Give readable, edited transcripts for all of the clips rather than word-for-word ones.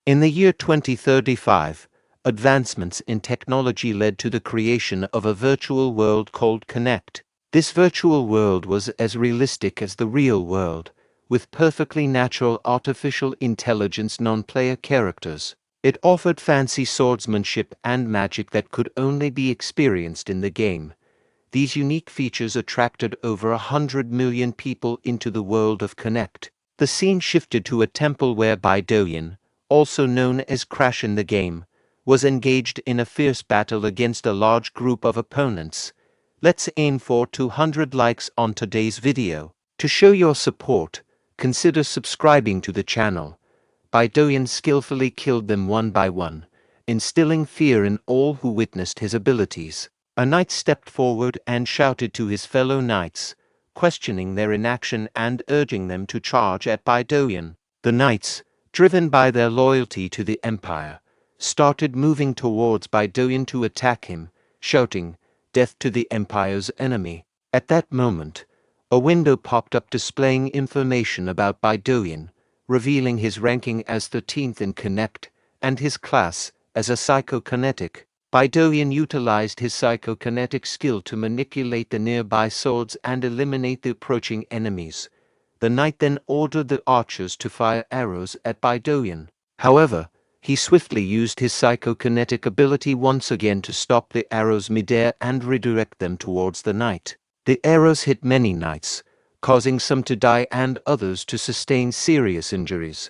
In the year 2035, advancements in technology led to the creation of a virtual world called Connect. This virtual world was as realistic as the real world, with perfectly natural artificial intelligence non-player characters. It offered fancy swordsmanship and magic that could only be experienced in the game. These unique features attracted over 100 million people into the world of Connect. The scene shifted to a temple where Bae DoHyun, also known as Crash in the game, was engaged in a fierce battle against a large group of opponents. Let's aim for 200 likes on today's video. To show your support, consider subscribing to the channel. Bae DoHyun skillfully killed them one by one, instilling fear in all who witnessed his abilities. A knight stepped forward and shouted to his fellow knights, questioning their inaction and urging them to charge at Bae DoHyun. The knights, driven by their loyalty to the empire, started moving towards Bae DoHyun to attack him, shouting, "Death to the empire's enemy." At that moment, a window popped up displaying information about Bae DoHyun, revealing his ranking as 13th in Connect and his class as a psychokinetic. Bae DoHyun utilized his psychokinetic skill to manipulate the nearby swords and eliminate the approaching enemies. The knight then ordered the archers to fire arrows at Bae DoHyun. However, he swiftly used his psychokinetic ability once again to stop the arrows midair and redirect them towards the knight. The arrows hit many knights, causing some to die and others to sustain serious injuries.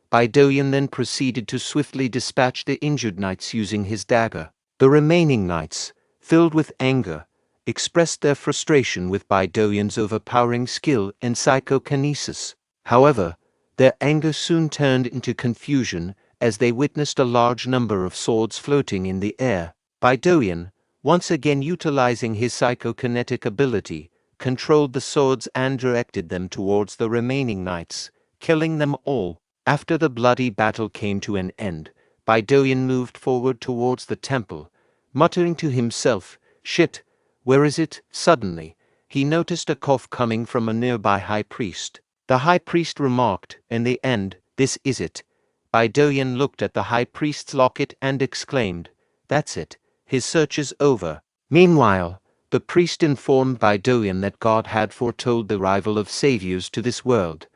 Bae DoHyun then proceeded to swiftly dispatch the injured knights using his dagger. The remaining knights, filled with anger, expressed their frustration with Bae DoHyun's overpowering skill in psychokinesis. However, their anger soon turned into confusion as they witnessed a large number of swords floating in the air. Bae DoHyun, once again utilizing his psychokinetic ability, controlled the swords and directed them towards the remaining knights, killing them all. After the bloody battle came to an end, Bae DoHyun moved forward towards the temple, muttering to himself, "Shit, where is it?" Suddenly, he noticed a cough coming from a nearby high priest. The high priest remarked, "In the end, this is it." Bae DoHyun looked at the high priest's locket and exclaimed, "That's it, his search is over." Meanwhile, the priest informed Bae DoHyun that God had foretold the arrival of saviors to this world.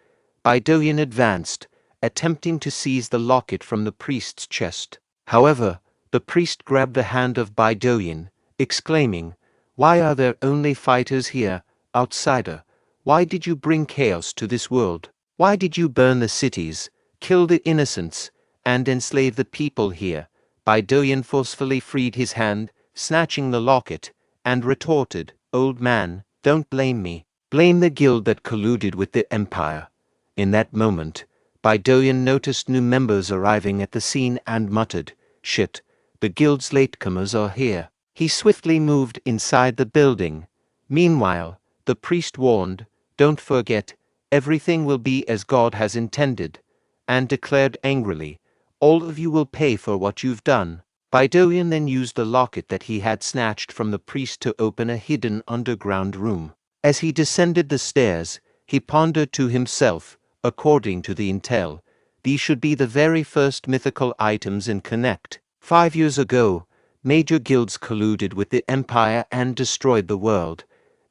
Bae DoHyun advanced, attempting to seize the locket from the priest's chest. However, the priest grabbed the hand of Bae DoHyun, exclaiming, "Why are there only fighters here, outsider? Why did you bring chaos to this world? Why did you burn the cities, kill the innocents, and enslave the people here?" Bae DoHyun forcefully freed his hand, snatching the locket, and retorted, "Old man, don't blame me. Blame the guild that colluded with the empire." In that moment, Bae DoHyun noticed new members arriving at the scene and muttered, "Shit, the guild's latecomers are here." He swiftly moved inside the building. Meanwhile, the priest warned, "Don't forget, everything will be as God has intended," and declared angrily, "All of you will pay for what you've done." Bae DoHyun then used the locket that he had snatched from the priest to open a hidden underground room. As he descended the stairs, he pondered to himself, according to the intel, these should be the very first mythical items in Connect. 5 years ago, major guilds colluded with the empire and destroyed the world.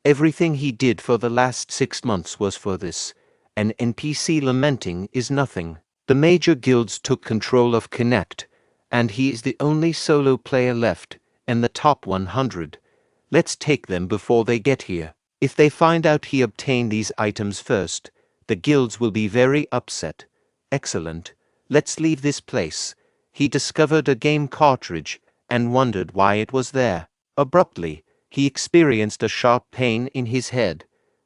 Everything he did for the last 6 months was for this. An NPC lamenting is nothing. The major guilds took control of Connect, and he is the only solo player left in the top 100. Let's take them before they get here. If they find out he obtained these items first, the guilds will be very upset. Excellent. Let's leave this place. He discovered a game cartridge and wondered why it was there. Abruptly, he experienced a sharp pain in his head.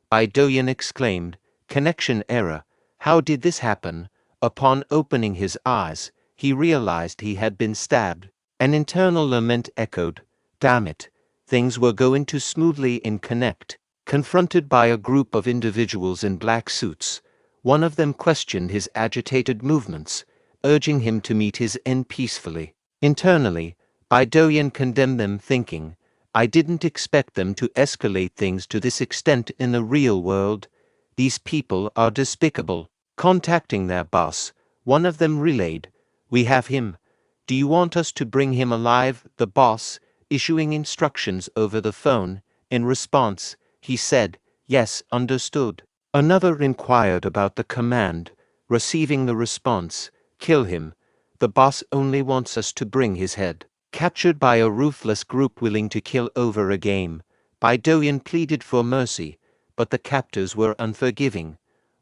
Bae DoHyun exclaimed, "Connection error. How did this happen?" Upon opening his eyes, he realized he had been stabbed. An internal lament echoed, "Damn it. Things were going too smoothly in Connect." Confronted by a group of individuals in black suits, one of them questioned his agitated movements, urging him to meet his end peacefully. Internally, Bae DoHyun condemned them, thinking, "I didn't expect them to escalate things to this extent in the real world. These people are despicable." Contacting their boss, one of them relayed, We have him. Do you want us to bring him alive? The boss, issuing instructions over the phone. In response, he said, "Yes, understood." Another inquired about the command, receiving the response, "Kill him. The boss only wants us to bring his head." Captured by a ruthless group willing to kill over a game, Bae DoHyun pleaded for mercy, but the captors were unforgiving.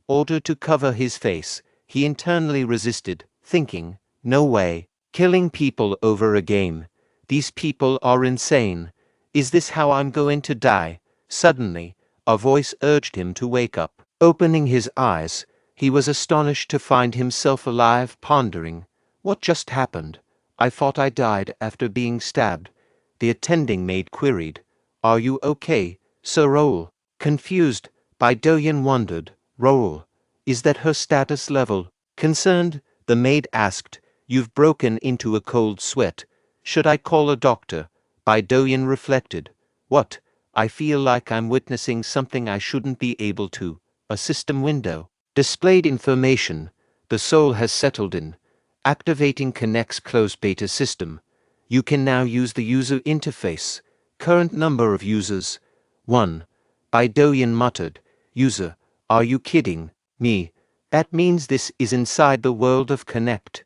Ordered to cover his face, he internally resisted, thinking, "No way. Killing people over a game. These people are insane. Is this how I'm going to die?" Suddenly, a voice urged him to wake up. Opening his eyes, he was astonished to find himself alive, pondering, "What just happened? I thought I died after being stabbed." The attending maid queried, "Are you okay, Sir Raul?" Confused, Bae DoHyun wondered, "Raul, is that her status level?" Concerned, the maid asked, "You've broken into a cold sweat. Should I call a doctor?" Bae DoHyun reflected, "What? I feel like I'm witnessing something I shouldn't be able to." A system window displayed information. The soul has settled in. Activating Connect's closed beta system. You can now use the user interface. Current number of users: 1. Bae DoHyun muttered, "User, are you kidding me? That means this is inside the world of Connect."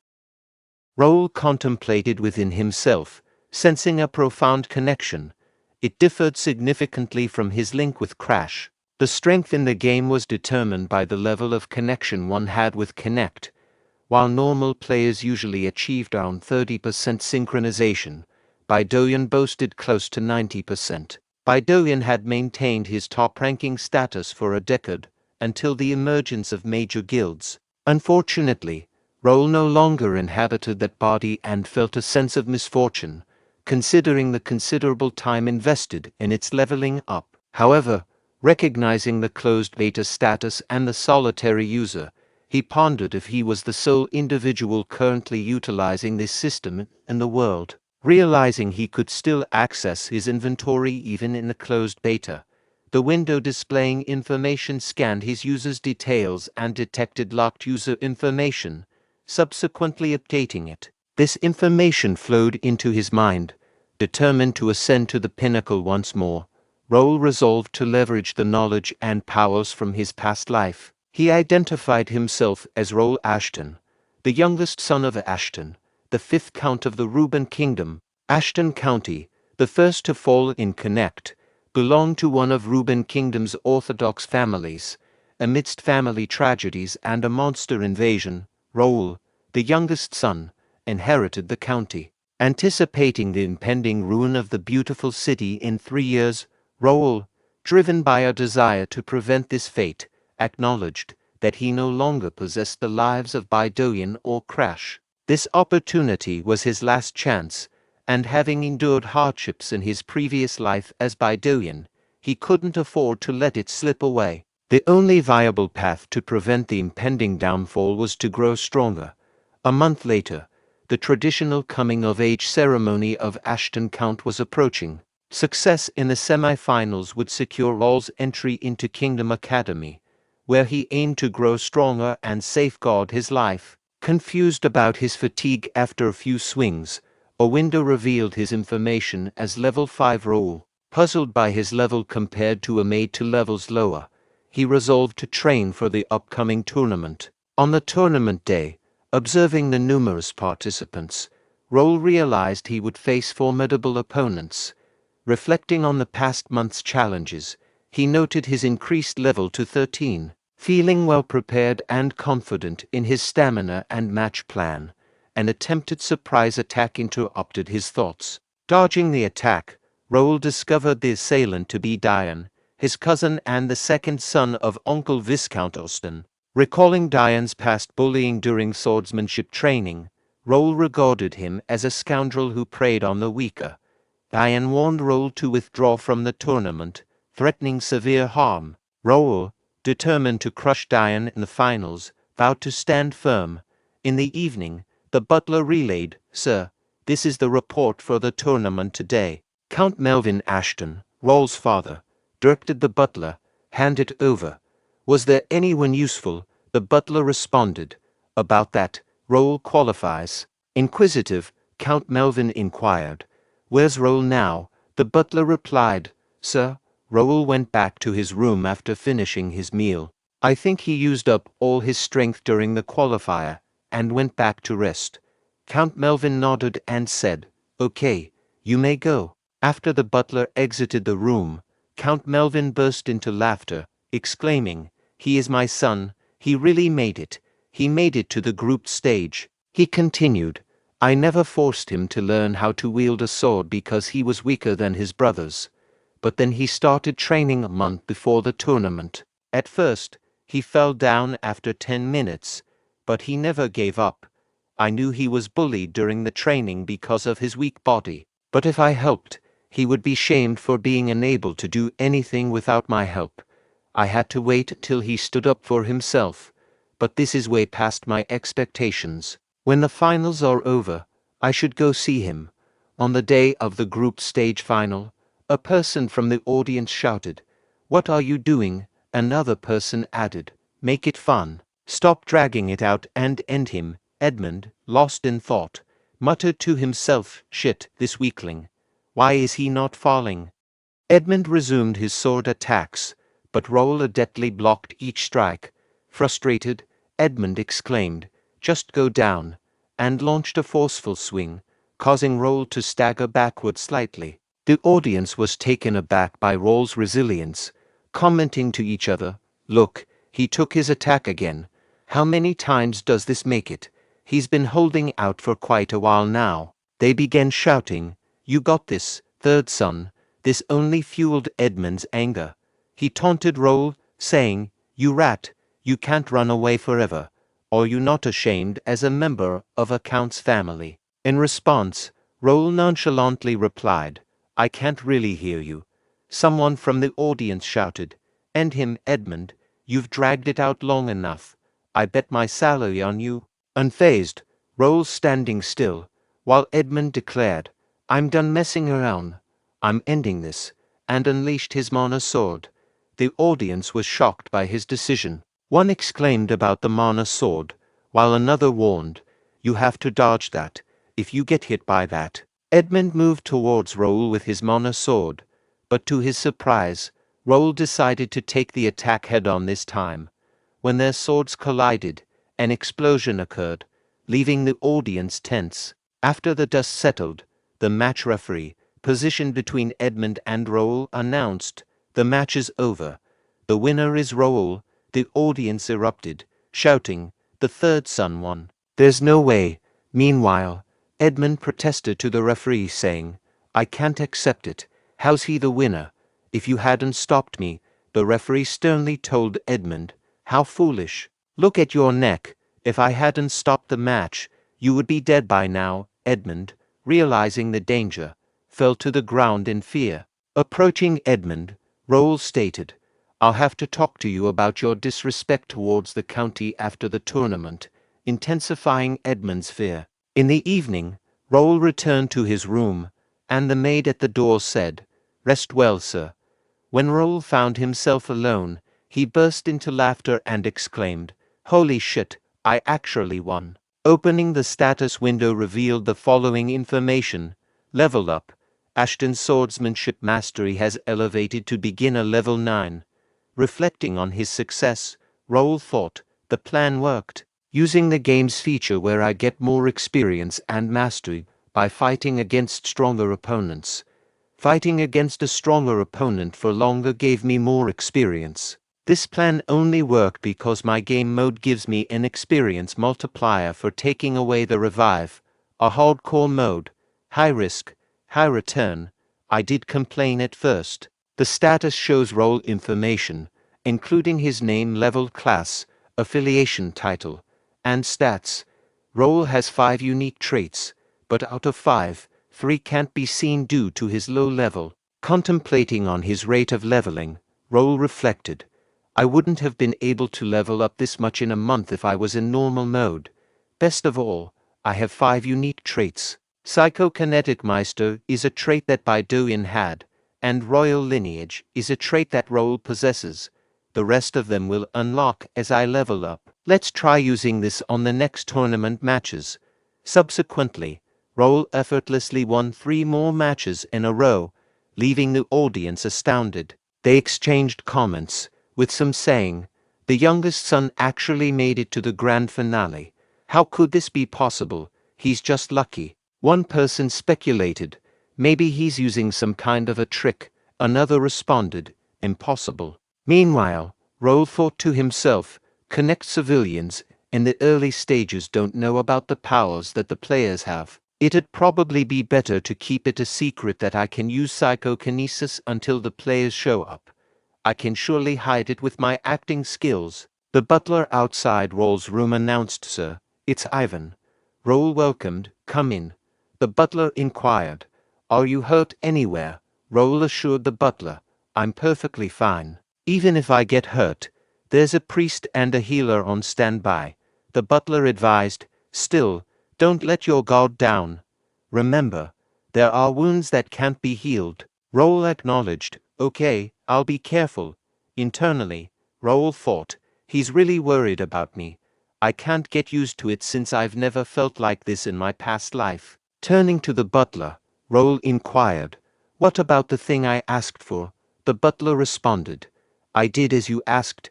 Raul contemplated within himself, sensing a profound connection. It differed significantly from his link with Crash. The strength in the game was determined by the level of connection one had with Connect. While normal players usually achieved around 30% synchronization, Bae DoHyun boasted close to 90%. Bae DoHyun had maintained his top-ranking status for a decade, until the emergence of major guilds. Unfortunately, Raul no longer inhabited that body and felt a sense of misfortune, considering the considerable time invested in its leveling up. However, recognizing the closed beta status and the solitary user, he pondered if he was the sole individual currently utilizing this system in the world. Realizing he could still access his inventory even in the closed beta, the window displaying information scanned his user's details and detected locked user information, subsequently updating it. This information flowed into his mind. Determined to ascend to the pinnacle once more, Raul resolved to leverage the knowledge and powers from his past life. He identified himself as Raul Ashton, the youngest son of Ashton, the fifth count of the Reuben Kingdom. Ashton County, the first to fall in Connect, belonged to one of Reuben Kingdom's orthodox families. Amidst family tragedies and a monster invasion, Raul, the youngest son, inherited the county. Anticipating the impending ruin of the beautiful city in 3 years, Raul, driven by a desire to prevent this fate, acknowledged that he no longer possessed the lives of Bae DoHyun or Crash. This opportunity was his last chance, and having endured hardships in his previous life as Bae DoHyun, he couldn't afford to let it slip away. The only viable path to prevent the impending downfall was to grow stronger. A month later, the traditional coming-of-age ceremony of Ashton Count was approaching. Success in the semi-finals would secure Raul's entry into Kingdom Academy, where he aimed to grow stronger and safeguard his life. Confused about his fatigue after a few swings, a window revealed his information as level 5 Raul. Puzzled by his level compared to a mate to levels lower, he resolved to train for the upcoming tournament. On the tournament day, observing the numerous participants, Raul realized he would face formidable opponents. Reflecting on the past month's challenges, he noted his increased level to 13. Feeling well prepared and confident in his stamina and match plan, an attempted surprise attack interrupted his thoughts. Dodging the attack, Raul discovered the assailant to be Diane, his cousin and the second son of Uncle Viscount Austen. Recalling Diane's past bullying during swordsmanship training, Raul regarded him as a scoundrel who preyed on the weaker. Diane warned Raul to withdraw from the tournament, threatening severe harm. Raul, determined to crush Diane in the finals, vowed to stand firm. In the evening, the butler relayed, "Sir, this is the report for the tournament today." Count Melvin Ashton, Raul's father, directed the butler, "Hand it over." "Was there anyone useful?" The butler responded, "About that, Raul qualifies." Inquisitive, Count Melvin inquired. "Where's Raul now?" The butler replied. "Sir, Raul went back to his room after finishing his meal. I think he used up all his strength during the qualifier, and went back to rest." Count Melvin nodded and said, "Okay, you may go." After the butler exited the room, Count Melvin burst into laughter, exclaiming, "He is my son, he really made it. He made it to the group stage." He continued, "I never forced him to learn how to wield a sword because he was weaker than his brothers. But then he started training a month before the tournament. At first, he fell down after 10 minutes, but he never gave up. I knew he was bullied during the training because of his weak body, but if I helped, he would be shamed for being unable to do anything without my help. I had to wait till he stood up for himself, but this is way past my expectations. When the finals are over, I should go see him." On the day of the group stage final, a person from the audience shouted, "What are you doing?" Another person added, "Make it fun. Stop dragging it out and end him." Edmund, lost in thought, muttered to himself, "Shit, this weakling. Why is he not falling?" Edmund resumed his sword attacks, but Raul adeptly blocked each strike. Frustrated, Edmund exclaimed, "Just go down," and launched a forceful swing, causing Raul to stagger backward slightly. The audience was taken aback by Raul's resilience, commenting to each other, "Look, he took his attack again. How many times does this make it? He's been holding out for quite a while now." They began shouting, "You got this, third son." This only fueled Edmund's anger. He taunted Raul, saying, "You rat, you can't run away forever. Are you not ashamed as a member of a count's family?" In response, Raul nonchalantly replied, "I can't really hear you." Someone from the audience shouted, "End him, Edmund. You've dragged it out long enough. I bet my salary on you." Unfazed, Raul standing still, while Edmund declared, "I'm done messing around. I'm ending this," and unleashed his mana sword. The audience was shocked by his decision. One exclaimed about the mana sword, while another warned, "You have to dodge that. If you get hit by that." Edmund moved towards Raul with his mana sword, but to his surprise, Raul decided to take the attack head-on this time. When their swords collided, an explosion occurred, leaving the audience tense. After the dust settled, the match referee, positioned between Edmund and Raul, announced, "The match is over. The winner is Raul." The audience erupted, shouting, "The third son won." "There's no way." Meanwhile, Edmund protested to the referee, saying, "I can't accept it. How's he the winner? If you hadn't stopped me." The referee sternly told Edmund, "How foolish. Look at your neck. If I hadn't stopped the match, you would be dead by now." Edmund, realizing the danger, fell to the ground in fear. Approaching Edmund, Raul stated, "I'll have to talk to you about your disrespect towards the county after the tournament," intensifying Edmund's fear. In the evening, Raul returned to his room, and the maid at the door said, "Rest well, sir." When Raul found himself alone, he burst into laughter and exclaimed, "Holy shit, I actually won." Opening the status window revealed the following information: Level up. Ashton's swordsmanship mastery has elevated to beginner level 9. Reflecting on his success, Raul thought, the plan worked. Using the game's feature where I get more experience and mastery by fighting against stronger opponents. Fighting against a stronger opponent for longer gave me more experience. This plan only worked because my game mode gives me an experience multiplier for taking away the revive. A hardcore mode. High risk, high return. I did complain at first. The status shows role information, including his name, level, class, affiliation title, and stats. Raul has 5 unique traits, but out of 5, 3 can't be seen due to his low level. Contemplating on his rate of leveling, Raul reflected, I wouldn't have been able to level up this much in a month if I was in normal mode. Best of all, I have 5 unique traits. Psychokinetic Meister is a trait that Bae DoHyun had, and Royal Lineage is a trait that Raul possesses. The rest of them will unlock as I level up. Let's try using this on the next tournament matches. Subsequently, Raul effortlessly won 3 more matches in a row, leaving the audience astounded. They exchanged comments, with some saying, "The youngest son actually made it to the grand finale. How could this be possible? He's just lucky." One person speculated, "Maybe he's using some kind of a trick." Another responded, "Impossible." Meanwhile, Raul thought to himself, "Connect civilians in the early stages don't know about the powers that the players have. It'd probably be better to keep it a secret that I can use psychokinesis until the players show up. I can surely hide it with my acting skills." The butler outside Raul's room announced, "Sir, it's Ivan." Raul welcomed, "Come in." The butler inquired, "Are you hurt anywhere?" Raul assured the butler, "I'm perfectly fine. Even if I get hurt, there's a priest and a healer on standby." The butler advised, "Still, don't let your guard down. Remember, there are wounds that can't be healed." Raul acknowledged, "Okay, I'll be careful." Internally, Raul thought, "He's really worried about me. I can't get used to it since I've never felt like this in my past life." Turning to the butler, Raul inquired, "What about the thing I asked for?" The butler responded, "I did as you asked."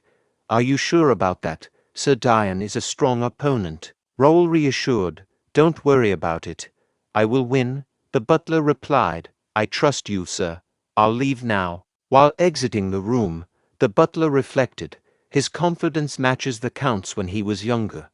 "Are you sure about that? Sir Dian is a strong opponent." Raul reassured, "Don't worry about it. I will win." The butler replied, "I trust you, sir. I'll leave now." While exiting the room, the butler reflected, his confidence matches the Count's when he was younger.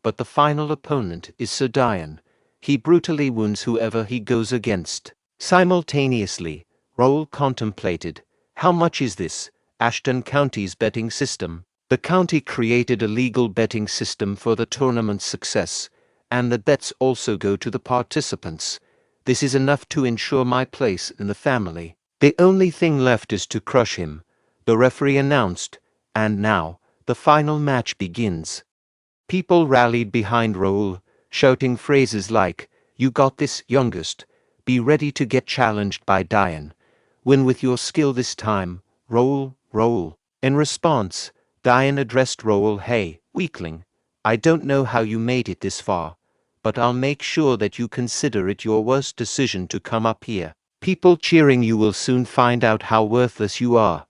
But the final opponent is Sir Dian. He brutally wounds whoever he goes against. Simultaneously, Raul contemplated, "How much is this? Ashton County's betting system." The county created a legal betting system for the tournament's success, and the bets also go to the participants. This is enough to ensure my place in the family. The only thing left is to crush him, the referee announced, and now, the final match begins. People rallied behind Raul, shouting phrases like, "You got this, youngest. Be ready to get challenged by Dian. Win with your skill this time, Raul, Raul." In response, Dian addressed Raul, "Hey, weakling. I don't know how you made it this far, but I'll make sure that you consider it your worst decision to come up here. People cheering you will soon find out how worthless you are.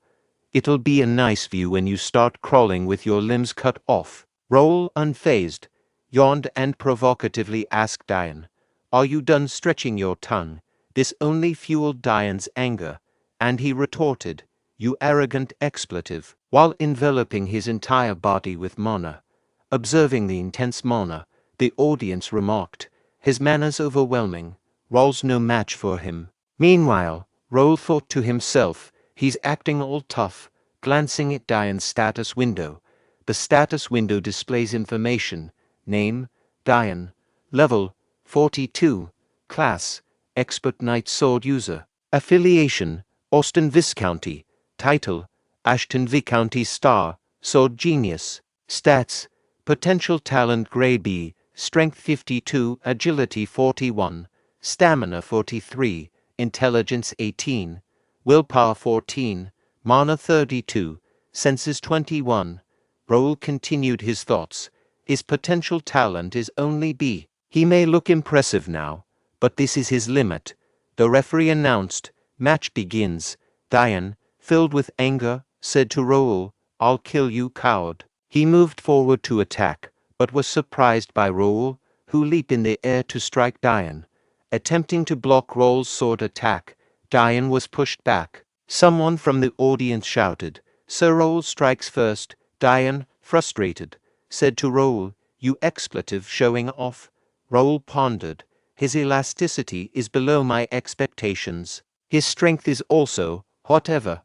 It'll be a nice view when you start crawling with your limbs cut off." Raul, unfazed, yawned and provocatively asked Dian, "Are you done stretching your tongue?" This only fueled Dian's anger, and he retorted, "You arrogant expletive," while enveloping his entire body with mana. Observing the intense mana, the audience remarked, "His mana's overwhelming. Raul's no match for him." Meanwhile, Raul thought to himself, "He's acting all tough." Glancing at Dian's status window, the status window displays information: name, Dian, level, 42, class, expert knight sword user, affiliation, Austin Viscounty, title, Ashton Viscounty star, sword genius, stats, potential talent grade B, strength 52, agility 41, stamina 43, intelligence 18, willpower 14, mana 32, senses 21. Raul continued his thoughts. His potential talent is only B. He may look impressive now, but this is his limit. The referee announced, "Match begins." Dian, filled with anger, said to Raul, "I'll kill you, coward." He moved forward to attack, but was surprised by Raul, who leaped in the air to strike Dian. Attempting to block Raul's sword attack, Dian was pushed back. Someone from the audience shouted, "Sir Raul strikes first." Dian, frustrated, said to Raul, "You expletive showing off." Raul pondered, "His elasticity is below my expectations. His strength is also, whatever."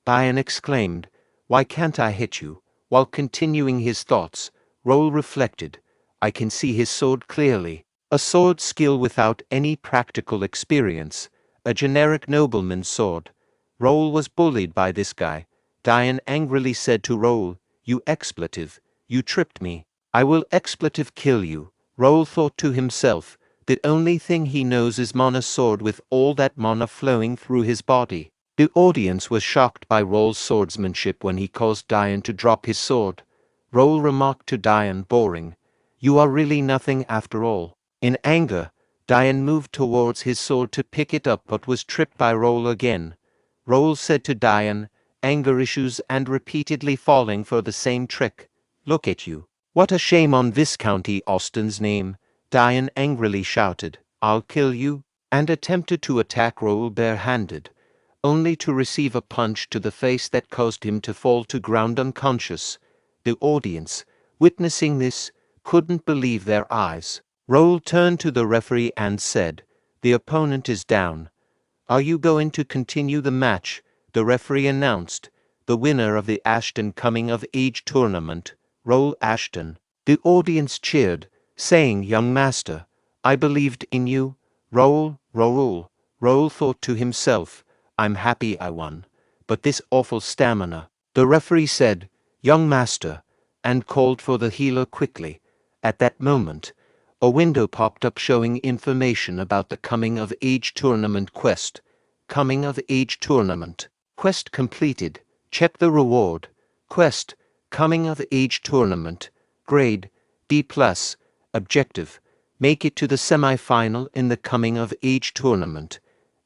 Dian exclaimed, "Why can't I hit you?" While continuing his thoughts, Raul reflected, "I can see his sword clearly. A sword skill without any practical experience. A generic nobleman's sword." Raul was bullied by this guy. Dian angrily said to Raul, "You expletive, you tripped me. I will expletive kill you." Raul thought to himself, the only thing he knows is mana sword with all that mana flowing through his body. The audience was shocked by Raul's swordsmanship when he caused Dian to drop his sword. Raul remarked to Dian, boring, "You are really nothing after all." In anger, DoHyun moved towards his sword to pick it up but was tripped by Raul again. Raul said to DoHyun, anger issues and repeatedly falling for the same trick. Look at you. What a shame on Viscounty Austin's name. DoHyun angrily shouted, I'll kill you, and attempted to attack Raul barehanded, only to receive a punch to the face that caused him to fall to ground unconscious. The audience, witnessing this, couldn't believe their eyes. Raul turned to the referee and said, the opponent is down. Are you going to continue the match? The referee announced, the winner of the Ashton Coming of Age tournament, Raul Ashton. The audience cheered, saying, young master, I believed in you. Raul. Raul thought to himself, I'm happy I won. But this awful stamina. The referee said, young master, and called for the healer quickly. At that moment, a window popped up showing information about the Coming of Age tournament quest. Coming of Age tournament. Quest completed. Check the reward. Quest. Coming of Age tournament. Grade D+. Objective. Make it to the semi-final in the Coming of Age tournament.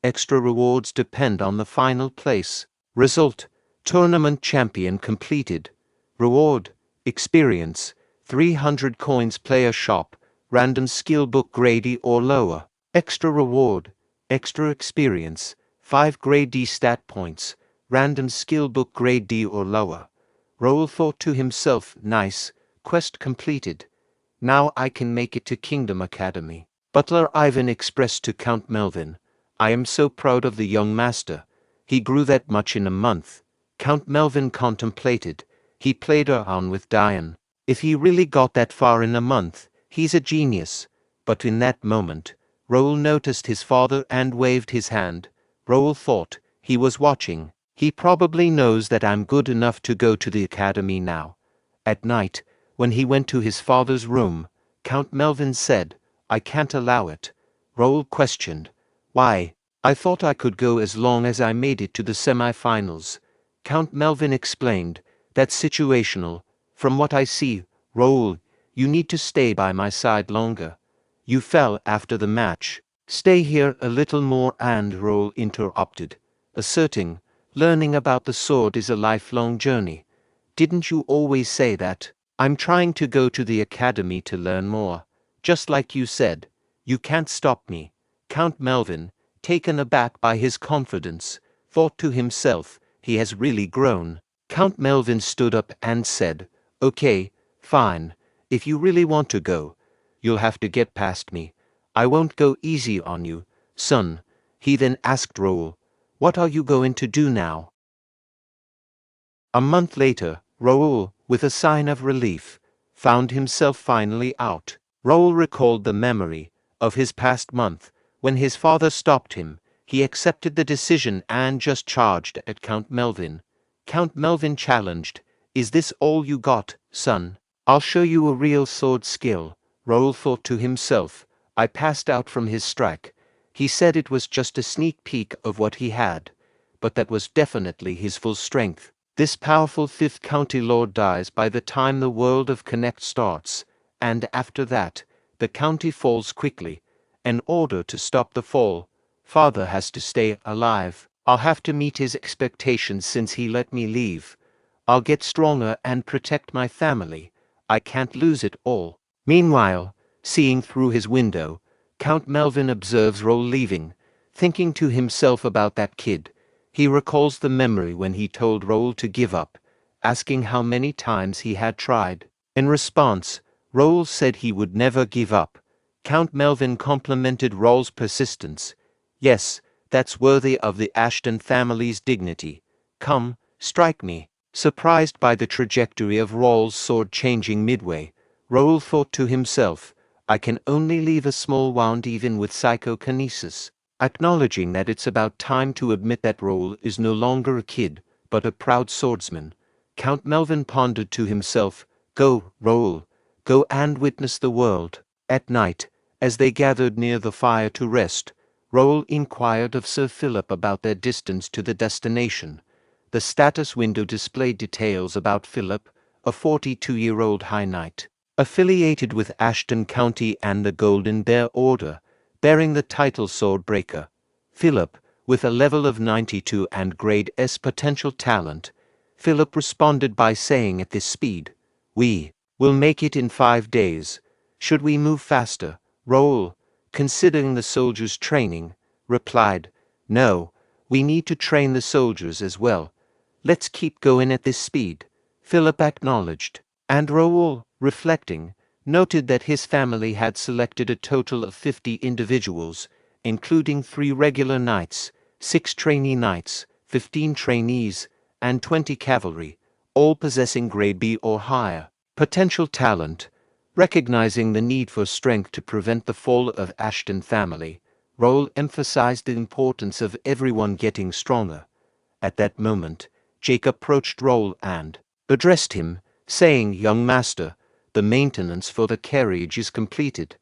Extra rewards depend on the final place. Result. Tournament champion completed. Reward. Experience. 300 coins player shop. Random skill book grade E or lower. Extra reward. Extra experience. 5 grade D stat points. Random skill book grade D or lower. Raul thought to himself, nice. Quest completed. Now I can make it to Kingdom Academy. Butler Ivan expressed to Count Melvin, I am so proud of the young master. He grew that much in a month. Count Melvin contemplated. He played on with DoHyun. If he really got that far in a month, he's a genius. But in that moment, Raul noticed his father and waved his hand. Raul thought, he was watching. He probably knows that I'm good enough to go to the academy now. At night, when he went to his father's room, Count Melvin said, I can't allow it. Raul questioned, why? I thought I could go as long as I made it to the semi-finals. Count Melvin explained, that's situational. From what I see, Raul, you need to stay by my side longer. You fell after the match. Stay here a little more, and Raul interrupted, asserting, learning about the sword is a lifelong journey. Didn't you always say that? I'm trying to go to the academy to learn more. Just like you said, you can't stop me. Count Melvin, taken aback by his confidence, thought to himself, he has really grown. Count Melvin stood up and said, okay, fine. If you really want to go, you'll have to get past me. I won't go easy on you, son. He then asked Raul, what are you going to do now? A month later, Raul, with a sign of relief, found himself finally out. Raul recalled the memory of his past month. When his father stopped him, he accepted the decision and just charged at Count Melvin. Count Melvin challenged, is this all you got, son? I'll show you a real sword skill. Raul thought to himself, I passed out from his strike. He said it was just a sneak peek of what he had, but that was definitely his full strength. This powerful 5th county lord dies by the time the world of Connect starts, and after that, the county falls quickly. In order to stop the fall, father has to stay alive. I'll have to meet his expectations since he let me leave. I'll get stronger and protect my family. I can't lose it all. Meanwhile, seeing through his window, Count Melvin observes Raul leaving, thinking to himself about that kid. He recalls the memory when he told Raul to give up, asking how many times he had tried. In response, Raul said he would never give up. Count Melvin complimented Raul's persistence. Yes, that's worthy of the Ashton family's dignity. Come, strike me. Surprised by the trajectory of Raul's sword changing midway, Raul thought to himself, I can only leave a small wound even with psychokinesis. Acknowledging that it's about time to admit that Raul is no longer a kid, but a proud swordsman, Count Melvin pondered to himself, go, Raul, go and witness the world. At night, as they gathered near the fire to rest, Raul inquired of Sir Philip about their distance to the destination. The status window displayed details about Philip, a 42-year-old high knight. affiliated with Ashton County and the Golden Bear Order, bearing the title Swordbreaker. Philip, with a level of 92 and grade S potential talent. Philip responded by saying at this speed, "We will make it in 5 days. Should we move faster?" Raul, considering the soldiers' training, replied, "No, we need to train the soldiers as well. Let's keep going at this speed." Philip acknowledged, and Raul, reflecting, noted that his family had selected a total of 50 individuals, including 3 regular knights, 6 trainee knights, 15 trainees, and 20 cavalry, all possessing grade B or higher potential talent. Recognizing the need for strength to prevent the fall of Ashton family, Raul emphasized the importance of everyone getting stronger. At that moment, Jake approached Raul and addressed him, saying, "Young master, the maintenance for the carriage is completed.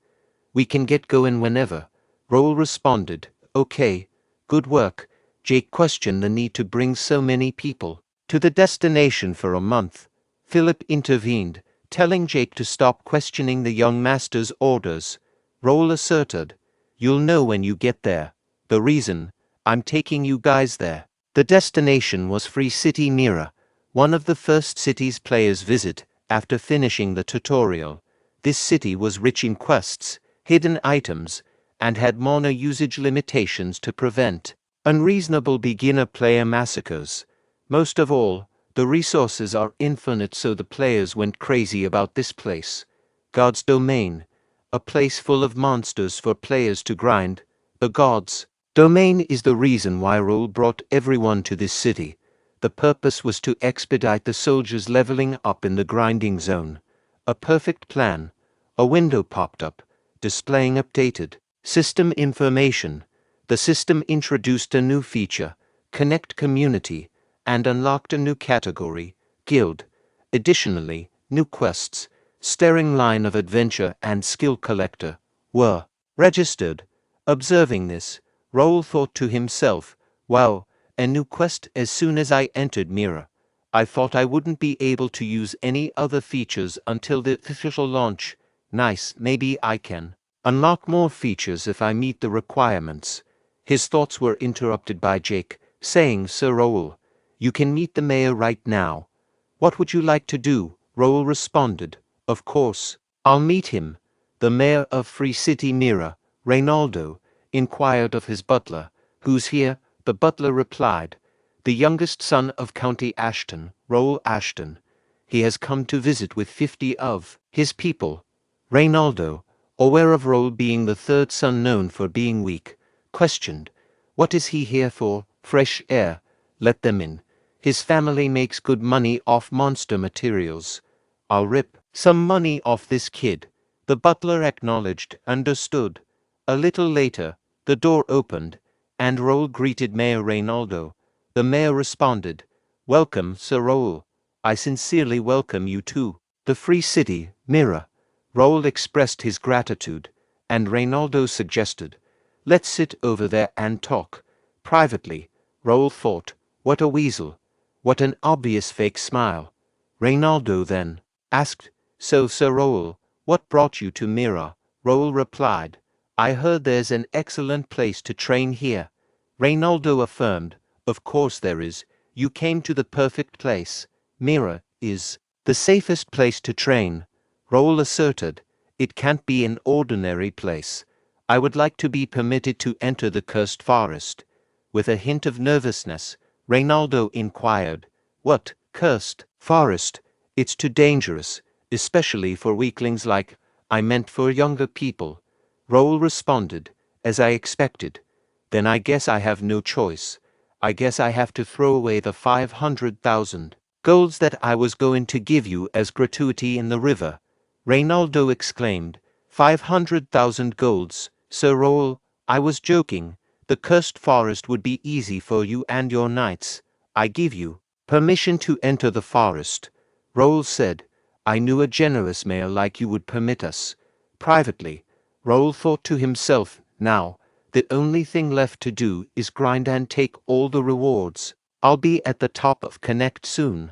We can get going whenever." Raul responded, "Okay, good work." Jake questioned the need to bring so many people to the destination for a month. Philip intervened, telling Jake to stop questioning the young master's orders. Raul asserted, "You'll know when you get there. The reason I'm taking you guys there." The destination was Free City Mira, one of the first cities players visit after finishing the tutorial. This city was rich in quests, hidden items, and had mana usage limitations to prevent unreasonable beginner player massacres. Most of all, the resources are infinite, so the players went crazy about this place. God's Domain, a place full of monsters for players to grind. The God's Domain is the reason why Raul brought everyone to this city. The purpose was to expedite the soldiers leveling up in the grinding zone. A perfect plan. A window popped up, displaying updated system information. The system introduced a new feature, Connect Community, and unlocked a new category, Guild. Additionally, new quests, Staring Line of Adventure and Skill Collector, were registered. Observing this, Raul thought to himself, "Wow, a new quest as soon as I entered Mira. I thought I wouldn't be able to use any other features until the official launch. Nice, maybe I can unlock more features if I meet the requirements." His thoughts were interrupted by Jake, saying, "Sir Raul, you can meet the mayor right now. What would you like to do?" Raul responded, "Of course, I'll meet him." The mayor of Free City Mira, Reynaldo, inquired of his butler, "Who's here?" The butler replied, "The youngest son of County Ashton, Raul Ashton. He has come to visit with 50 of his people." Reynaldo, aware of Raul being the third son known for being weak, questioned, "What is he here for?" "Fresh air. Let them in. His family makes good money off monster materials. I'll rip some money off this kid." The butler acknowledged, understood. A little later, the door opened, and Raul greeted Mayor Reynaldo. The mayor responded, "Welcome, Sir Raul. I sincerely welcome you to the Free City, Mira." Raul expressed his gratitude, and Reynaldo suggested, "Let's sit over there and talk." Privately, Raul thought, "What a weasel. What an obvious fake smile." Reynaldo then asked, "So, Sir Raul, what brought you to Mira?" Raul replied, "I heard there's an excellent place to train here." Reynaldo affirmed, "Of course there is. You came to the perfect place. Mira is the safest place to train." Raul asserted, "It can't be an ordinary place. I would like to be permitted to enter the cursed forest." With a hint of nervousness, Reynaldo inquired, "What, cursed forest? It's too dangerous, especially for weaklings like I meant for younger people." Raul responded, "As I expected. Then I guess I have no choice. I guess I have to throw away the 500,000 golds that I was going to give you as gratuity in the river." Reynaldo exclaimed, 500,000 golds, Sir Raul, I was joking. The cursed forest would be easy for you and your knights. I give you permission to enter the forest." Raul said, "I knew a generous mayor like you would permit us." Privately, Raul thought to himself, "Now, the only thing left to do is grind and take all the rewards. I'll be at the top of Connect soon."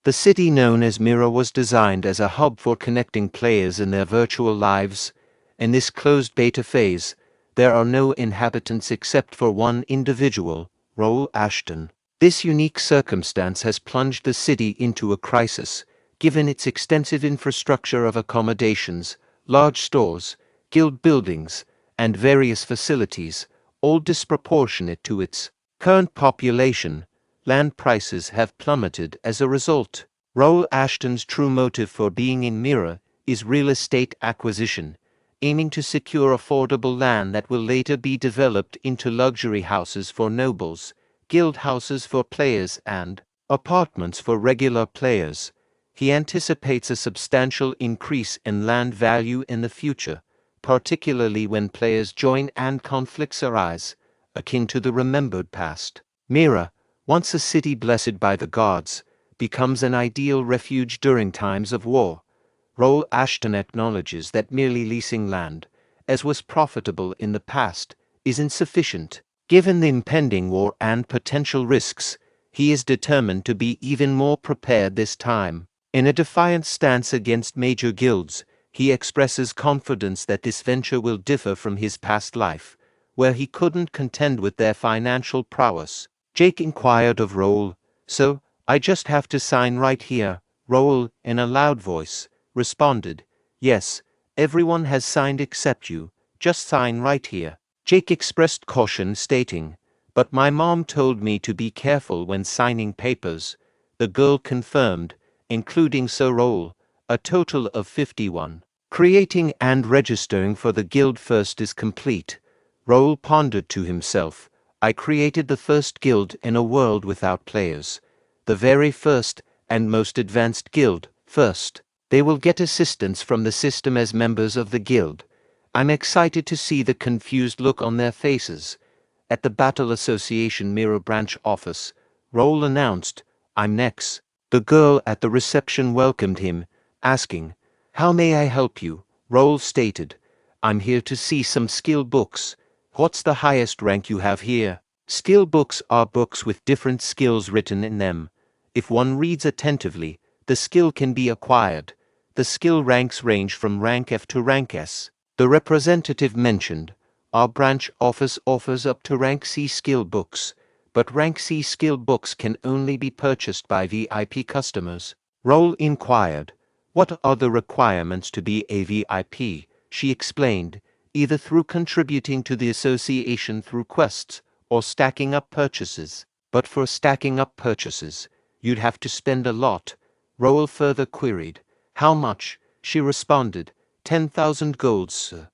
The city known as Mirror was designed as a hub for connecting players in their virtual lives. In this closed beta phase, there are no inhabitants except for one individual, Raul Ashton. This unique circumstance has plunged the city into a crisis, given its extensive infrastructure of accommodations, large stores, guild buildings, and various facilities, all disproportionate to its current population. Land prices have plummeted as a result. Raul Ashton's true motive for being in Mirror is real estate acquisition, aiming to secure affordable land that will later be developed into luxury houses for nobles, guild houses for players, and apartments for regular players. He anticipates a substantial increase in land value in the future, particularly when players join and conflicts arise, akin to the remembered past. Mirror, once a city blessed by the gods, becomes an ideal refuge during times of war. Raul Ashton acknowledges that merely leasing land, as was profitable in the past, is insufficient. Given the impending war and potential risks, he is determined to be even more prepared this time. In a defiant stance against major guilds, he expresses confidence that this venture will differ from his past life, where he couldn't contend with their financial prowess. Jake inquired of Raul, "So, I just have to sign right here?" Raul, in a loud voice, responded, "Yes, everyone has signed except you. Just sign right here." Jake expressed caution, stating, "But my mom told me to be careful when signing papers." The girl confirmed, including Sir Raul, a total of 51. Creating and registering for the guild first is complete. Raul pondered to himself, "I created the first guild in a world without players. The very first and most advanced guild, first. They will get assistance from the system as members of the guild. I'm excited to see the confused look on their faces." At the Battle Association Mirror Branch office, Raul announced, "I'm next." The girl at the reception welcomed him, asking, "How may I help you?" Raul stated, "I'm here to see some skill books." "What's the highest rank you have here?" Skill books are books with different skills written in them. If one reads attentively, the skill can be acquired. The skill ranks range from rank F to rank S. The representative mentioned, "Our branch office offers up to rank C skill books, but rank C skill books can only be purchased by VIP customers." Raul inquired, "What are the requirements to be a VIP?" She explained, "Either through contributing to the association through quests, or stacking up purchases. But for stacking up purchases, you'd have to spend a lot." Raul further queried, "How much?" She responded, 10,000 golds, sir."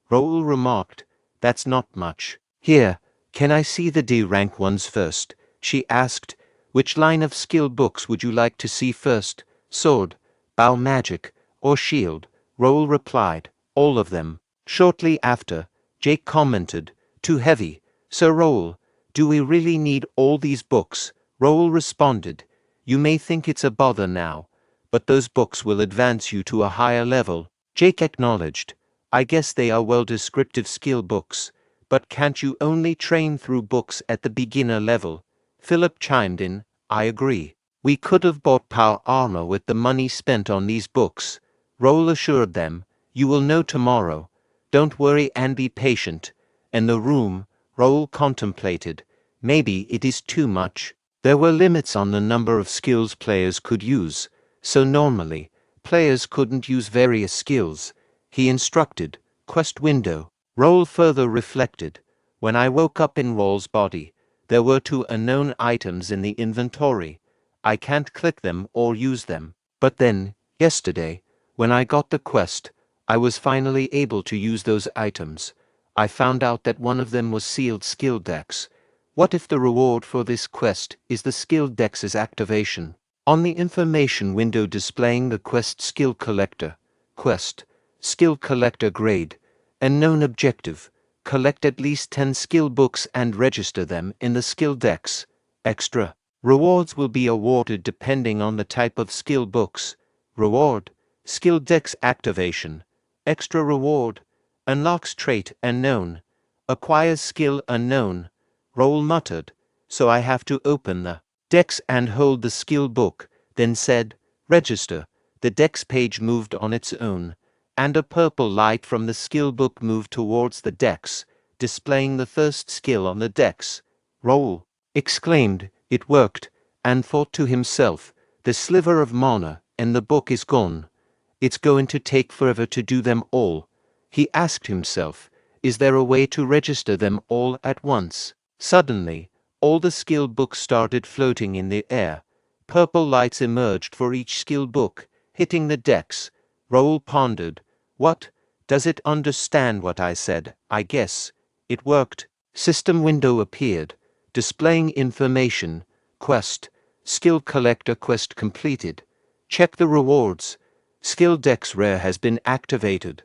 Raul remarked, "That's not much." "Here, can I see the D rank ones first?" She asked, "Which line of skill books would you like to see first? Sword, bow magic, or shield?" Raul replied, "All of them." Shortly after, Jake commented, "Too heavy. Sir Raul, do we really need all these books?" Raul responded, "You may think it's a bother now, but those books will advance you to a higher level." Jake acknowledged, "I guess they are well descriptive skill books, but can't you only train through books at the beginner level?" Philip chimed in, "I agree. We could have bought power armor with the money spent on these books." Raul assured them, "You will know tomorrow. Don't worry and be patient." In the room, Raul contemplated, "Maybe it is too much." There were limits on the number of skills players could use, so normally, players couldn't use various skills. He instructed, "Quest window." Raul further reflected, "When I woke up in Raul's body, there were 2 unknown items in the inventory. I can't click them or use them. But then, yesterday, when I got the quest, I was finally able to use those items. I found out that one of them was sealed skill dex. What if the reward for this quest is the skill dex's activation?" On the information window displaying the quest skill collector, quest, skill collector grade, and known objective, collect at least 10 skill books and register them in the skill dex. Extra rewards will be awarded depending on the type of skill books. Reward, skill dex activation. Extra reward, unlocks trait unknown, acquires skill unknown. Raul muttered, "So I have to open the dex and hold the skill book, then said, "Register." The dex page moved on its own, and a purple light from the skill book moved towards the dex, displaying the first skill on the dex. "Raul exclaimed, "It worked," and thought to himself, "The sliver of mana, and the book is gone. It's going to take forever to do them all." He asked himself, "Is there a way to register them all at once?" Suddenly, all the skill books started floating in the air. Purple lights emerged for each skill book, hitting the decks. Raul pondered. "What? Does it understand what I said? I guess. It worked." System window appeared, displaying information. Quest. Skill collector quest completed. Check the rewards. Skill Dex Rare has been activated.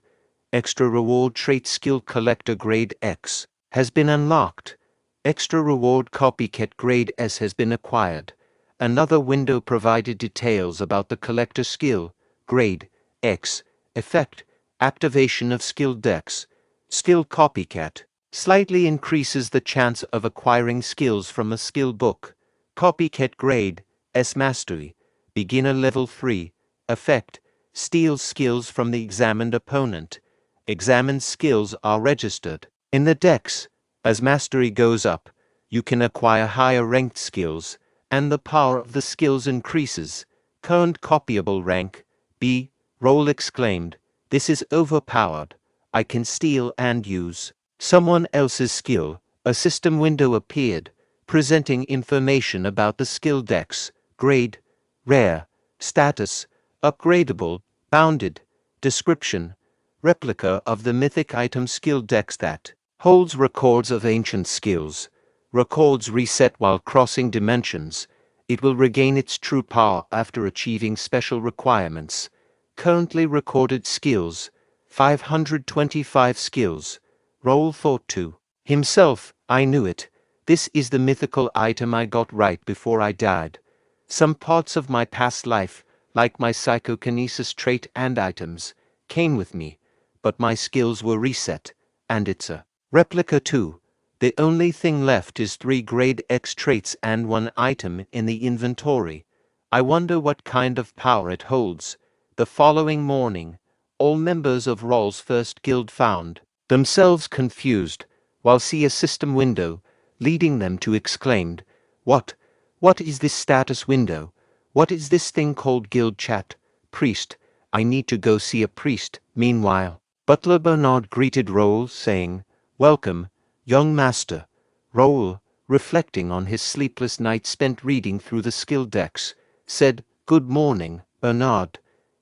Extra reward trait Skill Collector Grade X has been unlocked. Extra reward Copycat Grade S has been acquired. Another window provided details about the collector skill, Grade X, effect, activation of Skill Dex. Skill Copycat slightly increases the chance of acquiring skills from a skill book. Copycat Grade S Mastery, Beginner Level 3, effect, steals skills from the examined opponent. Examined skills are registered in the dex. As mastery goes up, you can acquire higher ranked skills, and the power of the skills increases. Current copyable rank, B. Raul exclaimed, "This is overpowered. I can steal and use someone else's skill." A system window appeared, presenting information about the skill dex, grade, rare, status, upgradable, bounded, description, replica of the mythic item skill dex that holds records of ancient skills. Records reset while crossing dimensions. It will regain its true power after achieving special requirements. Currently recorded skills, 525 skills. Raul thought to himself, "I knew it. This is the mythical item I got right before I died. Some parts of my past life, like my psychokinesis trait and items, came with me, but my skills were reset, and it's a replica too. The only thing left is 3 grade X traits and 1 item in the inventory. I wonder what kind of power it holds." The following morning, all members of Raul's first guild found themselves confused, while see a system window, leading them to exclaimed, What is this status window? What is this thing called guild chat? Priest, I need to go see a priest." Meanwhile, Butler Bernard greeted Raul, saying, "Welcome, young master." Raul, reflecting on his sleepless night spent reading through the skill decks, said, "Good morning, Bernard.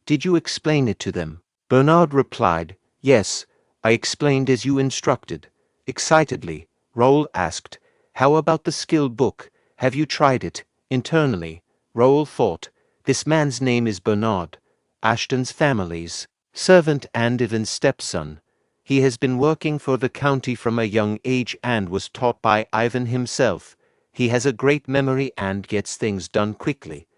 Did you explain it to them?" Bernard replied, "Yes, I explained as you instructed." Excitedly, Raul asked, "How about the skill book? Have you tried it?" Internally, Raul thought, "This man's name is Bernard, Ashton's family's servant and even stepson. He has been working for the county from a young age and was taught by Ivan himself. He has a great memory and gets things done quickly.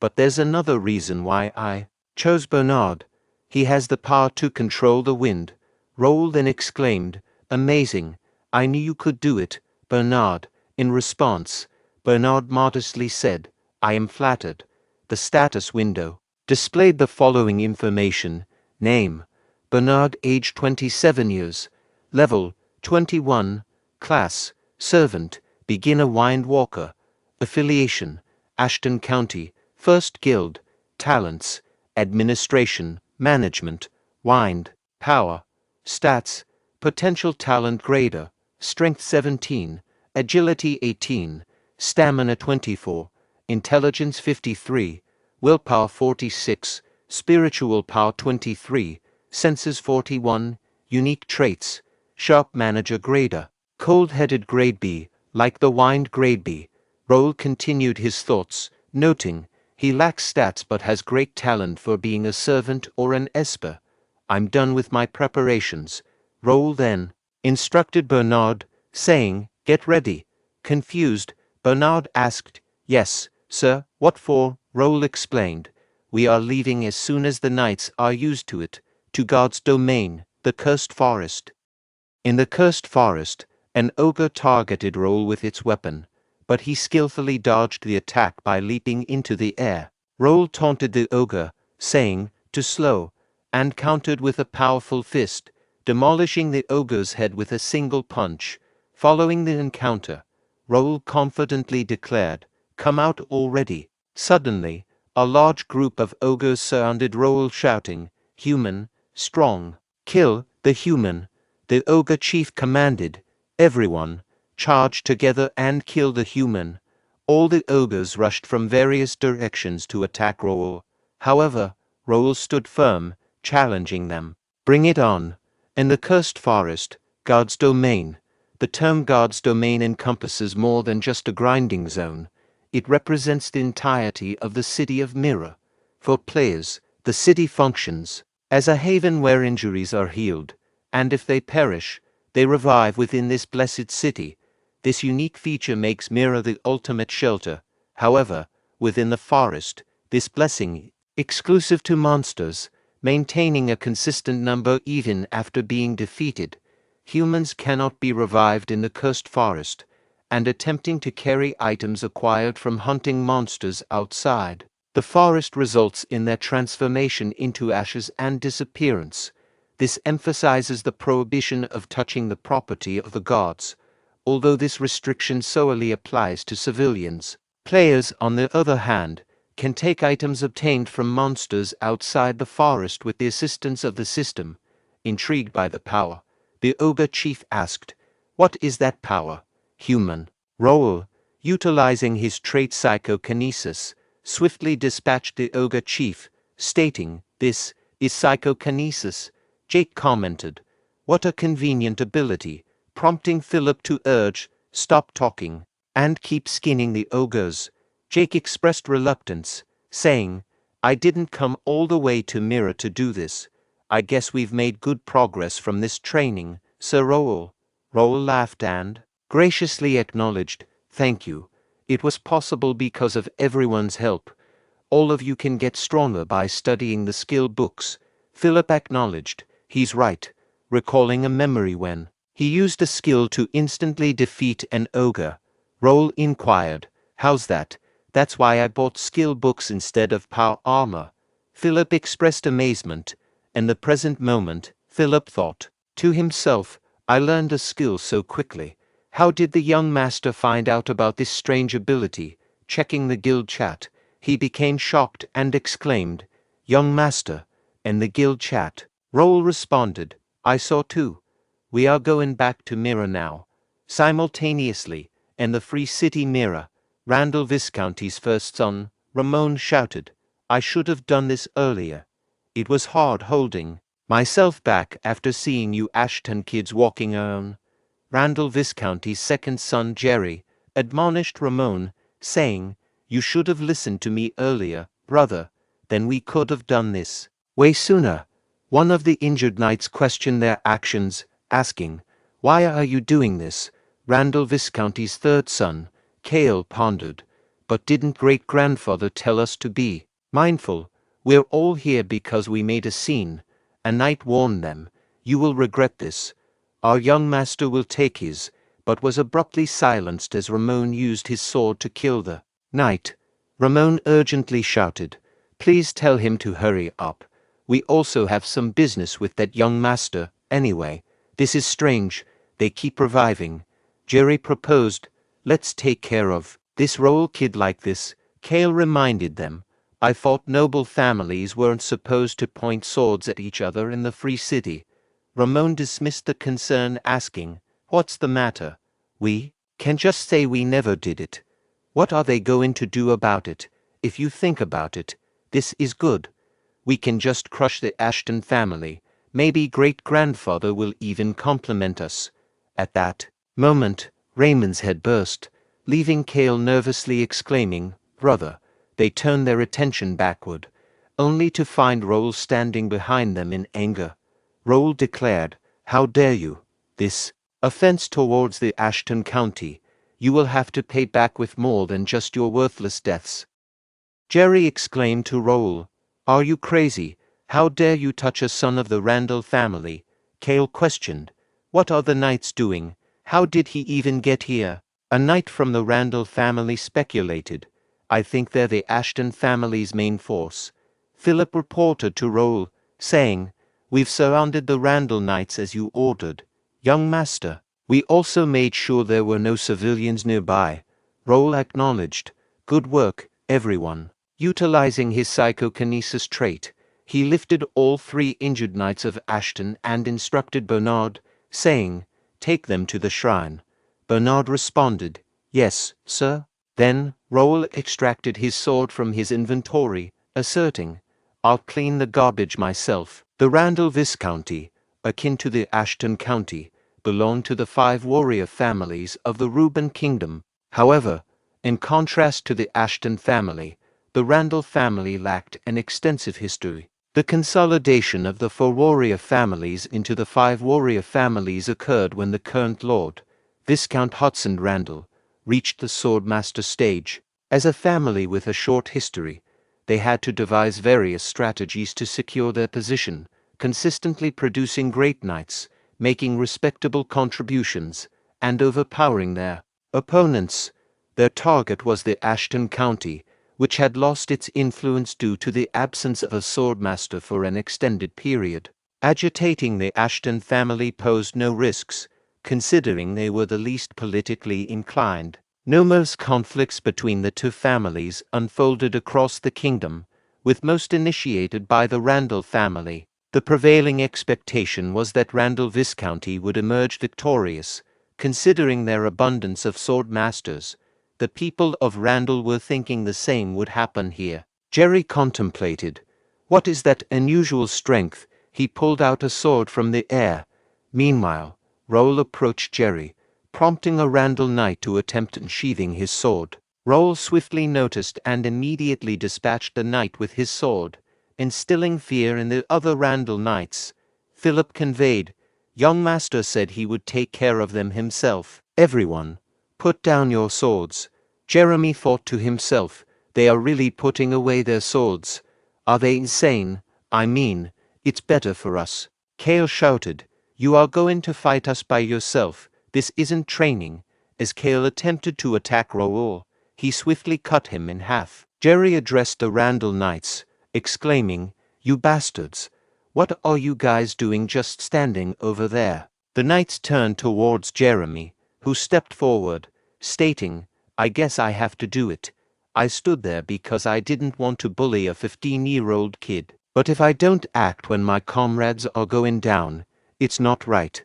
But there's another reason why I chose Bernard. He has the power to control the wind." Raul then exclaimed, "Amazing. I knew you could do it, Bernard." In response, Bernard modestly said, "I am flattered." The status window displayed the following information. Name, Bernard, age 27 years. Level, 21. Class, servant, beginner wind walker. Affiliation, Ashton County, 1st Guild. Talents, administration, management, wind, power. Stats, potential talent grader, strength 17, agility 18, stamina 24, intelligence 53, willpower 46, spiritual power 23, senses 41, unique traits, sharp manager grader, cold-headed grade B, like the wind grade B. Raul continued his thoughts, noting, he lacks stats but has great talent for being a servant or an esper. I'm done with my preparations. Raul then instructed Bernard, saying, "Get ready." Confused, Bernard asked, "Yes, sir, what for?" Raul explained, "We are leaving as soon as the knights are used to it, to God's domain, the cursed forest." In the cursed forest, an ogre targeted Raul with its weapon, but he skillfully dodged the attack by leaping into the air. Raul taunted the ogre, saying, to slow, and countered with a powerful fist, demolishing the ogre's head with a single punch. Following the encounter, Raul confidently declared, come out already. Suddenly, a large group of ogres surrounded Raul shouting, human, strong, kill the human. The ogre chief commanded, everyone, charge together and kill the human. All the ogres rushed from various directions to attack Raul. However, Raul stood firm, challenging them. Bring it on. In the cursed forest, God's domain. The term God's domain encompasses more than just a grinding zone. It represents the entirety of the city of Mirror. For players, the city functions as a haven where injuries are healed, and if they perish, they revive within this blessed city. This unique feature makes Mirror the ultimate shelter. However, within the forest, this blessing, exclusive to monsters, maintaining a consistent number even after being defeated. Humans cannot be revived in the cursed forest, and attempting to carry items acquired from hunting monsters outside the forest results in their transformation into ashes and disappearance. This emphasizes the prohibition of touching the property of the gods, although this restriction solely applies to civilians. Players, on the other hand, can take items obtained from monsters outside the forest with the assistance of the system. Intrigued by the power, the ogre chief asked, what is that power, human? Raul, utilizing his trait psychokinesis, swiftly dispatched the ogre chief, stating, this is psychokinesis. Jake commented, what a convenient ability, prompting Philip to urge, stop talking, and keep skinning the ogres. Jake expressed reluctance, saying, I didn't come all the way to Mirror to do this. I guess we've made good progress from this training, Sir Raul. Raul laughed and graciously acknowledged, thank you. It was possible because of everyone's help. All of you can get stronger by studying the skill books. Philip acknowledged, he's right, recalling a memory when he used a skill to instantly defeat an ogre. Raul inquired, how's that? That's why I bought skill books instead of power armor. Philip expressed amazement. In the present moment, Philip thought to himself, I learned a skill so quickly. How did the young master find out about this strange ability? Checking the guild chat, he became shocked and exclaimed, young master. In the guild chat, Raul responded, I saw too. We are going back to Mirror now. Simultaneously, in the Free City Mirror, Randall Visconti's first son, Ramon, shouted, I should have done this earlier. It was hard holding myself back after seeing you Ashton kids walking around. Randall Visconti's second son, Jerry, admonished Ramon, saying, you should have listened to me earlier, brother. Then we could have done this way sooner. One of the injured knights questioned their actions, asking, why are you doing this? Randall Visconti's third son, Cale, pondered, but didn't great-grandfather tell us to be mindful? We're all here because we made a scene. A knight warned them, you will regret this. Our young master will take his, but was abruptly silenced as Ramon used his sword to kill the knight. Ramon urgently shouted, please tell him to hurry up. We also have some business with that young master, anyway. This is strange, they keep reviving. Jerry proposed, let's take care of this Raul kid like this. Cale reminded them, I thought noble families weren't supposed to point swords at each other in the Free City. Ramon dismissed the concern, asking, what's the matter? We can just say we never did it. What are they going to do about it? If you think about it, this is good. We can just crush the Ashton family. Maybe great-grandfather will even compliment us. At that moment, Raymond's head burst, leaving Cale nervously exclaiming, brother. They turned their attention backward, only to find Raul standing behind them in anger. Raul declared, how dare you? This offense towards the Ashton County. You will have to pay back with more than just your worthless deaths. Jerry exclaimed to Raul, are you crazy? How dare you touch a son of the Randall family? Cale questioned, what are the knights doing? How did he even get here? A knight from the Randall family speculated, I think they're the Ashton family's main force. Philip reported to Raul, saying, "We've surrounded the Randall Knights as you ordered, young master. We also made sure there were no civilians nearby." Raul acknowledged, "Good work, everyone." Utilizing his psychokinesis trait, he lifted all 3 injured knights of Ashton and instructed Bernard, saying, "Take them to the shrine." Bernard responded, "Yes, sir." Then Raul extracted his sword from his inventory, asserting, "I'll clean the garbage myself." The Randall Viscounty, akin to the Ashton County, belonged to the 5 warrior families of the Reuben Kingdom. However, in contrast to the Ashton family, the Randall family lacked an extensive history. The consolidation of the 4 warrior families into the 5 warrior families occurred when the current Lord, Viscount Hudson Randall, reached the swordmaster stage. As a family with a short history, they had to devise various strategies to secure their position, consistently producing great knights, making respectable contributions, and overpowering their opponents. Their target was the Ashton County, which had lost its influence due to the absence of a swordmaster for an extended period. Agitating the Ashton family posed no risks, considering they were the least politically inclined. Numerous conflicts between the 2 families unfolded across the kingdom, with most initiated by the Randall family. The prevailing expectation was that Randall Viscounty would emerge victorious, considering their abundance of sword masters. The people of Randall were thinking the same would happen here. Jerry contemplated. What is that unusual strength? He pulled out a sword from the air. Meanwhile, Raul approached Jerry, prompting a Randall knight to attempt unsheathing his sword. Raul swiftly noticed and immediately dispatched the knight with his sword, instilling fear in the other Randall knights. Philip conveyed, "Young master said he would take care of them himself." "Everyone, put down your swords." Jeremy thought to himself, "They are really putting away their swords. Are they insane? I mean, it's better for us." Kale shouted, "You are going to fight us by yourself. This isn't training." As Kale attempted to attack Raul, he swiftly cut him in half. Jerry addressed the Randall Knights, exclaiming, "You bastards! What are you guys doing just standing over there?" The knights turned towards Jeremy, who stepped forward, stating, "I guess I have to do it. I stood there because I didn't want to bully a 15-year-old kid. But if I don't act when my comrades are going down, it's not right."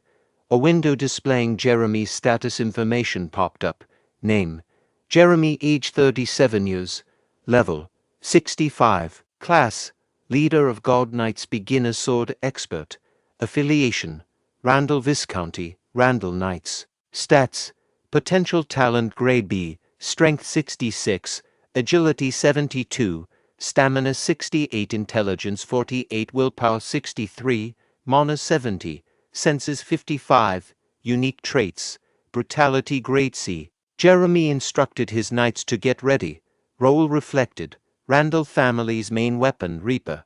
A window displaying Jeremy's status information popped up. Name: Jeremy, age 37 years. Level: 65. Class: Leader of God Knights, beginner sword expert. Affiliation: Randall Viscounty, Randall Knights. Stats: Potential talent grade B, strength 66, agility 72, stamina 68, intelligence 48, willpower 63, mana 70, senses 55, unique traits, brutality grade C. Jeremy instructed his knights to get ready. Raul reflected, Randall family's main weapon, Reaper.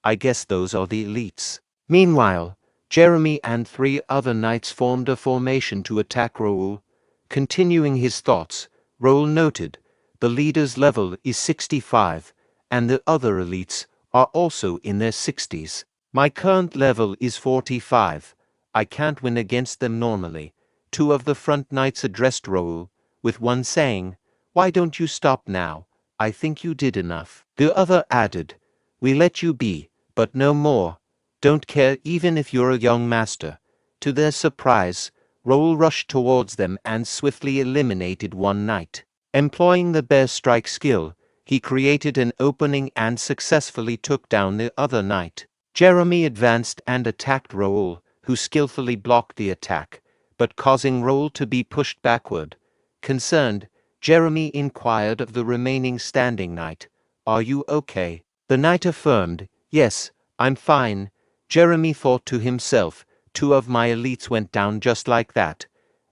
I guess those are the elites. Meanwhile, Jeremy and 3 other knights formed a formation to attack Raul. Continuing his thoughts, Raul noted, the leader's level is 65, and the other elites are also in their 60s. My current level is 45. I can't win against them normally. 2 of the front knights addressed Raul, with one saying, "Why don't you stop now? I think you did enough." The other added, "We let you be, but no more. Don't care even if you're a young master." To their surprise, Raul rushed towards them and swiftly eliminated one knight. Employing the bear strike skill, he created an opening and successfully took down the other knight. Jeremy advanced and attacked Raul, who skillfully blocked the attack, but causing Raul to be pushed backward. Concerned, Jeremy inquired of the remaining standing knight, "Are you okay?" The knight affirmed, "Yes, I'm fine." Jeremy thought to himself, 2 of my elites went down just like that.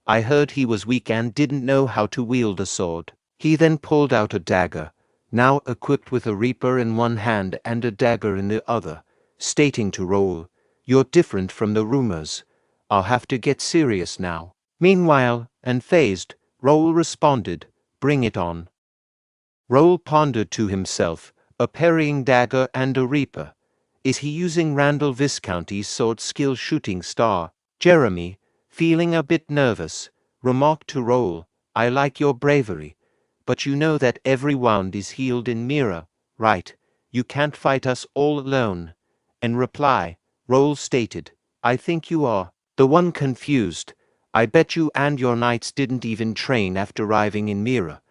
I heard he was weak and didn't know how to wield a sword. He then pulled out a dagger, now equipped with a reaper in one hand and a dagger in the other, stating to Raul, "You're different from the rumors. I'll have to get serious now." Meanwhile, unfazed, Raul responded, "Bring it on." Raul pondered to himself, a parrying dagger and a reaper. Is he using Randall Viscounty's sword skill shooting star? Jeremy, feeling a bit nervous, remarked to Raul, I like your bravery. But you know that every wound is healed in mirror, right? You can't fight us all alone. In reply, Raul stated, I think you are the one confused. I bet you and your knights didn't even train after arriving in Mira.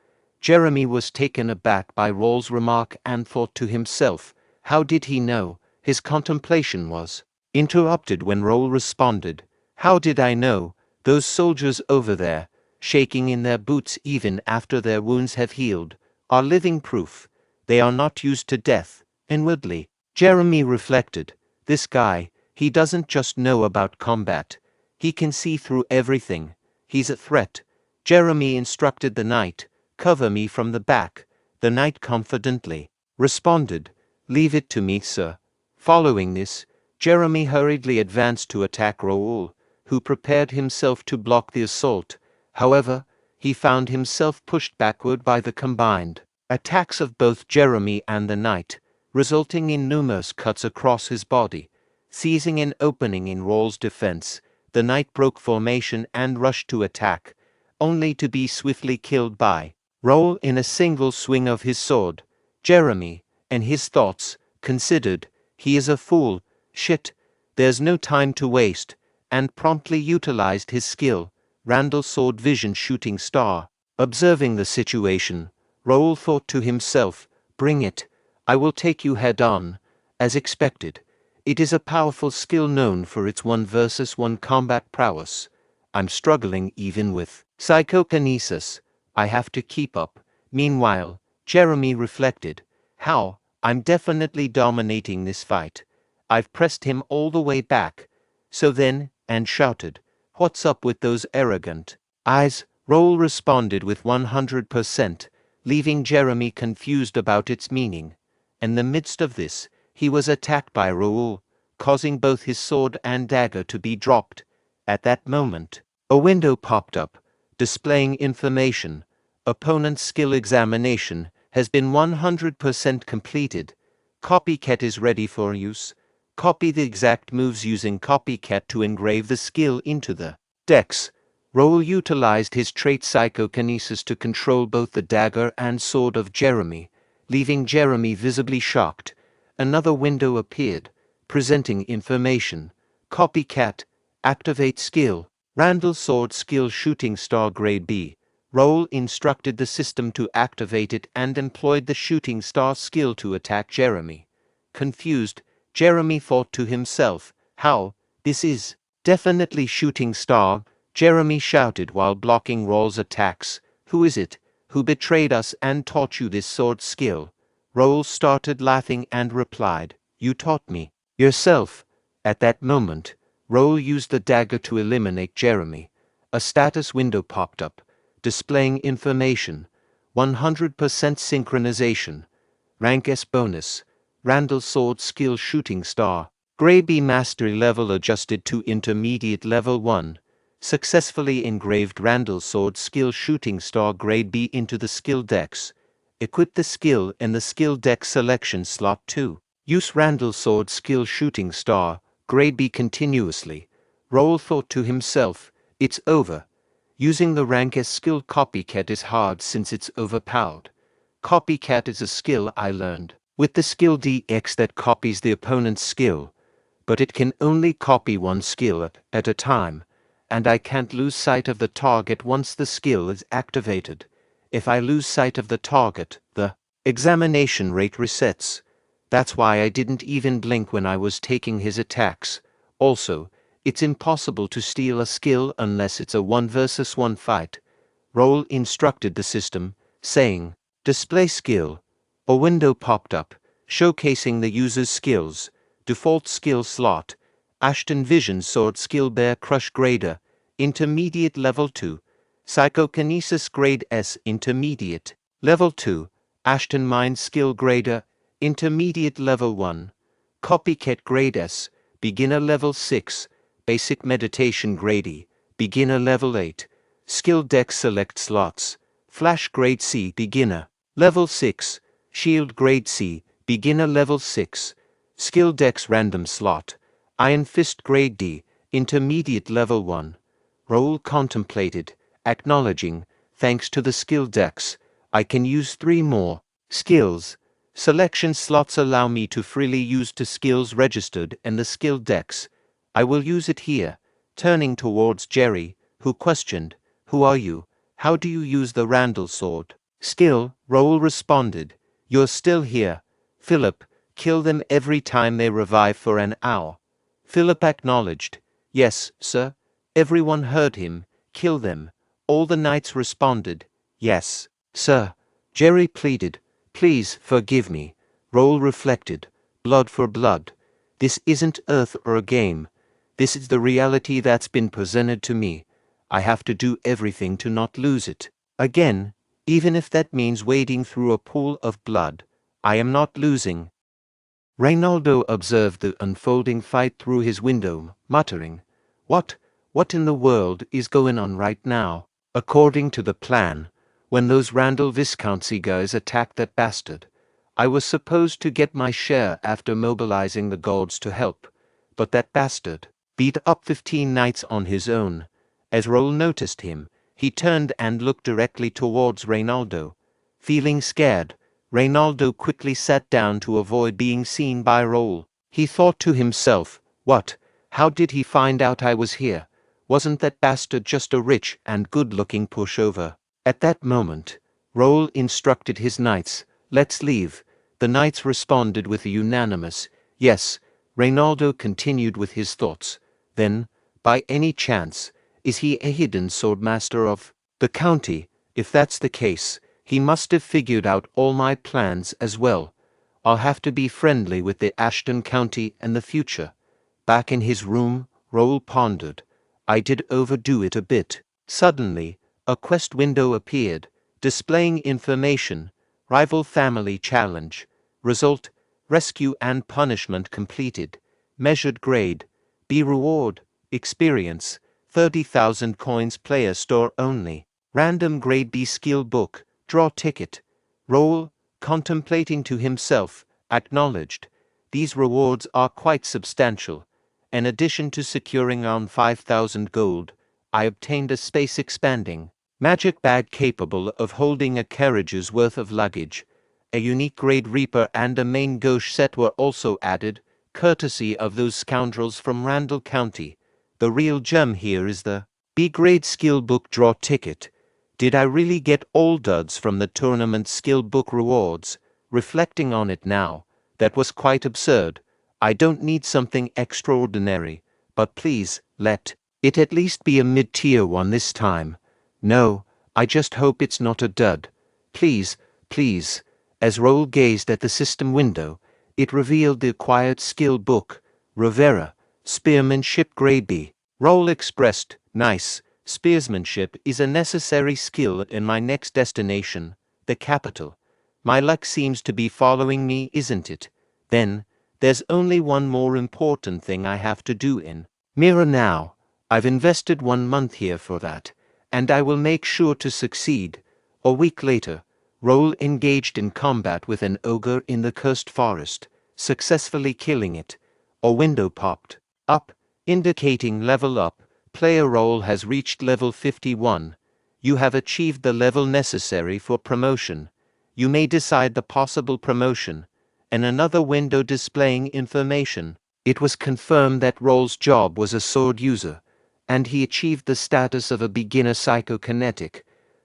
Jeremy was taken aback by Raul's remark and thought to himself, how did he know? His contemplation was interrupted when Raul responded, how did I know? Those soldiers over there, shaking in their boots even after their wounds have healed, are living proof. They are not used to death. Inwardly, Jeremy reflected, this guy, he doesn't just know about combat. He can see through everything. He's a threat. Jeremy instructed the knight, cover me from the back. The knight confidently responded, leave it to me, sir. Following this, Jeremy hurriedly advanced to attack Raul, who prepared himself to block the assault. However, he found himself pushed backward by the combined attacks of both Jeremy and the knight, resulting in numerous cuts across his body. Seizing an opening in Raul's defense, the knight broke formation and rushed to attack, only to be swiftly killed by Raul in a single swing of his sword. Jeremy, in his thoughts, considered, he is a fool, shit, there's no time to waste, and promptly utilized his skill, Randall's sword vision shooting star. Observing the situation, Raul thought to himself, bring it, I will take you head on. As expected, it is a powerful skill known for its 1 versus 1 combat prowess. I'm struggling even with psychokinesis. I have to keep up. Meanwhile, Jeremy reflected, how, I'm definitely dominating this fight. I've pressed him all the way back. So then, and shouted, what's up with those arrogant eyes? Raul responded with 100%, leaving Jeremy confused about its meaning. In the midst of this, he was attacked by Raul, causing both his sword and dagger to be dropped. At that moment, a window popped up, displaying information. Opponent's skill examination has been 100% completed. Copycat is ready for use. Copy the exact moves using Copycat to engrave the skill into the decks. Raul utilized his trait psychokinesis to control both the dagger and sword of Jeremy, leaving Jeremy visibly shocked. Another window appeared, presenting information. Copycat, activate skill, Randall's sword skill shooting star grade B. Raul instructed the system to activate it and employed the shooting star skill to attack Jeremy. Confused, Jeremy thought to himself, how, this is definitely shooting star. Jeremy shouted while blocking Raul's attacks, who is it, who betrayed us and taught you this sword skill? Raul started laughing and replied, you taught me yourself. At that moment, Raul used the dagger to eliminate Jeremy. A status window popped up, displaying information, 100% synchronization, rank S bonus, Randall's sword skill shooting star, grade B mastery level adjusted to intermediate level 1, successfully engraved Randall's sword skill shooting star grade B into the skill decks. Equip the skill in the skill deck selection slot 2. Use Randall's sword skill shooting star grade B continuously. Raul thought to himself, it's over. Using the rank S skill Copycat is hard since it's overpowered. Copycat is a skill I learned with the skill DX that copies the opponent's skill, but it can only copy one skill at a time, and I can't lose sight of the target once the skill is activated. If I lose sight of the target, the examination rate resets. That's why I didn't even blink when I was taking his attacks. Also, it's impossible to steal a skill unless it's a 1 versus 1 fight. Raul instructed the system, saying, display skill. A window popped up, showcasing the user's skills. Default skill slot, Ashton Vision sword skill Bear Crush grader, intermediate level 2. Psychokinesis grade S intermediate, level 2. Ashton Mind skill grader, intermediate level 1. Copycat grade S, beginner level 6. Basic meditation grade E, beginner level 8. Skill deck select slots, Flash grade C beginner, Level 6. Shield Grade C. Beginner Level 6. Skill Dex Random Slot. Iron Fist Grade D. Intermediate Level 1. Raul contemplated, acknowledging, thanks to the skill dex, I can use 3 more skills. Selection slots allow me to freely use 2 skills registered in the skill dex. I will use it here. Turning towards Jerry, who questioned, Who are you? How do you use the Randall sword? Skill, Raul responded, You're still here. Philip, kill them every time they revive for an hour. Philip acknowledged, Yes, sir. Everyone heard him. Kill them. All the knights responded, Yes, sir. Jerry pleaded, Please forgive me. Raul reflected, Blood for blood. This isn't Earth or a game. This is the reality that's been presented to me. I have to do everything to not lose it. Again, even if that means wading through a pool of blood, I am not losing. Reynaldo observed the unfolding fight through his window, muttering, What in the world is going on right now? According to the plan, when those Randall Viscountcy guys attacked that bastard, I was supposed to get my share after mobilizing the gods to help, but that bastard beat up 15 knights on his own. As Raul noticed him, he turned and looked directly towards Reynaldo. Feeling scared, Reynaldo quickly sat down to avoid being seen by Raul. He thought to himself, What? How did he find out I was here? Wasn't that bastard just a rich and good-looking pushover? At that moment, Raul instructed his knights, Let's leave. The knights responded with a unanimous, Yes. Reynaldo continued with his thoughts. Then, by any chance, is he a hidden swordmaster of the county? If that's the case, he must have figured out all my plans as well. I'll have to be friendly with the Ashton County in the future. Back in his room, Raul pondered. I did overdo it a bit. Suddenly, a quest window appeared, displaying information. Rival family challenge. Result, rescue and punishment completed. Measured grade. B reward, experience, 30,000 coins player store only. Random grade B skill book, draw ticket. Raul, contemplating to himself, acknowledged. These rewards are quite substantial. In addition to securing around 5,000 gold, I obtained a space-expanding magic bag capable of holding a carriage's worth of luggage. A unique grade Reaper and a main gauche set were also added, courtesy of those scoundrels from Randall County. The real gem here is the B-grade skill book draw ticket. Did I really get all duds from the tournament skill book rewards? Reflecting on it now, that was quite absurd. I don't need something extraordinary, but please, let it at least be a mid-tier one this time. No, I just hope it's not a dud. Please, please. As Raul gazed at the system window, it revealed the acquired skill book, Rivera, Spearmanship Grade B. Raul expressed, Nice, spearsmanship is a necessary skill in my next destination, the capital. My luck seems to be following me, isn't it? Then, there's only one more important thing I have to do in Mira now. I've invested 1 month here for that, and I will make sure to succeed. A week later, Raul engaged in combat with an ogre in the cursed forest, successfully killing it. A window popped up, indicating level up. Player Raul has reached level 51. You have achieved the level necessary for promotion. You may decide the possible promotion. And another window displaying information. It was confirmed that Raul's job was a sword user, and he achieved the status of a beginner psychokinetic.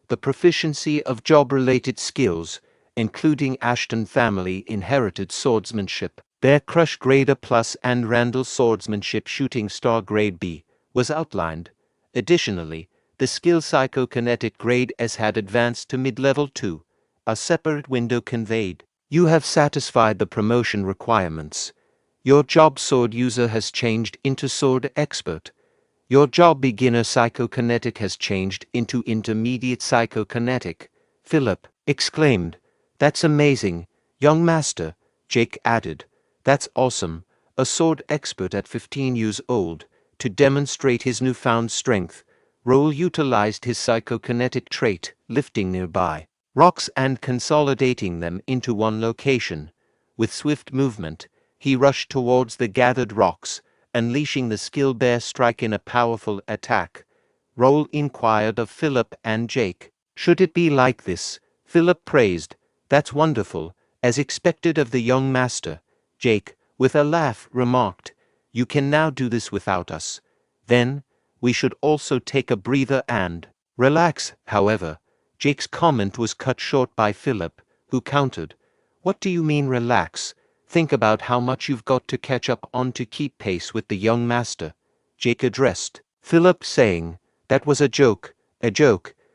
The proficiency of job-related skills, including Ashton family inherited swordsmanship, Bear Crush Grade A+, and Randall swordsmanship shooting star Grade B, was outlined. Additionally, the skill psychokinetic Grade S had advanced to mid-level 2. A separate window conveyed. You have satisfied the promotion requirements. Your job sword user has changed into sword expert. Your job beginner psychokinetic has changed into intermediate psychokinetic. Philip exclaimed, That's amazing, young master. Jake added, That's awesome. A sword expert at 15 years old. To demonstrate his newfound strength, Raul utilized his psychokinetic trait, lifting nearby. rocks and consolidating them into one location. With swift movement, he rushed towards the gathered rocks, unleashing the skill bear strike in a powerful attack. Raul inquired of Philip and Jake. Should it be like this? Philip praised. That's wonderful, as expected of the young master. Jake, with a laugh, remarked, you can now do this without us. Then, we should also take a breather and relax. However, Jake's comment was cut short by Philip, who countered, what do you mean relax? Think about how much you've got to catch up on to keep pace with the young master. Jake addressed Philip, saying, that was a joke,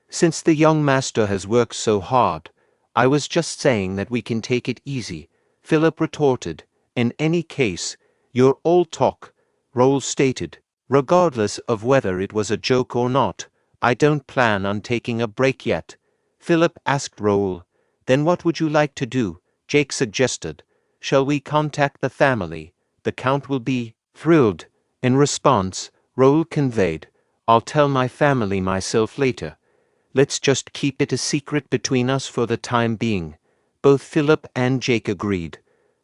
since the young master has worked so hard. I was just saying that we can take it easy. Philip retorted, in any case, you're all talk. Raul stated, regardless of whether it was a joke or not, I don't plan on taking a break yet. Philip asked Raul, then what would you like to do? Jake suggested, shall we contact the family? The Count will be thrilled. In response, Raul conveyed, I'll tell my family myself later. Let's just keep it a secret between us for the time being. Both Philip and Jake agreed.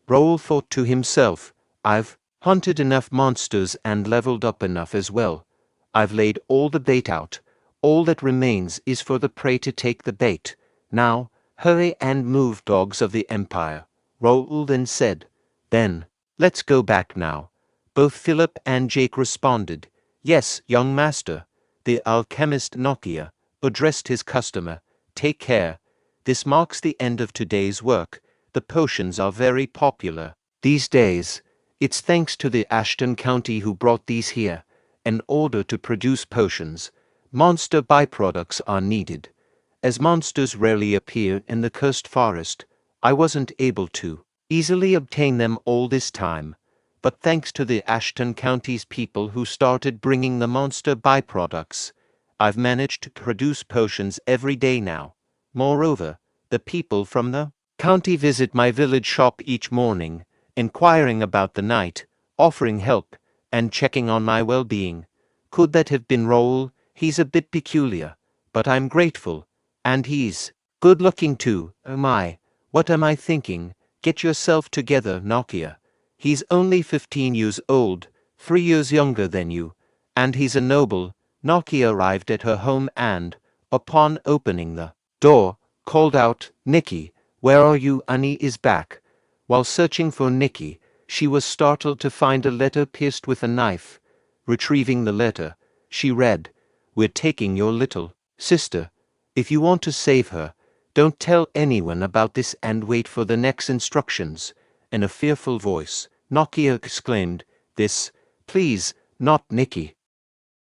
Raul thought to himself, I've hunted enough monsters and leveled up enough as well. I've laid all the bait out. All that remains is for the prey to take the bait. Now, hurry and move, dogs of the Empire. Raul then said, then, let's go back now. Both Philip and Jake responded, yes, young master. The alchemist Nokia addressed his customer, take care. This marks the end of today's work. The potions are very popular these days. It's thanks to the Ashton County who brought these here. In order to produce potions, monster byproducts are needed. As monsters rarely appear in the cursed forest, I wasn't able to easily obtain them all this time. But thanks to the Ashton County's people who started bringing the monster byproducts, I've managed to produce potions every day now. Moreover, the people from the county visit my village shop each morning, inquiring about the night, offering help, and checking on my well-being. Could that have been Raul? He's a bit peculiar, but I'm grateful. And he's good-looking too. Oh my, what am I thinking? Get yourself together, Nokia. He's only 15 years old, 3 years younger than you, and he's a noble. Nokia arrived at her home and, upon opening the door, called out, Nikki, where are you? Annie is back. While searching for Nikki, she was startled to find a letter pierced with a knife. Retrieving the letter, she read, we're taking your little sister. If you want to save her, don't tell anyone about this and wait for the next instructions. In a fearful voice, Nokia exclaimed, this, please, not Nikki.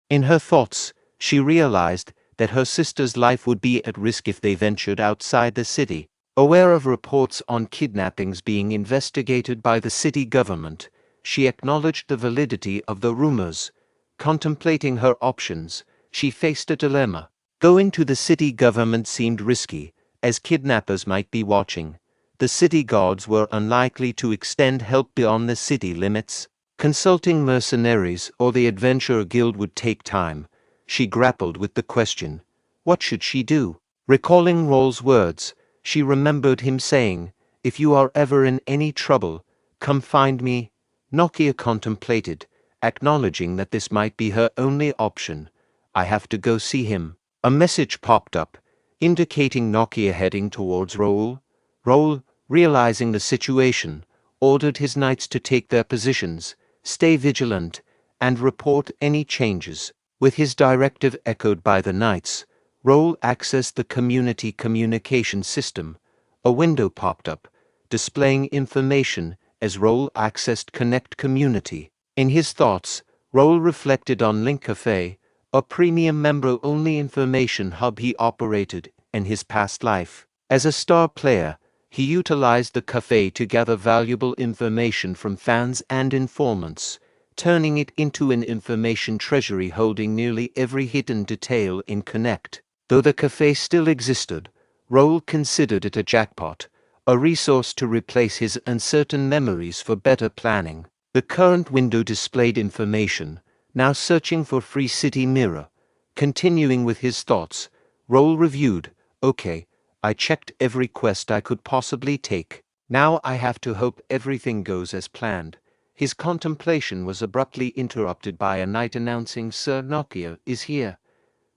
In her thoughts, she realized that her sister's life would be at risk if they ventured outside the city. Aware of reports on kidnappings being investigated by the city government, she acknowledged the validity of the rumors. Contemplating her options, she faced a dilemma. Going to the city government seemed risky, as kidnappers might be watching. The city guards were unlikely to extend help beyond the city limits. Consulting mercenaries or the adventurer guild would take time. She grappled with the question, what should she do? Recalling Raul's words, she remembered him saying, if you are ever in any trouble, come find me. Nokia contemplated, acknowledging that this might be her only option. I have to go see him. A message popped up, indicating Nokia heading towards Raul. Raul, realizing the situation, ordered his knights to take their positions, stay vigilant, and report any changes. With his directive echoed by the knights, Raul accessed the community communication system. A window popped up, displaying information as Raul accessed Connect Community. In his thoughts, Raul reflected on Link Cafe, a premium member-only information hub he operated in his past life. As a star player, he utilized the cafe to gather valuable information from fans and informants, turning it into an information treasury holding nearly every hidden detail in Connect. Though the cafe still existed, Raul considered it a jackpot, a resource to replace his uncertain memories for better planning. The current window displayed information, now searching for Free City Mirror. Continuing with his thoughts, Raul reviewed, okay, I checked every quest I could possibly take. Now I have to hope everything goes as planned. His contemplation was abruptly interrupted by a knight announcing Sir Nokia is here.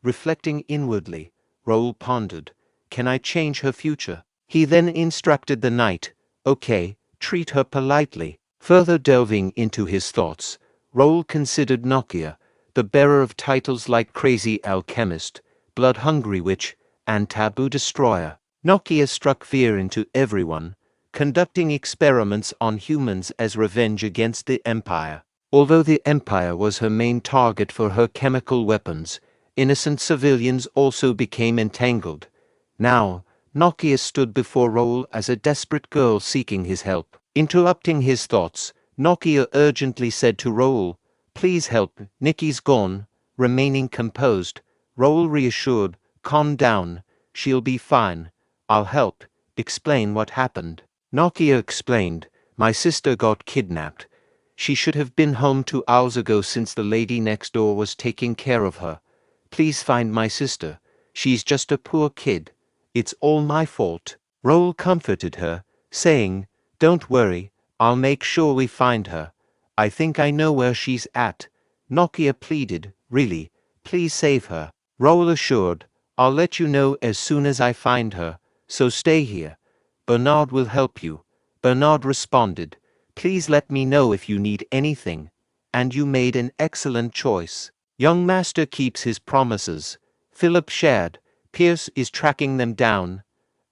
Reflecting inwardly, Raul pondered, can I change her future? He then instructed the knight, okay, treat her politely. Further delving into his thoughts, Raul considered Nokia, the bearer of titles like Crazy Alchemist, Blood-Hungry Witch, and Taboo Destroyer. Nokia struck fear into everyone, conducting experiments on humans as revenge against the Empire. Although the Empire was her main target for her chemical weapons, innocent civilians also became entangled. Now, Nokia stood before Raul as a desperate girl seeking his help. Interrupting his thoughts, Nokia urgently said to Raul, please help, Nikki's gone. Remaining composed, Raul reassured, calm down, she'll be fine. I'll help. Explain what happened. Nokia explained, my sister got kidnapped. She should have been home 2 hours ago since the lady next door was taking care of her. Please find my sister. She's just a poor kid. It's all my fault. Raul comforted her, saying, don't worry, I'll make sure we find her. I think I know where she's at. Nokia pleaded, really, please save her. Raul assured, I'll let you know as soon as I find her, so stay here. Bernard will help you. Bernard responded, please let me know if you need anything. And you made an excellent choice. Young master keeps his promises. Philip shared, Pierce is tracking them down.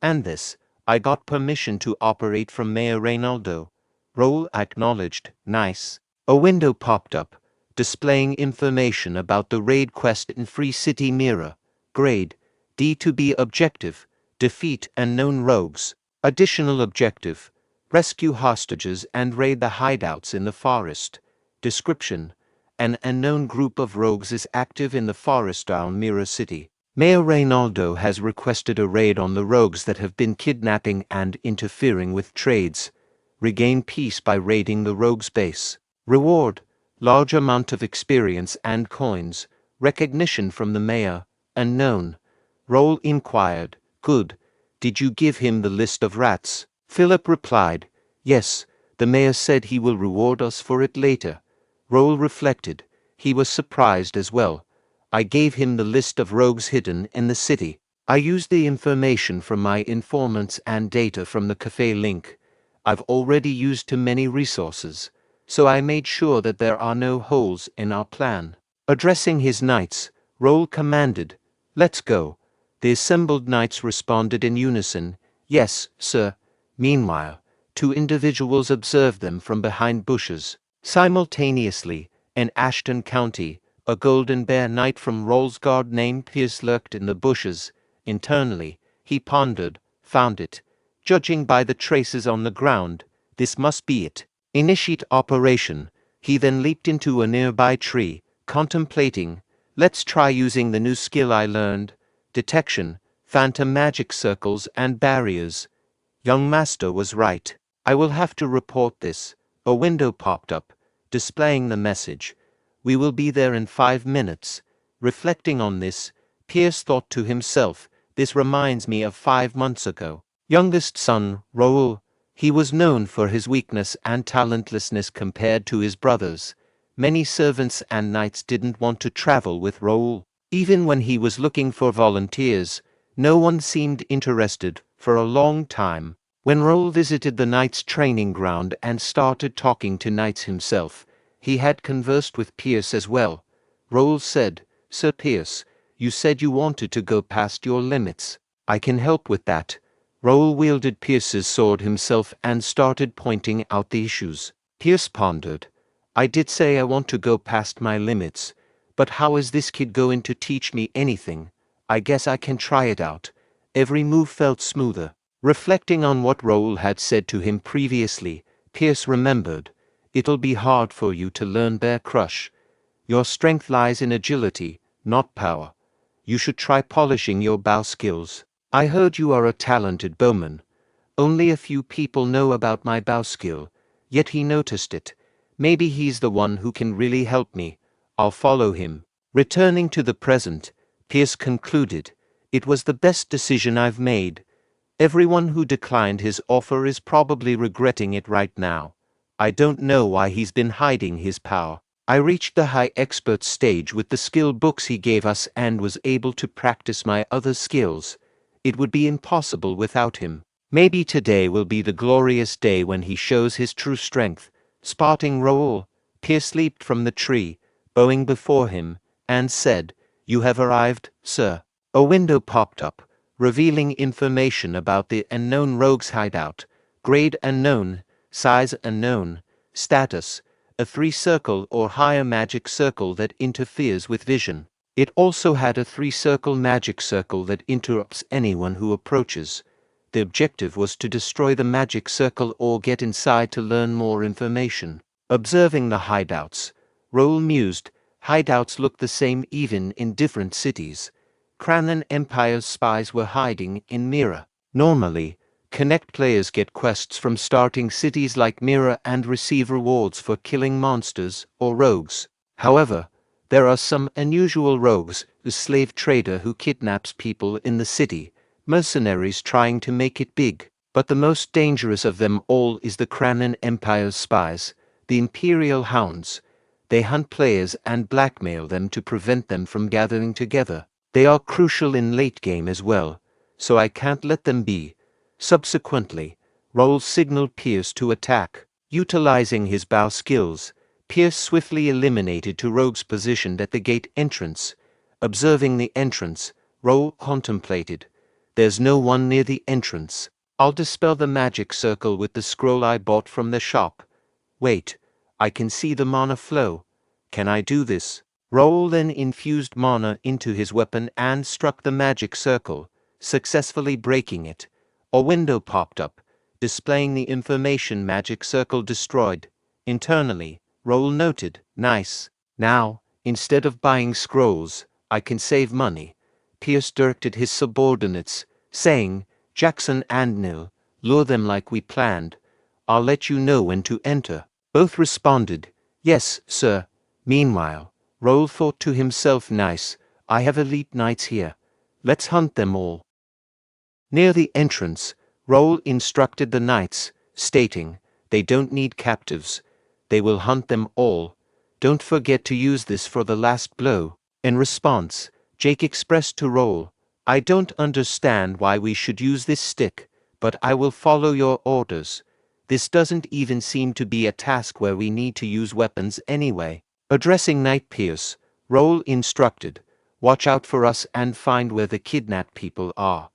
And this, I got permission to operate from Mayor Reynaldo. Raul acknowledged, nice. A window popped up, displaying information about the raid quest in Free City Mirror. Grade, D to B objective, defeat unknown rogues. Additional objective, rescue hostages and raid the hideouts in the forest. Description, an unknown group of rogues is active in the forest around Mirror City. Mayor Reynaldo has requested a raid on the rogues that have been kidnapping and interfering with trades. Regain peace by raiding the rogues' base. Reward, large amount of experience and coins. Recognition from the mayor, unknown. Raul inquired, good. Did you give him the list of rats? Philip replied, yes, the mayor said he will reward us for it later. Raul reflected, he was surprised as well. I gave him the list of rogues hidden in the city. I used the information from my informants and data from the cafe link. I've already used too many resources, so I made sure that there are no holes in our plan. Addressing his knights, Raul commanded, let's go. The assembled knights responded in unison, yes, sir. Meanwhile, 2 individuals observed them from behind bushes. Simultaneously, in Ashton County, a golden bear knight from Raul's guard named Pierce lurked in the bushes. Internally, he pondered, found it. Judging by the traces on the ground, this must be it. Initiate operation. He then leaped into a nearby tree, contemplating, let's try using the new skill I learned. Detection, phantom magic circles and barriers. Young master was right. I will have to report this. A window popped up, displaying the message. We will be there in 5 minutes. Reflecting on this, Pierce thought to himself, this reminds me of 5 months ago. Youngest son, Raul. He was known for his weakness and talentlessness compared to his brothers. Many servants and knights didn't want to travel with Raul. Even when he was looking for volunteers, no one seemed interested for a long time. When Raul visited the knights' training ground and started talking to knights himself, he had conversed with Pierce as well. Raul said, Sir Pierce, you said you wanted to go past your limits. I can help with that. Raul wielded Pierce's sword himself and started pointing out the issues. Pierce pondered. I did say I want to go past my limits, but how is this kid going to teach me anything? I guess I can try it out. Every move felt smoother. Reflecting on what Raul had said to him previously, Pierce remembered. It'll be hard for you to learn Bear Crush. Your strength lies in agility, not power. You should try polishing your bow skills. I heard you are a talented bowman. Only a few people know about my bow skill, yet he noticed it. Maybe he's the one who can really help me. I'll follow him. Returning to the present, Pierce concluded, it was the best decision I've made. Everyone who declined his offer is probably regretting it right now. I don't know why he's been hiding his power. I reached the high expert stage with the skill books he gave us and was able to practice my other skills. It would be impossible without him. Maybe today will be the glorious day when he shows his true strength. Spotting Raul, Pierce leaped from the tree, bowing before him, and said, "You have arrived, sir." A window popped up, revealing information about the unknown rogue's hideout. Grade unknown, size unknown, status, a 3-circle or higher magic circle that interferes with vision. It also had a 3-circle magic circle that interrupts anyone who approaches. The objective was to destroy the magic circle or get inside to learn more information. Observing the hideouts, Raul mused, hideouts look the same even in different cities. Kranan Empire's spies were hiding in Mira. Normally, Connect players get quests from starting cities like Mira and receive rewards for killing monsters or rogues. However, there are some unusual rogues, the slave trader who kidnaps people in the city, mercenaries trying to make it big. But the most dangerous of them all is the Kranan Empire's spies, the Imperial Hounds. They hunt players and blackmail them to prevent them from gathering together. They are crucial in late game as well, so I can't let them be. Subsequently, Raul signaled Pierce to attack. Utilizing his bow skills, Pierce swiftly eliminated two rogues positioned at the gate entrance. Observing the entrance, Raul contemplated. There's no one near the entrance. I'll dispel the magic circle with the scroll I bought from the shop. Wait, I can see the mana flow. Can I do this? Raul then infused mana into his weapon and struck the magic circle, successfully breaking it. A window popped up, displaying the information magic circle destroyed. Internally, Raul noted, "Nice. Now, instead of buying scrolls, I can save money." Pierce directed his subordinates, saying, "Jackson and Nil, lure them like we planned. I'll let you know when to enter." Both responded, "Yes, sir." Meanwhile, Raul thought to himself, "Nice, I have elite knights here. Let's hunt them all." Near the entrance, Raul instructed the knights, stating, "They don't need captives. They will hunt them all. Don't forget to use this for the last blow." In response, Jake expressed to Raul, "I don't understand why we should use this stick, but I will follow your orders. This doesn't even seem to be a task where we need to use weapons anyway." Addressing Knight Pierce, Raul instructed, "Watch out for us and find where the kidnapped people are.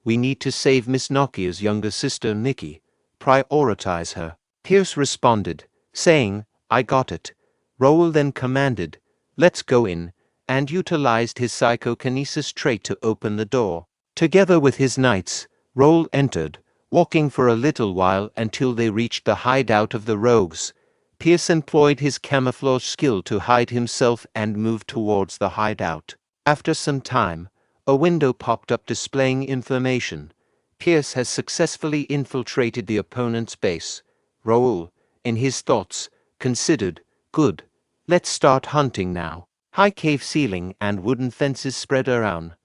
We need to save Miss Nokia's younger sister Nikki. Prioritize her." Pierce responded, saying, "I got it." Raul then commanded, "Let's go in," and utilized his psychokinesis trait to open the door. Together with his knights, Raul entered, walking for a little while until they reached the hideout of the rogues. Pierce employed his camouflage skill to hide himself and moved towards the hideout. After some time, a window popped up displaying information. Pierce has successfully infiltrated the opponent's base. Raul, in his thoughts, considered, "Good. Let's start hunting now." High cave ceiling and wooden fences spread around.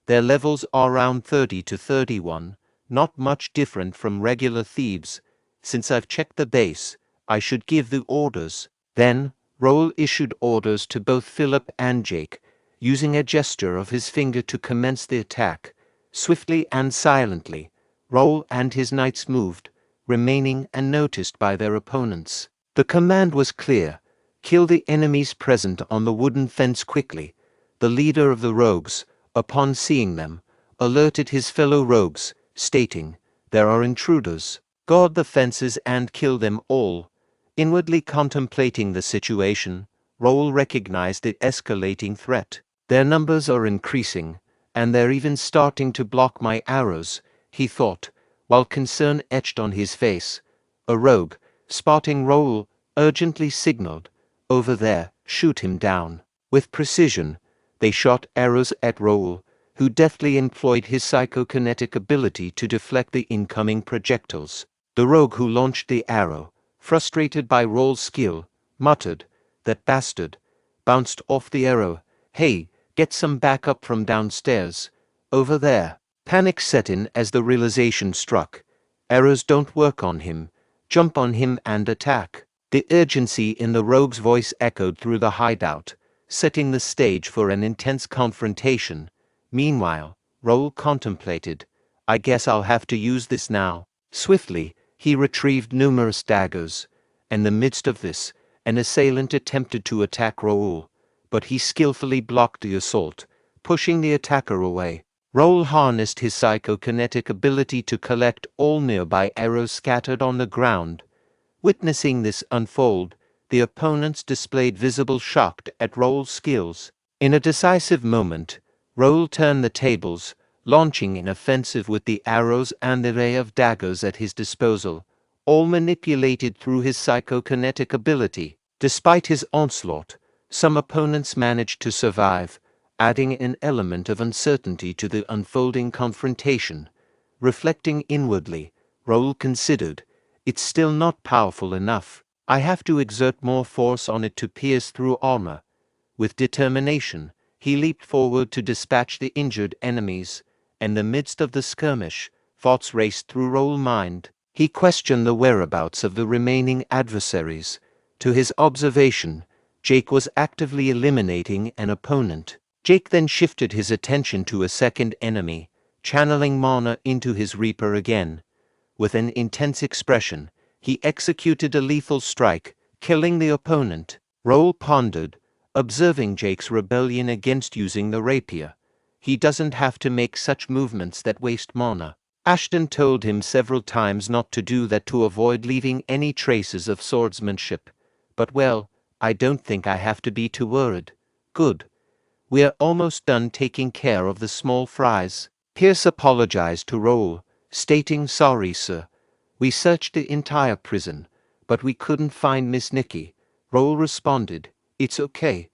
Their levels are around 30 to 31, not much different from regular thieves. Since I've checked the base, I should give the orders. Then, Raul issued orders to both Philip and Jake, using a gesture of his finger to commence the attack. Swiftly and silently, Raul and his knights moved, remaining unnoticed by their opponents. The command was clear: kill the enemies present on the wooden fence quickly. The leader of the rogues, upon seeing them, alerted his fellow rogues, stating, "There are intruders. Guard the fences and kill them all." Inwardly contemplating the situation, Raul recognized the escalating threat. "Their numbers are increasing, and they're even starting to block my arrows," he thought, while concern etched on his face. A rogue, spotting Raul, urgently signaled, "Over there, shoot him down." With precision, they shot arrows at Raul, who deftly employed his psychokinetic ability to deflect the incoming projectiles. The rogue who launched the arrow, frustrated by Raul's skill, muttered, "That bastard," bounced off the arrow. "Hey, get some backup from downstairs. Over there." Panic set in as the realization struck. Arrows don't work on him. Jump on him and attack. The urgency in the rogue's voice echoed through the hideout, setting the stage for an intense confrontation. Meanwhile, Raul contemplated. I guess I'll have to use this now. Swiftly, he retrieved numerous daggers. In the midst of this, an assailant attempted to attack Raul, but he skillfully blocked the assault, pushing the attacker away. Raul harnessed his psychokinetic ability to collect all nearby arrows scattered on the ground. Witnessing this unfold, the opponents displayed visible shock at Raul's skills. In a decisive moment, Raul turned the tables, launching an offensive with the arrows and the array of daggers at his disposal, all manipulated through his psychokinetic ability. Despite his onslaught, some opponents managed to survive, adding an element of uncertainty to the unfolding confrontation. Reflecting inwardly, Raul considered, it's still not powerful enough. I have to exert more force on it to pierce through armor. With determination, he leaped forward to dispatch the injured enemies. In the midst of the skirmish, thoughts raced through Raul's mind. He questioned the whereabouts of the remaining adversaries. To his observation, Jake was actively eliminating an opponent. Jake then shifted his attention to a second enemy, channeling mana into his Reaper again. With an intense expression, he executed a lethal strike, killing the opponent. Raul pondered, observing Jake's rebellion against using the rapier. He doesn't have to make such movements that waste mana. Ashton told him several times not to do that to avoid leaving any traces of swordsmanship. But well, I don't think I have to be too worried. Good. We're almost done taking care of the small fries. Pierce apologized to Raul, stating, sorry, sir. We searched the entire prison, but we couldn't find Miss Nikki. Raul responded, it's okay.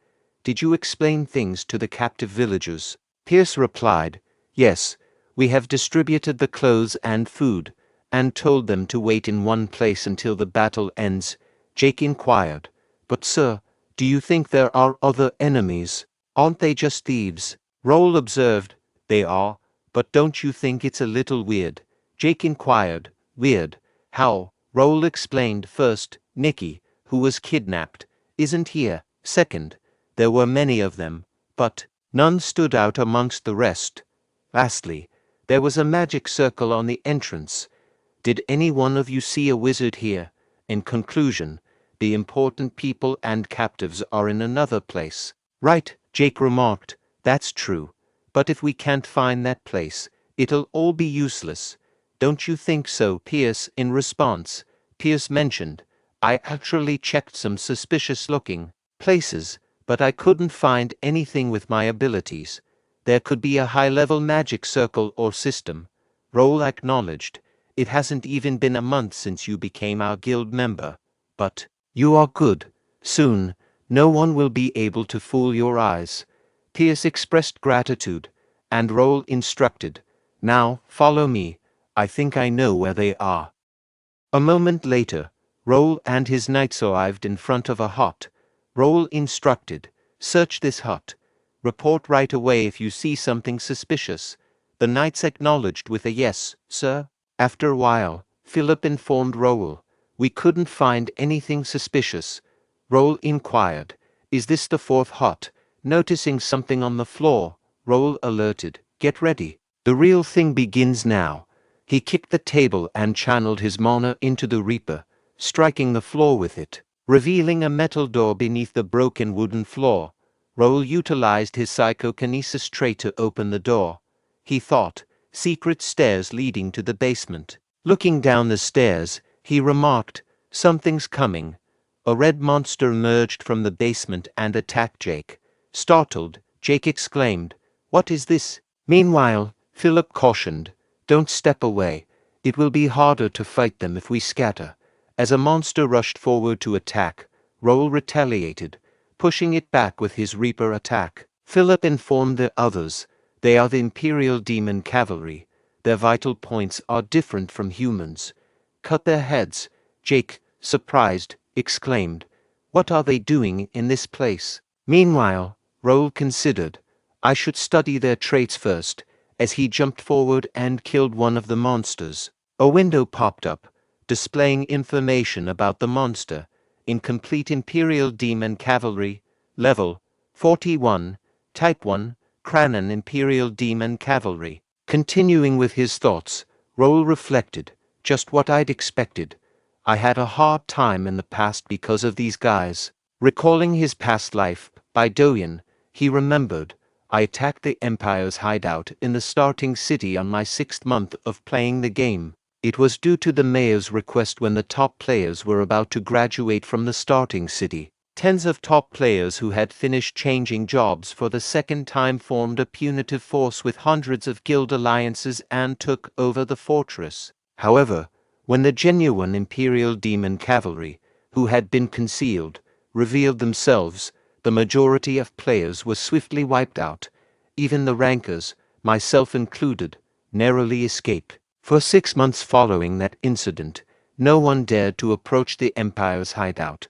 Did you explain things to the captive villagers? Pierce replied, yes. We have distributed the clothes and food, and told them to wait in one place until the battle ends. Jake inquired, but sir, do you think there are other enemies? Aren't they just thieves? Raul observed, they are, but don't you think it's a little weird? Jake inquired, weird? How? Raul explained, first, Nikki, who was kidnapped, isn't here. Second, there were many of them, but none stood out amongst the rest. Lastly, there was a magic circle on the entrance. Did any one of you see a wizard here? In conclusion, the important people and captives are in another place. Right, Jake remarked, that's true. But if we can't find that place, it'll all be useless. Don't you think so? Pierce, in response, Pierce mentioned, I actually checked some suspicious-looking places, but I couldn't find anything with my abilities. There could be a high-level magic circle or system. Raul acknowledged, it hasn't even been a month since you became our guild member. But you are good. Soon, no one will be able to fool your eyes. Pierce expressed gratitude, and Raul instructed, now, follow me. I think I know where they are. A moment later, Raul and his knights arrived in front of a hut. Raul instructed, search this hut. Report right away if you see something suspicious. The knights acknowledged with a yes, sir. After a while, Philip informed Raul, we couldn't find anything suspicious. Raul inquired, is this the fourth hut? Noticing something on the floor, Raul alerted, get ready. The real thing begins now. He kicked the table and channeled his mana into the Reaper, striking the floor with it, revealing a metal door beneath the broken wooden floor. Raul utilized his psychokinesis trait to open the door. He thought, secret stairs leading to the basement. Looking down the stairs, he remarked, something's coming. A red monster emerged from the basement and attacked Jake. Startled, Jake exclaimed, what is this? Meanwhile, Philip cautioned, don't step away. It will be harder to fight them if we scatter. As a monster rushed forward to attack, Raul retaliated, pushing it back with his Reaper attack. Philip informed the others, they are the Imperial Demon Cavalry. Their vital points are different from humans. Cut their heads. Jake, surprised, exclaimed, what are they doing in this place? Meanwhile, Raul considered, I should study their traits first. as he jumped forward and killed one of the monsters. A window popped up, displaying information about the monster. Incomplete Imperial Demon Cavalry, Level 41, Type 1, Cranon Imperial Demon Cavalry. Continuing with his thoughts, Raul reflected, just what I'd expected. I had a hard time in the past because of these guys. Recalling his past life, Bae DoHyun, he remembered, I attacked the Empire's hideout in the starting city on my 6th month of playing the game. It was due to the mayor's request when the top players were about to graduate from the starting city. Tens of top players who had finished changing jobs for the second time formed a punitive force with hundreds of guild alliances and took over the fortress. However, when the genuine Imperial Demon Cavalry, who had been concealed, revealed themselves, the majority of players were swiftly wiped out. Even the rankers, myself included, narrowly escaped. For 6 months following that incident, no one dared to approach the Empire's hideout.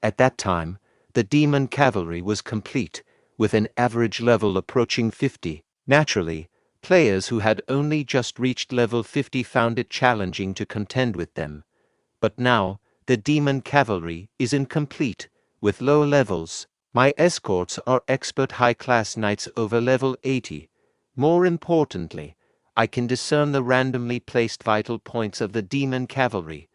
At that time, the Demon Cavalry was complete, with an average level approaching 50. Naturally, players who had only just reached level 50 found it challenging to contend with them. But now, the Demon Cavalry is incomplete, with low levels. My escorts are expert high-class knights over level 80. More importantly, I can discern the randomly placed vital points of the Demon Cavalry.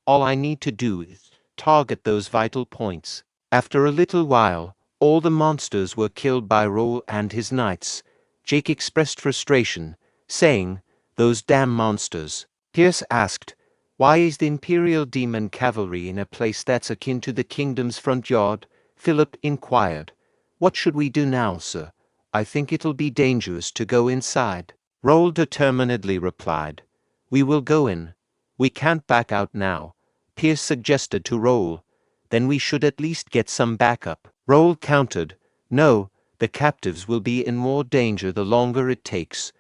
All I need to do is target those vital points. After a little while, all the monsters were killed by Raul and his knights. Jake expressed frustration, saying, "Those damn monsters." Pierce asked, "Why is the Imperial Demon Cavalry in a place that's akin to the kingdom's front yard?" Philip inquired. "What should we do now, sir? I think it'll be dangerous to go inside." Raul determinedly replied, "We will go in. We can't back out now," Pierce suggested to Raul. "Then we should at least get some backup." Raul countered, "No, the captives will be in more danger the longer it takes.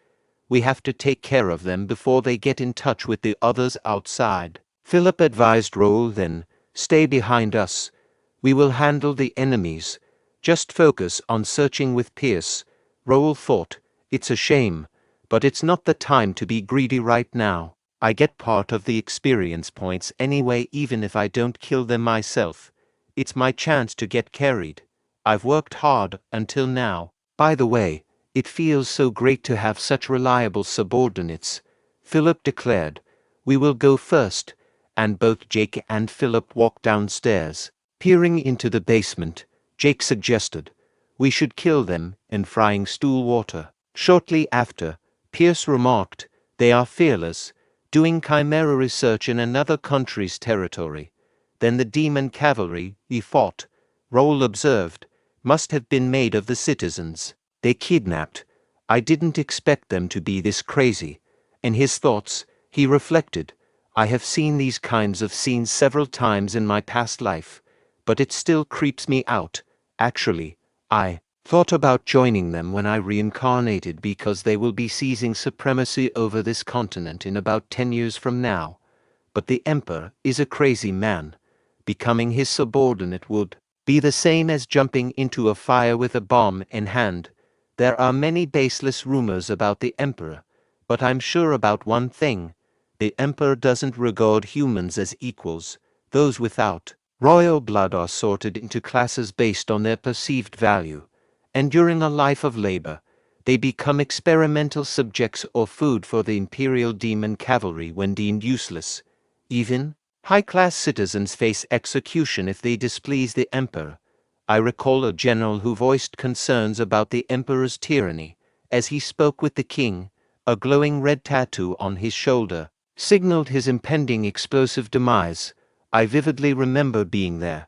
We have to take care of them before they get in touch with the others outside." Philip advised Raul then, "Stay behind us. We will handle the enemies. Just focus on searching with Pierce." Raul thought, "It's a shame, but it's not the time to be greedy right now. I get part of the experience points anyway even if I don't kill them myself. It's my chance to get carried. I've worked hard until now. By the way, it feels so great to have such reliable subordinates," Philip declared. "We will go first," and both Jake and Philip walked downstairs. Peering into the basement, Jake suggested, "We should kill them in frying stool water." Shortly after, Pierce remarked, "They are fearless, doing chimera research in another country's territory." Then the Demon Cavalry he fought, Raul observed, must have been made of the citizens. They kidnapped. I didn't expect them to be this crazy. In his thoughts, he reflected, I have seen these kinds of scenes several times in my past life, but it still creeps me out. Actually, I thought about joining them when I reincarnated because they will be seizing supremacy over this continent in about 10 years from now. But the Emperor is a crazy man. Becoming his subordinate would be the same as jumping into a fire with a bomb in hand. There are many baseless rumors about the Emperor, but I'm sure about one thing. The Emperor doesn't regard humans as equals. Those without royal blood are sorted into classes based on their perceived value, and during a life of labor, they become experimental subjects or food for the Imperial Demon Cavalry when deemed useless. Even high-class citizens face execution if they displease the Emperor. I recall a general who voiced concerns about the Emperor's tyranny. As he spoke with the king, a glowing red tattoo on his shoulder signaled his impending explosive demise. I vividly remember being there.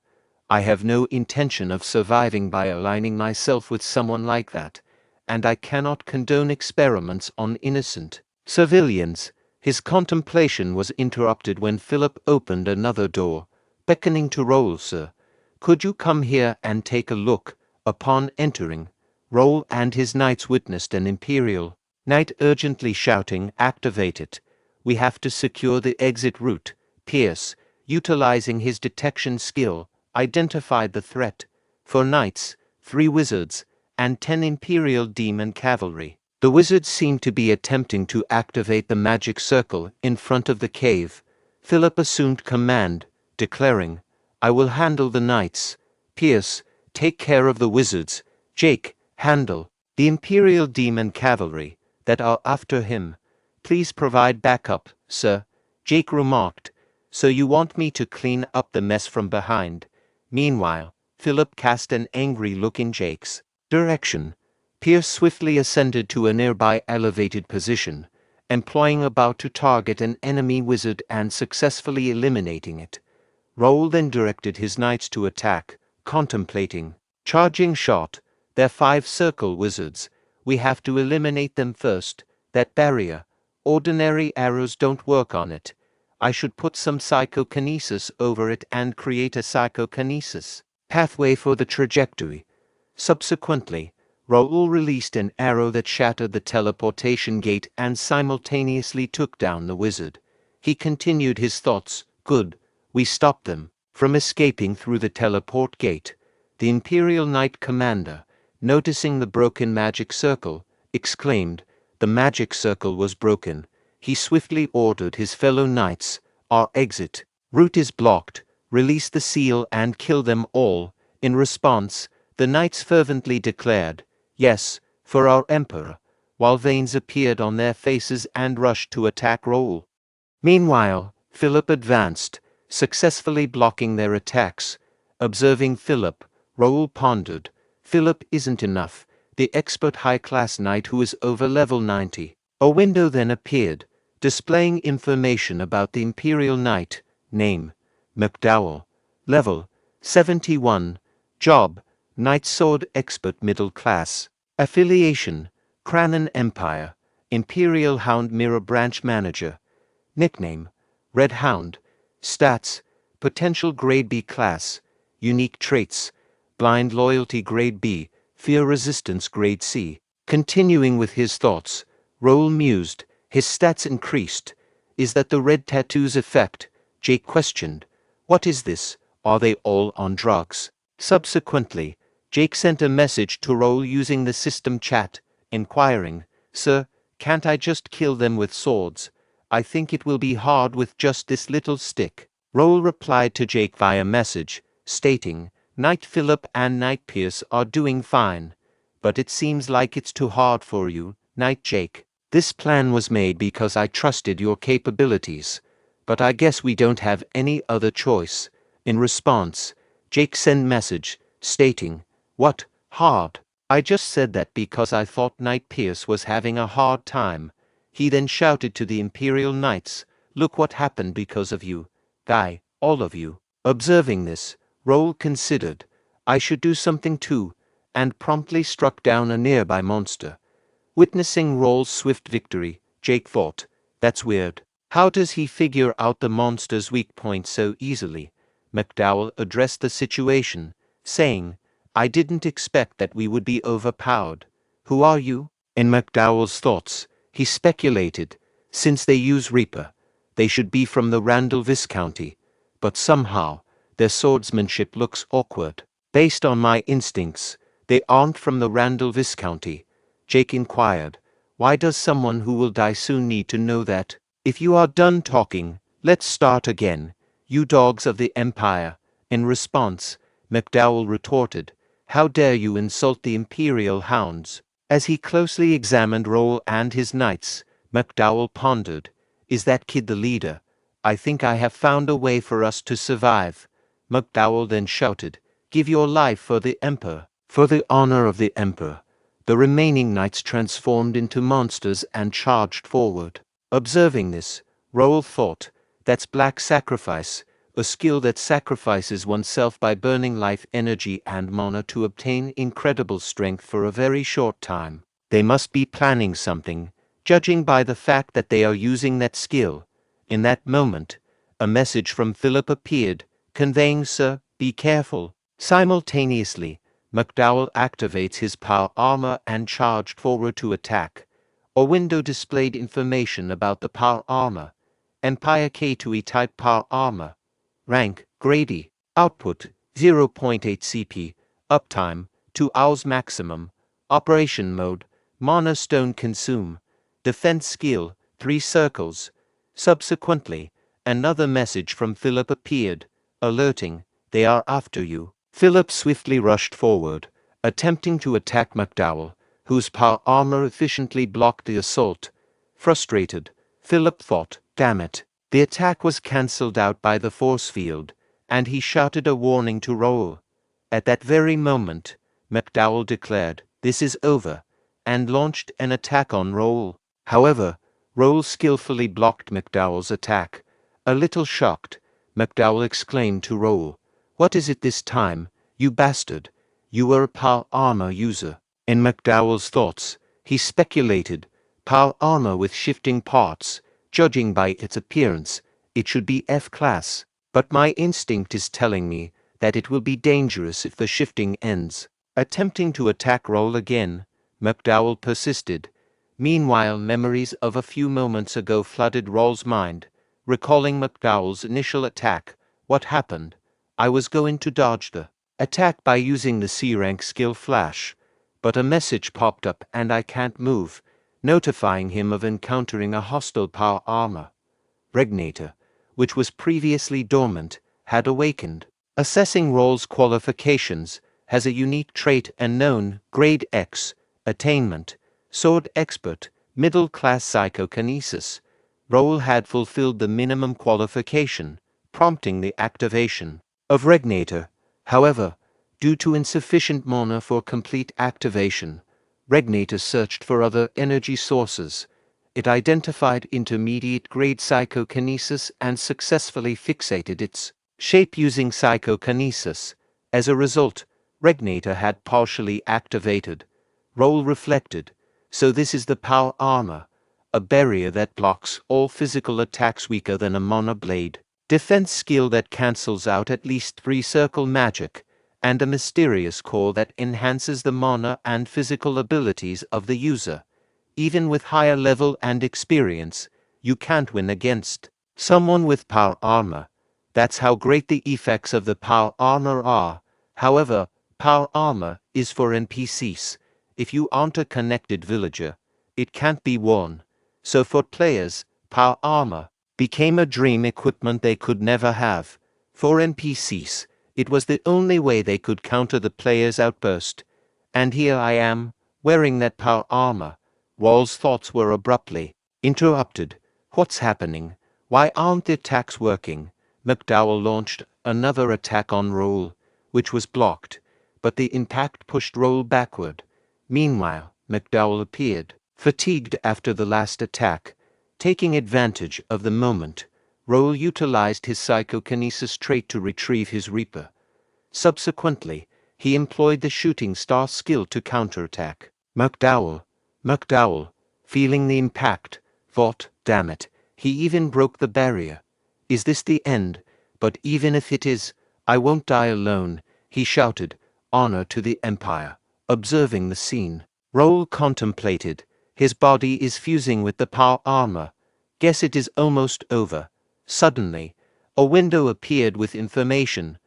I have no intention of surviving by aligning myself with someone like that, and I cannot condone experiments on innocent civilians. His contemplation was interrupted when Philip opened another door, beckoning to Raul. "Sir, could you come here and take a look?" Upon entering, Raul and his knights witnessed an Imperial knight urgently shouting, "Activate it. We have to secure the exit route." Pierce, utilizing his detection skill, identified the threat. 4 knights, 3 wizards, and 10 Imperial Demon Cavalry. The wizard seemed to be attempting to activate the magic circle in front of the cave. Philip assumed command, declaring, "I will handle the knights. Pierce, take care of the wizards. Jake, handle the Imperial Demon Cavalry that are after him. Please provide backup, sir," Jake remarked. "So you want me to clean up the mess from behind?" Meanwhile, Philip cast an angry look in Jake's direction. Pierce swiftly ascended to a nearby elevated position, employing about to target an enemy wizard and successfully eliminating it. Raul then directed his knights to attack, contemplating. Charging shot. They're 5 circle wizards. We have to eliminate them first. That barrier. Ordinary arrows don't work on it. I should put some psychokinesis over it and create a psychokinesis pathway for the trajectory. Subsequently, Raul released an arrow that shattered the teleportation gate and simultaneously took down the wizard. He continued his thoughts. Good, we stopped them from escaping through the teleport gate. The Imperial Knight Commander, noticing the broken magic circle, exclaimed. The magic circle was broken. He swiftly ordered his fellow knights, "Our exit route is blocked. Release the seal and kill them all." In response, the knights fervently declared, "Yes, for our emperor," while veins appeared on their faces and rushed to attack Raul. Meanwhile, Philip advanced, successfully blocking their attacks. Observing Philip, Raul pondered, "Philip isn't enough. The expert high-class knight who is over level 90. A window then appeared, displaying information about the Imperial Knight. Name: McDowell. Level: 71. Job: Knight Sword Expert Middle Class. Affiliation: Cranon Empire. Imperial Hound Mirror Branch Manager. Nickname: Red Hound. Stats: Potential Grade B Class. Unique Traits: Blind Loyalty Grade B, Fear Resistance Grade C. Continuing with his thoughts, Raul mused. His stats increased. Is that the red tattoos effect? Jake questioned. What is this? Are they all on drugs? Subsequently, Jake sent a message to Raul using the system chat, inquiring, "Sir, can't I just kill them with swords? I think it will be hard with just this little stick." Raul replied to Jake via message, stating, "Knight Philip and Knight Pierce are doing fine, but it seems like it's too hard for you, Knight Jake. This plan was made because I trusted your capabilities, but I guess we don't have any other choice." In response, Jake sent message, stating, "What, hard? I just said that because I thought Knight Pierce was having a hard time." He then shouted to the Imperial Knights, "Look what happened because of you. Guy, all of you." Observing this, Raul considered, "I should do something too," and promptly struck down a nearby monster. Witnessing Raul's swift victory, Jake thought, "That's weird. How does he figure out the monster's weak point so easily?" McDowell addressed the situation, saying, "I didn't expect that we would be overpowered. Who are you?" In McDowell's thoughts, he speculated, since they use Reaper, they should be from the Randall Viscounty, but somehow, their swordsmanship looks awkward. Based on my instincts, they aren't from the Randall Viscounty. Jake inquired, "Why does someone who will die soon need to know that?" "If you are done talking, let's start again, you dogs of the Empire." In response, McDowell retorted, "How dare you insult the Imperial Hounds?" As he closely examined Raul and his knights, McDowell pondered, "Is that kid the leader? I think I have found a way for us to survive." McDowell then shouted, "Give your life for the Emperor." For the honor of the Emperor, the remaining knights transformed into monsters and charged forward. Observing this, Raul thought, "That's Black Sacrifice, a skill that sacrifices oneself by burning life energy and mana to obtain incredible strength for a very short time. They must be planning something, judging by the fact that they are using that skill." In that moment, a message from Philip appeared, conveying, "Sir, be careful." Simultaneously, McDowell activates his power armor and charged forward to attack. A window displayed information about the power armor. Empire K2E type power armor. Rank, Grady. Output, 0.8 CP. Uptime, 2 hours maximum. Operation mode, Mana stone consume. Defense skill, 3 circles. Subsequently, another message from Philip appeared, alerting, "They are after you." Philip swiftly rushed forward, attempting to attack McDowell, whose power armor efficiently blocked the assault. Frustrated, Philip thought, "Damn it." The attack was cancelled out by the force field, and he shouted a warning to Raul. At that very moment, McDowell declared, "This is over," and launched an attack on Raul. However, Raul skillfully blocked McDowell's attack. A little shocked, McDowell exclaimed to Raul, "What is it this time, you bastard? You were a power armor user." In McDowell's thoughts, he speculated, power armor with shifting parts, judging by its appearance, it should be F-class, but my instinct is telling me that it will be dangerous if the shifting ends. Attempting to attack Raul again, McDowell persisted. Meanwhile, memories of a few moments ago flooded Raul's mind, recalling McDowell's initial attack. What happened? I was going to dodge the attack by using the C-rank skill flash, but a message popped up and I can't move, notifying him of encountering a hostile power armor. Regnator, which was previously dormant, had awakened. Assessing Raul's qualifications, has a unique trait and known, Grade X, attainment, sword expert, middle-class psychokinesis. Raul had fulfilled the minimum qualification, prompting the activation of Regnator. However, due to insufficient mana for complete activation, Regnator searched for other energy sources. It identified intermediate grade psychokinesis and successfully fixated its shape using psychokinesis. As a result, Regnator had partially activated. Raul reflected, so this is the power armor, a barrier that blocks all physical attacks weaker than a mana blade, defense skill that cancels out at least 3 circle magic, and a mysterious core that enhances the mana and physical abilities of the user. Even with higher level and experience, you can't win against someone with power armor. That's how great the effects of the power armor are. However, power armor is for NPCs. If you aren't a connected villager, it can't be worn. So for players, power armor became a dream equipment they could never have. For NPCs, it was the only way they could counter the player's outburst. And here I am, wearing that power armor. Raul's thoughts were abruptly interrupted. What's happening? Why aren't the attacks working? McDowell launched another attack on Raul, which was blocked, but the impact pushed Raul backward. Meanwhile, McDowell appeared, fatigued after the last attack. Taking advantage of the moment, Raul utilized his psychokinesis trait to retrieve his Reaper. Subsequently, he employed the shooting star skill to counterattack. McDowell, feeling the impact, thought, "Damn it, he even broke the barrier. Is this the end? But even if it is, I won't die alone," he shouted, "Honor to the Empire." Observing the scene, Raul contemplated, his body is fusing with the power armor. Guess it is almost over. Suddenly, a window appeared with information.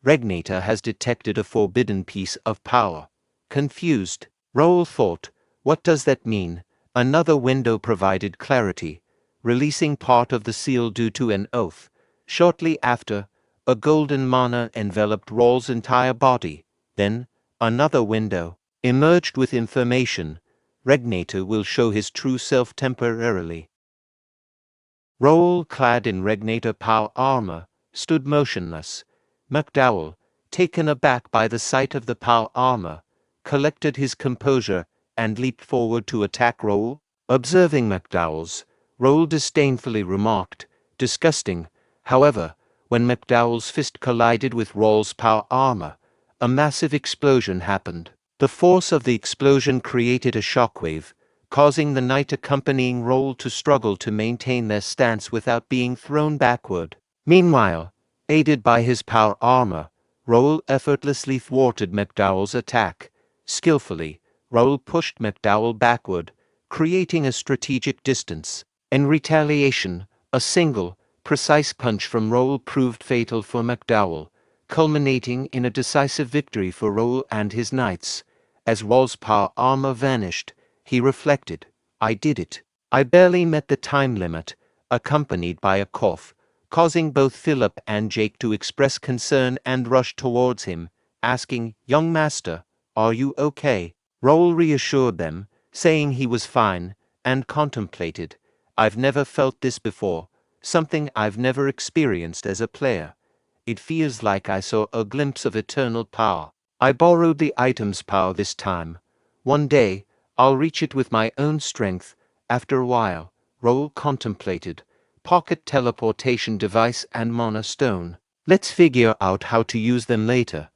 Regnator has detected a forbidden piece of power. Confused, Raul thought, what does that mean? Another window provided clarity, releasing part of the seal due to an oath. Shortly after, a golden mana enveloped Raul's entire body. Then, another window emerged with information. Regnator will show his true self temporarily. Raul, clad in Regnator power armor, stood motionless. McDowell, taken aback by the sight of the power armor, collected his composure and leaped forward to attack Raul. Observing McDowell's, Raul disdainfully remarked, "Disgusting." However, when McDowell's fist collided with Raul's power armor, a massive explosion happened. The force of the explosion created a shockwave, causing the knight accompanying Raul to struggle to maintain their stance without being thrown backward. Meanwhile, aided by his power armor, Raul effortlessly thwarted McDowell's attack. Skillfully, Raul pushed McDowell backward, creating a strategic distance. In retaliation, a single, precise punch from Raul proved fatal for McDowell, culminating in a decisive victory for Raul and his knights. As Raul's power armor vanished, He reflected. I did it. I barely met the time limit, accompanied by a cough, causing both Philip and Jake to express concern and rush towards him, asking, "Young master, are you okay?" Raul reassured them, saying he was fine, and contemplated. I've never felt this before, something I've never experienced as a player. It feels like I saw a glimpse of eternal power. I borrowed the item's power this time. One day, I'll reach it with my own strength. After a while, Raul contemplated. Pocket teleportation device and mana stone. Let's figure out how to use them later.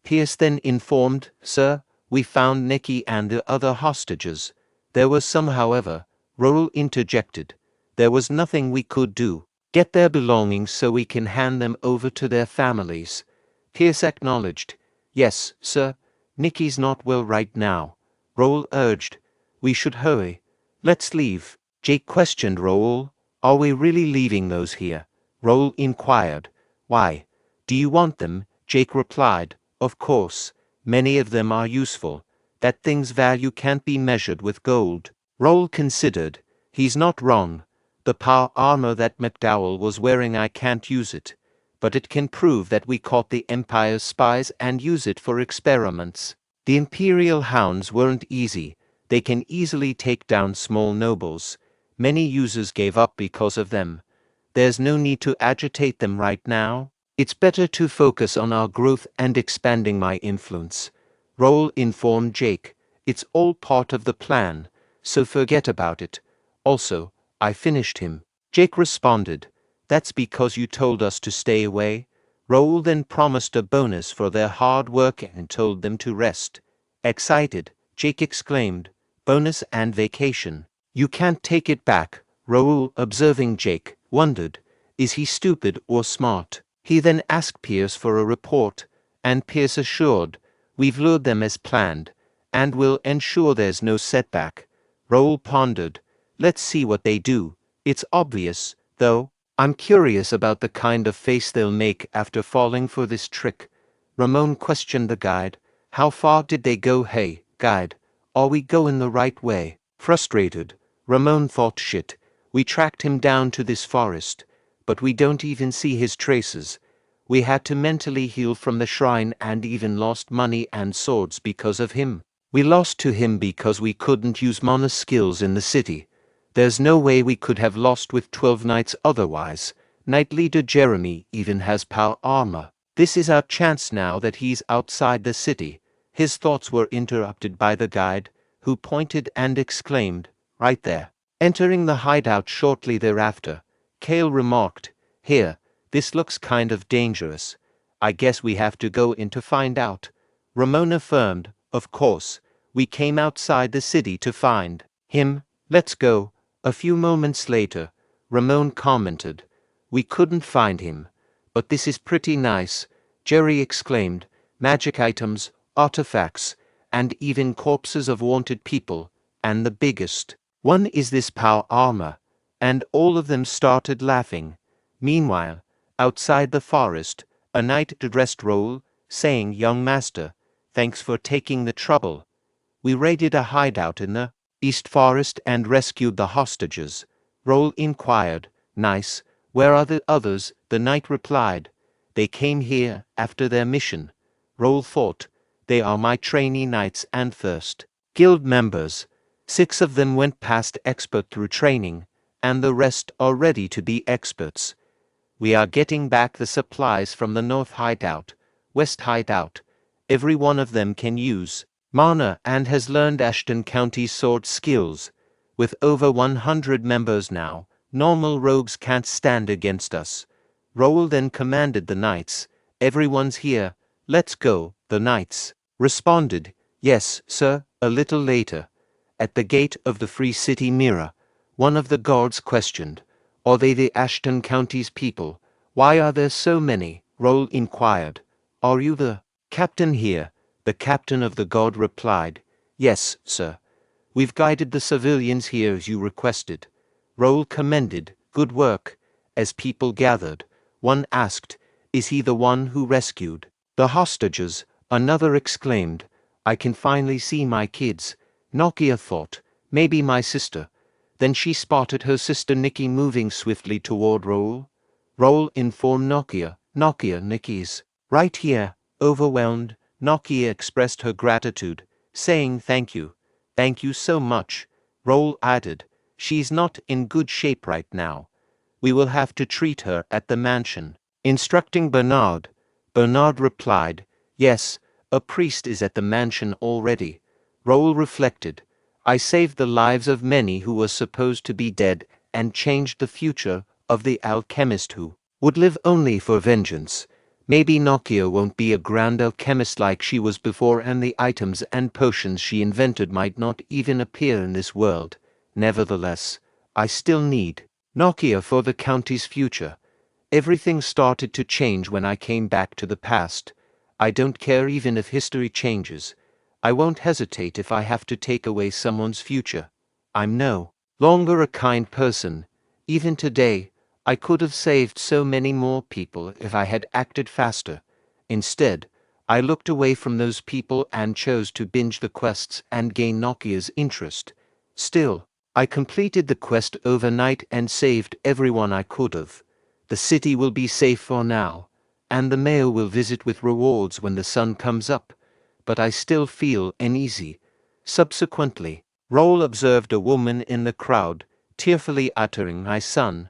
Pierce then informed, "Sir, we found Nikki and the other hostages." There was some, however. Raul interjected. "There was nothing we could do. Get their belongings so we can hand them over to their families." Pierce acknowledged. "Yes, sir. Nikki's not well right now." Raul urged. "We should hurry. Let's leave." Jake questioned Raul. "Are we really leaving those here?" Raul inquired. "Why? Do you want them?" Jake replied. "Of course. Many of them are useful. That thing's value can't be measured with gold." Raul considered. He's not wrong. The power armor that McDowell was wearing, I can't use it. But it can prove that we caught the Empire's spies and use it for experiments. The Imperial hounds weren't easy. They can easily take down small nobles. Many users gave up because of them. There's no need to agitate them right now. It's better to focus on our growth and expanding my influence. Raul informed Jake. "It's all part of the plan, so forget about it. Also, I finished him." Jake responded. "That's because you told us to stay away." Raul then promised a bonus for their hard work and told them to rest. Excited, Jake exclaimed, "Bonus and vacation. You can't take it back." Raul, observing Jake, wondered, is he stupid or smart? He then asked Pierce for a report, and Pierce assured, "We've lured them as planned, and will ensure there's no setback." Raul pondered, "Let's see what they do. It's obvious, though. I'm curious about the kind of face they'll make after falling for this trick." Ramon questioned the guide. "How far did they go? Hey, guide, are we going the right way?" Frustrated, Ramon thought, "Shit, we tracked him down to this forest, but we don't even see his traces. We had to mentally heal from the shrine and even lost money and swords because of him. We lost to him because we couldn't use mana skills in the city. There's no way we could have lost with 12 knights otherwise. Knight leader Jeremy even has power armor. This is our chance now that he's outside the city." His thoughts were interrupted by the guide, who pointed and exclaimed, "Right there." Entering the hideout shortly thereafter, Kale remarked, "Here, this looks kind of dangerous. I guess we have to go in to find out." Ramon affirmed, "Of course, we came outside the city to find him. Let's go." A few moments later, Ramon commented, "We couldn't find him, but this is pretty nice." Jerry exclaimed, "Magic items, artifacts, and even corpses of wanted people, and the biggest one is this power armor." And all of them started laughing. Meanwhile, outside the forest, a knight addressed Raul, saying, "Young master, thanks for taking the trouble. We raided a hideout in the East Forest and rescued the hostages." Raul inquired, "Nice. Where are the others?" The knight replied, "They came here after their mission." Raul thought, "They are my trainee knights and first guild members. 6 of them went past expert through training, and the rest are ready to be experts. We are getting back the supplies from the North Hideout, West Hideout. Every one of them can use mana and has learned Ashton County's sword skills. With over 100 members now, normal rogues can't stand against us." Raul then commanded the knights, "Everyone's here. Let's go." The knights responded, "Yes, sir." A little later, at the gate of the Free City Mirror, one of the guards questioned, "Are they the Ashton County's people? Why are there so many?" Raul inquired, "Are you the captain here?" The captain of the guard replied, "Yes, sir. We've guided the civilians here as you requested." Raul commended, "Good work." As people gathered, one asked, "Is he the one who rescued the hostages?" Another exclaimed, "I can finally see my kids." Nokia thought, Maybe my sister. Then she spotted her sister Nikki moving swiftly toward Raul. Raul informed Nokia, Nikki's right here. Overwhelmed, Nokia expressed her gratitude, saying thank you. Thank you so much. Raul added, she's not in good shape right now. We will have to treat her at the mansion. Instructing Bernard. Bernard replied, yes, a priest is at the mansion already. Raul reflected, I saved the lives of many who were supposed to be dead and changed the future of the alchemist who would live only for vengeance. Maybe Nokia won't be a grand alchemist like she was before, and the items and potions she invented might not even appear in this world. Nevertheless, I still need Nokia for the county's future. Everything started to change when I came back to the past. I don't care even if history changes. I won't hesitate if I have to take away someone's future. I'm no longer a kind person. Even today, I could have saved so many more people if I had acted faster. Instead, I looked away from those people and chose to binge the quests and gain Nokia's interest. Still, I completed the quest overnight and saved everyone I could have. The city will be safe for now, and the mayor will visit with rewards when the sun comes up. But I still feel uneasy. Subsequently, Raul observed a woman in the crowd, tearfully uttering, my son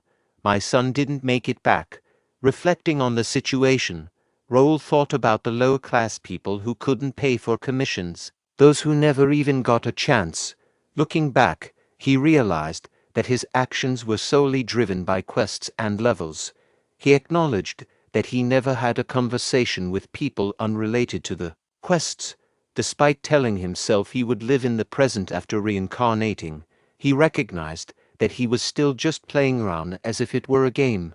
didn't make it back. Reflecting on the situation, Raul thought about the lower-class people who couldn't pay for commissions, those who never even got a chance. Looking back, he realized that his actions were solely driven by quests and levels. He acknowledged that he never had a conversation with people unrelated to the quests. Despite telling himself he would live in the present after reincarnating, he recognized that he was still just playing around as if it were a game.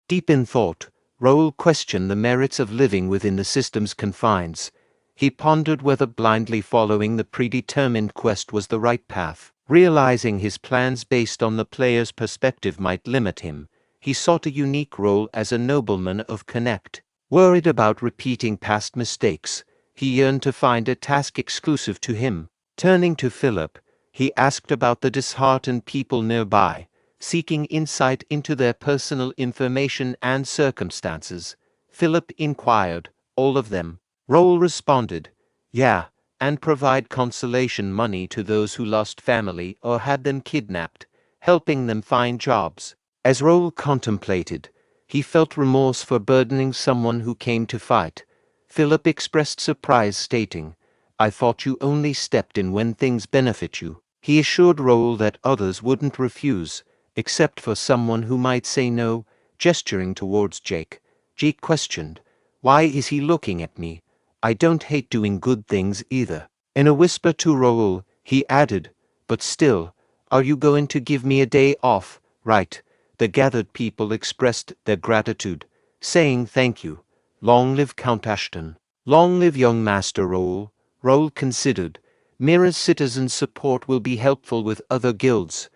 Deep in thought, Raul questioned the merits of living within the system's confines. He pondered whether blindly following the predetermined quest was the right path. Realizing his plans based on the player's perspective might limit him, he sought a unique role as a nobleman of Connect. Worried about repeating past mistakes, he yearned to find a task exclusive to him. Turning to Philip, he asked about the disheartened people nearby, seeking insight into their personal information and circumstances. Philip inquired, all of them? Raul responded, yeah, and provide consolation money to those who lost family or had them kidnapped, helping them find jobs. As Raul contemplated, he felt remorse for burdening someone who came to fight. Philip expressed surprise, stating, I thought you only stepped in when things benefit you. He assured Raul that others wouldn't refuse, except for someone who might say no, gesturing towards Jake. Jake questioned, why is he looking at me? I don't hate doing good things either. In a whisper to Raul, he added, but still, are you going to give me a day off? Right. The gathered people expressed their gratitude, saying thank you. Long live Count Ashton. Long live young Master Raul. Raul considered, Mira's citizen support will be helpful with other guilds.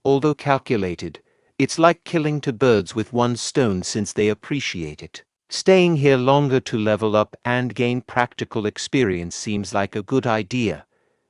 Although calculated, it's like killing two birds with one stone since they appreciate it. Staying here longer to level up and gain practical experience seems like a good idea.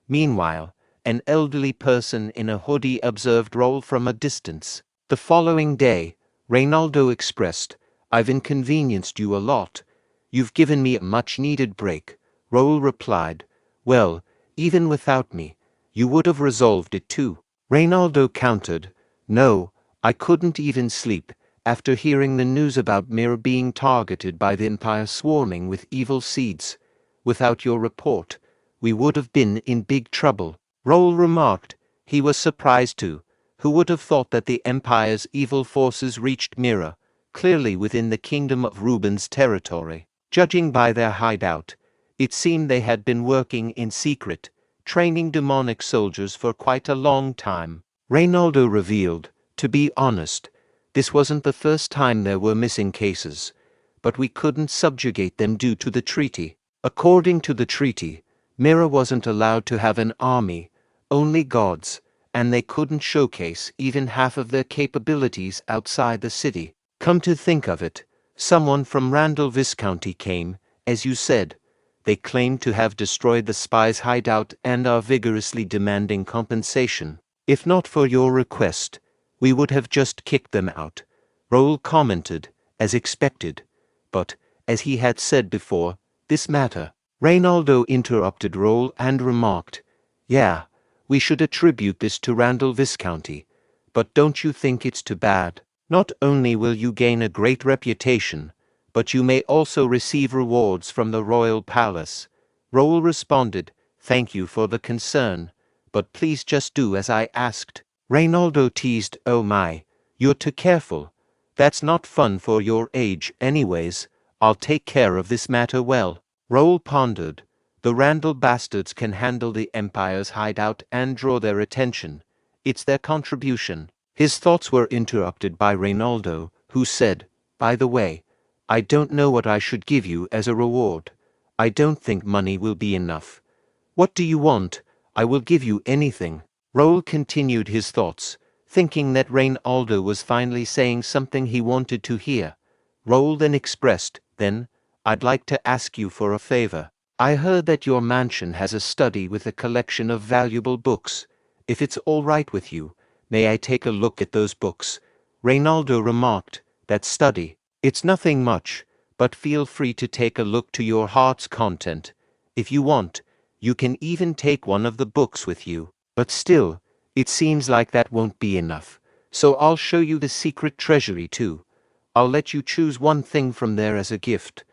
Meanwhile, an elderly person in a hoodie observed Raul from a distance. The following day, Reynaldo expressed, I've inconvenienced you a lot. You've given me a much-needed break. Raul replied, well, even without me, you would have resolved it too. Reynaldo countered, no, I couldn't even sleep, after hearing the news about Mira being targeted by the Empire swarming with evil seeds. Without your report, we would have been in big trouble. Raul remarked, he was surprised too. Who would have thought that the Empire's evil forces reached Mira, clearly within the Kingdom of Ruben's territory? Judging by their hideout, it seemed they had been working in secret, training demonic soldiers for quite a long time. Reynaldo revealed, to be honest, this wasn't the first time there were missing cases, but we couldn't subjugate them due to the treaty. According to the treaty, Mira wasn't allowed to have an army, only gods, and they couldn't showcase even half of their capabilities outside the city. Come to think of it, someone from Randall Viscounty came, as you said. They claim to have destroyed the spy's hideout and are vigorously demanding compensation. If not for your request, we would have just kicked them out, Raul commented, as expected. But, as he had said before, this matter. Reynaldo interrupted Raul and remarked, "Yeah, we should attribute this to Randall Viscounty. But don't you think it's too bad? Not only will you gain a great reputation, but you may also receive rewards from the royal palace." Raul responded, "Thank you for the concern, but please just do as I asked." Reynaldo teased, "Oh my, you're too careful. That's not fun for your age anyways. I'll take care of this matter well." Raul pondered. The Randall bastards can handle the Empire's hideout and draw their attention. It's their contribution. His thoughts were interrupted by Reynaldo, who said, "By the way, I don't know what I should give you as a reward. I don't think money will be enough. What do you want? I will give you anything." Raul continued his thoughts, thinking that Reynaldo was finally saying something he wanted to hear. Raul then expressed, "Then, I'd like to ask you for a favor. I heard that your mansion has a study with a collection of valuable books. If it's all right with you, may I take a look at those books?" Reynaldo remarked, "That study, it's nothing much, but feel free to take a look to your heart's content. If you want, you can even take one of the books with you. But still, it seems like that won't be enough. So I'll show you the secret treasury too. I'll let you choose one thing from there as a gift."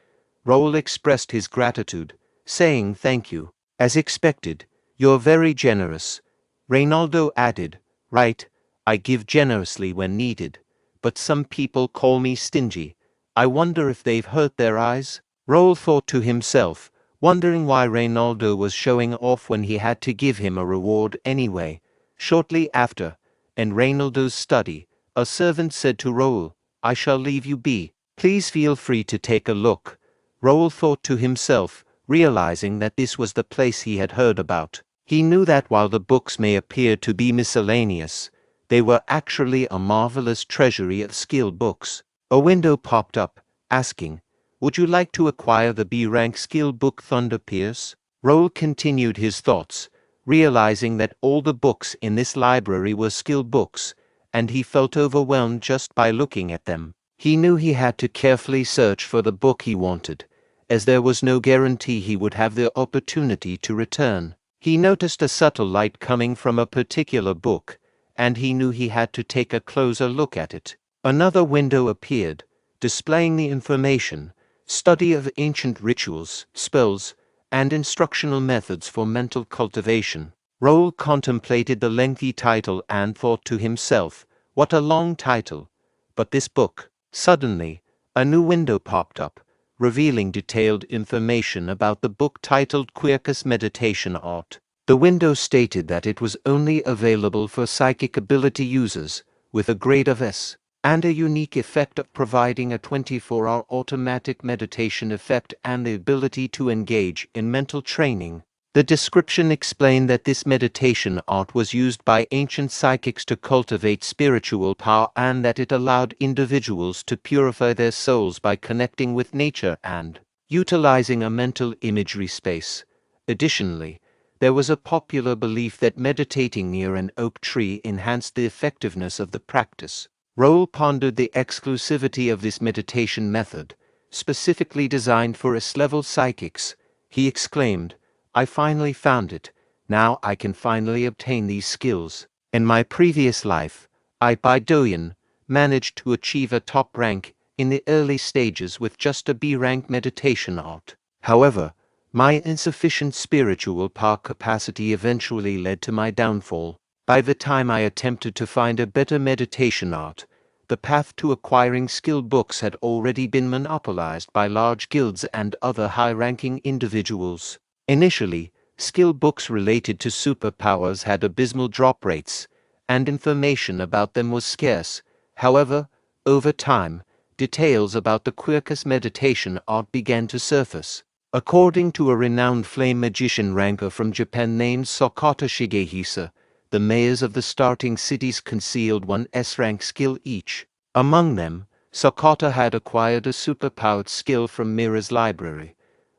Raul expressed his gratitude, saying thank you. "As expected, you're very generous." Reynaldo added, "Right, I give generously when needed, but some people call me stingy. I wonder if they've hurt their eyes?" Raul thought to himself, wondering why Reynaldo was showing off when he had to give him a reward anyway. Shortly after, in Reynaldo's study, a servant said to Raul, "I shall leave you be. Please feel free to take a look." Raul thought to himself, realizing that this was the place he had heard about. He knew that while the books may appear to be miscellaneous, they were actually a marvelous treasury of skill books. A window popped up, asking, "Would you like to acquire the B-rank skill book Thunder Pierce?" Raul continued his thoughts, realizing that all the books in this library were skill books, and he felt overwhelmed just by looking at them. He knew he had to carefully search for the book he wanted, as there was no guarantee he would have the opportunity to return. He noticed a subtle light coming from a particular book, and he knew he had to take a closer look at it. Another window appeared, displaying the information, study of ancient rituals, spells, and instructional methods for mental cultivation. Raul contemplated the lengthy title and thought to himself, "What a long title! But this book." Suddenly, a new window popped up, revealing detailed information about the book titled Quercus Meditation Art. The window stated that it was only available for psychic ability users, with a grade of S, and a unique effect of providing a 24-hour automatic meditation effect and the ability to engage in mental training. The description explained that this meditation art was used by ancient psychics to cultivate spiritual power and that it allowed individuals to purify their souls by connecting with nature and utilizing a mental imagery space. Additionally, there was a popular belief that meditating near an oak tree enhanced the effectiveness of the practice. Raul pondered the exclusivity of this meditation method, specifically designed for S-level psychics. He exclaimed, "I finally found it. Now I can finally obtain these skills. In my previous life, Bae DoHyun managed to achieve a top rank in the early stages with just a B-rank meditation art. However, my insufficient spiritual power capacity eventually led to my downfall. By the time I attempted to find a better meditation art, the path to acquiring skill books had already been monopolized by large guilds and other high-ranking individuals. Initially, skill books related to superpowers had abysmal drop rates, and information about them was scarce. However, over time, details about the Quercus meditation art began to surface. According to a renowned flame magician ranker from Japan named Sakata Shigehisa, the mayors of the starting cities concealed one S-rank skill each. Among them, Sakata had acquired a superpowered skill from Mira's library.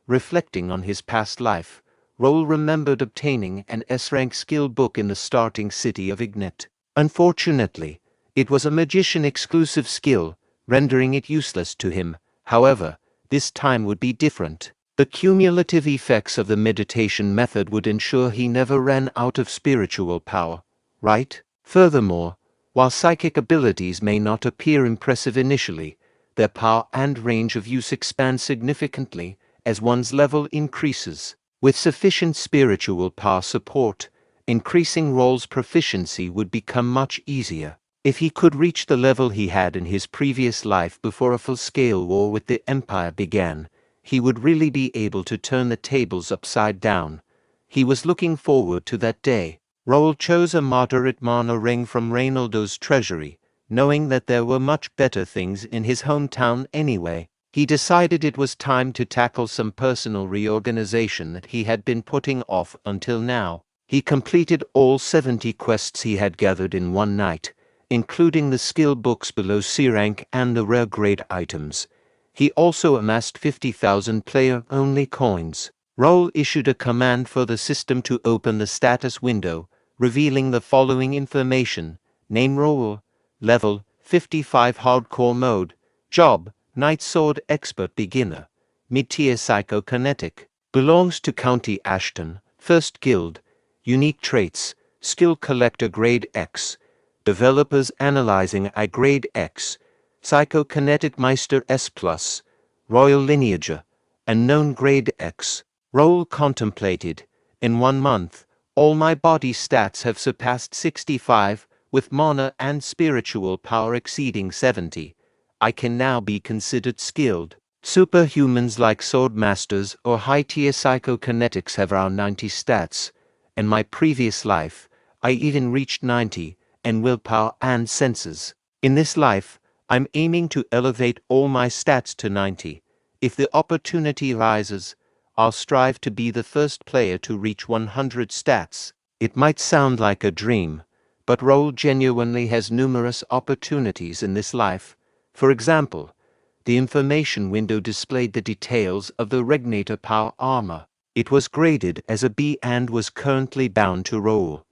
Reflecting on his past life, Raul remembered obtaining an S-rank skill book in the starting city of Ignet. Unfortunately, it was a magician-exclusive skill, rendering it useless to him. However, this time would be different. The cumulative effects of the meditation method would ensure he never ran out of spiritual power, right? Furthermore, while psychic abilities may not appear impressive initially, their power and range of use expand significantly as one's level increases. With sufficient spiritual power support, increasing Raul's proficiency would become much easier. If he could reach the level he had in his previous life before a full-scale war with the Empire began, he would really be able to turn the tables upside down. He was looking forward to that day. Raul chose a moderate mana ring from Reynoldo's treasury, knowing that there were much better things in his hometown anyway. He decided it was time to tackle some personal reorganization that he had been putting off until now. He completed all 70 quests he had gathered in one night, including the skill books below C rank and the rare grade items. He also amassed 50,000 player-only coins. Raul issued a command for the system to open the status window, revealing the following information: name Raul, level 55 hardcore mode, job Night Sword Expert Beginner, mid-tier psychokinetic, belongs to County Ashton, first guild, unique traits, skill collector grade X, developers analyzing I grade X, psychokinetic Meister S+, royal lineage, unknown grade X. Raul contemplated, in 1 month, all my body stats have surpassed 65, with mana and spiritual power exceeding 70. I can now be considered skilled. Superhumans like swordmasters or high-tier psychokinetics have around 90 stats. In my previous life, I even reached 90, in willpower and senses. In this life, I'm aiming to elevate all my stats to 90. If the opportunity rises, I'll strive to be the first player to reach 100 stats. It might sound like a dream, but Raul genuinely has numerous opportunities in this life. For example, the information window displayed the details of the Regnator Power armor. It was graded as a B and was currently bound to Raul.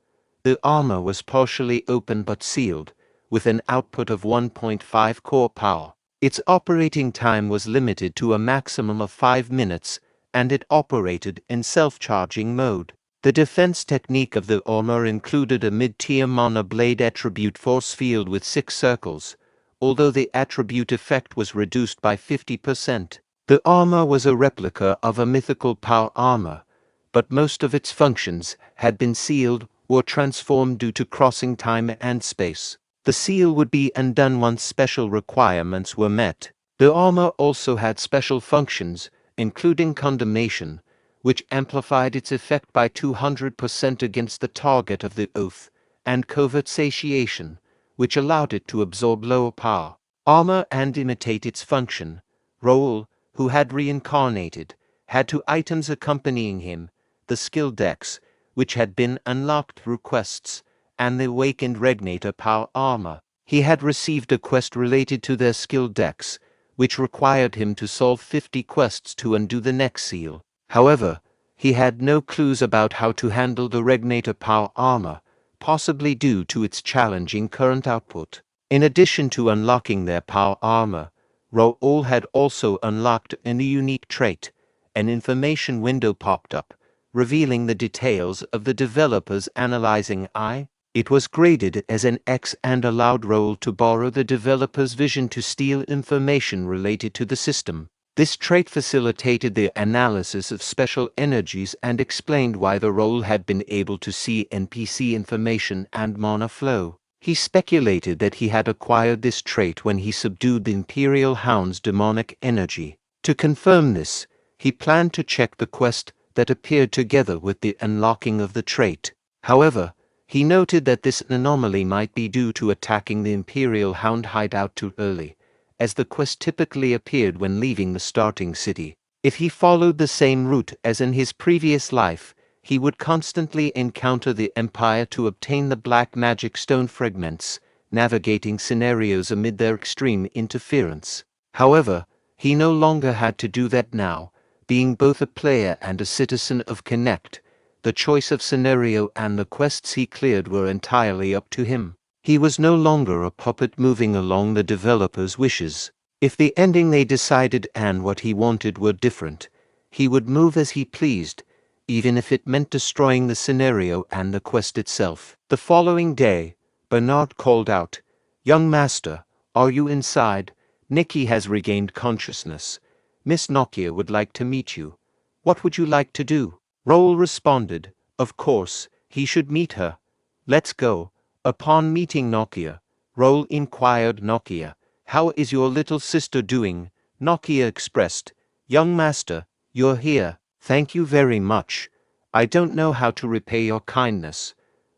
The armor was partially open but sealed, with an output of 1.5 core power. Its operating time was limited to a maximum of 5 minutes, and it operated in self-charging mode. The defense technique of the armor included a mid-tier mana blade attribute force field with 6 circles, although the attribute effect was reduced by 50%. The armor was a replica of a mythical power armor, but most of its functions had been sealed or transformed due to crossing time and space. The seal would be undone once special requirements were met. The armor also had special functions, including condemnation, which amplified its effect by 200% against the target of the oath, and covert satiation, which allowed it to absorb lower power armor and imitate its function. Raul, who had reincarnated, had 2 items accompanying him: the skill decks, which had been unlocked through quests, and the awakened Regnator Power armor. He had received a quest related to their skill decks, which required him to solve 50 quests to undo the next seal. However, he had no clues about how to handle the Regnator Power armor, possibly due to its challenging current output. In addition to unlocking their power armor, Raul had also unlocked a new unique trait. An information window popped up, revealing the details of the developer's analyzing eye. It was graded as an X and allowed Raul to borrow the developer's vision to steal information related to the system. This trait facilitated the analysis of special energies and explained why the Raul had been able to see NPC information and mana flow. He speculated that he had acquired this trait when he subdued the Imperial Hound's demonic energy. To confirm this, he planned to check the quest that appeared together with the unlocking of the trait. However, he noted that this anomaly might be due to attacking the Imperial Hound hideout too early, as the quest typically appeared when leaving the starting city. If he followed the same route as in his previous life, he would constantly encounter the Empire to obtain the black magic stone fragments, navigating scenarios amid their extreme interference. However, he no longer had to do that now, Being both a player and a citizen of Connect, the choice of scenario and the quests he cleared were entirely up to him. He was no longer a puppet moving along the developer's wishes. If the ending they decided and what he wanted were different, he would move as he pleased, even if it meant destroying the scenario and the quest itself. The following day, Bernard called out, "Young master, are you inside? Nikki has regained consciousness. Miss Nokia would like to meet you. What would you like to do?" Raul responded, "Of course, he should meet her. Let's go." Upon meeting Nokia, Raul inquired Nokia, "How is your little sister doing?" Nokia expressed, "Young master, you're here. Thank you very much. I don't know how to repay your kindness."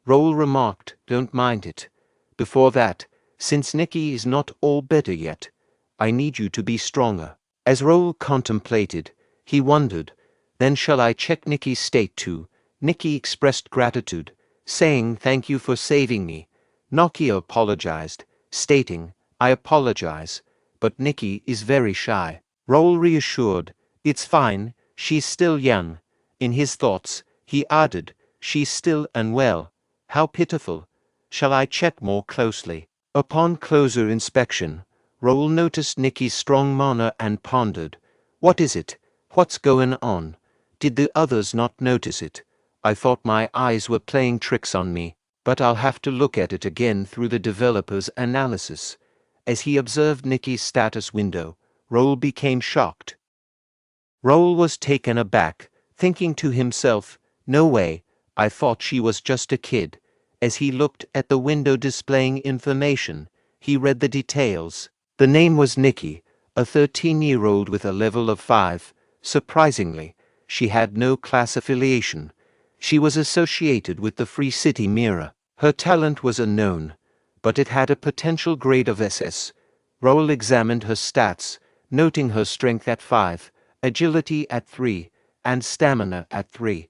Raul remarked, "Don't mind it. Before that, since Nikki is not all better yet, I need you to be stronger." As Raul contemplated, he wondered, "Then shall I check Nikki's state too?" Nikki expressed gratitude, saying, "Thank you for saving me." Nokia apologized, stating, "I apologize, but Nikki is very shy." Raul reassured, "It's fine, she's still young." In his thoughts, he added, "She's still unwell. How pitiful. Shall I check more closely?" Upon closer inspection, Raul noticed Nikki's strong mana and pondered, "What is it? What's going on? Did the others not notice it? I thought my eyes were playing tricks on me, but I'll have to look at it again through the developer's analysis." As he observed Nikki's status window, Raul became shocked. Raul was taken aback, thinking to himself, "No way, I thought she was just a kid." As he looked at the window displaying information, he read the details. The name was Nikki, a 13-year-old with a level of 5. Surprisingly, she had no class affiliation. She was associated with the Free City Mirror. Her talent was unknown, but it had a potential grade of SS. Raul examined her stats, noting her strength at 5, agility at 3, and stamina at 3.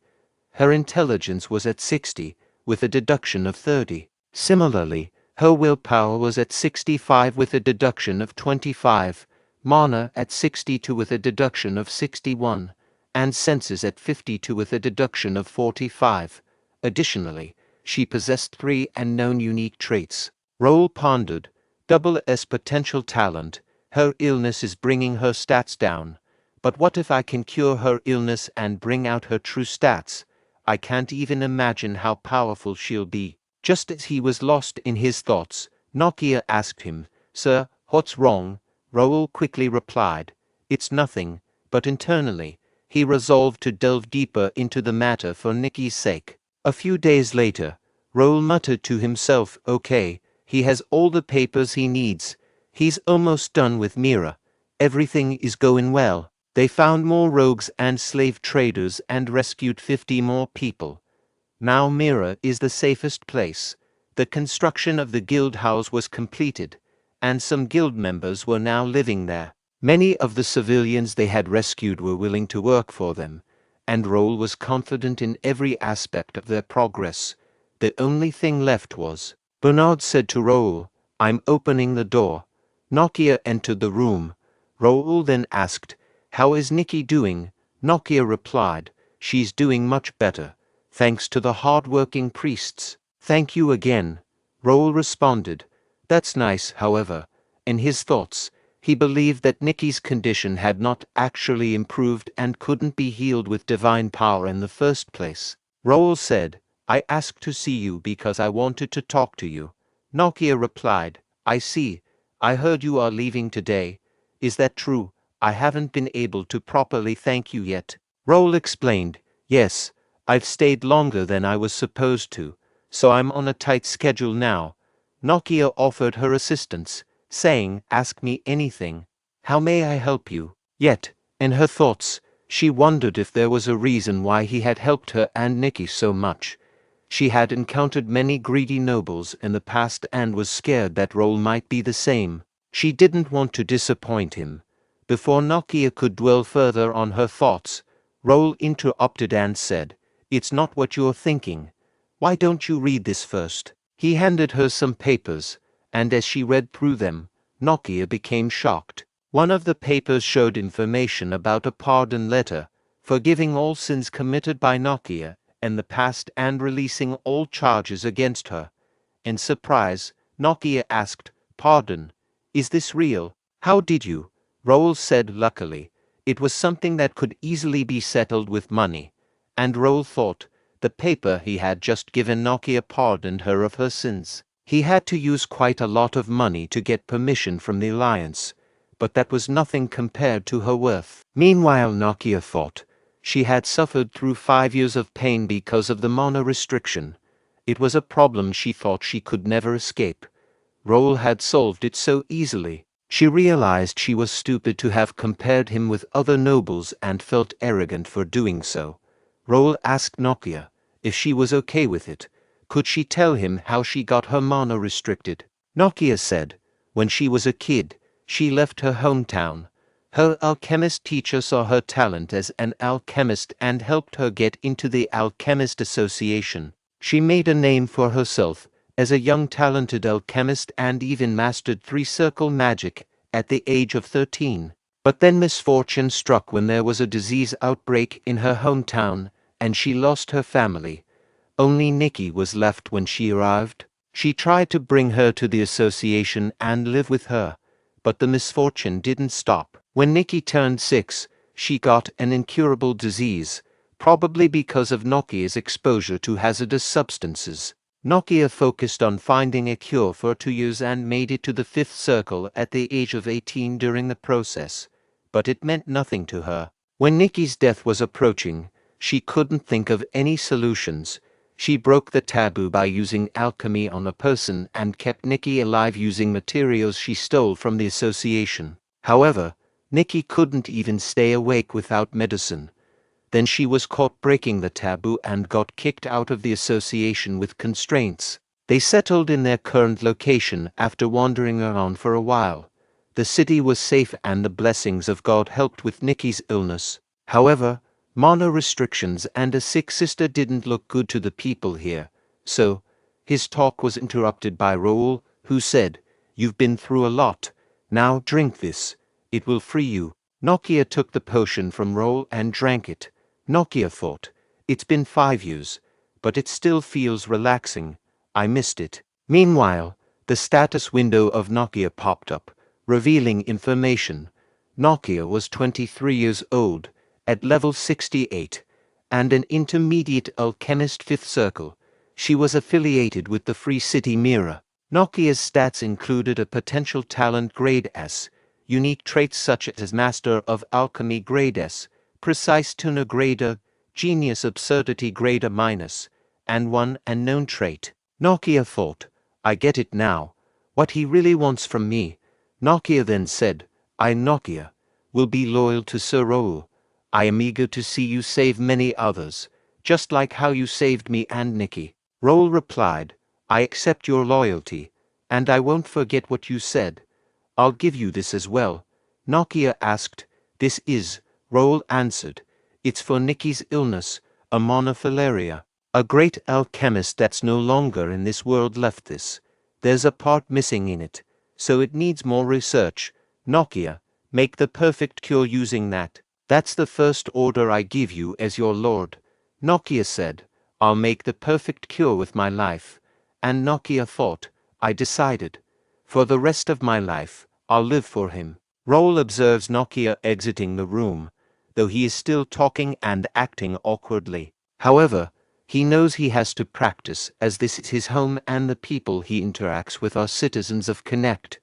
Her intelligence was at 60, with a deduction of 30. Similarly, her willpower was at 65 with a deduction of 25, mana at 62 with a deduction of 61, and senses at 52 with a deduction of 45. Additionally, she possessed 3 unknown unique traits. Raul pondered, double S potential talent, her illness is bringing her stats down. But what if I can cure her illness and bring out her true stats? I can't even imagine how powerful she'll be. Just as he was lost in his thoughts, Nokia asked him, "Sir, what's wrong?" Raul quickly replied, "It's nothing," but internally, he resolved to delve deeper into the matter for Nikki's sake. A few days later, Raul muttered to himself, "Okay, he has all the papers he needs. He's almost done with Mira. Everything is going well." They found more rogues and slave traders and rescued 50 more people. Now Mira is the safest place. The construction of the guild house was completed, and some guild members were now living there. Many of the civilians they had rescued were willing to work for them, and Raul was confident in every aspect of their progress. The only thing left was, Bernard said to Raul, "I'm opening the door." Nokia entered the room. Raul then asked, "How is Nikki doing?" Nokia replied, "She's doing much better, thanks to the hard-working priests." "Thank you again," Raul responded. "That's nice, however." In his thoughts, he believed that Nikki's condition had not actually improved and couldn't be healed with divine power in the first place. Raul said, "I asked to see you because I wanted to talk to you." Nokia replied, "I see. I heard you are leaving today. Is that true? I haven't been able to properly thank you yet." Raul explained, "Yes, I've stayed longer than I was supposed to, so I'm on a tight schedule now." Nokia offered her assistance, saying, "Ask me anything. How may I help you?" Yet, in her thoughts, she wondered if there was a reason why he had helped her and Nikki so much. She had encountered many greedy nobles in the past and was scared that Raul might be the same. She didn't want to disappoint him. Before Nokia could dwell further on her thoughts, Raul interrupted and said, "It's not what you're thinking. Why don't you read this first?" He handed her some papers, and as she read through them, Nokia became shocked. One of the papers showed information about a pardon letter, forgiving all sins committed by Nokia in the past and releasing all charges against her. In surprise, Nokia asked, "Pardon? Is this real? How did you?" Raul said luckily, it was something that could easily be settled with money. And Raul thought, the paper he had just given Nokia pardoned her of her sins. He had to use quite a lot of money to get permission from the Alliance, but that was nothing compared to her worth. Meanwhile, Nokia thought, she had suffered through 5 years of pain because of the mana restriction. It was a problem she thought she could never escape. Raul had solved it so easily. She realized she was stupid to have compared him with other nobles and felt arrogant for doing so. Raul asked Nokia if she was okay with it. Could she tell him how she got her mana restricted? Nokia said, when she was a kid, she left her hometown. Her alchemist teacher saw her talent as an alchemist and helped her get into the Alchemist Association. She made a name for herself as a young talented alchemist and even mastered 3-circle magic at the age of 13. But then misfortune struck when there was a disease outbreak in her hometown and she lost her family. Only Nikki was left when she arrived. She tried to bring her to the association and live with her, but the misfortune didn't stop. When Nikki turned 6, she got an incurable disease, probably because of Nokia's exposure to hazardous substances. Nokia focused on finding a cure for 2 years and made it to the 5th circle at the age of 18 during the process, but it meant nothing to her. When Nikki's death was approaching, she couldn't think of any solutions. She broke the taboo by using alchemy on a person and kept Nikki alive using materials she stole from the association. However, Nikki couldn't even stay awake without medicine. Then she was caught breaking the taboo and got kicked out of the association with constraints. They settled in their current location after wandering around for a while. The city was safe and the blessings of God helped with Nikki's illness. However, mana restrictions and a sick sister didn't look good to the people here, so his talk was interrupted by Raul, who said, "You've been through a lot. Now drink this. It will free you." Nokia took the potion from Raul and drank it. Nokia thought, it's been 5 years, but it still feels relaxing. I missed it. Meanwhile, the status window of Nokia popped up, revealing information. Nokia was 23 years old, at level 68, and an intermediate alchemist 5th circle. She was affiliated with the Free City Mirror. Nokia's stats included a potential talent grade S, unique traits such as Master of Alchemy grade S, Precise Tuner grade A, Genius Absurdity grade A-, and one unknown trait. Nokia thought, I get it now, what he really wants from me. Nokia then said, I, Nokia, will be loyal to Sir Raul. I am eager to see you save many others, just like how you saved me and Nikki. Raul replied, I accept your loyalty, and I won't forget what you said. I'll give you this as well. Nokia asked, this is, Raul answered, it's for Nikki's illness, a monofalaria. A great alchemist that's no longer in this world left this. There's a part missing in it, so it needs more research. Nokia, make the perfect cure using that. That's the first order I give you as your lord. Nokia said, I'll make the perfect cure with my life. And Nokia thought, I decided. For the rest of my life, I'll live for him. Raul observes Nokia exiting the room, though he is still talking and acting awkwardly. However, he knows he has to practice as this is his home and the people he interacts with are citizens of Connect.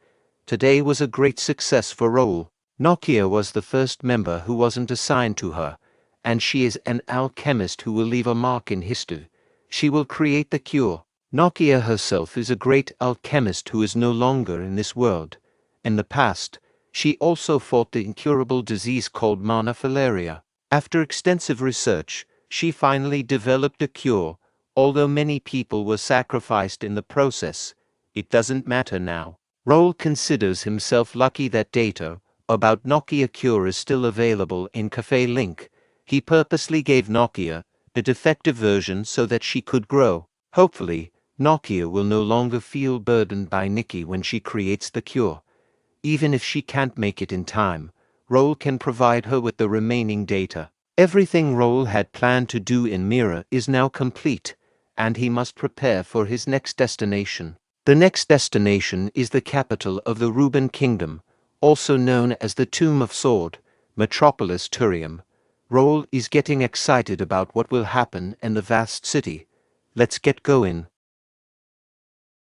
Today was a great success for Raul. Nokia was the first member who wasn't assigned to her, and she is an alchemist who will leave a mark in history. She will create the cure. Nokia herself is a great alchemist who is no longer in this world. In the past, she also fought the incurable disease called monofalaria. After extensive research, she finally developed a cure, although many people were sacrificed in the process. It doesn't matter now. Raul considers himself lucky that data about Nokia cure is still available in Cafe Link. He purposely gave Nokia the defective version so that she could grow. Hopefully, Nokia will no longer feel burdened by Nikki when she creates the cure. Even if she can't make it in time, Raul can provide her with the remaining data. Everything Raul had planned to do in Mira is now complete, and he must prepare for his next destination. The next destination is the capital of the Ruben Kingdom, also known as the Tomb of Sword, Metropolis Turium. Raul is getting excited about what will happen in the vast city. Let's get going.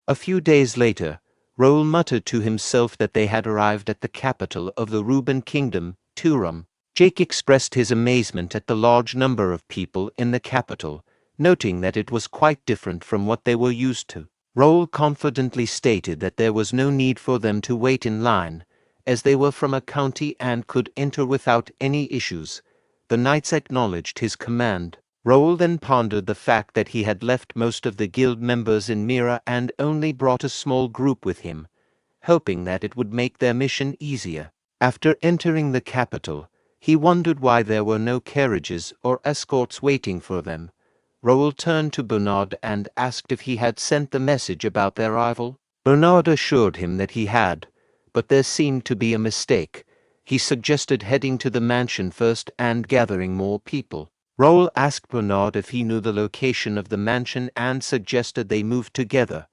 A few days later, Raul muttered to himself that they had arrived at the capital of the Ruben Kingdom, Turum. Jake expressed his amazement at the large number of people in the capital, noting that it was quite different from what they were used to. Raul confidently stated that there was no need for them to wait in line, as they were from a county and could enter without any issues. The knights acknowledged his command. Raul then pondered the fact that he had left most of the guild members in Mira and only brought a small group with him, hoping that it would make their mission easier. After entering the capital, he wondered why there were no carriages or escorts waiting for them. Raul turned to Bernard and asked if he had sent the message about their arrival. Bernard assured him that he had, but there seemed to be a mistake. He suggested heading to the mansion first and gathering more people. Raul asked Bernard if he knew the location of the mansion and suggested they move together.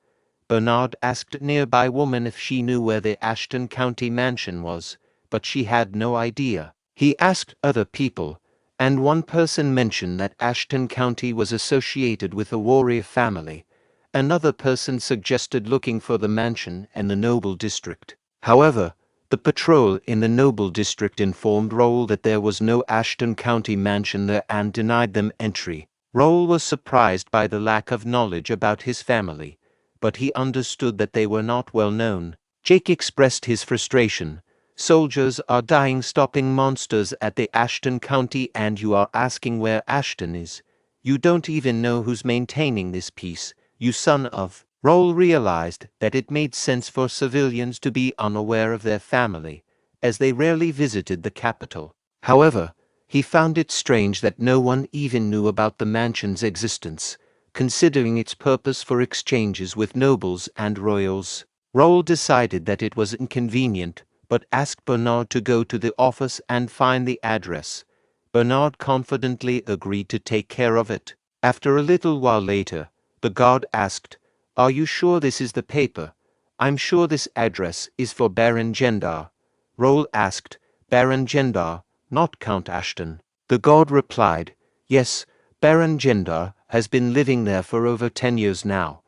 Bernard asked a nearby woman if she knew where the Ashton County mansion was, but she had no idea. He asked other people, and one person mentioned that Ashton County was associated with a warrior family. Another person suggested looking for the mansion in the Noble District. However, the patrol in the Noble District informed Raul that there was no Ashton County mansion there and denied them entry. Raul was surprised by the lack of knowledge about his family, but he understood that they were not well known. Jake expressed his frustration. Soldiers are dying stopping monsters at the Ashton County and you are asking where Ashton is. You don't even know who's maintaining this peace, you son of... Raul realized that it made sense for civilians to be unaware of their family, as they rarely visited the capital. However, he found it strange that no one even knew about the mansion's existence, considering its purpose for exchanges with nobles and royals. Raul decided that it was inconvenient, but asked Bernard to go to the office and find the address. Bernard confidently agreed to take care of it. After a little while later, the guard asked, "Are you sure this is the paper? I'm sure this address is for Baron Gendar." Raul asked, "Baron Gendar, not Count Ashton?" The guard replied, "Yes, Baron Gendar has been living there for over 10 years now.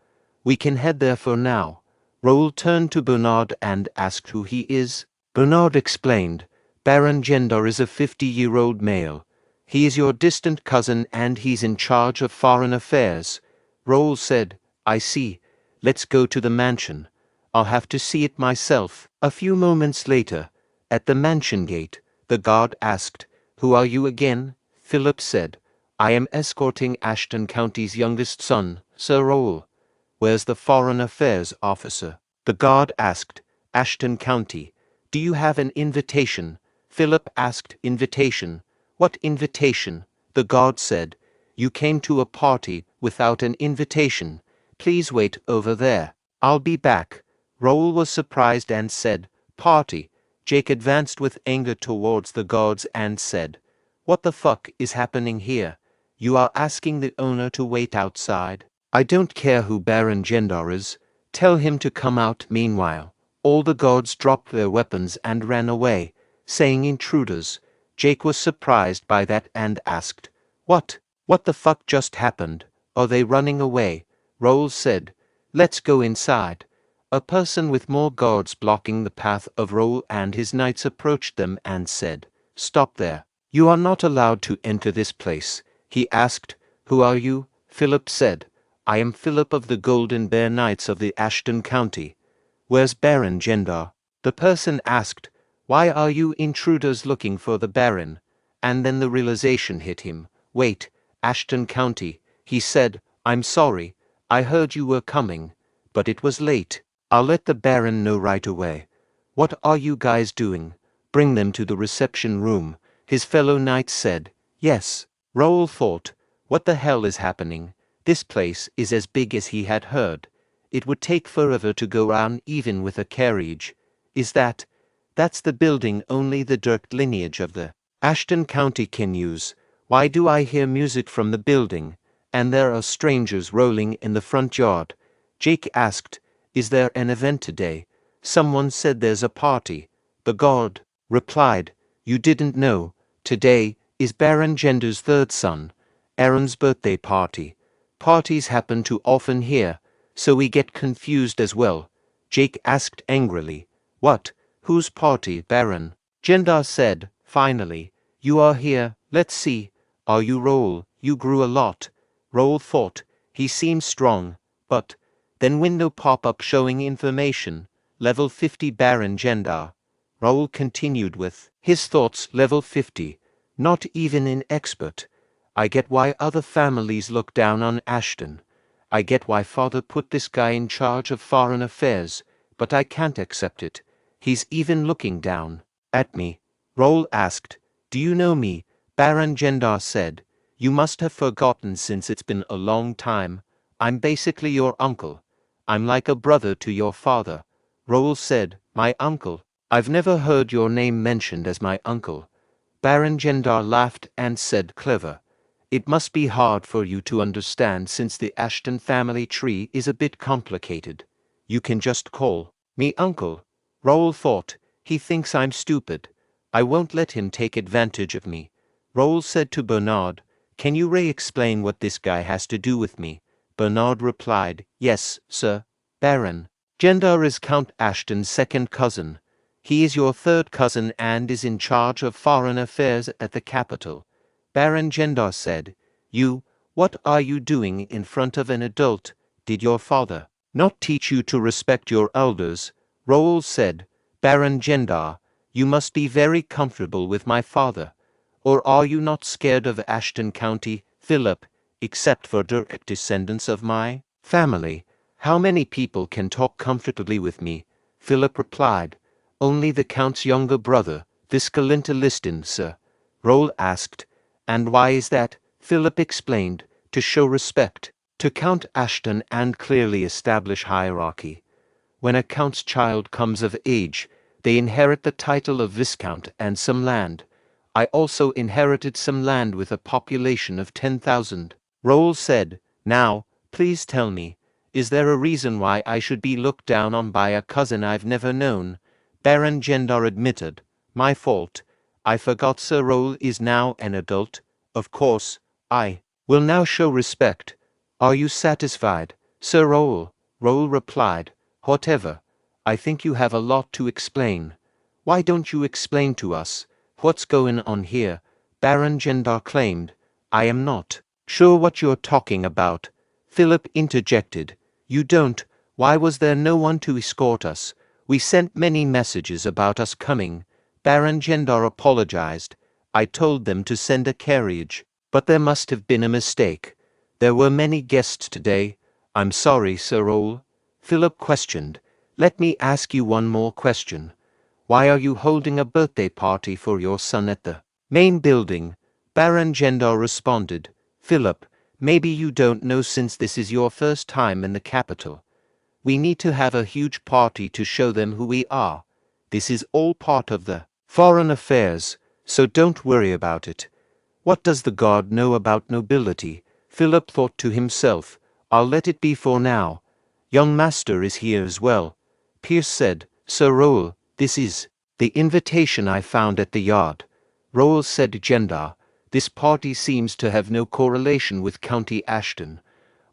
We can head there for now." Raul turned to Bernard and asked who he is. Bernard explained, "Baron Gendar is a 50-year-old male. He is your distant cousin and he's in charge of foreign affairs." Raul said, "I see. Let's go to the mansion. I'll have to see it myself." A few moments later, at the mansion gate, the guard asked, "Who are you again?" Philip said, "I am escorting Ashton County's youngest son, Sir Raul." "Where's the foreign affairs officer?" The guard asked, "Ashton County. Do you have an invitation?" Philip asked, "Invitation? What invitation?" The guard said, "You came to a party without an invitation. Please wait over there. I'll be back." Raul was surprised and said, "Party." Jake advanced with anger towards the guards and said, "What the fuck is happening here? You are asking the owner to wait outside? I don't care who Baron Gendar is. Tell him to come out." Meanwhile, all the guards dropped their weapons and ran away, saying intruders. Jake was surprised by that and asked, What the fuck just happened? Are they running away?" Raul said, "Let's go inside." A person with more guards blocking the path of Raul and his knights approached them and said, "Stop there. You are not allowed to enter this place." He asked, "Who are you?" Philip said, "I am Philip of the Golden Bear Knights of the Ashton County." "Where's Baron Gendar?" The person asked, "Why are you intruders looking for the Baron?" And then the realization hit him. "Wait, Ashton County." He said, "I'm sorry. I heard you were coming, but it was late. I'll let the Baron know right away." "What are you guys doing?" "Bring them to the reception room." His fellow knights said, "Yes." Raul thought, "What the hell is happening? This place is as big as he had heard. It would take forever to go around even with a carriage. Is that That's the building only the direct lineage of the Ashton County can use. Why do I hear music from the building, and there are strangers rolling in the front yard? Jake asked, is there an event today? Someone said there's a party. The god replied, you didn't know. Today is Baron Gender's third son, Aaron's birthday party. Parties happen too often here, so we get confused as well. Jake asked angrily, what? Whose party, Baron? Gendar said, finally, you are here, let's see. Are you Raul? You grew a lot. Raul thought, he seems strong, but then window pop-up showing information, level 50 Baron Gendar. Raul continued with his thoughts, level 50, not even an expert. I get why other families look down on Ashton. I get why father put this guy in charge of foreign affairs, but I can't accept it. He's even looking down at me. Raul asked, do you know me? Baron Gendar said, you must have forgotten since it's been a long time. I'm basically your uncle. I'm like a brother to your father. Raul said, my uncle? I've never heard your name mentioned as my uncle. Baron Gendar laughed and said, clever. It must be hard for you to understand since the Ashton family tree is a bit complicated. You can just call me uncle. Raul thought, he thinks I'm stupid. I won't let him take advantage of me. Raul said to Bernard, can you re-explain what this guy has to do with me? Bernard replied, yes, sir. Baron Gendar is Count Ashton's second cousin. He is your third cousin and is in charge of foreign affairs at the capital. Baron Gendar said, what are you doing in front of an adult? Did your father not teach you to respect your elders? Raul said, Baron Gendar, you must be very comfortable with my father. Or are you not scared of Ashton County, Philip, except for direct descendants of my family? How many people can talk comfortably with me? Philip replied, only the Count's younger brother, Viscalinta Liston, sir. Raul asked, and why is that? Philip explained, to show respect to Count Ashton and clearly establish hierarchy. When a count's child comes of age, they inherit the title of Viscount and some land. I also inherited some land with a population of 10,000. Raul said, now, please tell me, is there a reason why I should be looked down on by a cousin I've never known? Baron Gendar admitted, my fault. I forgot Sir Raul is now an adult. Of course, I will now show respect. Are you satisfied, Sir Raul? Raul replied, whatever. I think you have a lot to explain. Why don't you explain to us what's going on here? Baron Gendar claimed, I am not sure what you're talking about. Philip interjected, you don't. Why was there no one to escort us? We sent many messages about us coming. Baron Gendar apologized. I told them to send a carriage, but there must have been a mistake. There were many guests today. I'm sorry, Sir Raul. Philip questioned. Let me ask you one more question. Why are you holding a birthday party for your son at the main building? Baron Gendar responded. Philip, maybe you don't know since this is your first time in the capital. We need to have a huge party to show them who we are. This is all part of the foreign affairs, so don't worry about it. What does the god know about nobility? Philip thought to himself, I'll let it be for now. Young master is here as well. Pierce said, Sir Raul, this is the invitation I found at the yard. Raul said to Gendar, this party seems to have no correlation with County Ashton.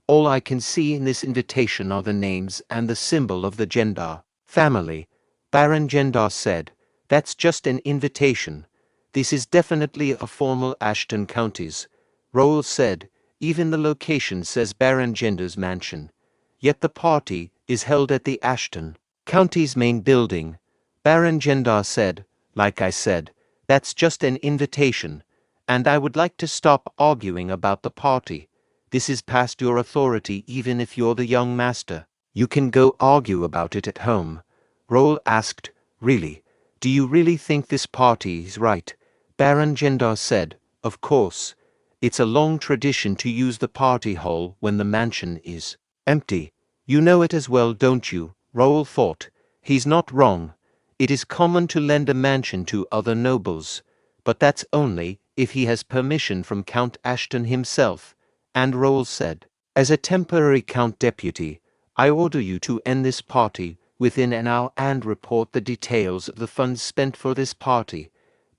All I can see in this invitation are the names and the symbol of the Gendar family. Baron Gendar said, that's just an invitation. This is definitely a formal Ashton Counties. Raul said, even the location says Baron Gendar's mansion. Yet the party is held at the Ashton County's main building. Baron Gendar said, like I said, that's just an invitation, and I would like to stop arguing about the party. This is past your authority even if you're the young master. You can go argue about it at home. Raul asked, really? Do you really think this party is right? Baron Gendar said, of course. It's a long tradition to use the party hall when the mansion is empty. You know it as well, don't you? Raul thought. He's not wrong. It is common to lend a mansion to other nobles, but that's only if he has permission from Count Ashton himself, and Raul said, as a temporary Count Deputy, I order you to end this party within an hour and report the details of the funds spent for this party.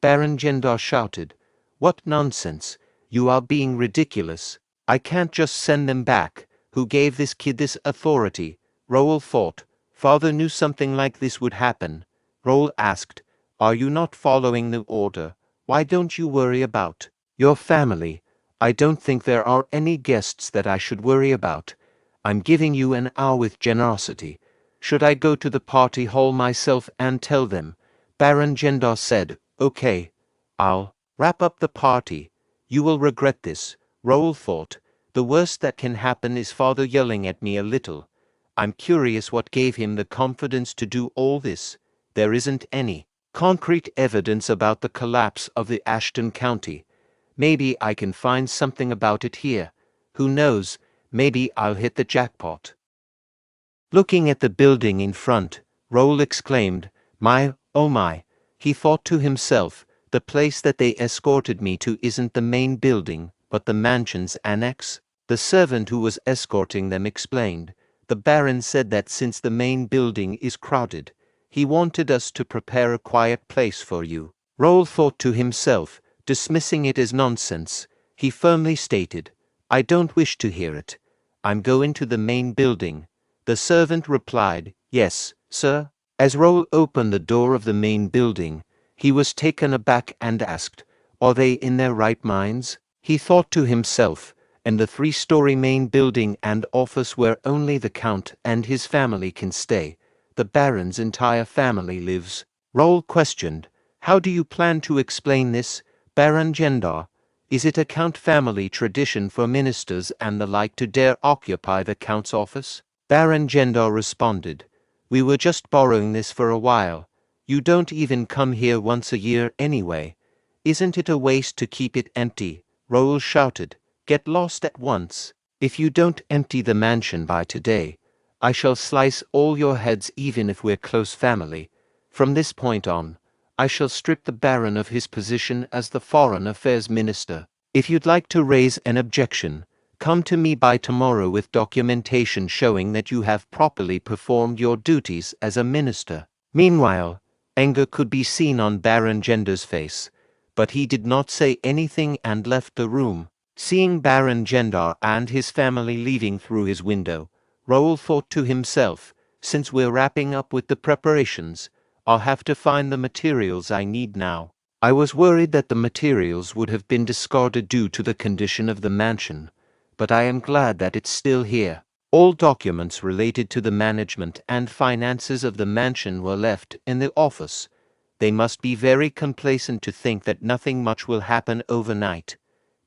Baron Gendar shouted, What nonsense! You are being ridiculous. I can't just send them back. Who gave this kid this authority? Raul thought. Father knew something like this would happen. Raul asked, Are you not following the order? Why don't you worry about your family? I don't think there are any guests that I should worry about. I'm giving you an hour with generosity. Should I go to the party hall myself and tell them? Baron Gendar said, Okay, I'll wrap up the party. You will regret this. Raul thought, the worst that can happen is father yelling at me a little. I'm curious what gave him the confidence to do all this. There isn't any concrete evidence about the collapse of the Ashton County. Maybe I can find something about it here. Who knows, maybe I'll hit the jackpot. Looking at the building in front, Raul exclaimed, My, oh my. He thought to himself, the place that they escorted me to isn't the main building, but the mansion's annex. The servant who was escorting them explained, The Baron said that since the main building is crowded, he wanted us to prepare a quiet place for you. Raul thought to himself, dismissing it as nonsense. He firmly stated, I don't wish to hear it. I'm going to the main building. The servant replied, Yes, sir. As Raul opened the door of the main building, he was taken aback and asked, Are they in their right minds? He thought to himself, and the 3-story main building and office where only the Count and his family can stay. The Baron's entire family lives. Raul questioned, How do you plan to explain this, Baron Gendar? Is it a Count family tradition for ministers and the like to dare occupy the Count's office? Baron Gendar responded, We were just borrowing this for a while. You don't even come here once a year anyway. Isn't it a waste to keep it empty? Raul shouted, Get lost at once. If you don't empty the mansion by today, I shall slice all your heads even if we're close family. From this point on, I shall strip the Baron of his position as the Foreign Affairs Minister. If you'd like to raise an objection, come to me by tomorrow with documentation showing that you have properly performed your duties as a minister. Meanwhile, anger could be seen on Baron Gendar's face, but he did not say anything and left the room. Seeing Baron Gendar and his family leaving through his window, Raul thought to himself, Since we're wrapping up with the preparations, I'll have to find the materials I need now. I was worried that the materials would have been discarded due to the condition of the mansion, but I am glad that it's still here. All documents related to the management and finances of the mansion were left in the office. They must be very complacent to think that nothing much will happen overnight.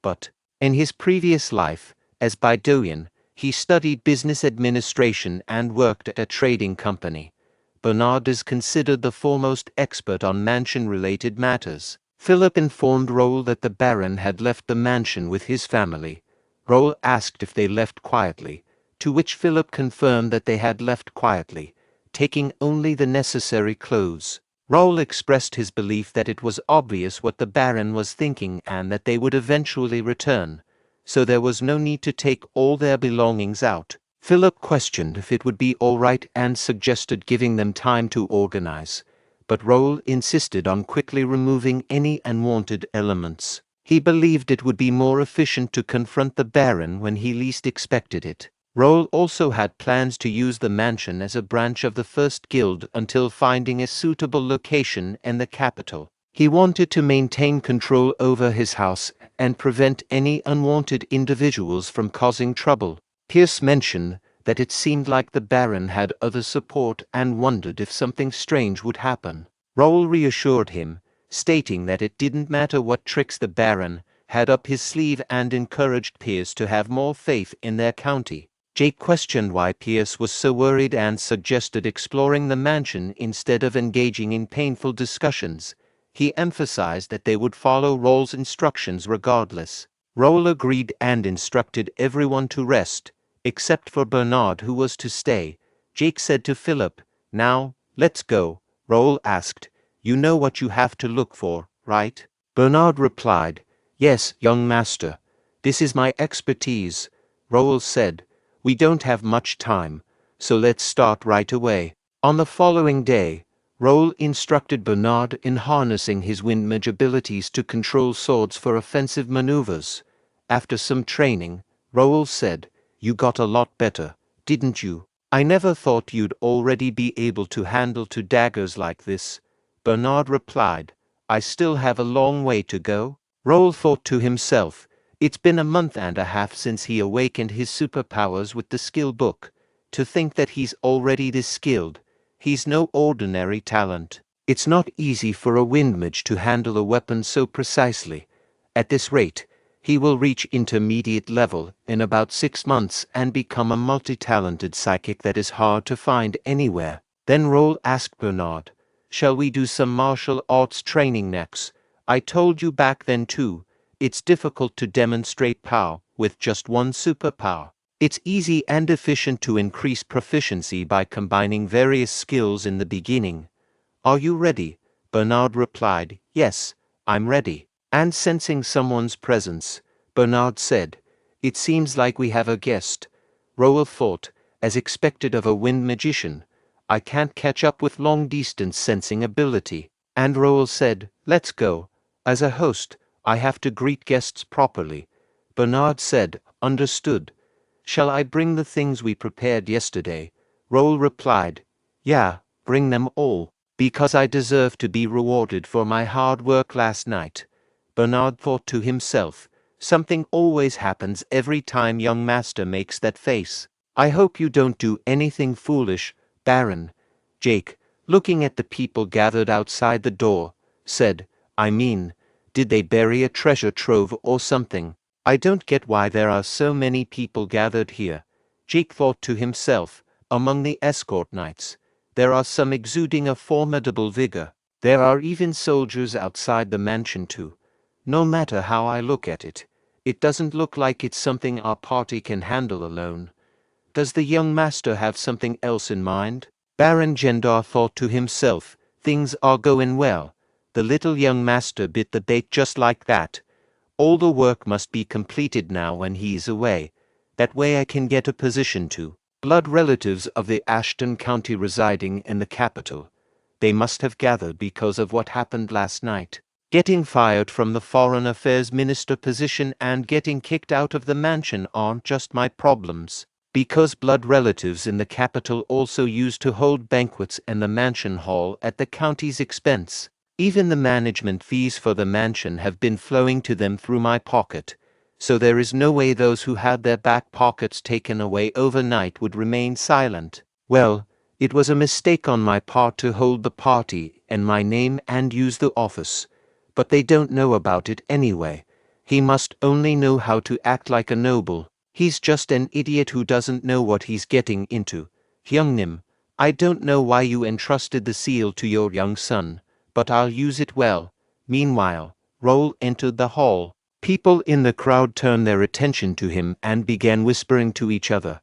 But, in his previous life, as Bae DoHyun, he studied business administration and worked at a trading company. Bernard is considered the foremost expert on mansion-related matters. Philip informed Raul that the Baron had left the mansion with his family. Raul asked if they left quietly, to which Philip confirmed that they had left quietly, taking only the necessary clothes. Raul expressed his belief that it was obvious what the Baron was thinking and that they would eventually return, so there was no need to take all their belongings out. Philip questioned if it would be all right and suggested giving them time to organize, but Raul insisted on quickly removing any unwanted elements. He believed it would be more efficient to confront the Baron when he least expected it. Raul also had plans to use the mansion as a branch of the First Guild until finding a suitable location in the capital. He wanted to maintain control over his house and prevent any unwanted individuals from causing trouble. Pierce mentioned that it seemed like the Baron had other support and wondered if something strange would happen. Raul reassured him, stating that it didn't matter what tricks the Baron had up his sleeve and encouraged Pierce to have more faith in their county. Jake questioned why Pierce was so worried and suggested exploring the mansion instead of engaging in painful discussions. He emphasized that they would follow Raul's instructions regardless. Raul agreed and instructed everyone to rest, except for Bernard who was to stay. Jake said to Philip, Now, let's go. Raul asked. You know what you have to look for, right? Bernard replied. Yes, young master. This is my expertise. Raul said. We don't have much time, so let's start right away. On the following day, Raul instructed Bernard in harnessing his wind mage abilities to control swords for offensive maneuvers. After some training, Raul said, You got a lot better, didn't you? I never thought you'd already be able to handle two daggers like this. Bernard replied, I still have a long way to go. Raul thought to himself, it's been a month and a half since he awakened his superpowers with the skill book. To think that he's already this skilled. He's no ordinary talent. It's not easy for a wind mage to handle a weapon so precisely. At this rate, he will reach intermediate level in about 6 months and become a multi-talented psychic that is hard to find anywhere. Then Raul asked Bernard, Shall we do some martial arts training next? I told you back then too, it's difficult to demonstrate power with just one superpower. It's easy and efficient to increase proficiency by combining various skills in the beginning. Are you ready? Bernard replied, Yes, I'm ready. And sensing someone's presence, Bernard said, It seems like we have a guest. Raul thought, as expected of a wind magician, I can't catch up with long-distance sensing ability. And Raul said, Let's go. As a host, I have to greet guests properly. Bernard said, Understood. Shall I bring the things we prepared yesterday? Raul replied, Yeah, bring them all, because I deserve to be rewarded for my hard work last night. Bernard thought to himself, Something always happens every time young master makes that face. I hope you don't do anything foolish, Baron. Jake, looking at the people gathered outside the door, said, did they bury a treasure trove or something? I don't get why there are so many people gathered here. Jake thought to himself, among the escort knights, there are some exuding a formidable vigor. There are even soldiers outside the mansion too. No matter how I look at it, it doesn't look like it's something our party can handle alone. Does the young master have something else in mind? Baron Gendar thought to himself, things are going well. The little young master bit the bait just like that. All the work must be completed now when he's away. That way I can get a position to blood relatives of the Ashton County residing in the capital. They must have gathered because of what happened last night. Getting fired from the Foreign Affairs Minister position and getting kicked out of the mansion aren't just my problems. Because blood relatives in the capital also used to hold banquets in the mansion hall at the county's expense. Even the management fees for the mansion have been flowing to them through my pocket, so there is no way those who had their back pockets taken away overnight would remain silent. Well, it was a mistake on my part to hold the party in my name and use the office, but they don't know about it anyway. He must only know how to act like a noble. He's just an idiot who doesn't know what he's getting into. Hyungnim, I don't know why you entrusted the seal to your young son, but I'll use it well. Meanwhile, Raul entered the hall. People in the crowd turned their attention to him and began whispering to each other.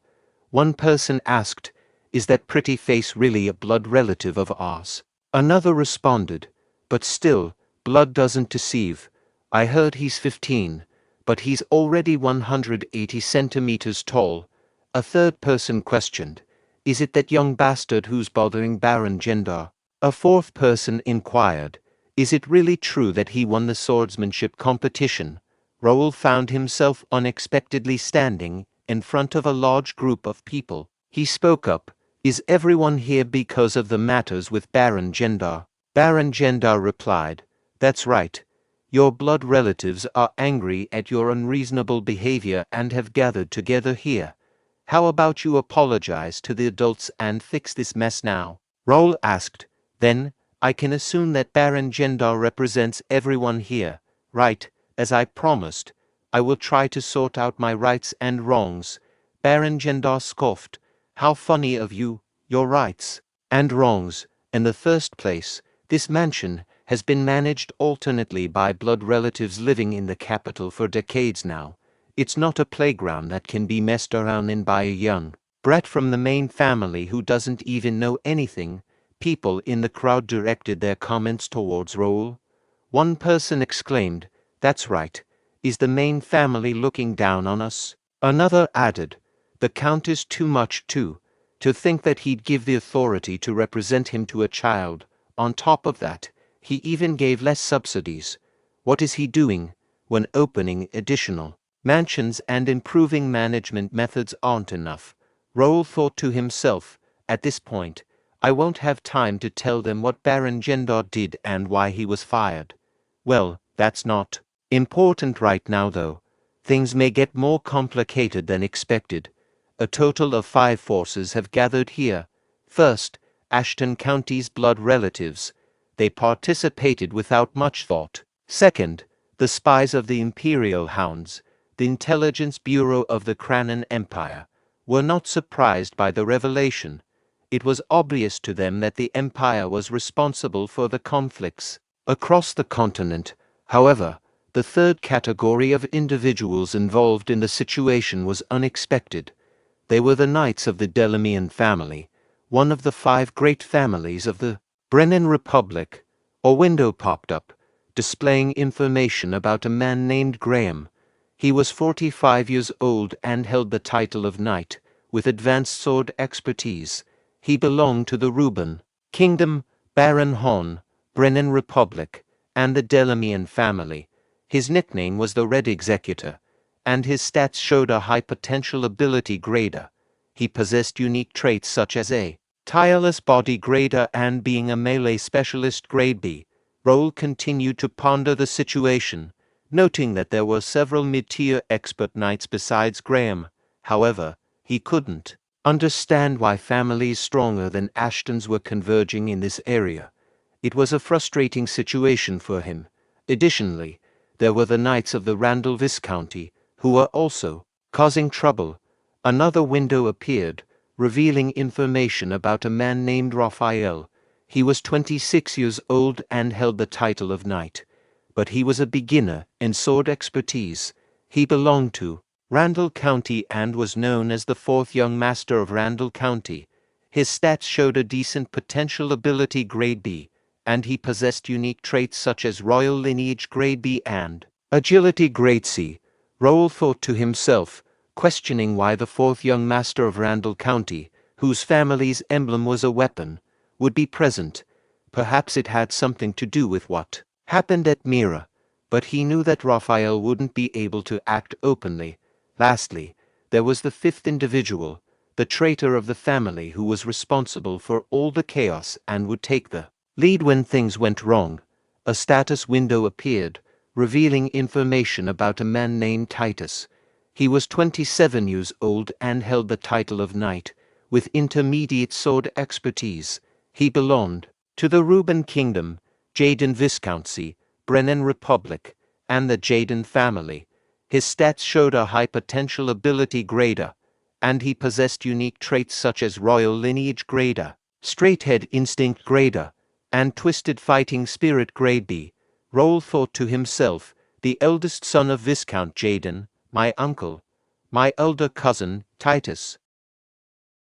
One person asked, Is that pretty face really a blood relative of ours? Another responded, But still, blood doesn't deceive. I heard he's 15, but he's already 180 centimeters tall. A third person questioned, Is it that young bastard who's bothering Baron Gendar? A fourth person inquired, Is it really true that he won the swordsmanship competition? Raul found himself unexpectedly standing in front of a large group of people. He spoke up, Is everyone here because of the matters with Baron Gendar? Baron Gendar replied, That's right. Your blood relatives are angry at your unreasonable behavior and have gathered together here. How about you apologize to the adults and fix this mess now? Raul asked, Then, I can assume that Baron Gendar represents everyone here, right? As I promised, I will try to sort out my rights and wrongs. Baron Gendar scoffed, How funny of you, your rights and wrongs. In the first place, this mansion has been managed alternately by blood relatives living in the capital for decades now. It's not a playground that can be messed around in by a young brat from the main family who doesn't even know anything. People in the crowd directed their comments towards Raul. One person exclaimed, "That's right. Is the main family looking down on us?" Another added, "The Count is too much too. To think that he'd give the authority to represent him to a child. On top of that, he even gave less subsidies. What is he doing when opening additional mansions and improving management methods aren't enough?" Raul thought to himself, "At this point, I won't have time to tell them what Baron Gendar did and why he was fired. Well, that's not important right now though. Things may get more complicated than expected. A total of 5 forces have gathered here. First, Ashton County's blood relatives. They participated without much thought. Second, the spies of the Imperial Hounds, the intelligence bureau of the Kranan Empire, were not surprised by the revelation. It was obvious to them that the Empire was responsible for the conflicts across the continent. However, the third category of individuals involved in the situation was unexpected. They were the Knights of the Delamian family, one of the 5 great families of the Brennan Republic. A window popped up, displaying information about a man named Graham. He was 45 years old and held the title of Knight, with advanced sword expertise. He belonged to the Reuben Kingdom, Baron Hon, Brennan Republic, and the Delamian family. His nickname was the Red Executor, and his stats showed a high potential ability grader. He possessed unique traits such as a tireless body grader and being a melee specialist grade B. Raul continued to ponder the situation, noting that there were several mid-tier expert knights besides Graham. However, he couldn't understand why families stronger than Ashton's were converging in this area. It was a frustrating situation for him. Additionally, there were the Knights of the Randall Viscounty, who were also causing trouble. Another window appeared, revealing information about a man named Raphael. He was 26 years old and held the title of Knight, but he was a beginner in sword expertise. He belonged to Randall County and was known as the 4th Young Master of Randall County. His stats showed a decent potential ability grade B, and he possessed unique traits such as Royal Lineage grade B and Agility grade C. Raul thought to himself, questioning why the 4th Young Master of Randall County, whose family's emblem was a weapon, would be present. Perhaps it had something to do with what happened at Mira, but he knew that Raphael wouldn't be able to act openly. Lastly, there was the 5th individual, the traitor of the family who was responsible for all the chaos and would take the lead when things went wrong. A status window appeared, revealing information about a man named Titus. He was 27 years old and held the title of Knight, with intermediate sword expertise. He belonged to the Reuben Kingdom, Jaden Viscounty, Brennan Republic, and the Jaden family. His stats showed a high potential ability grader, and he possessed unique traits such as Royal Lineage grader, Straight-Head Instinct grader, and Twisted Fighting Spirit grade B. Raul thought to himself, the eldest son of Viscount Jaden, my uncle, my elder cousin, Titus.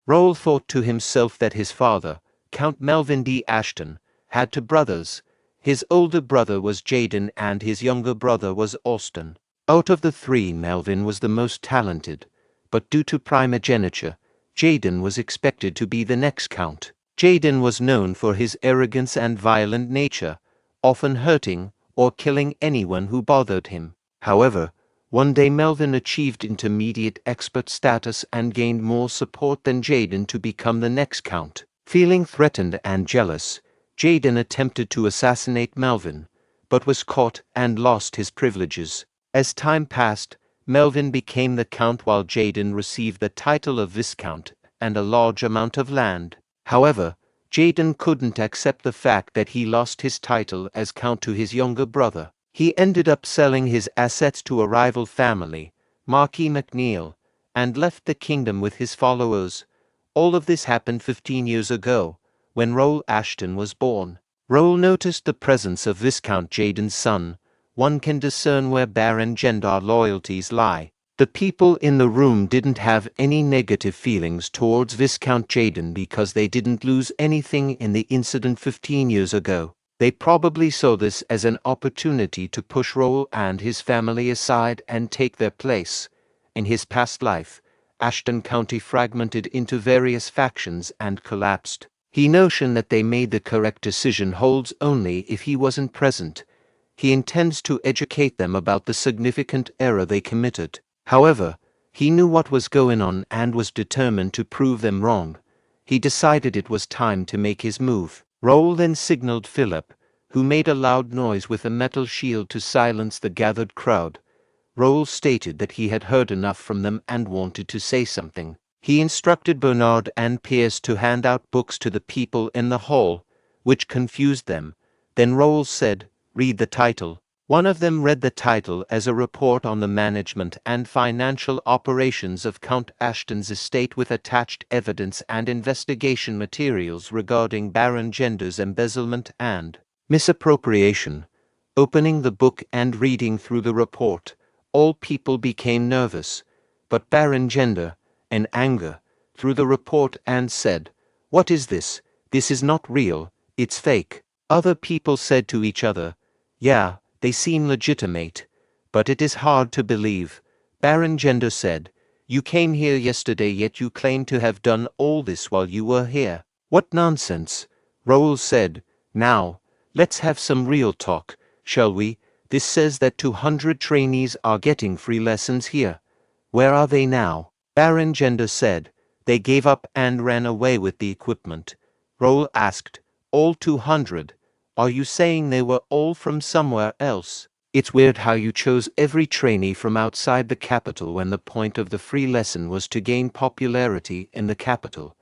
Raul thought to himself that his father, Count Melvin D. Ashton, had 2 brothers. His older brother was Jaden and his younger brother was Austin. Out of the 3, Melvin was the most talented, but due to primogeniture, Jaden was expected to be the next count. Jaden was known for his arrogance and violent nature, often hurting or killing anyone who bothered him. However, one day Melvin achieved intermediate expert status and gained more support than Jaden to become the next count. Feeling threatened and jealous, Jaden attempted to assassinate Melvin, but was caught and lost his privileges. As time passed, Melvin became the count while Jaden received the title of Viscount and a large amount of land. However, Jaden couldn't accept the fact that he lost his title as count to his younger brother. He ended up selling his assets to a rival family, Marquis McNeil, and left the kingdom with his followers. All of this happened 15 years ago, when Raul Ashton was born. Raul noticed the presence of Viscount Jaden's son. One can discern where Baron Gendar loyalties lie. The The people in the room didn't have any negative feelings towards Viscount Jaden because they didn't lose anything in the incident 15 years ago. They probably saw this as an opportunity to push Raul and his family aside and take their place. In his past life, Ashton County fragmented into various factions and collapsed. He notion that they made the correct decision holds only if he wasn't present. He intends to educate them about the significant error they committed. However, he knew what was going on and was determined to prove them wrong. He decided it was time to make his move. Raul then signaled Philip, who made a loud noise with a metal shield to silence the gathered crowd. Raul stated that he had heard enough from them and wanted to say something. He instructed Bernard and Pierce to hand out books to the people in the hall, which confused them. Then Raul said, "Read the title." One of them read the title as a report on the management and financial operations of Count Ashton's estate with attached evidence and investigation materials regarding Baron Gender's embezzlement and misappropriation. Opening the book and reading through the report, all people became nervous, but Baron Gender, in anger, threw the report and said, "What is this? This is not real, it's fake." Other people said to each other, "Yeah, they seem legitimate, but it is hard to believe." Baron Gender said, "You came here yesterday yet you claim to have done all this while you were here. What nonsense." Raul said, "Now, let's have some real talk, shall we? This says that 200 trainees are getting free lessons here. Where are they now?" Baron Gender said, "They gave up and ran away with the equipment." Raul asked, "All 200? Are you saying they were all from somewhere else? It's weird how you chose every trainee from outside the capital when the point of the free lesson was to gain popularity in the capital."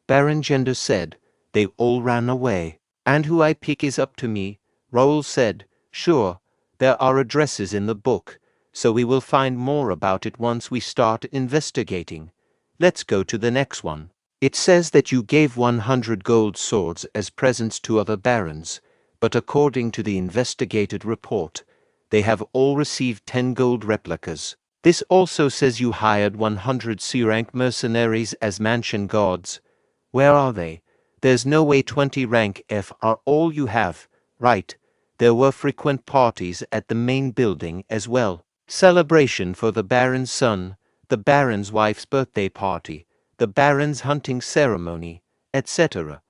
Baron Gender said, "They all ran away. And who I pick is up to me." Raul said, "Sure, there are addresses in the book, so we will find more about it once we start investigating. Let's go to the next one. It says that you gave 100 gold swords as presents to other barons, but according to the investigated report, they have all received 10 gold replicas. This also says you hired 100 C-rank mercenaries as mansion guards. Where are they? There's no way 20 rank F are all you have, right? There were frequent parties at the main building as well. Celebration for the Baron's son, the Baron's wife's birthday party, the Baron's hunting ceremony, etc.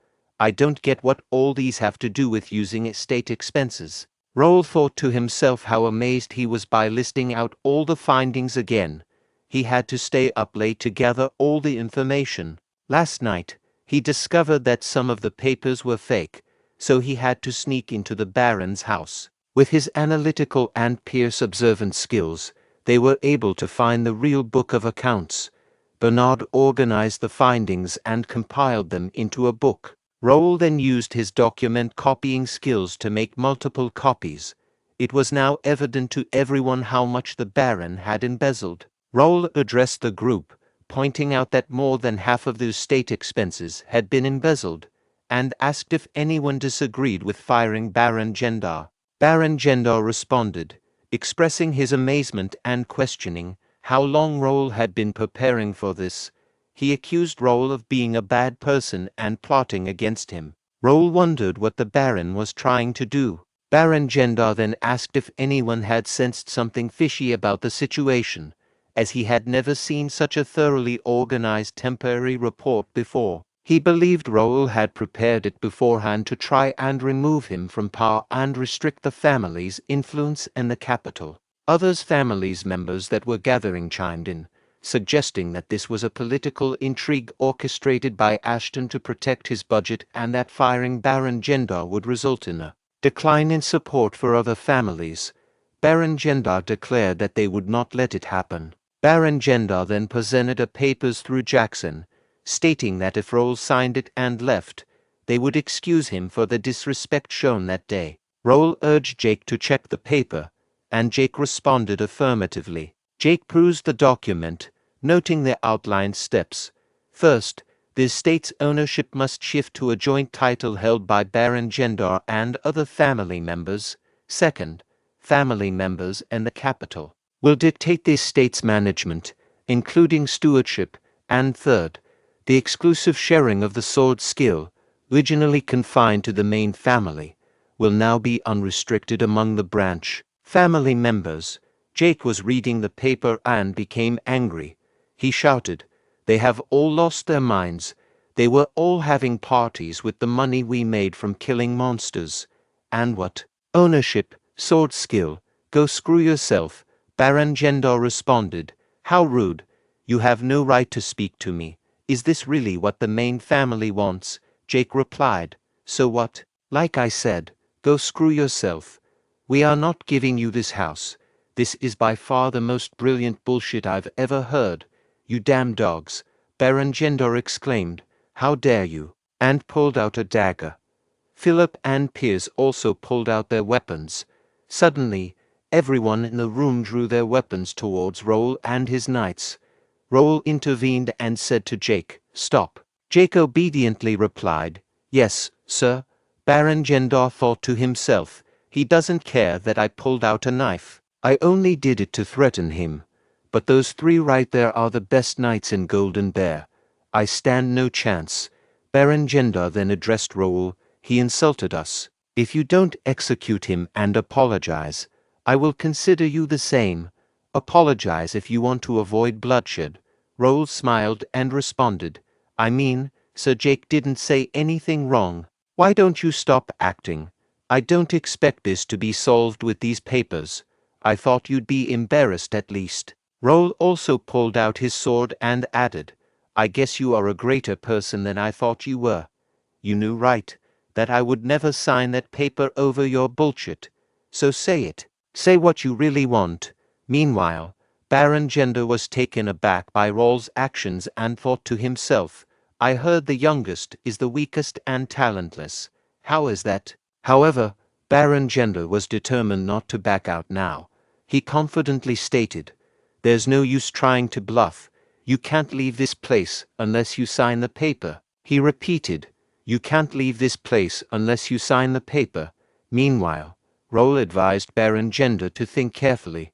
I don't get what all these have to do with using estate expenses." Raul thought to himself how amazed he was by listing out all the findings again. He had to stay up late to gather all the information. Last night, he discovered that some of the papers were fake, so he had to sneak into the Baron's house. With his analytical and Pierce observant skills, they were able to find the real book of accounts. Bernard organized the findings and compiled them into a book. Raul then used his document copying skills to make multiple copies. It was now evident to everyone how much the Baron had embezzled. Raul addressed the group, pointing out that more than half of the estate expenses had been embezzled, and asked if anyone disagreed with firing Baron Gendar. Baron Gendar responded, expressing his amazement and questioning how long Raul had been preparing for this. He accused Raul of being a bad person and plotting against him. Raul wondered what the Baron was trying to do. Baron Gendar then asked if anyone had sensed something fishy about the situation, as he had never seen such a thoroughly organized temporary report before. He believed Raul had prepared it beforehand to try and remove him from power and restrict the family's influence in the capital. Others families members that were gathering chimed in, suggesting that this was a political intrigue orchestrated by Ashton to protect his budget and that firing Baron Gendar would result in a decline in support for other families. Baron Gendar declared that they would not let it happen. Baron Gendar then presented the papers through Jackson, stating that if Raul signed it and left, they would excuse him for the disrespect shown that day. Raul urged Jake to check the paper, and Jake responded affirmatively. Jake perused the document, noting the outlined steps. First, the estate's ownership must shift to a joint title held by Baron Gendar and other family members. Second, family members in the capital will dictate the estate's management, including stewardship, and third, the exclusive sharing of the sword skill, originally confined to the main family, will now be unrestricted among the branch family members. Jake was reading the paper and became angry. He shouted, "They have all lost their minds. They were all having parties with the money we made from killing monsters. And what? Ownership, sword skill. Go screw yourself." Baron Gendar responded. "How rude. You have no right to speak to me. Is this really what the main family wants?" Jake replied. "So what? Like I said, go screw yourself. We are not giving you this house. This is by far the most brilliant bullshit I've ever heard. You damn dogs," Baron Gendar exclaimed. "How dare you?" And pulled out a dagger. Philip and Piers also pulled out their weapons. Suddenly, everyone in the room drew their weapons towards Raul and his knights. Raul intervened and said to Jake, "Stop." Jake obediently replied, "Yes, sir." Baron Gendar thought to himself, "He doesn't care that I pulled out a knife. I only did it to threaten him. But those three right there are the best knights in Golden Bear. I stand no chance." Baron Gendar then addressed Raul. "He insulted us. If you don't execute him and apologize, I will consider you the same. Apologize if you want to avoid bloodshed." Raul smiled and responded, "I mean, Sir Jake didn't say anything wrong. Why don't you stop acting? I don't expect this to be solved with these papers. I thought you'd be embarrassed at least." Raul also pulled out his sword and added, "I guess you are a greater person than I thought you were. You knew, right, that I would never sign that paper over your bullshit. So say it. Say what you really want." Meanwhile, Baron Gendar was taken aback by Raul's actions and thought to himself, "I heard the youngest is the weakest and talentless. How is that?" However, Baron Gendar was determined not to back out now. He confidently stated, "There's no use trying to bluff. You can't leave this place unless you sign the paper." He repeated, "You can't leave this place unless you sign the paper." Meanwhile, Raul advised Baron Gendar to think carefully.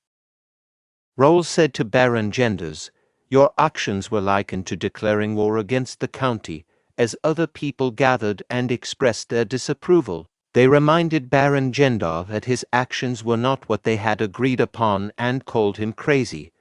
Raul said to Baron Gendars, "Your actions were likened to declaring war against the county, as other people gathered and expressed their disapproval. They reminded Baron Gendar that his actions were not what they had agreed upon and called him crazy.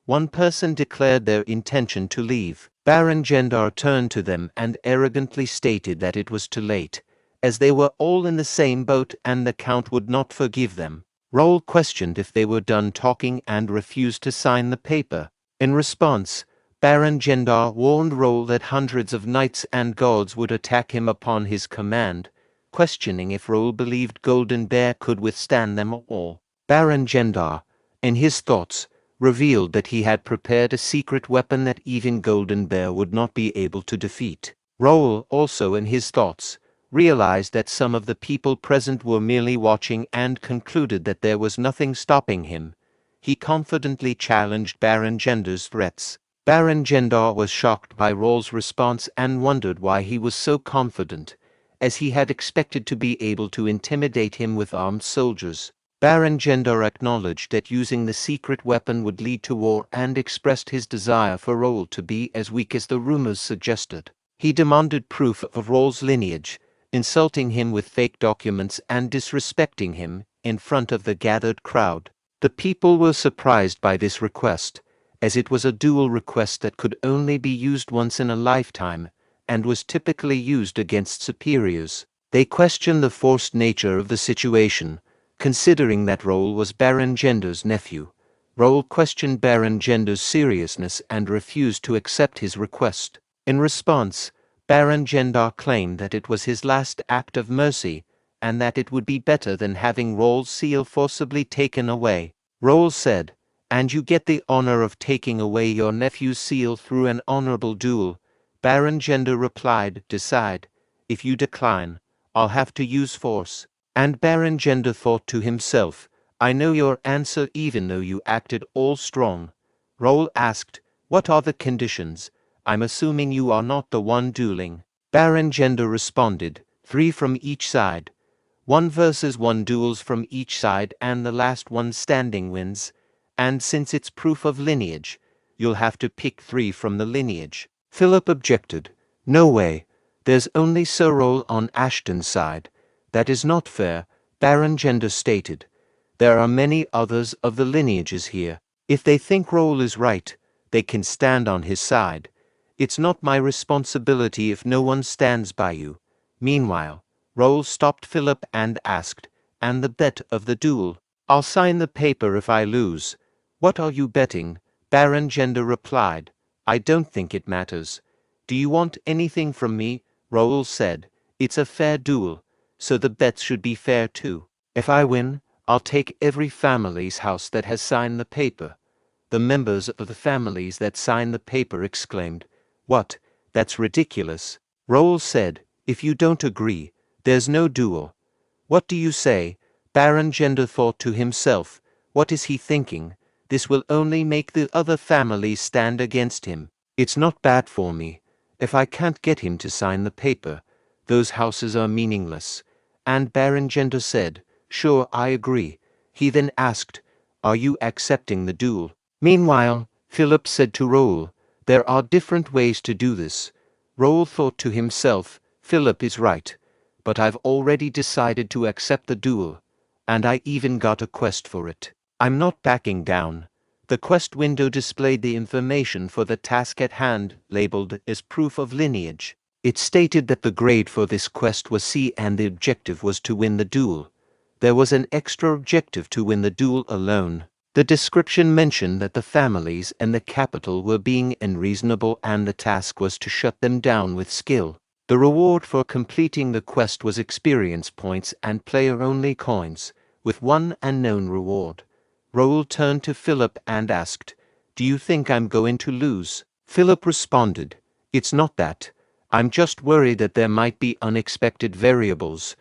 One person declared their intention to leave. Baron Gendar turned to them and arrogantly stated that it was too late, as they were all in the same boat and the Count would not forgive them. Raul questioned if they were done talking and refused to sign the paper. In response, Baron Gendar warned Raul that hundreds of knights and guards would attack him upon his command, questioning if Raul believed Golden Bear could withstand them all. Baron Gendar, in his thoughts, revealed that he had prepared a secret weapon that even Golden Bear would not be able to defeat. Raul also, in his thoughts, realized that some of the people present were merely watching and concluded that there was nothing stopping him. He confidently challenged Baron Gendar's threats. Baron Gendar was shocked by Raul's response and wondered why he was so confident, as he had expected to be able to intimidate him with armed soldiers. Baron Gendar acknowledged that using the secret weapon would lead to war and expressed his desire for Raul to be as weak as the rumors suggested. He demanded proof of Raul's lineage, insulting him with fake documents and disrespecting him in front of the gathered crowd. The people were surprised by this request, as it was a dual request that could only be used once in a lifetime, and was typically used against superiors. They questioned the forced nature of the situation, considering that Raul was Baron Gendar's nephew. Raul questioned Baron Gendar's seriousness and refused to accept his request. In response, Baron Gendar claimed that it was his last act of mercy, and that it would be better than having Raul's seal forcibly taken away. Raul said, "And you get the honor of taking away your nephew's seal through an honorable duel." Baron Gendar replied, "Decide. If you decline, I'll have to use force." And Baron Gendar thought to himself, "I know your answer even though you acted all strong." Raul asked, "What are the conditions? I'm assuming you are not the one dueling." Baron Gendar responded, 3 from each side. 1 versus 1 duels from each side and the last one standing wins. And since it's proof of lineage, you'll have to pick 3 from the lineage. Philip objected. No way. There's only Sir Raul on Ashton's side. That is not fair, Baron Gender stated. There are many others of the lineages here. If they think Raul is right, they can stand on his side. It's not my responsibility if no one stands by you. Meanwhile, Raul stopped Philip and asked, and the bet of the duel? I'll sign the paper if I lose. What are you betting? Baron Gender replied. I don't think it matters. Do you want anything from me? Raul said. It's a fair duel, so the bets should be fair too. If I win, I'll take every family's house that has signed the paper. The members of the families that signed the paper exclaimed. What? That's ridiculous. Raul said, if you don't agree, there's no duel. What do you say? Baron Gender thought to himself. What is he thinking? This will only make the other families stand against him. It's not bad for me. If I can't get him to sign the paper, those houses are meaningless. And Baron Gender said, sure, I agree. He then asked, are you accepting the duel? Meanwhile, Philip said to Raul, there are different ways to do this. Raul thought to himself, Philip is right, but I've already decided to accept the duel, and I even got a quest for it. I'm not backing down. The quest window displayed the information for the task at hand, labeled as proof of lineage. It stated that the grade for this quest was C and the objective was to win the duel. There was an extra objective to win the duel alone. The description mentioned that the families and the capital were being unreasonable and the task was to shut them down with skill. The reward for completing the quest was experience points and player-only coins, with one unknown reward. Raul turned to Philip and asked, do you think I'm going to lose? Philip responded, it's not that. I'm just worried that there might be unexpected variables.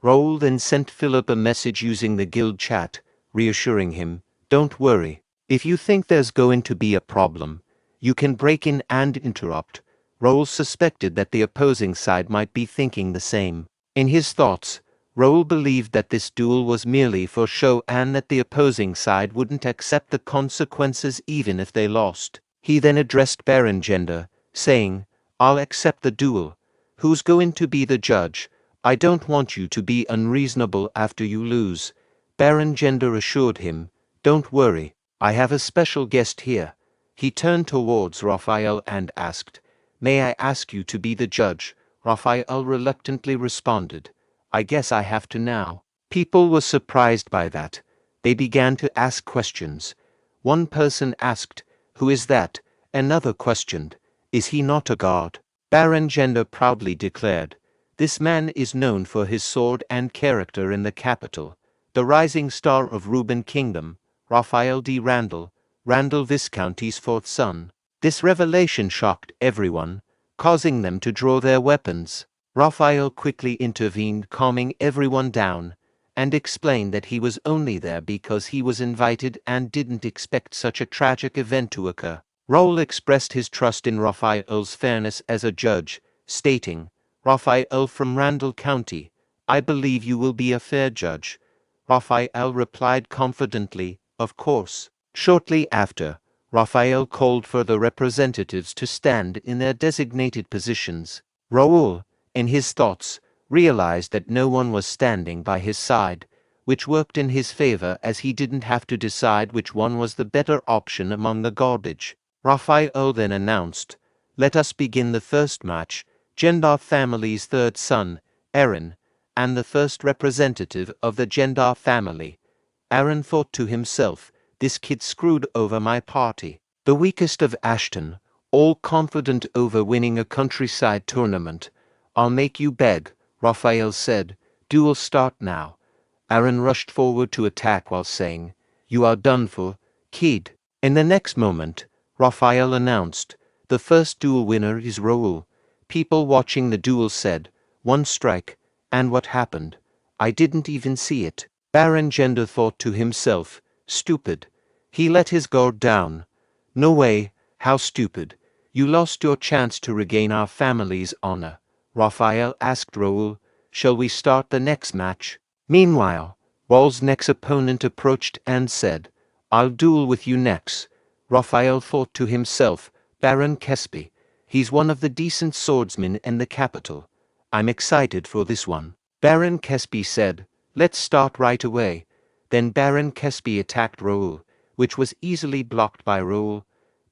Raul then sent Philip a message using the guild chat, reassuring him, don't worry. If you think there's going to be a problem, you can break in and interrupt. Raul suspected that the opposing side might be thinking the same. In his thoughts, Raul believed that this duel was merely for show and that the opposing side wouldn't accept the consequences even if they lost. He then addressed Baron Gender, saying, I'll accept the duel. Who's going to be the judge? I don't want you to be unreasonable after you lose. Baron Gender assured him, don't worry, I have a special guest here. He turned towards Raphael and asked, may I ask you to be the judge? Raphael reluctantly responded, I guess I have to now. People were surprised by that. They began to ask questions. One person asked, who is that? Another questioned, is he not a god? Baron Gender proudly declared, this man is known for his sword and character in the capital, the rising star of Reuben Kingdom, Raphael D. Randall, Randall Viscounty's fourth son. This revelation shocked everyone, causing them to draw their weapons. Raphael quickly intervened, calming everyone down, and explained that he was only there because he was invited and didn't expect such a tragic event to occur. Raul expressed his trust in Raphael's fairness as a judge, stating, Raphael from Randall County, I believe you will be a fair judge. Raphael replied confidently, of course. Shortly after, Raphael called for the representatives to stand in their designated positions. Raul, in his thoughts, realized that no one was standing by his side, which worked in his favor as he didn't have to decide which one was the better option among the garbage. Raphael then announced, let us begin the first match. Gendar family's third son, Aaron, and the first representative of the Gendar family. Aaron thought to himself, this kid screwed over my party. The weakest of Ashton, all confident over winning a countryside tournament. I'll make you beg, Raphael said. Duel start now. Aaron rushed forward to attack while saying, you are done for, kid. In the next moment, Raphael announced, the first duel winner is Raul. People watching the duel said, one strike, and what happened? I didn't even see it. Baron Gender thought to himself, stupid. He let his guard down. No way, how stupid. You lost your chance to regain our family's honor. Raphael asked Raul, shall we start the next match? Meanwhile, Raul's next opponent approached and said, I'll duel with you next. Raphael thought to himself, Baron Kesby. He's one of the decent swordsmen in the capital. I'm excited for this one. Baron Kesby said, let's start right away. Then Baron Kesby attacked Raul, which was easily blocked by Raul.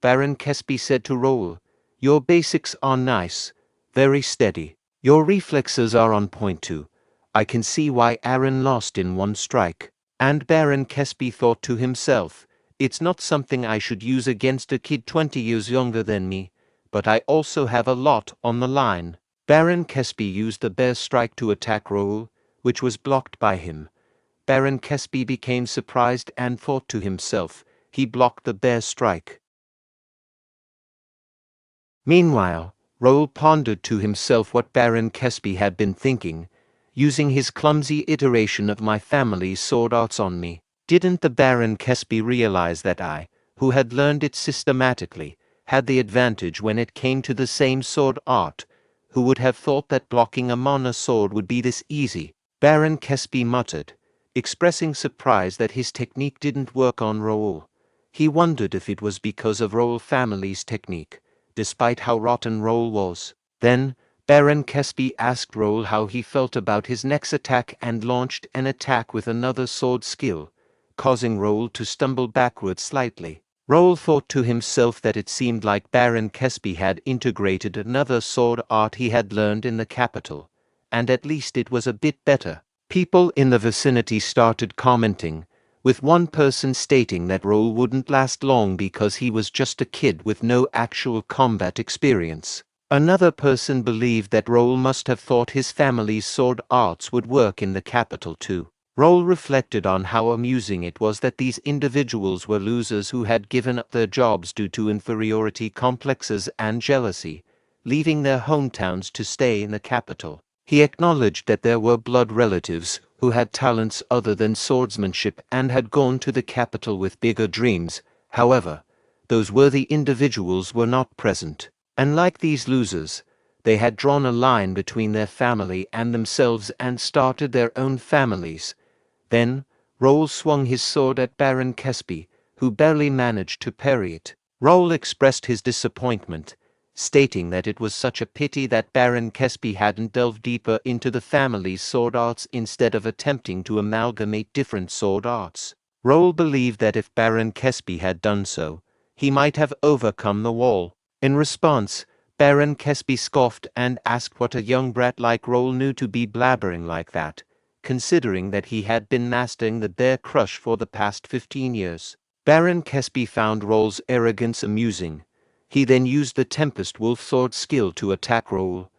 Baron Kesby said to Raul, your basics are nice, very steady. Your reflexes are on point too. I can see why Aaron lost in one strike. And Baron Kesby thought to himself, it's not something I should use against a kid 20 years younger than me, but I also have a lot on the line. Baron Kesby used the bear strike to attack Raul, which was blocked by him. Baron Kesby became surprised and thought to himself, he blocked the bear strike. Meanwhile, Raul pondered to himself what Baron Kesby had been thinking, using his clumsy iteration of my family's sword arts on me. Didn't the Baron Kesby realize that I, who had learned it systematically, had the advantage when it came to the same sword art? Who would have thought that blocking a mana sword would be this easy? Baron Kesby muttered, expressing surprise that his technique didn't work on Raul. He wondered if it was because of Raul family's technique, despite how rotten Raul was. Then, Baron Kesby asked Raul how he felt about his next attack and launched an attack with another sword skill, causing Raul to stumble backwards slightly. Raul thought to himself that it seemed like Baron Kesby had integrated another sword art he had learned in the capital, and at least it was a bit better. People in the vicinity started commenting, with one person stating that Raul wouldn't last long because he was just a kid with no actual combat experience. Another person believed that Raul must have thought his family's sword arts would work in the capital too. Raul reflected on how amusing it was that these individuals were losers who had given up their jobs due to inferiority complexes and jealousy, leaving their hometowns to stay in the capital. He acknowledged that there were blood relatives who had talents other than swordsmanship and had gone to the capital with bigger dreams. However, those worthy individuals were not present. And like these losers, they had drawn a line between their family and themselves and started their own families. Then, Raul swung his sword at Baron Kesby, who barely managed to parry it. Raul expressed his disappointment, stating that it was such a pity that Baron Kesby hadn't delved deeper into the family's sword arts instead of attempting to amalgamate different sword arts. Raul believed that if Baron Kesby had done so, he might have overcome the wall. In response, Baron Kesby scoffed and asked what a young brat like Raul knew to be blabbering like that, considering that he had been mastering the bear crush for the past 15 years. Baron Kesby found Raul's arrogance amusing. He then used the Tempest Wolf sword skill to attack Raul.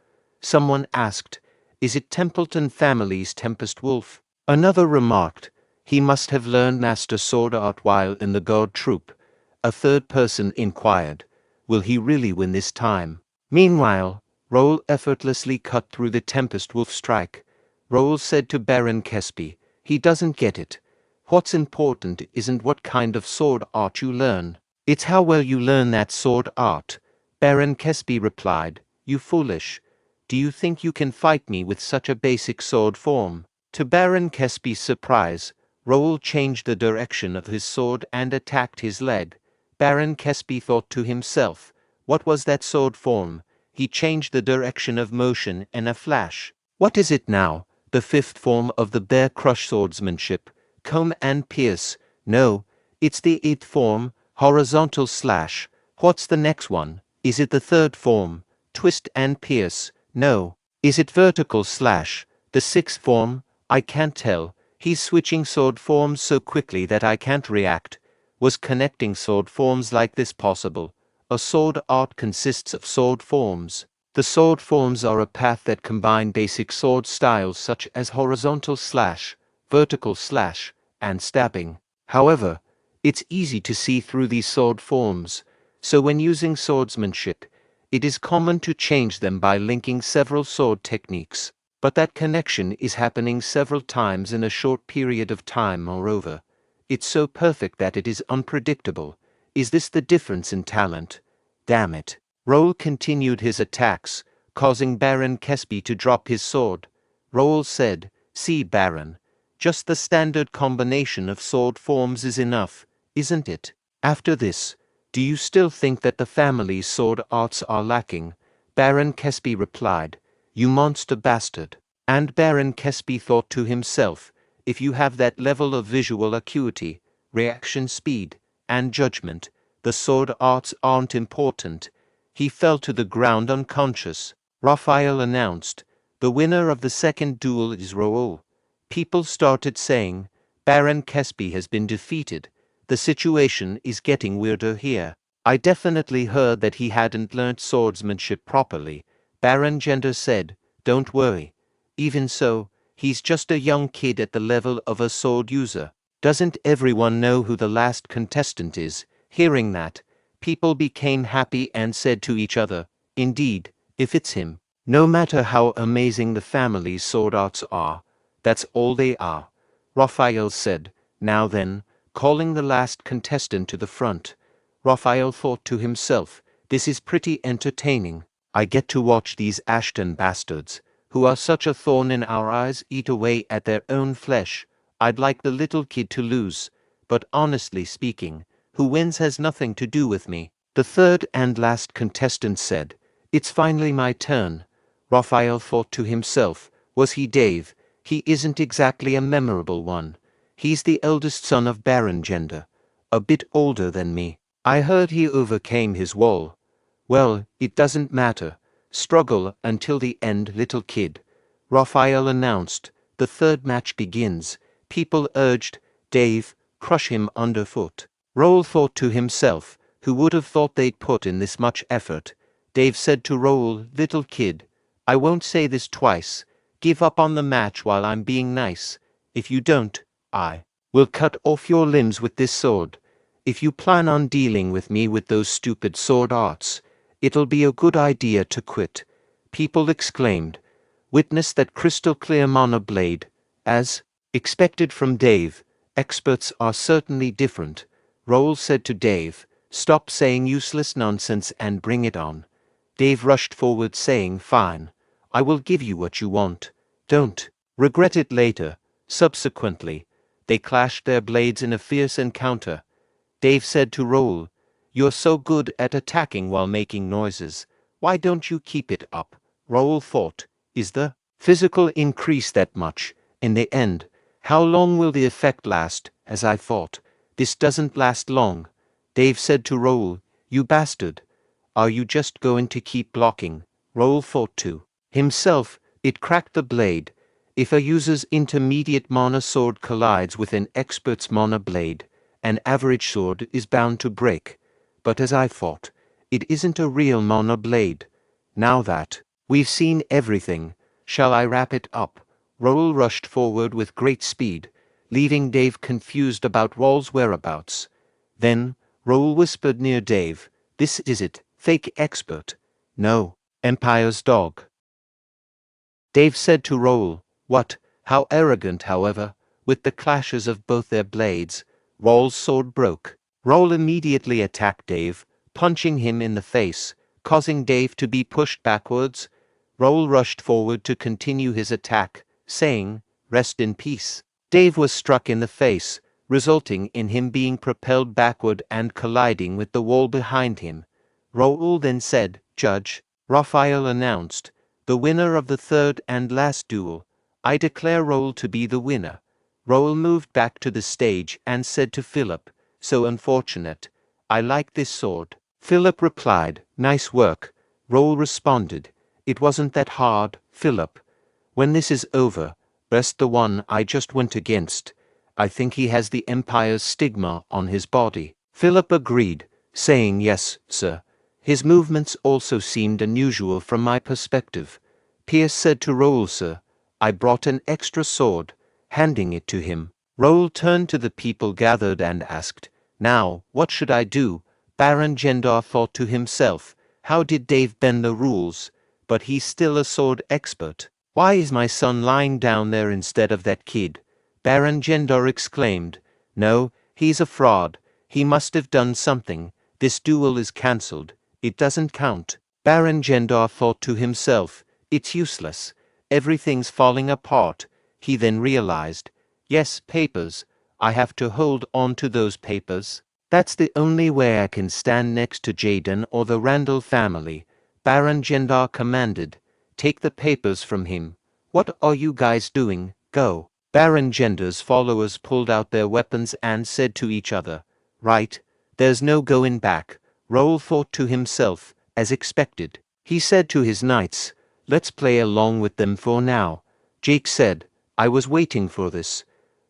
Someone asked, is it Templeton family's Tempest Wolf? Another remarked, he must have learned master sword art while in the guard troop. A third person inquired, will he really win this time? Meanwhile, Raul effortlessly cut through the Tempest Wolf strike. Raul said to Baron Kesby, he doesn't get it. What's important isn't what kind of sword art you learn. It's how well you learn that sword art. Baron Kesby replied, you foolish. Do you think you can fight me with such a basic sword form? To Baron Kesby's surprise, Raul changed the direction of his sword and attacked his leg. Baron Kesby thought to himself, what was that sword form? He changed the direction of motion in a flash. What is it now? The fifth form of the bear crush swordsmanship, comb and pierce. No, it's the eighth form, horizontal slash. What's the next one? Is it the third form, twist and pierce? No. Is it vertical slash? The sixth form? I can't tell. He's switching sword forms so quickly that I can't react. Was connecting sword forms like this possible? A sword art consists of sword forms. The sword forms are a path that combine basic sword styles such as horizontal slash, vertical slash, and stabbing. However, it's easy to see through these sword forms, so when using swordsmanship, it is common to change them by linking several sword techniques. But that connection is happening several times in a short period of time. Moreover, it's so perfect that it is unpredictable. Is this the difference in talent? Damn it. Raul continued his attacks, causing Baron Kesby to drop his sword. Raul said, see Baron, just the standard combination of sword forms is enough. isn't it? After this, do you still think that the family's sword arts are lacking? Baron Kesby replied, you monster bastard. And Baron Kesby thought to himself, if you have that level of visual acuity, reaction speed, and judgment, the sword arts aren't important. He fell to the ground unconscious. Raphael announced, the winner of the second duel is Raul. People started saying, Baron Kesby has been defeated. The situation is getting weirder here. I definitely heard that he hadn't learnt swordsmanship properly. Baron Gender said, don't worry. Even so, he's just a young kid at the level of a sword user. Doesn't everyone know who the last contestant is? Hearing that, people became happy and said to each other, indeed, if it's him. No matter how amazing the family's sword arts are, that's all they are. Raphael said, now then, calling the last contestant to the front. Raphael thought to himself, this is pretty entertaining. I get to watch these Ashton bastards, who are such a thorn in our eyes, eat away at their own flesh. I'd like the little kid to lose, but honestly speaking, who wins has nothing to do with me. The third and last contestant said, it's finally my turn. Raphael thought to himself, was he Dave? He isn't exactly a memorable one. He's the eldest son of Baron Gender, a bit older than me. I heard he overcame his wall. Well, it doesn't matter. Struggle until the end, little kid. Raphael announced, the third match begins. People urged, Dave, crush him underfoot. Raul thought to himself, who would have thought they'd put in this much effort? Dave said to Raul, little kid, I won't say this twice. Give up on the match while I'm being nice. If you don't, I will cut off your limbs with this sword. If you plan on dealing with me with those stupid sword arts, it'll be a good idea to quit. People exclaimed. Witness that crystal clear mana blade. As expected from Dave, experts are certainly different. Raul said to Dave, stop saying useless nonsense and bring it on. Dave rushed forward saying, fine. I will give you what you want. Don't regret it later. Subsequently, they clashed their blades in a fierce encounter. Dave said to Raul, you're so good at attacking while making noises. Why don't you keep it up? Raul thought, is the physical increase that much? In the end, how long will the effect last? As I thought, this doesn't last long. Dave said to Raul, you bastard. Are you just going to keep blocking? Raul thought to himself, it cracked the blade. If a user's intermediate mana sword collides with an expert's mana blade, an average sword is bound to break. But as I thought, it isn't a real mana blade. Now that we've seen everything, shall I wrap it up? Raul rushed forward with great speed, leaving Dave confused about Raul's whereabouts. Then, Raul whispered near Dave, this is it, fake expert. No, Empire's dog. Dave said to Raul, what, how arrogant, however. With the clashes of both their blades, Raul's sword broke. Raul immediately attacked Dave, punching him in the face, causing Dave to be pushed backwards. Raul rushed forward to continue his attack, saying, rest in peace. Dave was struck in the face, resulting in him being propelled backward and colliding with the wall behind him. Raul then said, Judge, Raphael announced, the winner of the third and last duel. I declare Raul to be the winner. Raul moved back to the stage and said to Philip, so unfortunate. I like this sword. Philip replied, nice work. Raul responded, it wasn't that hard, Philip. When this is over, rest the one I just went against. I think he has the Empire's stigma on his body. Philip agreed, saying yes, sir. His movements also seemed unusual from my perspective. Pierce said to Raul, sir, I brought an extra sword, handing it to him. Raul turned to the people gathered and asked, now, what should I do? Baron Gendar thought to himself, how did Dave bend the rules? But he's still a sword expert. Why is my son lying down there instead of that kid? Baron Gendar exclaimed, no, he's a fraud. He must have done something. This duel is cancelled. It doesn't count. Baron Gendar thought to himself, it's useless. Everything's falling apart. He then realized, yes, papers. I have to hold on to those papers. That's the only way I can stand next to Jaden or the Randall family, Baron Gendar commanded. Take the papers from him. What are you guys doing? Go. Baron Gendar's followers pulled out their weapons and said to each other, right, there's no going back. Raul thought to himself, as expected. He said to his knights, let's play along with them for now. Jake said, I was waiting for this.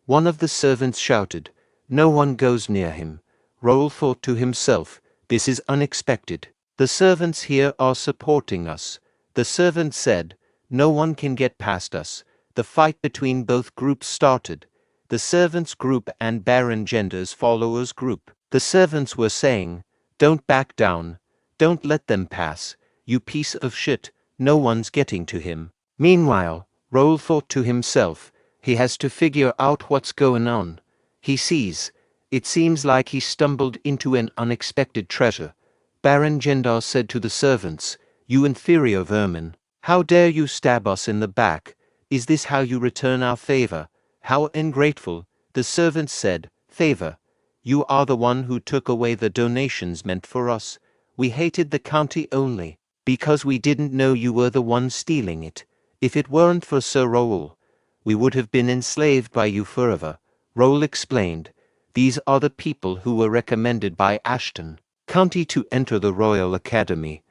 One of the servants shouted, no one goes near him. Raul thought to himself, this is unexpected. The servants here are supporting us. The servant said, no one can get past us. The fight between both groups started. The servants' group and Baron Gendar's followers' group. The servants were saying, don't back down. Don't let them pass. You piece of shit, no one's getting to him. Meanwhile, Raul thought to himself, he has to figure out what's going on. He sees. It seems like he stumbled into an unexpected treasure. Baron Gendar said to the servants, you inferior vermin, how dare you stab us in the back? Is this how you return our favor? How ungrateful. The servants said, favor. You are the one who took away the donations meant for us. We hated the county only because we didn't know you were the one stealing it. If it weren't for Sir Raul, we would have been enslaved by you forever. Raul explained, these are the people who were recommended by Ashton County to enter the Royal Academy.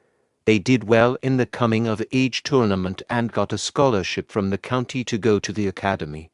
They did well in the coming of age tournament and got a scholarship from the county to go to the academy.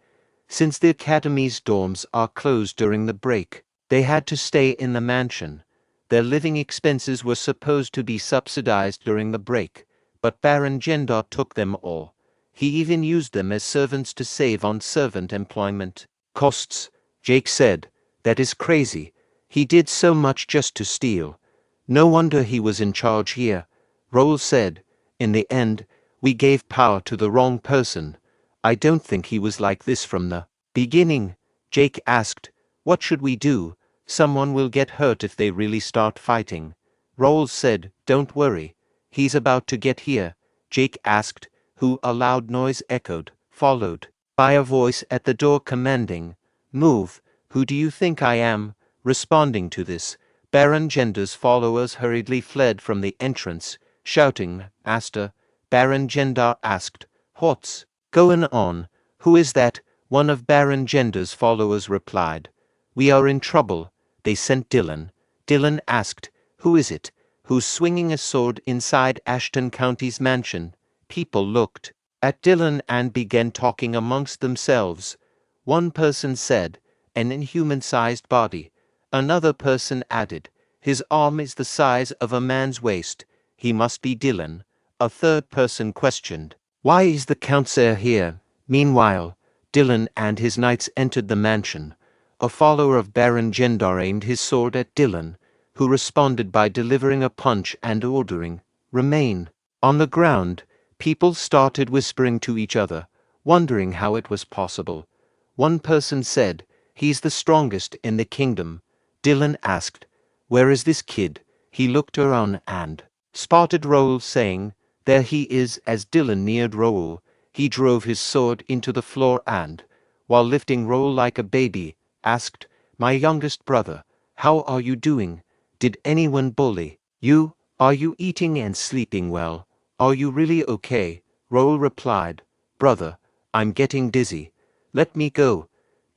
Since the academy's dorms are closed during the break, they had to stay in the mansion. Their living expenses were supposed to be subsidized during the break, but Baron Gendar took them all. He even used them as servants to save on servant employment costs. Jake said, that is crazy. He did so much just to steal. No wonder he was in charge here. Raul said, in the end, we gave power to the wrong person. I don't think he was like this from the beginning. Jake asked, what should we do? Someone will get hurt if they really start fighting. Raul said, don't worry. He's about to get here. Jake asked, who? A loud noise echoed, followed by a voice at the door commanding, move. Who do you think I am? Responding to this, Baron Gendar's followers hurriedly fled from the entrance, shouting, Master. Baron Gendar asked, what's going on? Who is that? One of Baron Gendar's followers replied, we are in trouble. They sent Dylan. Dylan asked, who is it? Who's swinging a sword inside Ashton County's mansion? People looked at Dylan and began talking amongst themselves. One person said, an inhuman-sized body. Another person added, his arm is the size of a man's waist. He must be Dylan. A third person questioned, why is the Countess here? Meanwhile, Dylan and his knights entered the mansion. A follower of Baron Gendar aimed his sword at Dylan, who responded by delivering a punch and ordering, remain. On the ground, people started whispering to each other, wondering how it was possible. One person said, he's the strongest in the kingdom. Dylan asked, where is this kid? He looked around and spotted Raul saying, there he is. As Dylan neared Raul, he drove his sword into the floor and, while lifting Raul like a baby, asked, my youngest brother, how are you doing? Did anyone bully you? Are you eating and sleeping well? Are you really okay? Raul replied, brother, I'm getting dizzy. Let me go.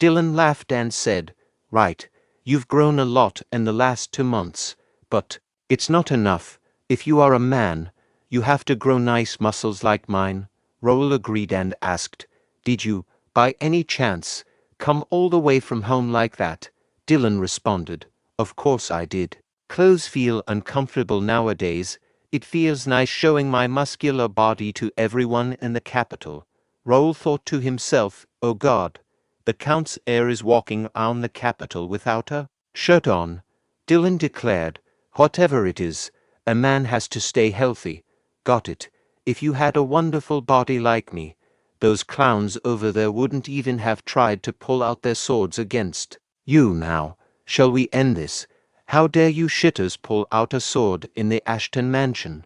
Dylan laughed and said, right, you've grown a lot in the last 2 months, but it's not enough. If you are a man, you have to grow nice muscles like mine. Raul agreed and asked, did you, by any chance, come all the way from home like that? Dylan responded, of course I did. Clothes feel uncomfortable nowadays. It feels nice showing my muscular body to everyone in the capital. Raul thought to himself, oh God, the Count's heir is walking on the capital without a shirt on. Dylan declared, whatever it is, a man has to stay healthy. Got it. If you had a wonderful body like me, those clowns over there wouldn't even have tried to pull out their swords against you now. Shall we end this? How dare you shitters pull out a sword in the Ashton mansion?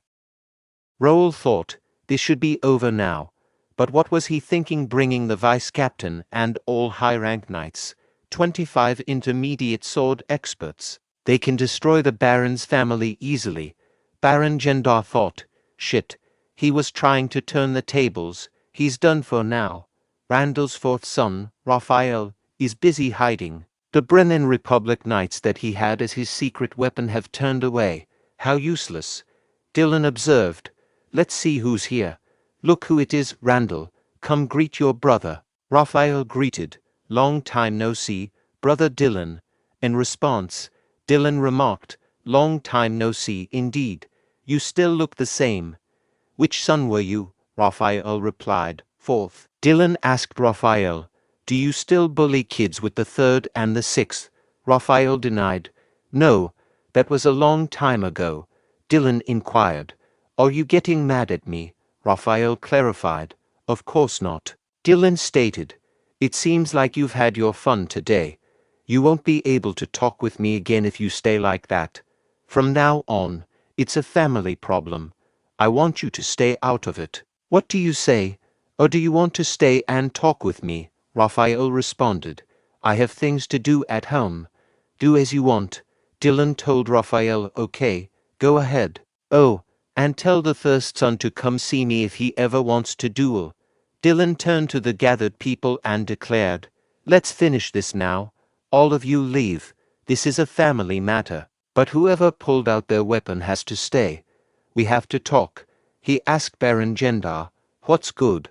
Raul thought, this should be over now. But what was he thinking bringing the vice-captain and all high-rank knights? 25 intermediate sword experts. They can destroy the Baron's family easily. Baron Gendar thought, shit, he was trying to turn the tables, he's done for now. Randall's fourth son, Raphael, is busy hiding. The Brennan Republic Knights that he had as his secret weapon have turned away. How useless. Dylan observed. Let's see who's here. Look who it is, Randall. Come greet your brother. Raphael greeted. Long time no see, brother Dylan. In response, Dylan remarked, long time no see indeed. You still look the same. Which son were you? Raphael replied. Fourth. Dylan asked Raphael, do you still bully kids with the third and the sixth? Raphael denied. No, that was a long time ago. Dylan inquired. Are you getting mad at me? Raphael clarified. Of course not. Dylan stated. It seems like you've had your fun today. You won't be able to talk with me again if you stay like that. From now on, it's a family problem. I want you to stay out of it. What do you say? Or do you want to stay and talk with me? Raphael responded. I have things to do at home. Do as you want. Dylan told Raphael, okay, go ahead. Oh, and tell the first son to come see me if he ever wants to duel. Dylan turned to the gathered people and declared, let's finish this now. All of you leave. This is a family matter. But whoever pulled out their weapon has to stay. We have to talk. He asked Baron Gendar, what's good?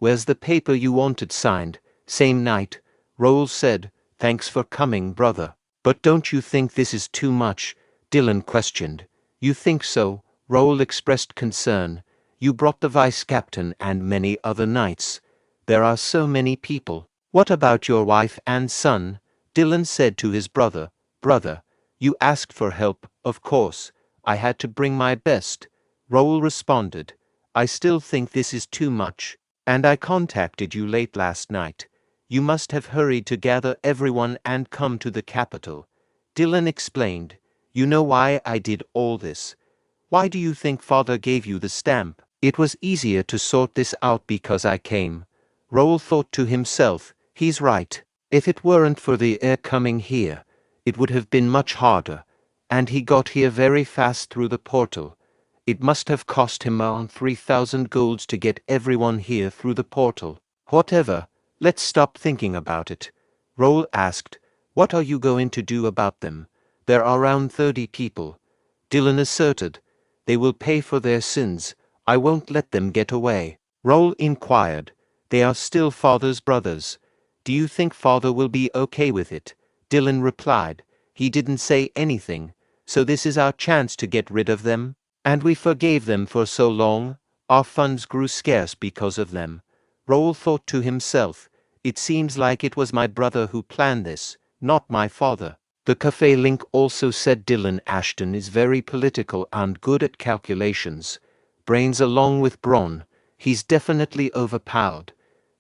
Where's the paper you wanted signed? Same night. Raul said, thanks for coming, brother. But don't you think this is too much? Dylan questioned. You think so? Raul expressed concern. You brought the vice captain and many other knights. There are so many people. What about your wife and son? Dylan said to his brother. Brother, you asked for help, of course. I had to bring my best. Raul responded. I still think this is too much. And I contacted you late last night. You must have hurried to gather everyone and come to the capital. Dylan explained. You know why I did all this. Why do you think father gave you the stamp? It was easier to sort this out because I came. Raul thought to himself, he's right. If it weren't for the heir coming here, it would have been much harder. And he got here very fast through the portal. It must have cost him around 3,000 golds to get everyone here through the portal. Whatever, let's stop thinking about it. Raul asked, what are you going to do about them? There are around 30 people. Dylan asserted, they will pay for their sins. I won't let them get away. Raul inquired, they are still father's brothers. Do you think father will be okay with it? Dylan replied, he didn't say anything, so this is our chance to get rid of them. And we forgave them for so long, our funds grew scarce because of them. Raul thought to himself, it seems like it was my brother who planned this, not my father. The cafe link also said Dylan Ashton is very political and good at calculations. Brains along with brawn, he's definitely overpowered.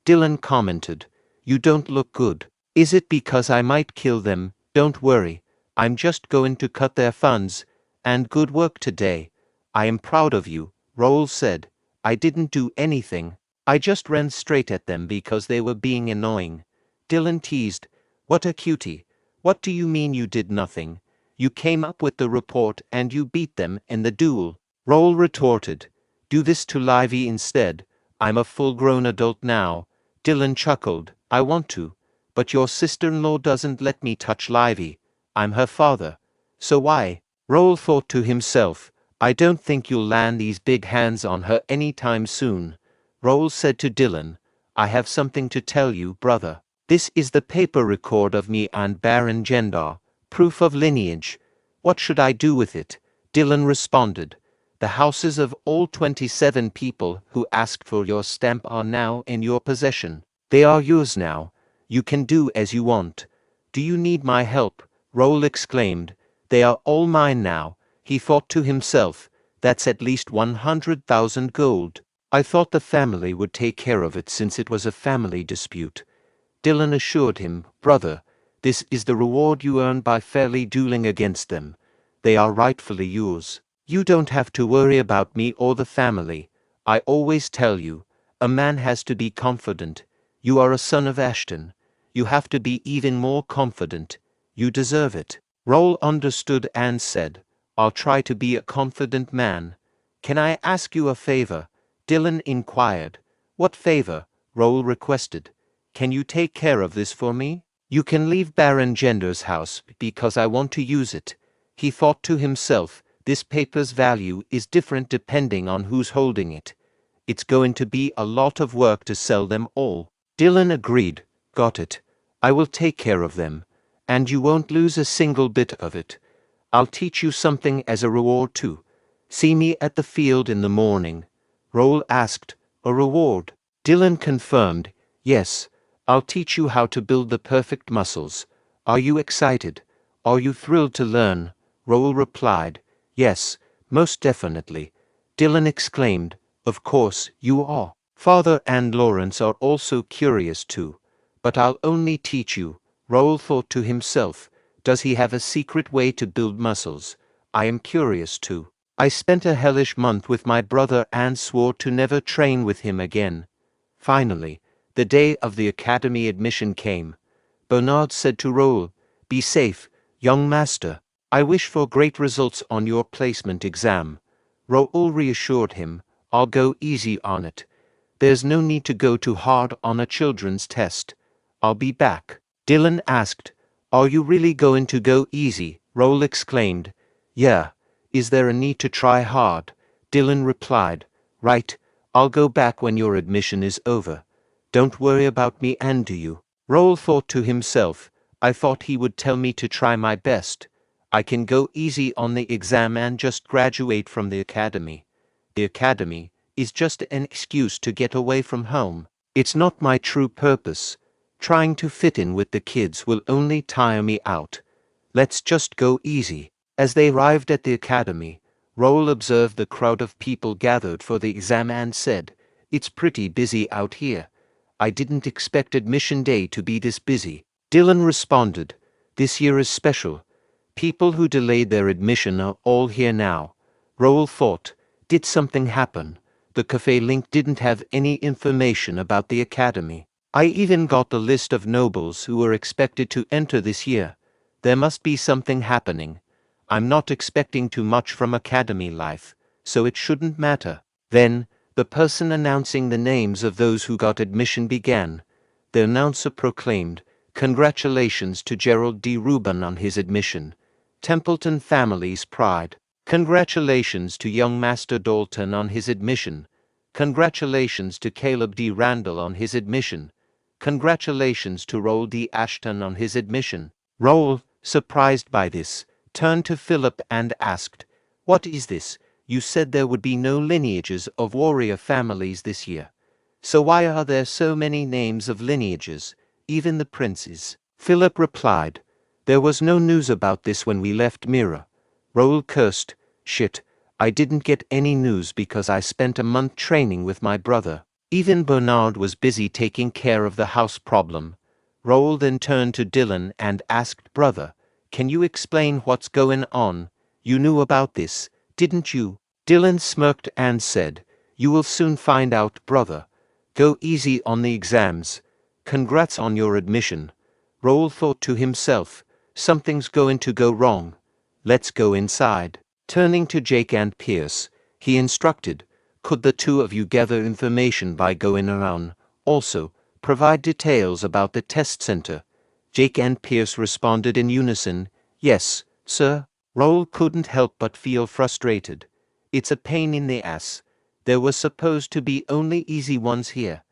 Dylan commented, you don't look good. Is it because I might kill them? Don't worry, I'm just going to cut their funds. And good work today. I am proud of you, Raul said. I didn't do anything. I just ran straight at them because they were being annoying. Dylan teased, what a cutie. What do you mean you did nothing? You came up with the report and you beat them in the duel. Raul retorted, do this to Livy instead. I'm a full-grown adult now. Dylan chuckled, I want to. But your sister-in-law doesn't let me touch Livy. I'm her father. So why? Raul thought to himself, I don't think you'll land these big hands on her any time soon. Raul said to Dylan, I have something to tell you, brother. This is the paper record of me and Baron Gendar, proof of lineage. What should I do with it? Dylan responded, the houses of all 27 people who asked for your stamp are now in your possession. They are yours now. You can do as you want. Do you need my help? Raul exclaimed. They are all mine now. He thought to himself, that's at least 100,000 gold. I thought the family would take care of it since it was a family dispute. Dylan assured him, brother, this is the reward you earn by fairly dueling against them. They are rightfully yours. You don't have to worry about me or the family. I always tell you, a man has to be confident. You are a son of Ashton. You have to be even more confident. You deserve it. Raul understood and said, I'll try to be a confident man. Can I ask you a favor? Dylan inquired. What favor? Raul requested. Can you take care of this for me? You can leave Baron Gender's house because I want to use it. He thought to himself, this paper's value is different depending on who's holding it. It's going to be a lot of work to sell them all. Dylan agreed. Got it. I will take care of them. And you won't lose a single bit of it. I'll teach you something as a reward too. See me at the field in the morning. Raul asked, a reward? Dylan confirmed, yes. I'll teach you how to build the perfect muscles. Are you excited? Are you thrilled to learn? Raul replied, yes, most definitely. Dylan exclaimed, of course you are. Father and Lawrence are also curious too. But I'll only teach you. Raul thought to himself, does he have a secret way to build muscles? I am curious too. I spent a hellish month with my brother and swore to never train with him again. Finally, the day of the academy admission came. Bernard said to Raul, be safe, young master. I wish for great results on your placement exam. Raul reassured him, I'll go easy on it. There's no need to go too hard on a children's test. I'll be back. Dylan asked, are you really going to go easy? Raul exclaimed, yeah. Is there a need to try hard? Dylan replied, right. I'll go back when your admission is over. Don't worry about me and do you? Raul thought to himself, I thought he would tell me to try my best. I can go easy on the exam and just graduate from the academy. The academy is just an excuse to get away from home. It's not my true purpose. Trying to fit in with the kids will only tire me out. Let's just go easy. As they arrived at the academy, Raul observed the crowd of people gathered for the exam and said, it's pretty busy out here. I didn't expect admission day to be this busy. Dylan responded, this year is special. People who delayed their admission are all here now. Raul thought, did something happen? The cafe link didn't have any information about the academy. I even got the list of nobles who were expected to enter this year. There must be something happening. I'm not expecting too much from academy life, so it shouldn't matter. Then, the person announcing the names of those who got admission began. The announcer proclaimed, congratulations to Gerald D. Rubin on his admission. Templeton family's pride. Congratulations to young Master Dalton on his admission. Congratulations to Caleb D. Randall on his admission. Congratulations to Raul D. Ashton on his admission. Raul, surprised by this, turned to Philip and asked, what is this? You said there would be no lineages of warrior families this year. So why are there so many names of lineages, even the princes? Philip replied, there was no news about this when we left Mira. Raul cursed, shit, I didn't get any news because I spent a month training with my brother. Even Bernard was busy taking care of the house problem. Raul then turned to Dylan and asked, brother, can you explain what's going on? You knew about this, didn't you? Dylan smirked and said, you will soon find out, brother. Go easy on the exams. Congrats on your admission. Raul thought to himself, something's going to go wrong. Let's go inside. Turning to Jake and Pierce, he instructed, could the two of you gather information by going around? Also, provide details about the test center. Jake and Pierce responded in unison, yes, sir. Raul couldn't help but feel frustrated. It's a pain in the ass. There were supposed to be only easy ones here.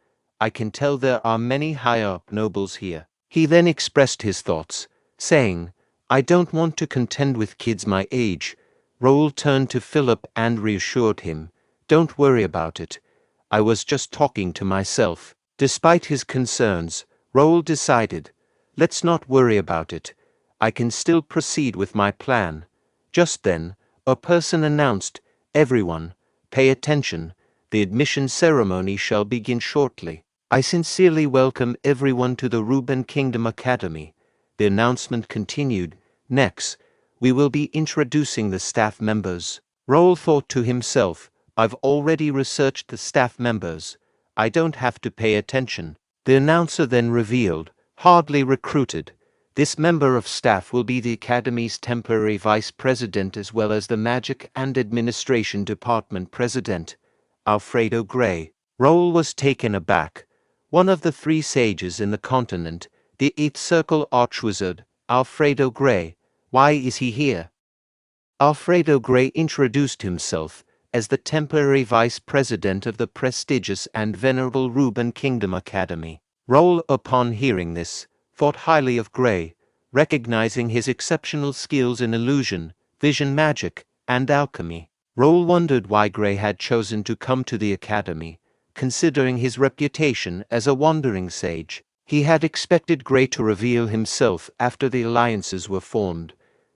I can tell there are many higher-up nobles here. He then expressed his thoughts, saying, I don't want to contend with kids my age. Raul turned to Philip and reassured him, don't worry about it. I was just talking to myself. Despite his concerns, Raul decided, let's not worry about it. I can still proceed with my plan. Just then, a person announced, everyone, pay attention. The admission ceremony shall begin shortly. I sincerely welcome everyone to the Rubin Kingdom Academy. The announcement continued, next, we will be introducing the staff members. Raul thought to himself, I've already researched the staff members. I don't have to pay attention. The announcer then revealed, Hardly recruited. This member of staff will be the Academy's temporary vice president as well as the Magic and Administration Department president, Alfredo Gray. Raul was taken aback. One of the three sages in the continent, the Eighth Circle Archwizard, Alfredo Gray. Why is he here? Alfredo Gray introduced himself as the temporary vice president of the prestigious and venerable Ruben Kingdom Academy. Raul, upon hearing this, thought highly of Gray, recognizing his exceptional skills in illusion, vision magic, and alchemy. Raul wondered why Gray had chosen to come to the academy, considering his reputation as a wandering sage. He had expected Gray to reveal himself after the alliances were formed,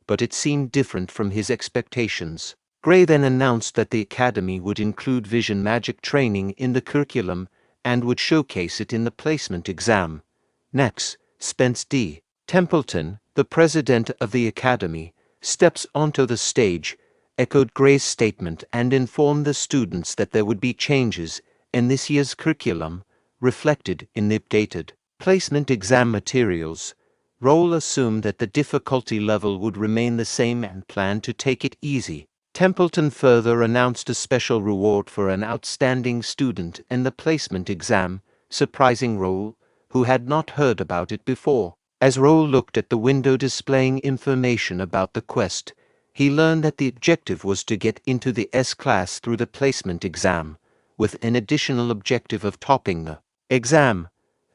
but it seemed different from his expectations. Gray then announced that the academy would include vision magic training in the curriculum and would showcase it in the placement exam. Next, Spence D. Templeton, the president of the academy, steps onto the stage, echoed Gray's statement and informed the students that there would be changes in this year's curriculum, reflected in the updated placement exam materials. Raul assumed that the difficulty level would remain the same and planned to take it easy. Templeton further announced a special reward for an outstanding student in the placement exam, surprising Raul, who had not heard about it before. As Raul looked at the window displaying information about the quest, he learned that the objective was to get into the S-class through the placement exam, with an additional objective of topping the exam.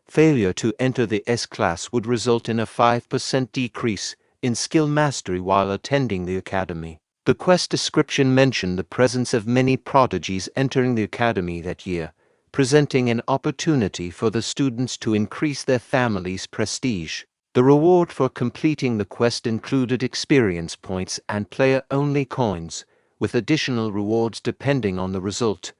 Failure to enter the S-class would result in a 5% decrease in skill mastery while attending the academy. The quest description mentioned the presence of many prodigies entering the academy that year, presenting an opportunity for the students to increase their family's prestige. The reward for completing the quest included experience points and player-only coins, with additional rewards depending on the result.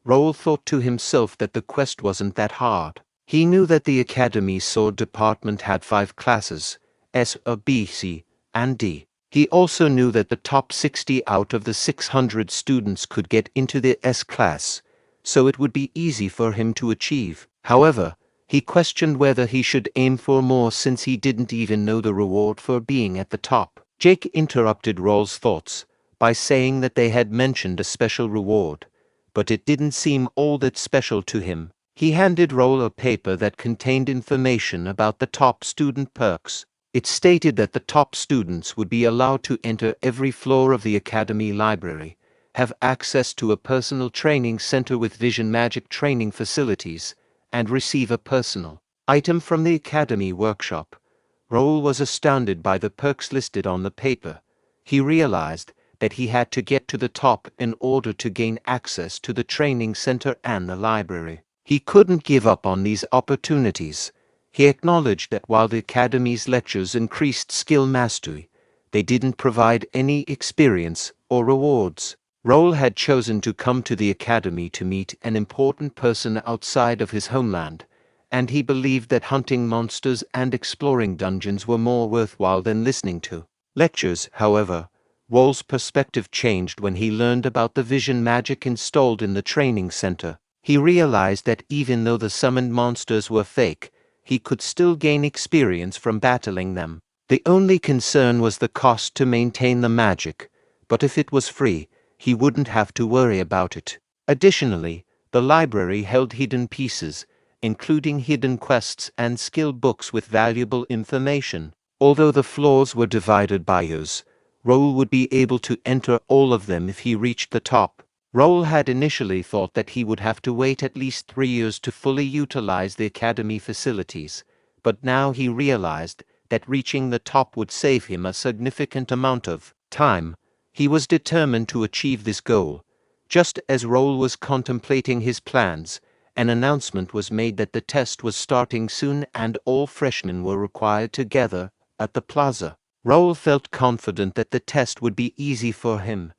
Raul thought to himself that the quest wasn't that hard. He knew that the Academy's sword department had 5 classes, S, B, C, and D. He also knew that the top 60 out of the 600 students could get into the S class, so it would be easy for him to achieve. However, he questioned whether he should aim for more since he didn't even know the reward for being at the top. Jake interrupted Raul's thoughts by saying that they had mentioned a special reward, but it didn't seem all that special to him. He handed Raul a paper that contained information about the top student perks. It stated that the top students would be allowed to enter every floor of the academy library, have access to a personal training center with vision magic training facilities, and receive a personal item from the academy workshop. Raul was astounded by the perks listed on the paper. He realized that he had to get to the top in order to gain access to the training center and the library. He couldn't give up on these opportunities. He acknowledged that while the academy's lectures increased skill mastery, they didn't provide any experience or rewards. Raul had chosen to come to the academy to meet an important person outside of his homeland, and he believed that hunting monsters and exploring dungeons were more worthwhile than listening to lectures. However, Raul's perspective changed when he learned about the vision magic installed in the training center. He realized that even though the summoned monsters were fake, he could still gain experience from battling them. The only concern was the cost to maintain the magic, but if it was free, he wouldn't have to worry about it. Additionally, the library held hidden pieces, including hidden quests and skill books with valuable information. Although the floors were divided by years, Raul would be able to enter all of them if he reached the top. Raul had initially thought that he would have to wait at least 3 years to fully utilize the academy facilities, but now he realized that reaching the top would save him a significant amount of time. He was determined to achieve this goal. Just as Raul was contemplating his plans, an announcement was made that the test was starting soon and all freshmen were required to gather at the plaza. Raul felt confident that the test would be easy for him.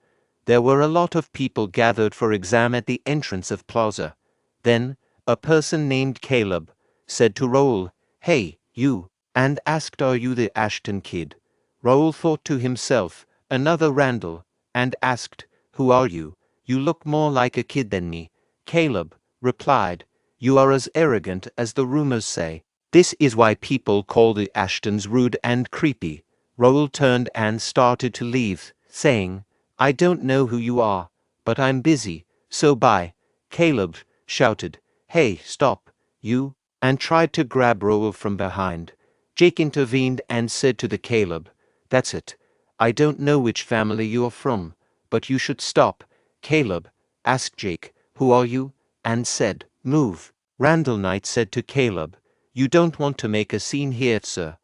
There were a lot of people gathered for exam at the entrance of plaza. Then, a person named Caleb said to Raul, "Hey, you," and asked, "Are you the Ashton kid?" Raul thought to himself, "Another Randall," and asked, "Who are you? You look more like a kid than me." Caleb replied, "You are as arrogant as the rumors say." This is why people call the Ashtons rude and creepy. Raul turned and started to leave, saying, I don't know who you are, but I'm busy, so bye. Caleb shouted, Hey, stop, you, and tried to grab Raul from behind. Jake intervened and said to the Caleb, That's it. I don't know which family you're from, but you should stop. Caleb asked Jake, Who are you? And said, Move. Randall Knight said to Caleb, You don't want to make a scene here, sir.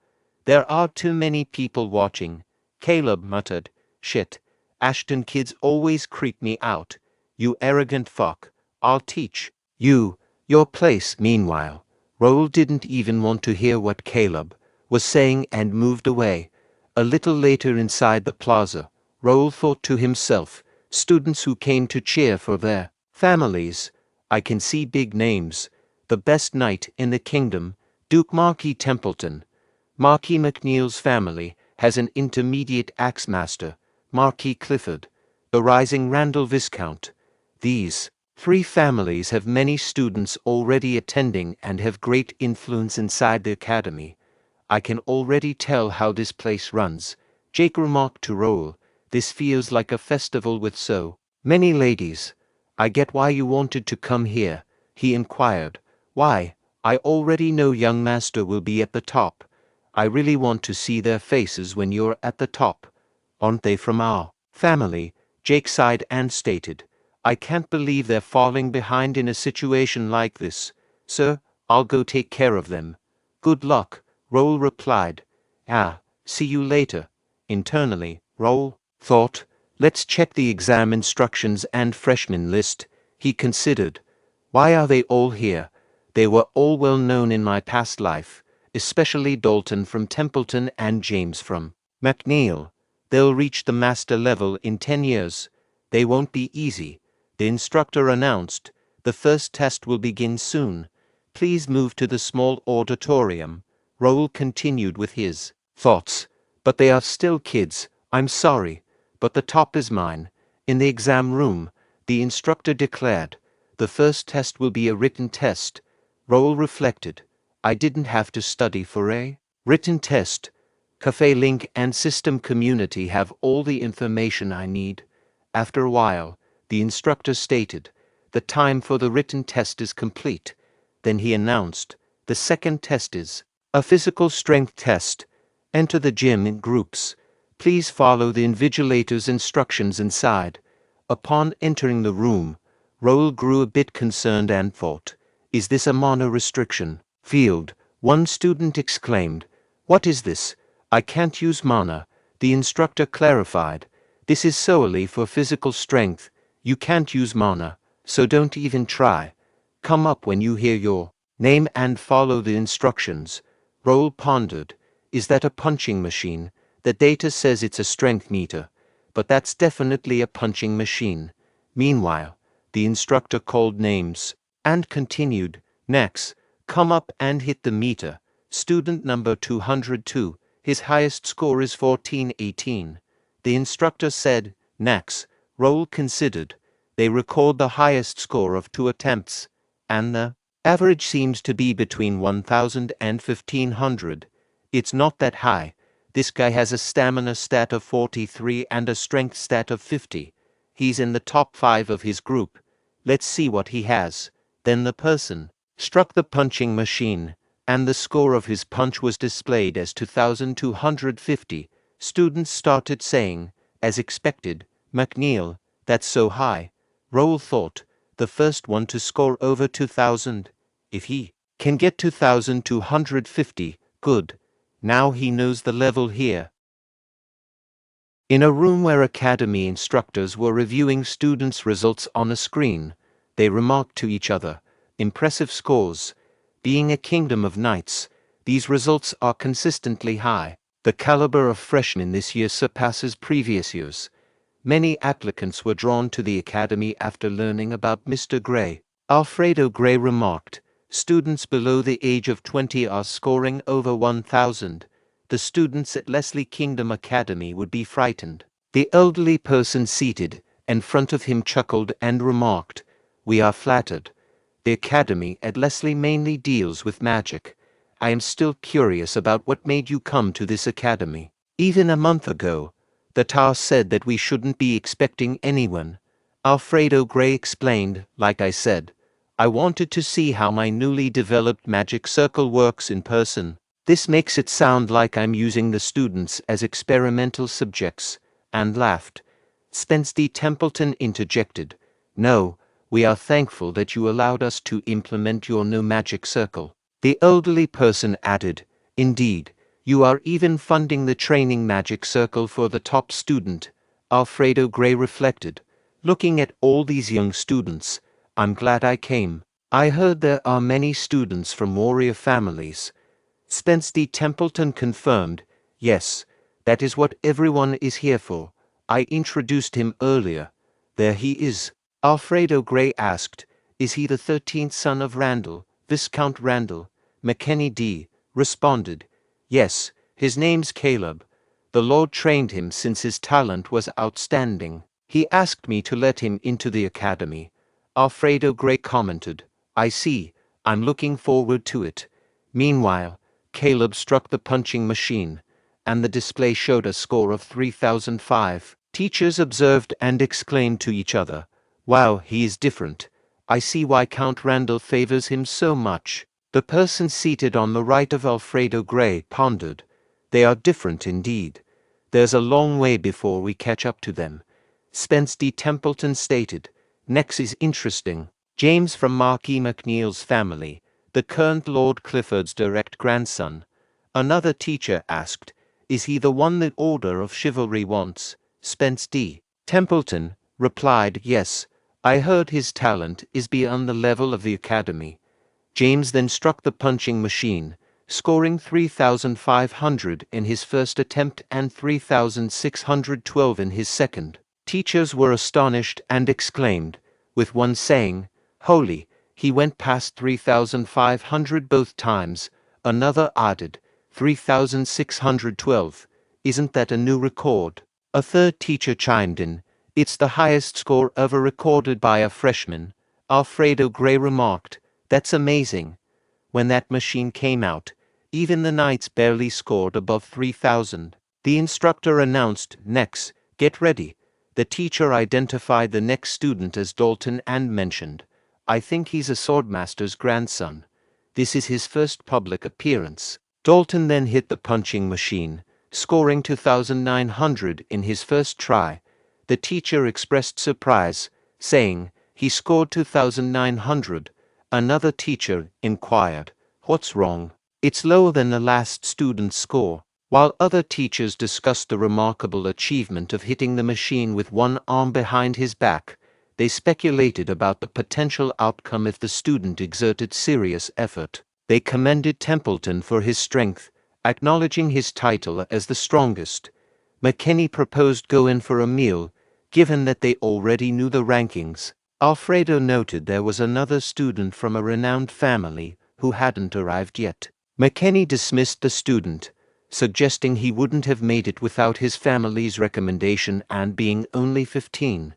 There are too many people watching. Caleb muttered, Shit. Ashton kids always creep me out. You arrogant fuck. I'll teach you your place. Meanwhile, Raul didn't even want to hear what Caleb was saying and moved away. A little later inside the plaza, Raul thought to himself, students who came to cheer for their families. I can see big names. The best knight in the kingdom, Duke Marquis Templeton. Marquis McNeil's family has an intermediate axemaster, Marquis Clifford, the rising Randall Viscount. These three families have many students already attending and have great influence inside the academy. I can already tell how this place runs. Jake remarked to Raul, This feels like a festival with so many ladies. I get why you wanted to come here, he inquired. Why? I already know young master will be at the top. I really want to see their faces when you're at the top. Aren't they from our family? Jake sighed and stated, I can't believe they're falling behind in a situation like this. Sir, I'll go take care of them. Good luck, Raul replied. See you later. Internally, Raul thought, let's check the exam instructions and freshman list. He considered, why are they all here? They were all well known in my past life, especially Dalton from Templeton and James from McNeil. They'll reach the master level in 10 years. They won't be easy. The instructor announced, the first test will begin soon. Please move to the small auditorium. Raul continued with his thoughts. But they are still kids. I'm sorry, but the top is mine. In the exam room, the instructor declared, the first test will be a written test. Raul reflected, I didn't have to study for a written test. Cafe Link and System Community have all the information I need. After a while, the instructor stated, the time for the written test is complete. Then he announced, the second test is a physical strength test. Enter the gym in groups. Please follow the invigilator's instructions inside. Upon entering the room, Raul grew a bit concerned and thought, is this a mana restriction field? One student exclaimed, What is this? I can't use mana. The instructor clarified, this is solely for physical strength. You can't use mana, so don't even try. Come up when you hear your name and follow the instructions. Raul pondered, is that a punching machine? The data says it's a strength meter, but that's definitely a punching machine. Meanwhile, the instructor called names and continued, Next, come up and hit the meter. Student number 202, his highest score is 1418. The instructor said, Next. Raul considered. They record the highest score of 2 attempts, and the average seems to be between 1000 and 1500. It's not that high. This guy has a stamina stat of 43 and a strength stat of 50. He's in the top 5 of his group. Let's see what he has. Then the person struck the punching machine, and the score of his punch was displayed as 2250. Students started saying, as expected, McNeil, that's so high. Raul thought, the first one to score over 2000. If he can get 2250, good. Now he knows the level here. In a room where academy instructors were reviewing students' results on a screen, they remarked to each other, impressive scores. Being a kingdom of knights, these results are consistently high. The caliber of freshmen this year surpasses previous years. Many applicants were drawn to the academy after learning about Mr. Gray. Alfredo Gray remarked, students below the age of 20 are scoring over 1000. The students at Leslie Kingdom Academy would be frightened. The elderly person seated in front of him chuckled and remarked, we are flattered. The academy at Leslie mainly deals with magic, I am still curious about what made you come to this academy. Even a month ago, the TA said that we shouldn't be expecting anyone. Alfredo Gray explained. Like I said, I wanted to see how my newly developed magic circle works in person. This makes it sound like I'm using the students as experimental subjects, and laughed. Spence D. Templeton interjected. No, we are thankful that you allowed us to implement your new magic circle. The elderly person added, Indeed, you are even funding the training magic circle for the top student. Alfredo Gray reflected. Looking at all these young students, I'm glad I came. I heard there are many students from warrior families. Spence D. Templeton confirmed, Yes, that is what everyone is here for. I introduced him earlier. There he is. Alfredo Gray asked, Is he the 13th son of Randall, Viscount Randall? McKenny D. responded, Yes, his name's Caleb. The Lord trained him since his talent was outstanding. He asked me to let him into the academy. Alfredo Gray commented, I see, I'm looking forward to it. Meanwhile, Caleb struck the punching machine, and the display showed a score of 3005. Teachers observed and exclaimed to each other, Wow, he is different. I see why Count Randall favors him so much. The person seated on the right of Alfredo Gray pondered. They are different indeed. There's a long way before we catch up to them. Spence D. Templeton stated, Next is interesting. James from Mark E. McNeil's family, the current Lord Clifford's direct grandson. Another teacher asked, Is he the one the Order of Chivalry wants? Spence D. Templeton replied, Yes, I heard his talent is beyond the level of the academy. James then struck the punching machine, scoring 3,500 in his first attempt and 3,612 in his second. Teachers were astonished and exclaimed, with one saying, Holy, he went past 3,500 both times. Another added, 3,612. Isn't that a new record? A third teacher chimed in, It's the highest score ever recorded by a freshman. Alfredo Gray remarked, That's amazing. When that machine came out, even the knights barely scored above 3,000. The instructor announced, Next, get ready. The teacher identified the next student as Dalton and mentioned, I think he's a swordmaster's grandson. This is his first public appearance. Dalton then hit the punching machine, scoring 2,900 in his first try. The teacher expressed surprise, saying, He scored 2,900. Another teacher inquired, What's wrong? It's lower than the last student's score. While other teachers discussed the remarkable achievement of hitting the machine with one arm behind his back, they speculated about the potential outcome if the student exerted serious effort. They commended Templeton for his strength, acknowledging his title as the strongest. McKenny proposed go in for a meal, given that they already knew the rankings. Alfredo noted there was another student from a renowned family who hadn't arrived yet. McKenny dismissed the student, suggesting he wouldn't have made it without his family's recommendation and being only 15.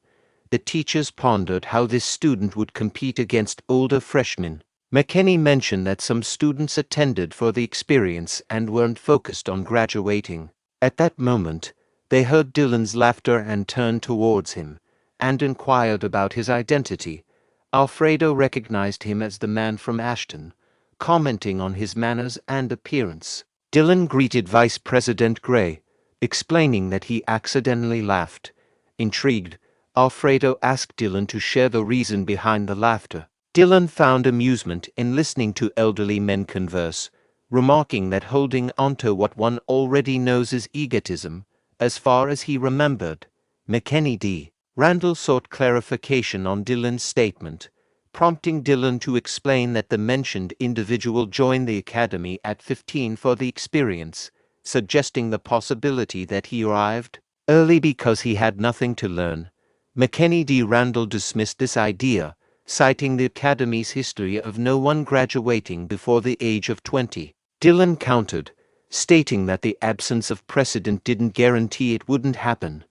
The teachers pondered how this student would compete against older freshmen. McKenny mentioned that some students attended for the experience and weren't focused on graduating. At that moment, they heard Dylan's laughter and turned towards him, and inquired about his identity. Alfredo recognized him as the man from Ashton, commenting on his manners and appearance. Dylan greeted Vice President Gray, explaining that he accidentally laughed. Intrigued, Alfredo asked Dylan to share the reason behind the laughter. Dylan found amusement in listening to elderly men converse, remarking that holding onto what one already knows is egotism, as far as he remembered. McKenny D. Randall sought clarification on Dylan's statement, prompting Dylan to explain that the mentioned individual joined the academy at 15 for the experience, suggesting the possibility that he arrived early because he had nothing to learn. McKenny D. Randall dismissed this idea, citing the academy's history of no one graduating before the age of 20. Dylan countered, stating that the absence of precedent didn't guarantee it wouldn't happen.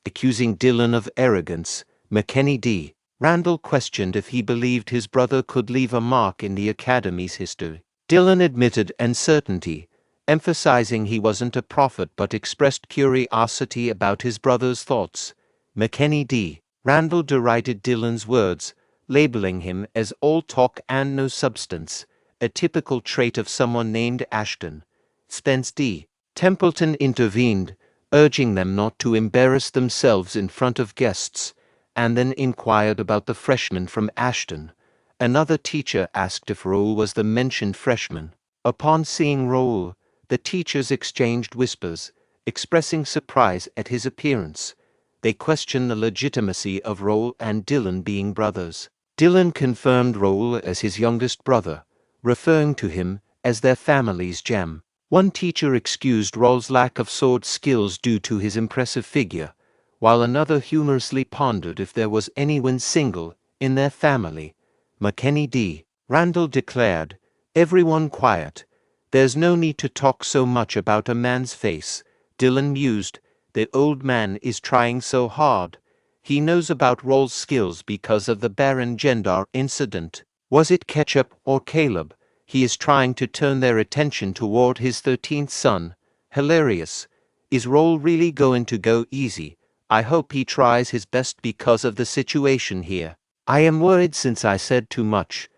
Accusing Dylan of arrogance, McKenny D. Randall questioned if he believed his brother could leave a mark in the academy's history. Dylan admitted uncertainty, emphasizing he wasn't a prophet but expressed curiosity about his brother's thoughts. McKenny D. Randall derided Dylan's words, labeling him as all talk and no substance, a typical trait of someone named Ashton. Spence D. Templeton intervened, urging them not to embarrass themselves in front of guests, and then inquired about the freshman from Ashton. Another teacher asked if Raul was the mentioned freshman. Upon seeing Raul, the teachers exchanged whispers, expressing surprise at his appearance. They questioned the legitimacy of Raul and Dylan being brothers. Dylan confirmed Raul as his youngest brother, referring to him as their family's gem. One teacher excused Raul's lack of sword skills due to his impressive figure, while another humorously pondered if there was anyone single in their family. McKenny D. Randall declared, "Everyone quiet. There's no need to talk so much about a man's face." Dylan mused, "The old man is trying so hard. He knows about Raul's skills because of the Baron Gendar incident. Was it Ketchup or Caleb? He is trying to turn their attention toward his 13th son. Hilarious. Is Raul really going to go easy? I hope he tries his best because of the situation here. I am worried since I said too much."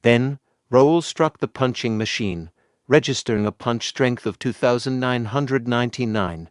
Then, Raul struck the punching machine, registering a punch strength of 2,999.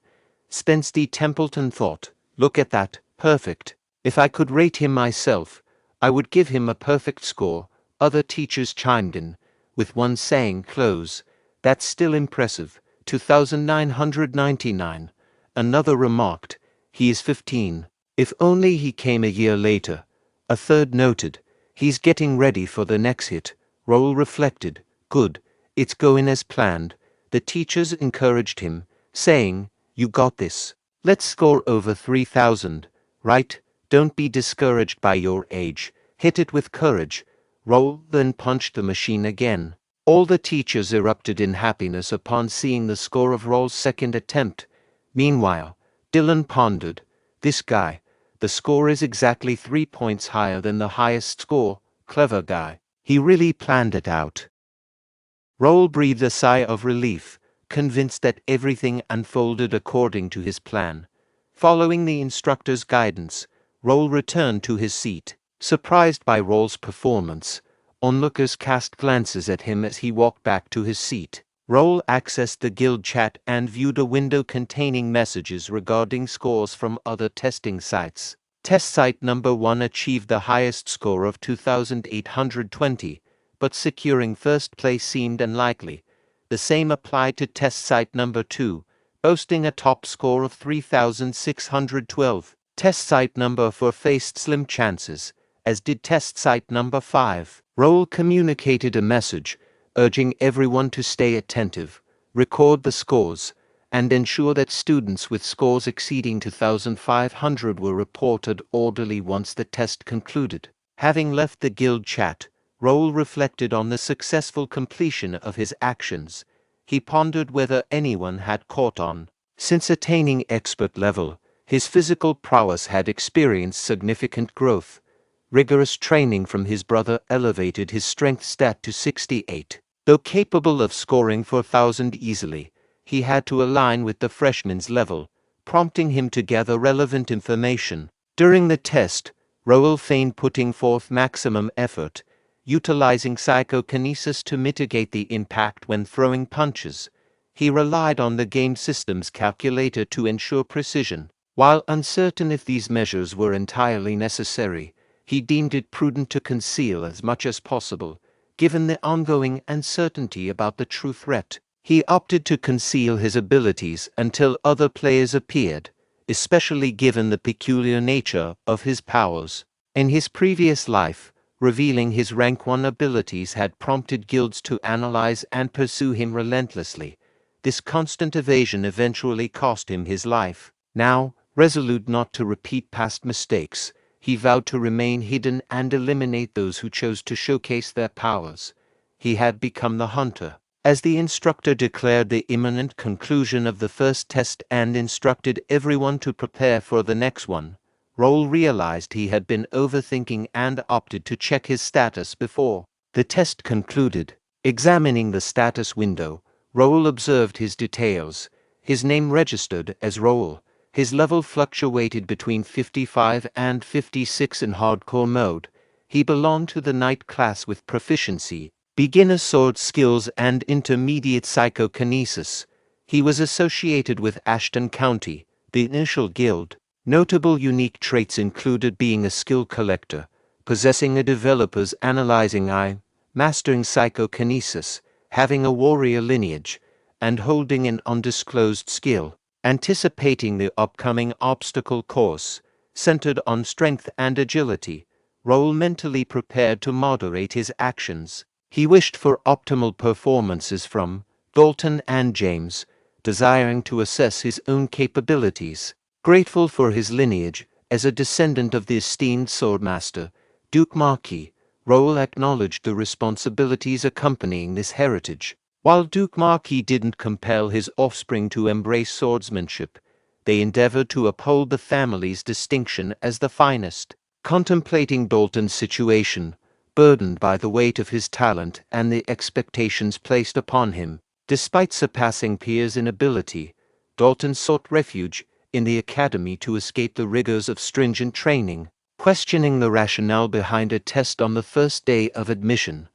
Spence D. Templeton thought, "Look at that, perfect. If I could rate him myself, I would give him a perfect score." Other teachers chimed in, with one saying, "Close. That's still impressive, 2,999. Another remarked, "He is 15. If only he came a year later." A third noted, "He's getting ready for the next hit." Raul reflected, "Good, it's going as planned." The teachers encouraged him, saying, "You got this. Let's score over 3,000, right? Don't be discouraged by your age. Hit it with courage." Raul then punched the machine again. All the teachers erupted in happiness upon seeing the score of Raul's second attempt. Meanwhile, Dylan pondered, "This guy. The score is exactly 3 points higher than the highest score. Clever guy. He really planned it out." Raul breathed a sigh of relief, convinced that everything unfolded according to his plan. Following the instructor's guidance, Raul returned to his seat. Surprised by Raul's performance, onlookers cast glances at him as he walked back to his seat. Raul accessed the guild chat and viewed a window containing messages regarding scores from other testing sites. Test site number 1 achieved the highest score of 2,820, but securing first place seemed unlikely. The same applied to test site number 2, boasting a top score of 3,612. Test site number 4 faced slim chances, as did test site number 5. Raul communicated a message, urging everyone to stay attentive, record the scores, and ensure that students with scores exceeding 2,500 were reported orderly once the test concluded. Having left the guild chat, Raul reflected on the successful completion of his actions. He pondered whether anyone had caught on. Since attaining expert level, his physical prowess had experienced significant growth. Rigorous training from his brother elevated his strength stat to 68. Though capable of scoring 4,000 easily, he had to align with the freshman's level, prompting him to gather relevant information. During the test, Raul feigned putting forth maximum effort, utilizing psychokinesis to mitigate the impact when throwing punches. He relied on the game system's calculator to ensure precision. While uncertain if these measures were entirely necessary, he deemed it prudent to conceal as much as possible, given the ongoing uncertainty about the true threat. He opted to conceal his abilities until other players appeared, especially given the peculiar nature of his powers. In his previous life, revealing his rank 1 abilities had prompted guilds to analyze and pursue him relentlessly. This constant evasion eventually cost him his life. Now, resolute not to repeat past mistakes, he vowed to remain hidden and eliminate those who chose to showcase their powers. He had become the hunter. As the instructor declared the imminent conclusion of the first test and instructed everyone to prepare for the next one, Raul realized he had been overthinking and opted to check his status before the test concluded. Examining the status window, Raul observed his details. His name registered as Raul. His level fluctuated between 55 and 56 in hardcore mode. He belonged to the knight class with proficiency, beginner sword skills and intermediate psychokinesis. He was associated with Ashton County, the initial guild. Notable unique traits included being a skill collector, possessing a developer's analyzing eye, mastering psychokinesis, having a warrior lineage, and holding an undisclosed skill. Anticipating the upcoming obstacle course, centered on strength and agility, Raul mentally prepared to moderate his actions. He wished for optimal performances from Dalton and James, desiring to assess his own capabilities. Grateful for his lineage, as a descendant of the esteemed swordmaster, Duke Marquis, Raul acknowledged the responsibilities accompanying this heritage. While Duke Marquis didn't compel his offspring to embrace swordsmanship, they endeavored to uphold the family's distinction as the finest. Contemplating Dalton's situation, burdened by the weight of his talent and the expectations placed upon him, despite surpassing peers in ability, Dalton sought refuge in the academy to escape the rigors of stringent training. Questioning the rationale behind a test on the first day of admission,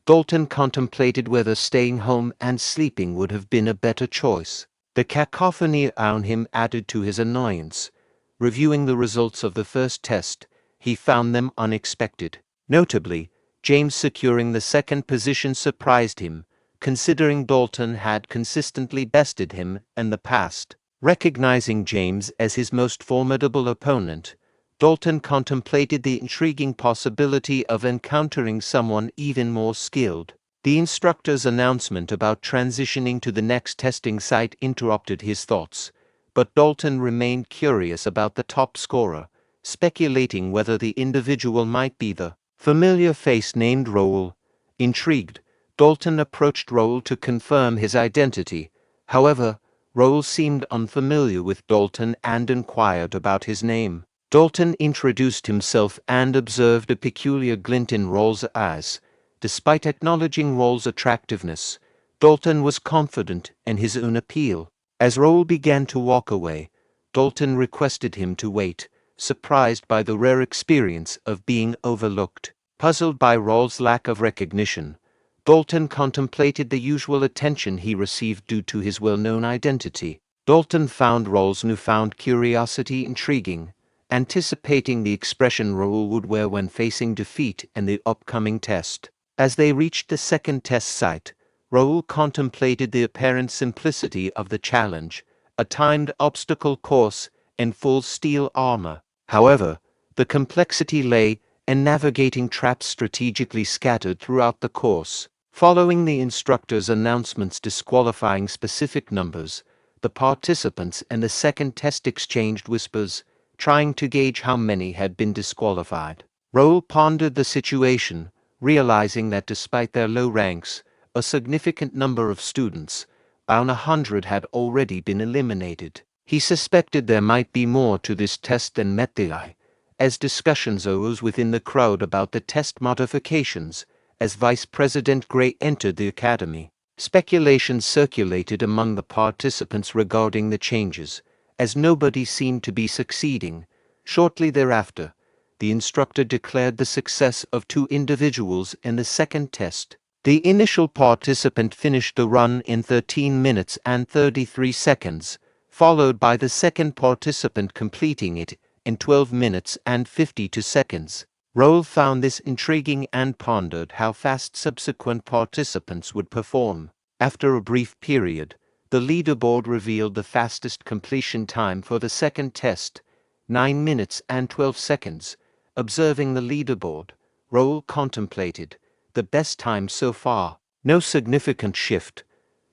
Dalton contemplated whether staying home and sleeping would have been a better choice. The cacophony around him added to his annoyance. Reviewing the results of the first test, he found them unexpected. Notably, James securing the second position surprised him, considering Dalton had consistently bested him in the past. Recognizing James as his most formidable opponent, Dalton contemplated the intriguing possibility of encountering someone even more skilled. The instructor's announcement about transitioning to the next testing site interrupted his thoughts, but Dalton remained curious about the top scorer, speculating whether the individual might be the familiar face named Raul. Intrigued, Dalton approached Raul to confirm his identity. However, Raul seemed unfamiliar with Dalton and inquired about his name. Dalton introduced himself and observed a peculiar glint in Raul's eyes. Despite acknowledging Raul's attractiveness, Dalton was confident in his own appeal. As Raul began to walk away, Dalton requested him to wait, surprised by the rare experience of being overlooked. Puzzled by Raul's lack of recognition, Dalton contemplated the usual attention he received due to his well-known identity. Dalton found Raul's newfound curiosity intriguing, anticipating the expression Raul would wear when facing defeat in the upcoming test. As they reached the second test site, Raul contemplated the apparent simplicity of the challenge, a timed obstacle course in full steel armor. However, the complexity lay in navigating traps strategically scattered throughout the course. Following the instructor's announcements disqualifying specific numbers, the participants in the second test exchanged whispers, trying to gauge how many had been disqualified. Raul pondered the situation, realizing that despite their low ranks, a significant number of students, around 100, had already been eliminated. He suspected there might be more to this test than met the eye, as discussions arose within the crowd about the test modifications. As Vice President Gray entered the academy, speculations circulated among the participants regarding the changes, as nobody seemed to be succeeding. Shortly thereafter, the instructor declared the success of 2 individuals in the second test. The initial participant finished the run in 13 minutes and 33 seconds, followed by the second participant completing it in 12 minutes and 52 seconds. Raul found this intriguing and pondered how fast subsequent participants would perform. After a brief period, the leaderboard revealed the fastest completion time for the second test, 9 minutes and 12 seconds. Observing the leaderboard, Raul contemplated the best time so far. No significant shift.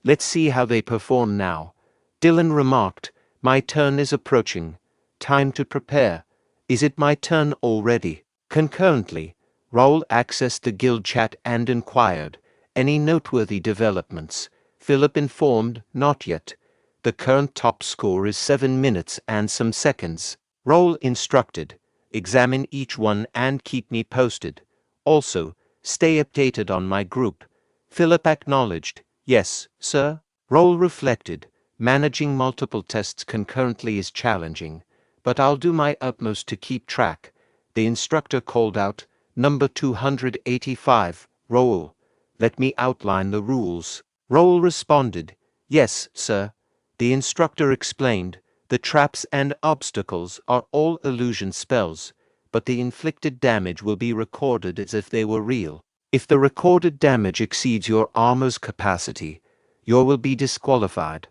Let's see how they perform now. Dylan remarked, "My turn is approaching. Time to prepare. Is it my turn already?" Concurrently, Raul accessed the guild chat and inquired, "Any noteworthy developments?" Philip informed, "Not yet. The current top score is 7 minutes and some seconds." Raul instructed, "Examine each one and keep me posted. Also, stay updated on my group. Philip acknowledged. Yes, sir. Raul reflected. Managing multiple tests concurrently is challenging, but I'll do my utmost to keep track. The instructor called out, Number 285, Raul. Let me outline the rules. Raul responded, Yes, sir. The instructor explained, the traps and obstacles are all illusion spells, but the inflicted damage will be recorded as if they were real. If the recorded damage exceeds your armor's capacity, you will be disqualified.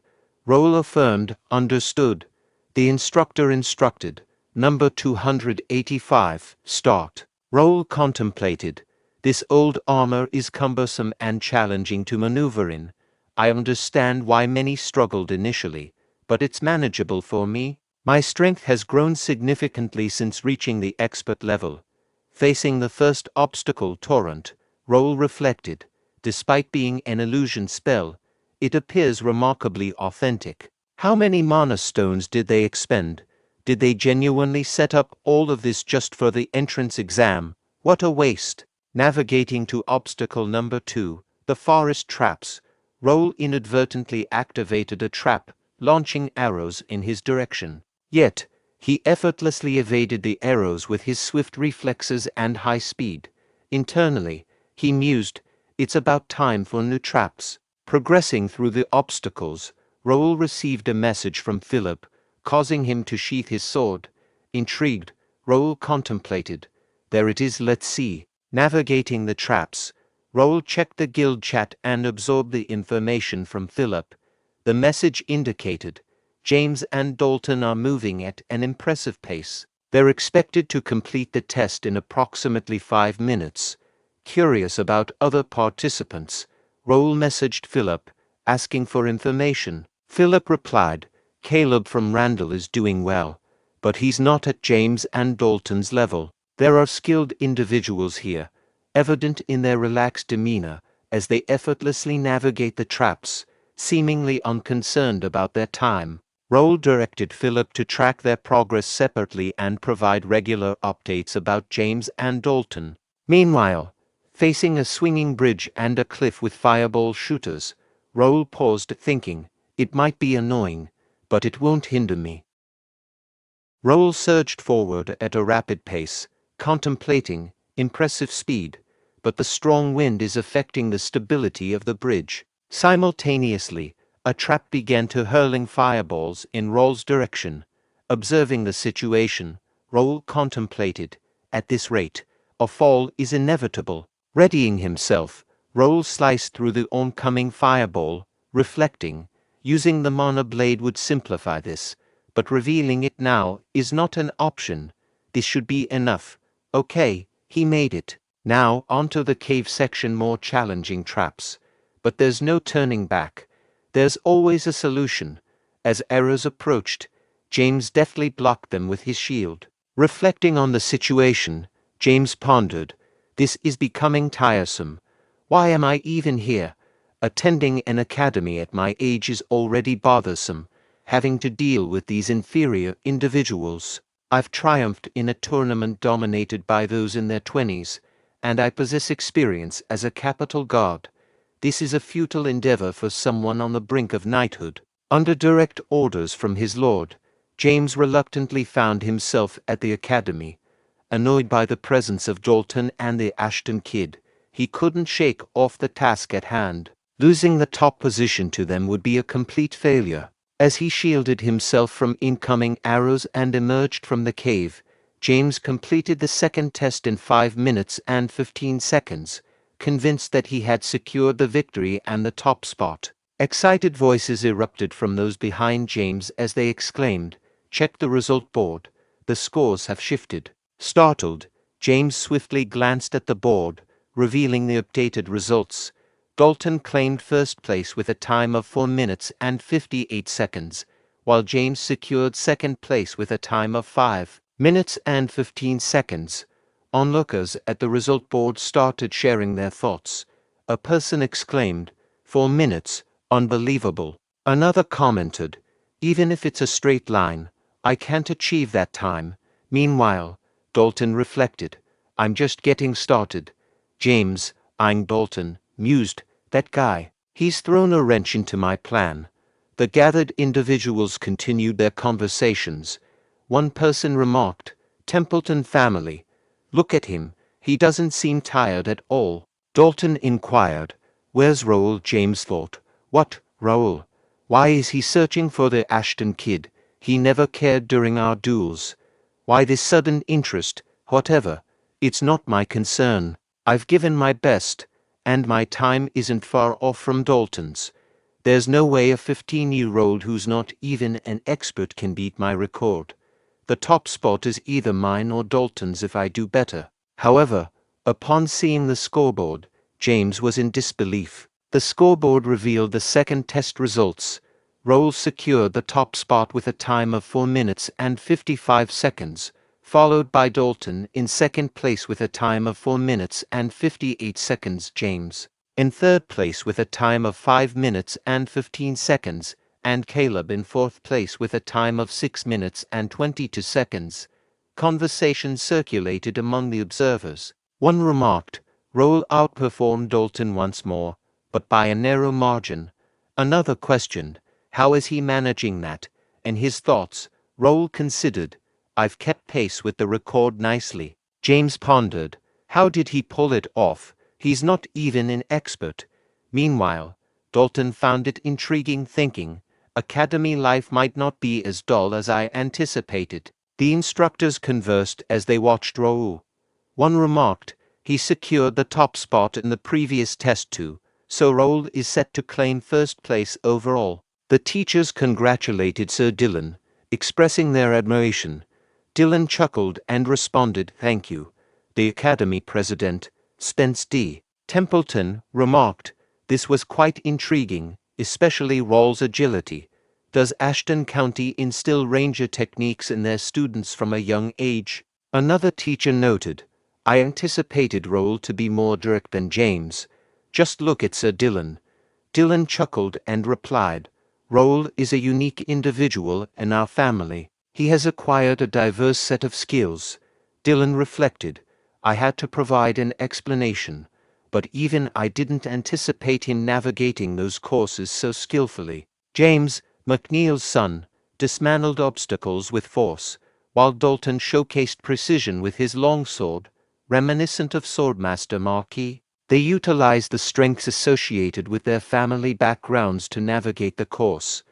Raul affirmed, Understood. The instructor instructed, Number 285, start. Raul contemplated. This old armor is cumbersome and challenging to maneuver in. I understand why many struggled initially, but it's manageable for me. My strength has grown significantly since reaching the expert level. Facing the first obstacle torrent, Raul reflected. Despite being an illusion spell, it appears remarkably authentic. How many mana stones did they expend? Did they genuinely set up all of this just for the entrance exam? What a waste! Navigating to obstacle number 2, the forest traps. Raul inadvertently activated a trap, launching arrows in his direction. Yet, he effortlessly evaded the arrows with his swift reflexes and high speed. Internally, he mused, it's about time for new traps. Progressing through the obstacles, Raul received a message from Philip, causing him to sheath his sword. Intrigued, Raul contemplated. There it is, let's see. Navigating the traps, Raul checked the guild chat and absorbed the information from Philip. The message indicated, James and Dalton are moving at an impressive pace. They're expected to complete the test in approximately 5 minutes. Curious about other participants, Raul messaged Philip, asking for information. Philip replied, Caleb from Randall is doing well, but he's not at James and Dalton's level. There are skilled individuals here, evident in their relaxed demeanor as they effortlessly navigate the traps, seemingly unconcerned about their time. Raul directed Philip to track their progress separately and provide regular updates about James and Dalton. Meanwhile, facing a swinging bridge and a cliff with fireball shooters, Raul paused, thinking, it might be annoying, but it won't hinder me. Raul surged forward at a rapid pace, contemplating impressive speed, but the strong wind is affecting the stability of the bridge. Simultaneously, a trap began to hurling fireballs in Raul's direction. Observing the situation, Raul contemplated, at this rate, a fall is inevitable. Readying himself, Raul sliced through the oncoming fireball, reflecting, using the mana blade would simplify this, but revealing it now is not an option. This should be enough. Okay, he made it. Now onto the cave section, more challenging traps. But there's no turning back. There's always a solution. As errors approached, James deftly blocked them with his shield. Reflecting on the situation, James pondered, this is becoming tiresome. Why am I even here? Attending an academy at my age is already bothersome. Having to deal with these inferior individuals. I've triumphed in a tournament dominated by those in their 20s, and I possess experience as a capital guard. This is a futile endeavor for someone on the brink of knighthood. Under direct orders from his lord, James reluctantly found himself at the academy. Annoyed by the presence of Dalton and the Ashton kid, he couldn't shake off the task at hand. Losing the top position to them would be a complete failure. As he shielded himself from incoming arrows and emerged from the cave, James completed the second test in 5 minutes and 15 seconds, convinced that he had secured the victory and the top spot. Excited voices erupted from those behind James as they exclaimed, "Check the result board. The scores have shifted." Startled, James swiftly glanced at the board, revealing the updated results. Dalton claimed first place with a time of 4 minutes and 58 seconds, while James secured second place with a time of 5 minutes and 15 seconds. Onlookers at the result board started sharing their thoughts. A person exclaimed, 4 minutes, unbelievable. Another commented, even if it's a straight line, I can't achieve that time. Meanwhile, Dalton reflected, I'm just getting started. James, eyeing Dalton, mused, That guy, he's thrown a wrench into my plan. The gathered individuals continued their conversations. One person remarked, Templeton family. Look at him, he doesn't seem tired at all. Dalton inquired, where's Raul? James thought, what, Raul? Why is he searching for the Ashton kid? He never cared during our duels. Why this sudden interest? Whatever. It's not my concern. I've given my best, and my time isn't far off from Dalton's. There's no way a 15-year-old who's not even an expert can beat my record. The top spot is either mine or Dalton's if I do better. However, upon seeing the scoreboard, James was in disbelief. The scoreboard revealed the second test results. Raul secured the top spot with a time of 4 minutes and 55 seconds, followed by Dalton in second place with a time of 4 minutes and 58 seconds. James in third place with a time of 5 minutes and 15 seconds, and Caleb in fourth place with a time of 6 minutes and 22 seconds. Conversation circulated among the observers. One remarked, Raul outperformed Dalton once more, but by a narrow margin. Another questioned, how is he managing that? And his thoughts, Raul considered, I've kept pace with the record nicely. James pondered, how did he pull it off? He's not even an expert. Meanwhile, Dalton found it intriguing, thinking, academy life might not be as dull as I anticipated. The instructors conversed as they watched Raul. One remarked, he secured the top spot in the previous test too, so Raul is set to claim first place overall. The teachers congratulated Sir Dylan, expressing their admiration. Dylan chuckled and responded, thank you. The academy president, Spence D. Templeton, remarked, this was quite intriguing, especially Raul's agility. Does Ashton County instill ranger techniques in their students from a young age? Another teacher noted, I anticipated Raul to be more direct than James. Just look at Sir Dylan. Dylan chuckled and replied, Raul is a unique individual in our family. He has acquired a diverse set of skills. Dylan reflected, I had to provide an explanation, but even I didn't anticipate him navigating those courses so skillfully. James, McNeil's son, dismantled obstacles with force, while Dalton showcased precision with his longsword, reminiscent of Swordmaster Marquis. They utilized the strengths associated with their family backgrounds to navigate the course.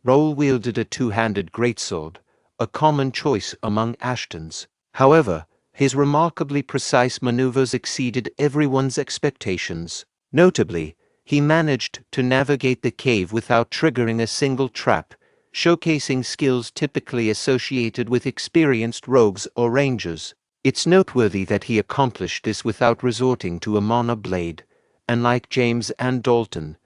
Raul wielded a two-handed greatsword, a common choice among Ashtons. However, his remarkably precise maneuvers exceeded everyone's expectations. Notably, he managed to navigate the cave without triggering a single trap, showcasing skills typically associated with experienced rogues or rangers. It's noteworthy that he accomplished this without resorting to a mana blade, and like James and Dalton,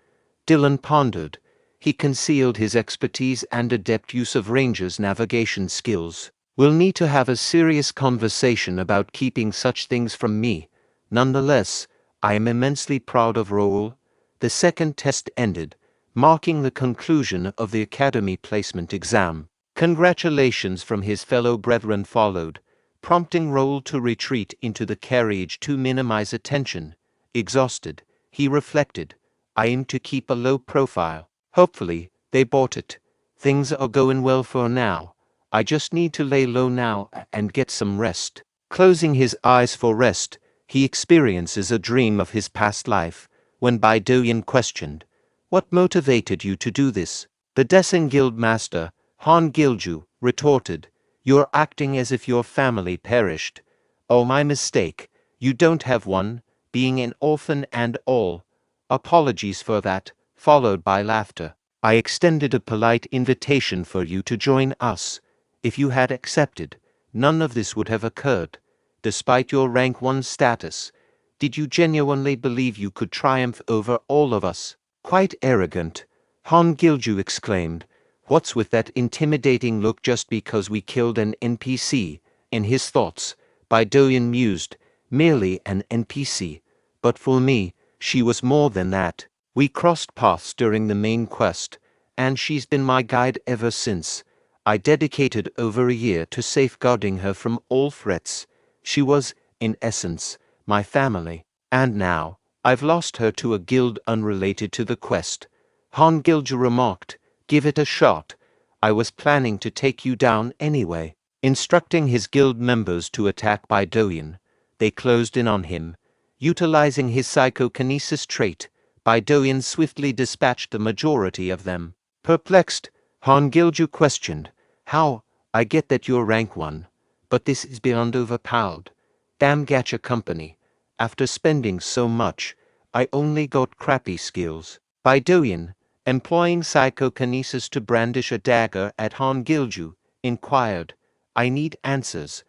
Dylan pondered, he concealed his expertise and adept use of rangers' navigation skills. We'll need to have a serious conversation about keeping such things from me. Nonetheless, I am immensely proud of Raul. The second test ended, marking the conclusion of the academy placement exam. Congratulations from his fellow brethren followed, prompting Raul to retreat into the carriage to minimize attention. Exhausted, he reflected, I aim to keep a low profile. Hopefully, they bought it. Things are going well for now. I just need to lay low now and get some rest. Closing his eyes for rest, he experiences a dream of his past life, when Bae DoHyun questioned, what motivated you to do this? The Desen Guild Master, Han Gilju, retorted, you're acting as if your family perished. Oh, my mistake. You don't have one, being an orphan and all. Apologies for that, followed by laughter. I extended a polite invitation for you to join us. If you had accepted, none of this would have occurred. Despite your rank 1 status, did you genuinely believe you could triumph over all of us? Quite arrogant, Han Gilju exclaimed. What's with that intimidating look just because we killed an NPC? In his thoughts, Bae DoHyun mused, merely an NPC. But for me, she was more than that. We crossed paths during the main quest, and she's been my guide ever since. I dedicated over a year to safeguarding her from all threats. She was, in essence, my family. And now, I've lost her to a guild unrelated to the quest. Han Gilju remarked, "Give it a shot. I was planning to take you down anyway." Instructing his guild members to attack Bae DoHyun, they closed in on him. Utilizing his psychokinesis trait, Bae DoHyun swiftly dispatched the majority of them. Perplexed, Han Gilju questioned, "How? I get that you're rank 1, but this is beyond overpowered. Damn gacha company. After spending so much, I only got crappy skills." Bae DoHyun, employing psychokinesis to brandish a dagger at Han Gilju, inquired, "I need answers.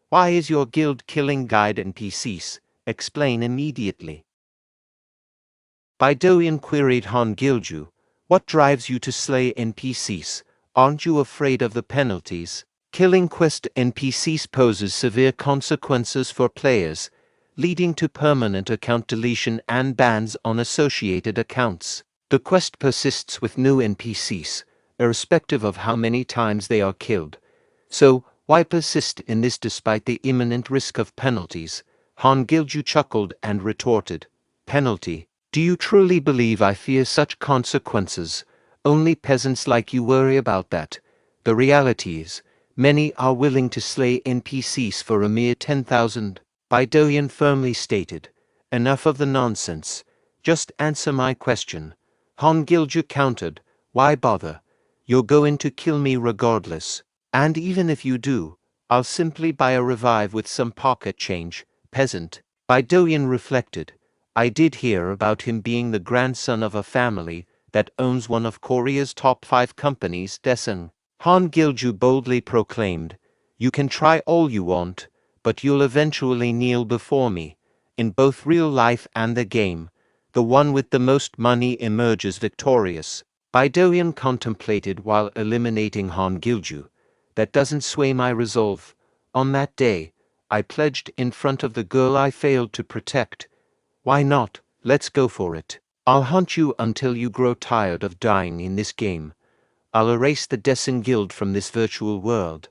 Why is your guild killing guide NPCs? Explain immediately." Bae DoHyun queried Han Gilju, "What drives you to slay NPCs? Aren't you afraid of the penalties? Killing quest NPCs poses severe consequences for players, leading to permanent account deletion and bans on associated accounts. The quest persists with new NPCs, irrespective of how many times they are killed. So, why persist in this despite the imminent risk of penalties?" Han Gilju chuckled and retorted, "Penalty? Do you truly believe I fear such consequences? Only peasants like you worry about that. The reality is, many are willing to slay NPCs for a mere 10,000. Bae DoHyun firmly stated, "Enough of the nonsense. Just answer my question." Han Gilju countered, "Why bother? You're going to kill me regardless. And even if you do, I'll simply buy a revive with some pocket change, peasant." Bae DoHyun reflected, "I did hear about him being the grandson of a family that owns one of Korea's top 5 companies, Desung." Han Gilju boldly proclaimed, "You can try all you want, but you'll eventually kneel before me. In both real life and the game, the one with the most money emerges victorious." Bae DoHyun contemplated while eliminating Han Gilju. "That doesn't sway my resolve. On that day, I pledged in front of the girl I failed to protect. Why not? Let's go for it. I'll hunt you until you grow tired of dying in this game. I'll erase the Descent Guild from this virtual world."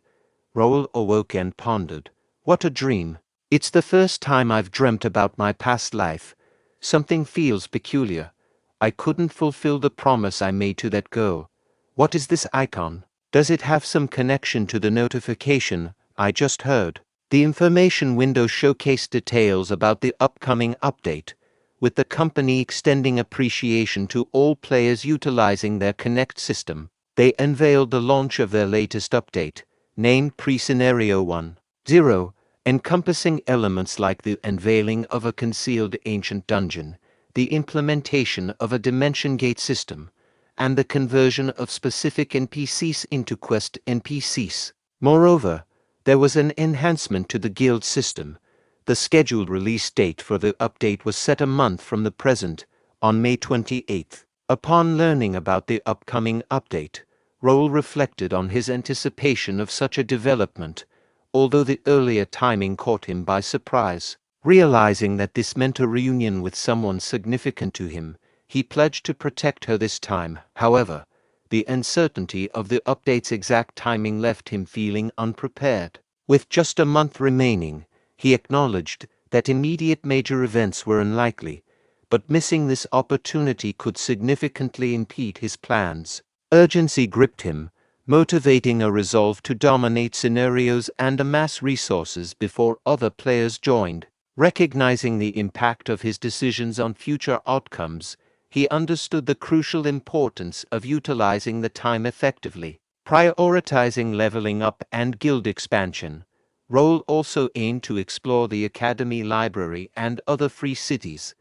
Raul awoke and pondered. "What a dream. It's the first time I've dreamt about my past life. Something feels peculiar. I couldn't fulfill the promise I made to that girl. What is this icon? Does it have some connection to the notification I just heard?" The information window showcased details about the upcoming update, with the company extending appreciation to all players utilizing their Connect system. They unveiled the launch of their latest update, named Pre-Scenario 1.0, encompassing elements like the unveiling of a concealed ancient dungeon, the implementation of a dimension gate system, and the conversion of specific NPCs into quest NPCs. Moreover, there was an enhancement to the guild system. The scheduled release date for the update was set a month from the present, on May 28th. Upon learning about the upcoming update, Raul reflected on his anticipation of such a development, although the earlier timing caught him by surprise. Realizing that this meant a reunion with someone significant to him, he pledged to protect her this time. However, the uncertainty of the update's exact timing left him feeling unprepared. With just a month remaining, he acknowledged that immediate major events were unlikely, but missing this opportunity could significantly impede his plans. Urgency gripped him, motivating a resolve to dominate scenarios and amass resources before other players joined. Recognizing the impact of his decisions on future outcomes, he understood the crucial importance of utilizing the time effectively. Prioritizing leveling up and guild expansion, Raul also aimed to explore the academy library and other free cities.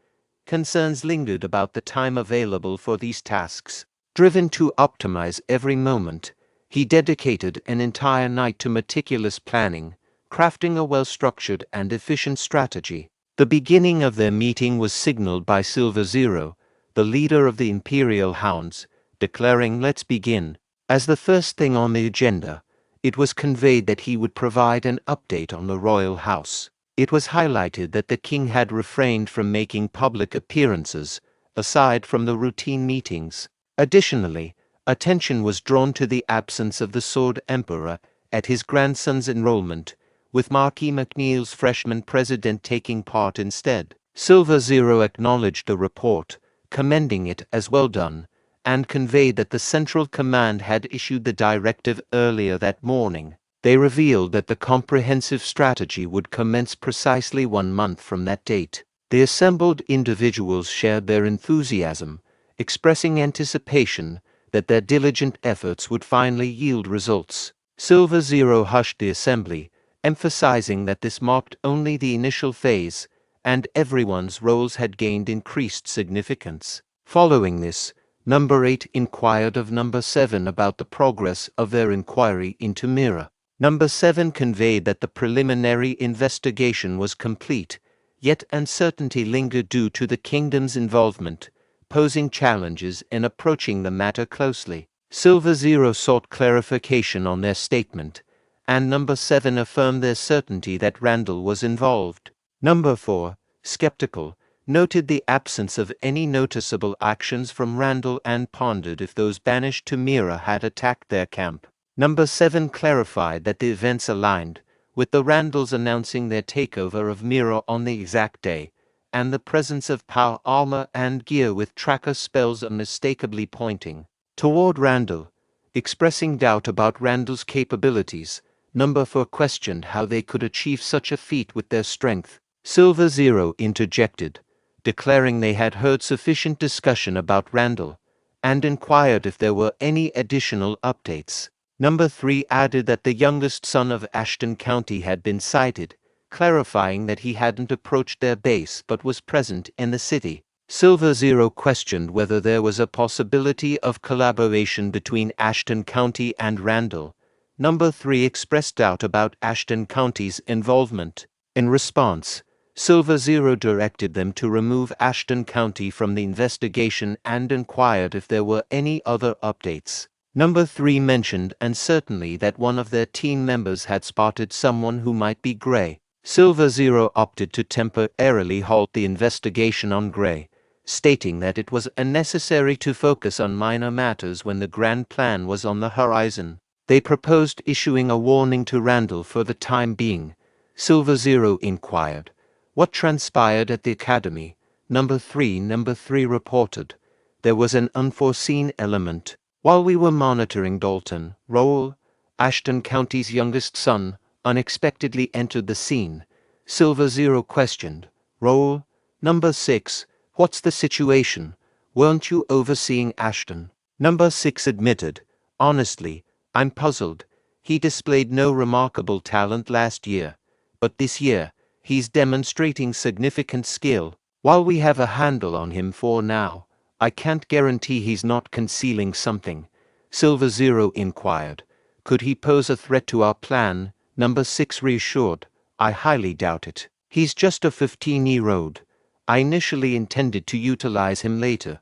Concerns lingered about the time available for these tasks. Driven to optimize every moment, he dedicated an entire night to meticulous planning, crafting a well-structured and efficient strategy. The beginning of their meeting was signaled by Silver Zero, the leader of the Imperial Hounds, declaring, "Let's begin." As the first thing on the agenda, it was conveyed that he would provide an update on the royal house. It was highlighted that the king had refrained from making public appearances, aside from the routine meetings. Additionally, attention was drawn to the absence of the Sword Emperor at his grandson's enrollment, with Marquis McNeil's freshman president taking part instead. Silver Zero acknowledged the report, commending it as well done, and conveyed that the Central Command had issued the directive earlier that morning. They revealed that the comprehensive strategy would commence precisely 1 month from that date. The assembled individuals shared their enthusiasm, expressing anticipation that their diligent efforts would finally yield results. Silver Zero hushed the assembly, emphasizing that this marked only the initial phase, and everyone's roles had gained increased significance. Following this, Number 8 inquired of Number 7 about the progress of their inquiry into Mira. Number 7 conveyed that the preliminary investigation was complete, yet uncertainty lingered due to the kingdom's involvement, posing challenges in approaching the matter closely. Silver Zero sought clarification on their statement, and Number 7 affirmed their certainty that Randall was involved. Number 4, skeptical, noted the absence of any noticeable actions from Randall and pondered if those banished to Mira had attacked their camp. Number 7 clarified that the events aligned, with the Randalls announcing their takeover of Mira on the exact day, and the presence of power armor and gear with tracker spells unmistakably pointing toward Randall. Expressing doubt about Randall's capabilities, Number 4 questioned how they could achieve such a feat with their strength. Silver Zero interjected, declaring they had heard sufficient discussion about Randall, and inquired if there were any additional updates. Number 3 added that the youngest son of Ashton County had been sighted, clarifying that he hadn't approached their base but was present in the city. Silver Zero questioned whether there was a possibility of collaboration between Ashton County and Randall. Number 3 expressed doubt about Ashton County's involvement. In response, Silver Zero directed them to remove Ashton County from the investigation and inquired if there were any other updates. Number 3 mentioned uncertainly that one of their team members had spotted someone who might be Gray. Silver Zero opted to temporarily halt the investigation on Gray, stating that it was unnecessary to focus on minor matters when the grand plan was on the horizon. They proposed issuing a warning to Randall for the time being. Silver Zero inquired, "What transpired at the academy?" Number 3 reported, "There was an unforeseen element. While we were monitoring Dalton, Raul, Ashton County's youngest son, unexpectedly entered the scene." Silver Zero questioned, "Raul?" Number 6, "What's the situation? Weren't you overseeing Ashton?" Number 6 admitted, "Honestly, I'm puzzled. He displayed no remarkable talent last year, but this year, he's demonstrating significant skill. While we have a handle on him for now, I can't guarantee he's not concealing something." Silver Zero inquired, "Could he pose a threat to our plan?" Number 6 reassured, "I highly doubt it. He's just a 15-year-old. I initially intended to utilize him later,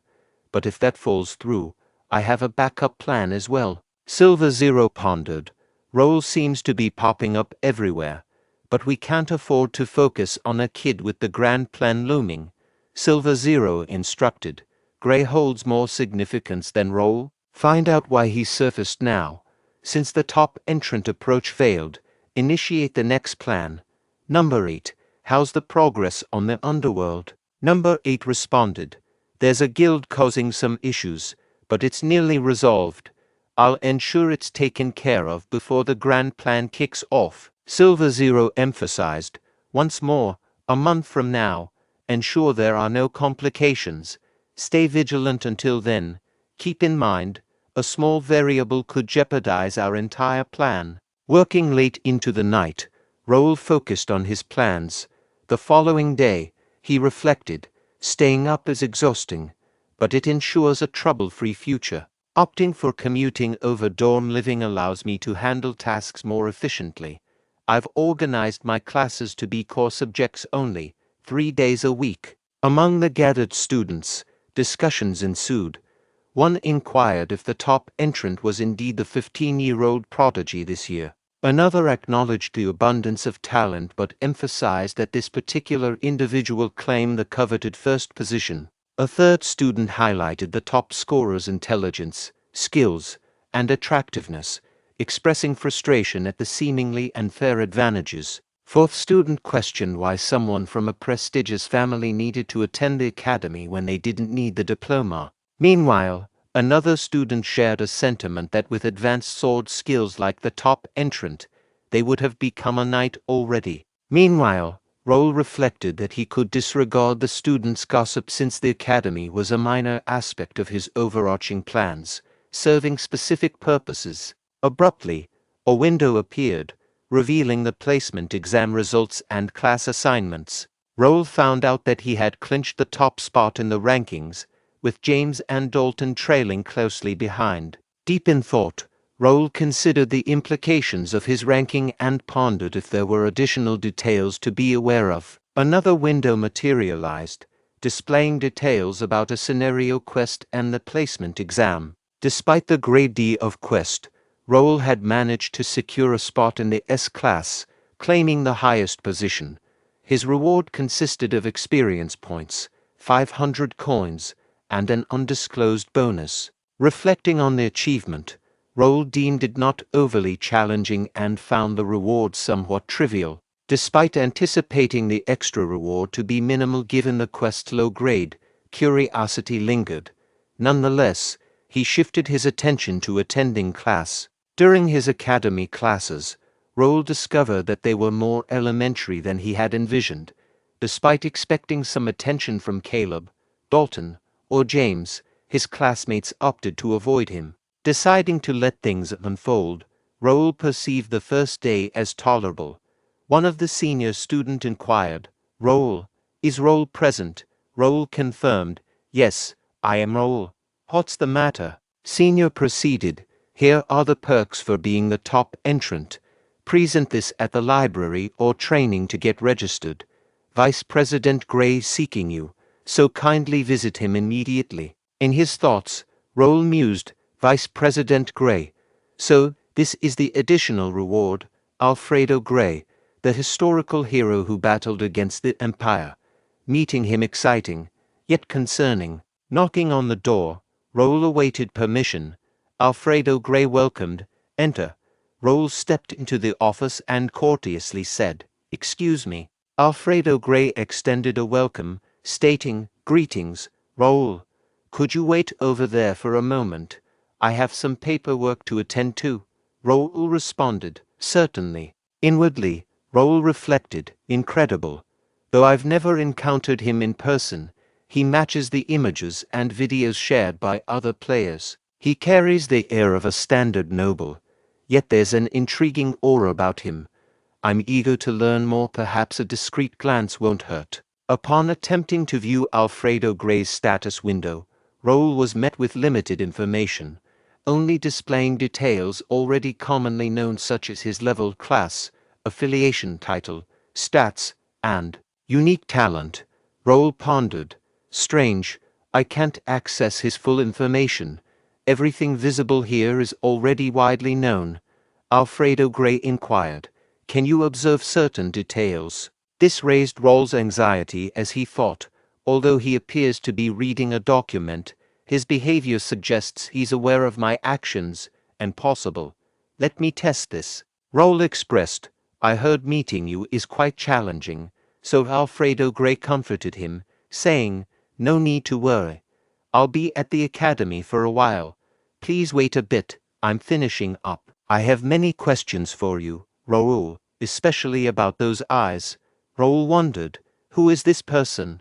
but if that falls through, I have a backup plan as well." Silver Zero pondered, "Raul seems to be popping up everywhere, but we can't afford to focus on a kid with the grand plan looming." Silver Zero instructed, "Gray holds more significance than Raul. Find out why he surfaced now. Since the top entrant approach failed, initiate the next plan." Number 8, "How's the progress on the underworld?" Number 8 responded, "There's a guild causing some issues, but it's nearly resolved. I'll ensure it's taken care of before the grand plan kicks off." Silver Zero emphasized, "Once more, a month from now, ensure there are no complications. Stay vigilant until then. Keep in mind, a small variable could jeopardize our entire plan." Working late into the night, Raul focused on his plans. The following day, he reflected, "Staying up is exhausting, but it ensures a trouble-free future. Opting for commuting over dorm living allows me to handle tasks more efficiently. I've organized my classes to be core subjects only, 3 days a week." Among the gathered students, discussions ensued. One inquired if the top entrant was indeed the 15-year-old prodigy this year. Another acknowledged the abundance of talent but emphasized that this particular individual claimed the coveted first position. A third student highlighted the top scorer's intelligence, skills, and attractiveness, expressing frustration at the seemingly unfair advantages. Fourth student questioned why someone from a prestigious family needed to attend the academy when they didn't need the diploma. Meanwhile, another student shared a sentiment that with advanced sword skills like the top entrant, they would have become a knight already. Meanwhile, Raul reflected that he could disregard the students' gossip since the academy was a minor aspect of his overarching plans, serving specific purposes. Abruptly, a window appeared, revealing the placement exam results and class assignments. Raul found out that he had clinched the top spot in the rankings, with James and Dalton trailing closely behind. Deep in thought, Raul considered the implications of his ranking and pondered if there were additional details to be aware of. Another window materialized, displaying details about a scenario quest and the placement exam. Despite the grade D of quest, Raul had managed to secure a spot in the S-class, claiming the highest position. His reward consisted of experience points, 500 coins, and an undisclosed bonus. Reflecting on the achievement, Raul deemed it not overly challenging and found the reward somewhat trivial. Despite anticipating the extra reward to be minimal given the quest's low grade, curiosity lingered. Nonetheless, he shifted his attention to attending class. During his academy classes, Raul discovered that they were more elementary than he had envisioned. Despite expecting some attention from Caleb, Dalton, or James, his classmates opted to avoid him. Deciding to let things unfold, Raul perceived the first day as tolerable. One of the senior students inquired, "Raul, is Raul present?" Raul confirmed, "Yes, I am Raul. What's the matter?" Senior proceeded, "Here are the perks for being the top entrant. Present this at the library or training to get registered. Vice President Gray seeking you, so kindly visit him immediately." In his thoughts, Raul mused, Vice President Gray. So, this is the additional reward, Alfredo Gray, the historical hero who battled against the Empire. Meeting him exciting, yet concerning. Knocking on the door, Raul awaited permission. Alfredo Gray welcomed, "Enter." Raul stepped into the office and courteously said, "Excuse me." Alfredo Gray extended a welcome, stating, "Greetings, Raul. Could you wait over there for a moment? I have some paperwork to attend to." Raul responded, "Certainly." Inwardly, Raul reflected, "Incredible. Though I've never encountered him in person, he matches the images and videos shared by other players. He carries the air of a standard noble, yet there's an intriguing aura about him. I'm eager to learn more, perhaps a discreet glance won't hurt." Upon attempting to view Alfredo Gray's status window, Raul was met with limited information, only displaying details already commonly known such as his level, class, affiliation title, stats, and unique talent. Raul pondered, "Strange, I can't access his full information. Everything visible here is already widely known." Alfredo Gray inquired, "Can you observe certain details?" This raised Raul's anxiety as he thought, although he appears to be reading a document, his behavior suggests he's aware of my actions, and possible. Let me test this. Raul expressed, "I heard meeting you is quite challenging," so Alfredo Gray comforted him, saying, "No need to worry. I'll be at the academy for a while. Please wait a bit, I'm finishing up. I have many questions for you, Raul, especially about those eyes." Raul wondered, "Who is this person?"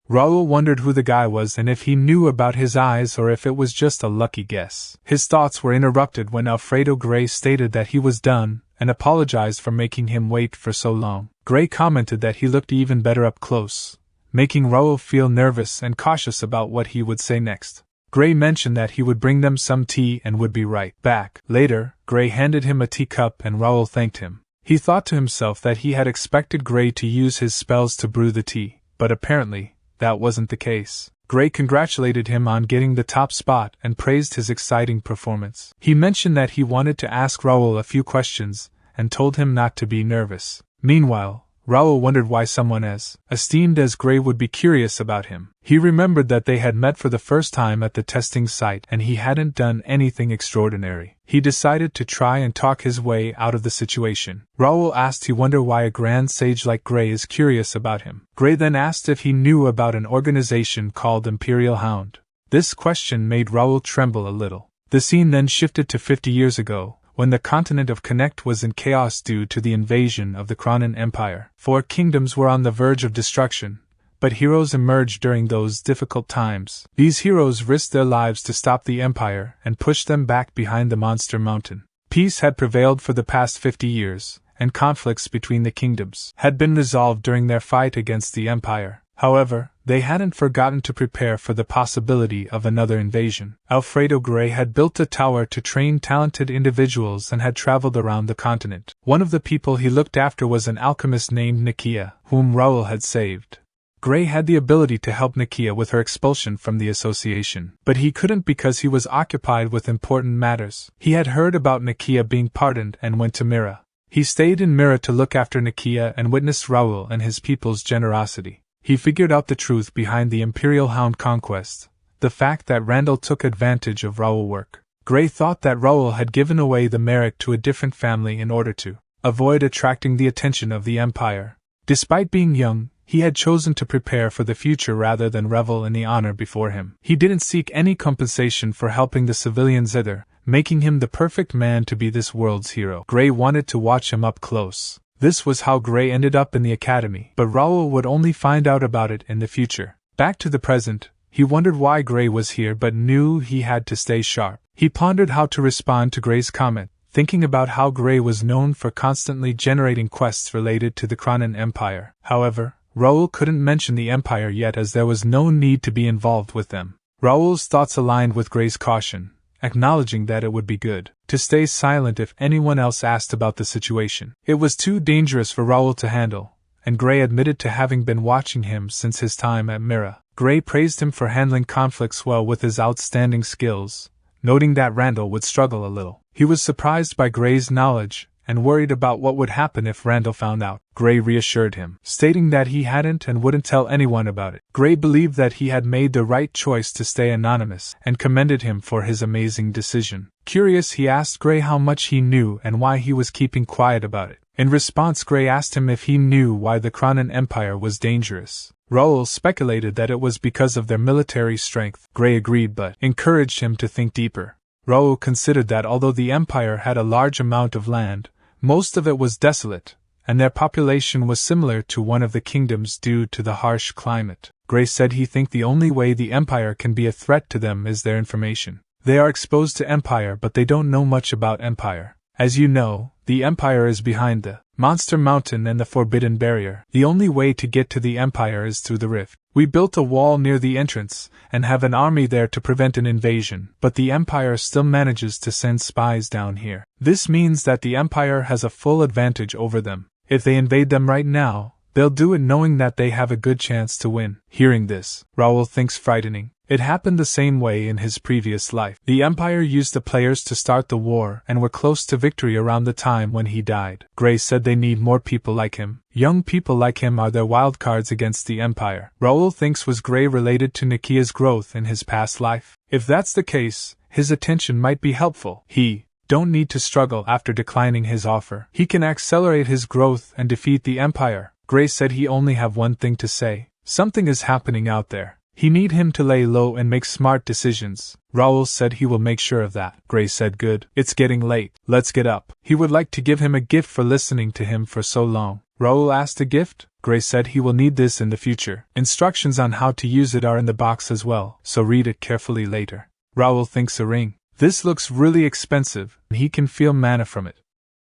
Raul wondered who the guy was and if he knew about his eyes or if it was just a lucky guess. His thoughts were interrupted when Alfredo Gray stated that he was done and apologized for making him wait for so long. Gray commented that he looked even better up close, making Raul feel nervous and cautious about what he would say next. Gray mentioned that he would bring them some tea and would be right back. Later, Gray handed him a teacup and Raul thanked him. He thought to himself that he had expected Gray to use his spells to brew the tea, but apparently, that wasn't the case. Gray congratulated him on getting the top spot and praised his exciting performance. He mentioned that he wanted to ask Raul a few questions and told him not to be nervous. Meanwhile, Raul wondered why someone as esteemed as Gray would be curious about him. He remembered that they had met for the first time at the testing site and he hadn't done anything extraordinary. He decided to try and talk his way out of the situation. Raul asked he wondered why a grand sage like Gray is curious about him. Gray then asked if he knew about an organization called Imperial Hound. This question made Raul tremble a little. The scene then shifted to 50 years ago, when the continent of Connect was in chaos due to the invasion of the Cronin Empire. 4 kingdoms were on the verge of destruction, but heroes emerged during those difficult times. These heroes risked their lives to stop the Empire and push them back behind the Monster Mountain. Peace had prevailed for the past 50 years, and conflicts between the kingdoms had been resolved during their fight against the Empire. However, they hadn't forgotten to prepare for the possibility of another invasion. Alfredo Gray had built a tower to train talented individuals and had traveled around the continent. One of the people he looked after was an alchemist named Nikia, whom Raul had saved. Gray had the ability to help Nikia with her expulsion from the association, but he couldn't because he was occupied with important matters. He had heard about Nikia being pardoned and went to Mira. He stayed in Mira to look after Nikia and witnessed Raul and his people's generosity. He figured out the truth behind the Imperial Hound conquest, the fact that Randall took advantage of Raul's work. Gray thought that Raul had given away the Merrick to a different family in order to avoid attracting the attention of the Empire. Despite being young, he had chosen to prepare for the future rather than revel in the honor before him. He didn't seek any compensation for helping the civilians either, making him the perfect man to be this world's hero. Gray wanted to watch him up close. This was how Gray ended up in the academy, but Raul would only find out about it in the future. Back to the present, he wondered why Gray was here but knew he had to stay sharp. He pondered how to respond to Gray's comment, thinking about how Gray was known for constantly generating quests related to the Cronin Empire. However, Raul couldn't mention the Empire yet as there was no need to be involved with them. Raul's thoughts aligned with Gray's caution, acknowledging that it would be good to stay silent if anyone else asked about the situation. It was too dangerous for Raul to handle, and Gray admitted to having been watching him since his time at Mira. Gray praised him for handling conflicts well with his outstanding skills, noting that Randall would struggle a little. He was surprised by Gray's knowledge and worried about what would happen if Randall found out. Gray reassured him, stating that he hadn't and wouldn't tell anyone about it. Gray believed that he had made the right choice to stay anonymous and commended him for his amazing decision. Curious, he asked Gray how much he knew and why he was keeping quiet about it. In response, Gray asked him if he knew why the Cronin Empire was dangerous. Raul speculated that it was because of their military strength. Gray agreed but encouraged him to think deeper. Raul considered that although the Empire had a large amount of land, most of it was desolate, and their population was similar to one of the kingdoms due to the harsh climate. Gray said he think the only way the Empire can be a threat to them is their information. They are exposed to Empire but they don't know much about Empire. As you know, the Empire is behind the Monster Mountain and the Forbidden Barrier. The only way to get to the Empire is through the rift. We built a wall near the entrance and have an army there to prevent an invasion, but the Empire still manages to send spies down here. This means that the Empire has a full advantage over them. If they invade them right now, they'll do it knowing that they have a good chance to win. Hearing this, Raul thinks frightening. It happened the same way in his previous life. The Empire used the players to start the war and were close to victory around the time when he died. Gray said they need more people like him. Young people like him are their wildcards against the Empire. Raul thinks was Gray related to Nikia's growth in his past life. If that's the case, his attention might be helpful. He don't need to struggle after declining his offer. He can accelerate his growth and defeat the Empire. Gray said he only have one thing to say. Something is happening out there. He need him to lay low and make smart decisions. Raul said he will make sure of that. Gray said good. It's getting late. Let's get up. He would like to give him a gift for listening to him for so long. Raul asked a gift? Gray said he will need this in the future. Instructions on how to use it are in the box as well, so read it carefully later. Raul thinks a ring. This looks really expensive, and he can feel mana from it.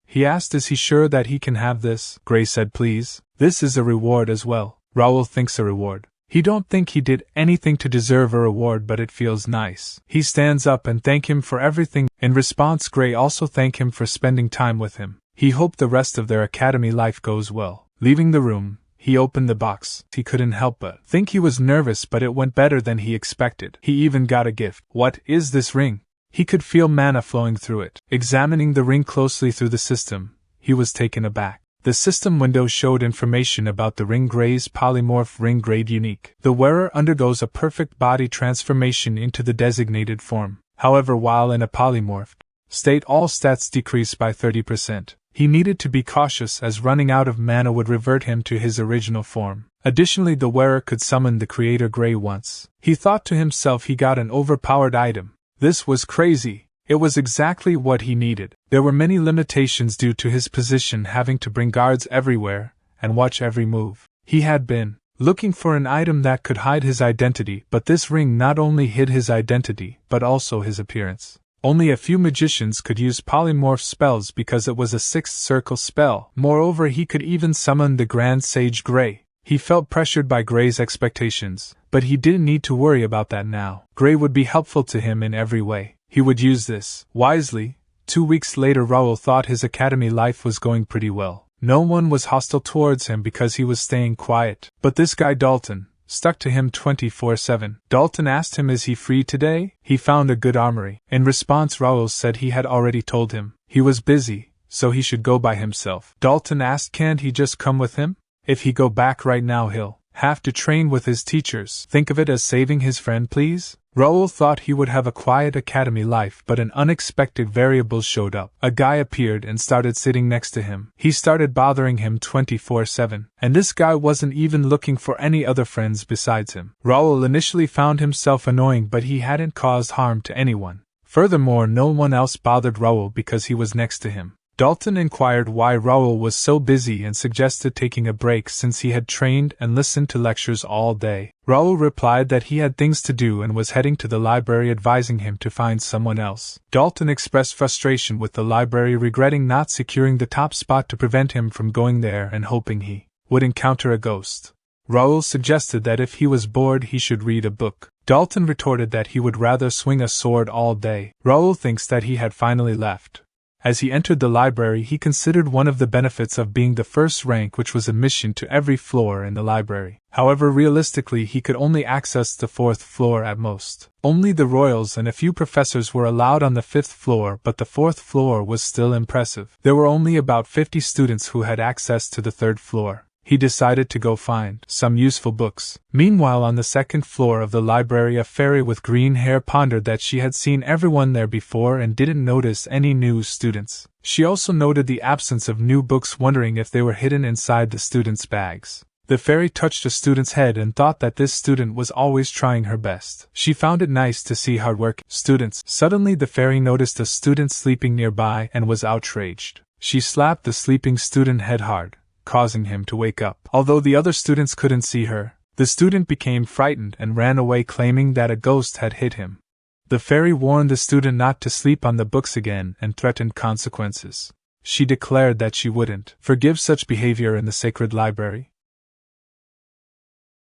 He asked is he sure that he can have this? Gray said please. This is a reward as well. Raul thinks a reward. He don't think he did anything to deserve a reward but it feels nice. He stands up and thank him for everything. In response, Gray also thank him for spending time with him. He hoped the rest of their academy life goes well. Leaving the room, he opened the box. He couldn't help but think he was nervous but it went better than he expected. He even got a gift. What is this ring? He could feel mana flowing through it. Examining the ring closely through the system, he was taken aback. The system window showed information about the ring gray's polymorph ring grade unique. The wearer undergoes a perfect body transformation into the designated form. However, while in a polymorphed state, all stats decrease by 30%. He needed to be cautious as running out of mana would revert him to his original form. Additionally, the wearer could summon the creator Gray once. He thought to himself he got an overpowered item. This was crazy. It was exactly what he needed. There were many limitations due to his position having to bring guards everywhere and watch every move. He had been looking for an item that could hide his identity, but this ring not only hid his identity, but also his appearance. Only a few magicians could use polymorph spells because it was a sixth circle spell. Moreover, he could even summon the Grand Sage Gray. He felt pressured by Gray's expectations, but he didn't need to worry about that now. Gray would be helpful to him in every way. He would use this wisely. 2 weeks later, Raul thought his academy life was going pretty well. No one was hostile towards him because he was staying quiet. But this guy Dalton stuck to him 24/7. Dalton asked him, is he free today? He found a good armory. In response, Raul said he had already told him he was busy, so he should go by himself. Dalton asked, can't he just come with him? If he go back right now, he'll have to train with his teachers. Think of it as saving his friend, please. Raul thought he would have a quiet academy life, but an unexpected variable showed up. A guy appeared and started sitting next to him. He started bothering him 24/7, and this guy wasn't even looking for any other friends besides him. Raul initially found himself annoying, but he hadn't caused harm to anyone. Furthermore, no one else bothered Raul because he was next to him. Dalton inquired why Raul was so busy and suggested taking a break since he had trained and listened to lectures all day. Raul replied that he had things to do and was heading to the library, advising him to find someone else. Dalton expressed frustration with the library, regretting not securing the top spot to prevent him from going there and hoping he would encounter a ghost. Raul suggested that if he was bored he should read a book. Dalton retorted that he would rather swing a sword all day. Raul thinks that he had finally left. As he entered the library, he considered one of the benefits of being the first rank, which was admission to every floor in the library. However, realistically, he could only access the 4th floor at most. Only the royals and a few professors were allowed on the 5th floor, but the 4th floor was still impressive. There were only about 50 students who had access to the 3rd floor. He decided to go find some useful books. Meanwhile, on the 2nd floor of the library, a fairy with green hair pondered that she had seen everyone there before and didn't notice any new students. She also noted the absence of new books, wondering if they were hidden inside the students' bags. The fairy touched a student's head and thought that this student was always trying her best. She found it nice to see hardworking students. Suddenly, the fairy noticed a student sleeping nearby and was outraged. She slapped the sleeping student head hard, causing him to wake up. Although the other students couldn't see her, the student became frightened and ran away, claiming that a ghost had hit him. The fairy warned the student not to sleep on the books again and threatened consequences. She declared that she wouldn't forgive such behavior in the sacred library.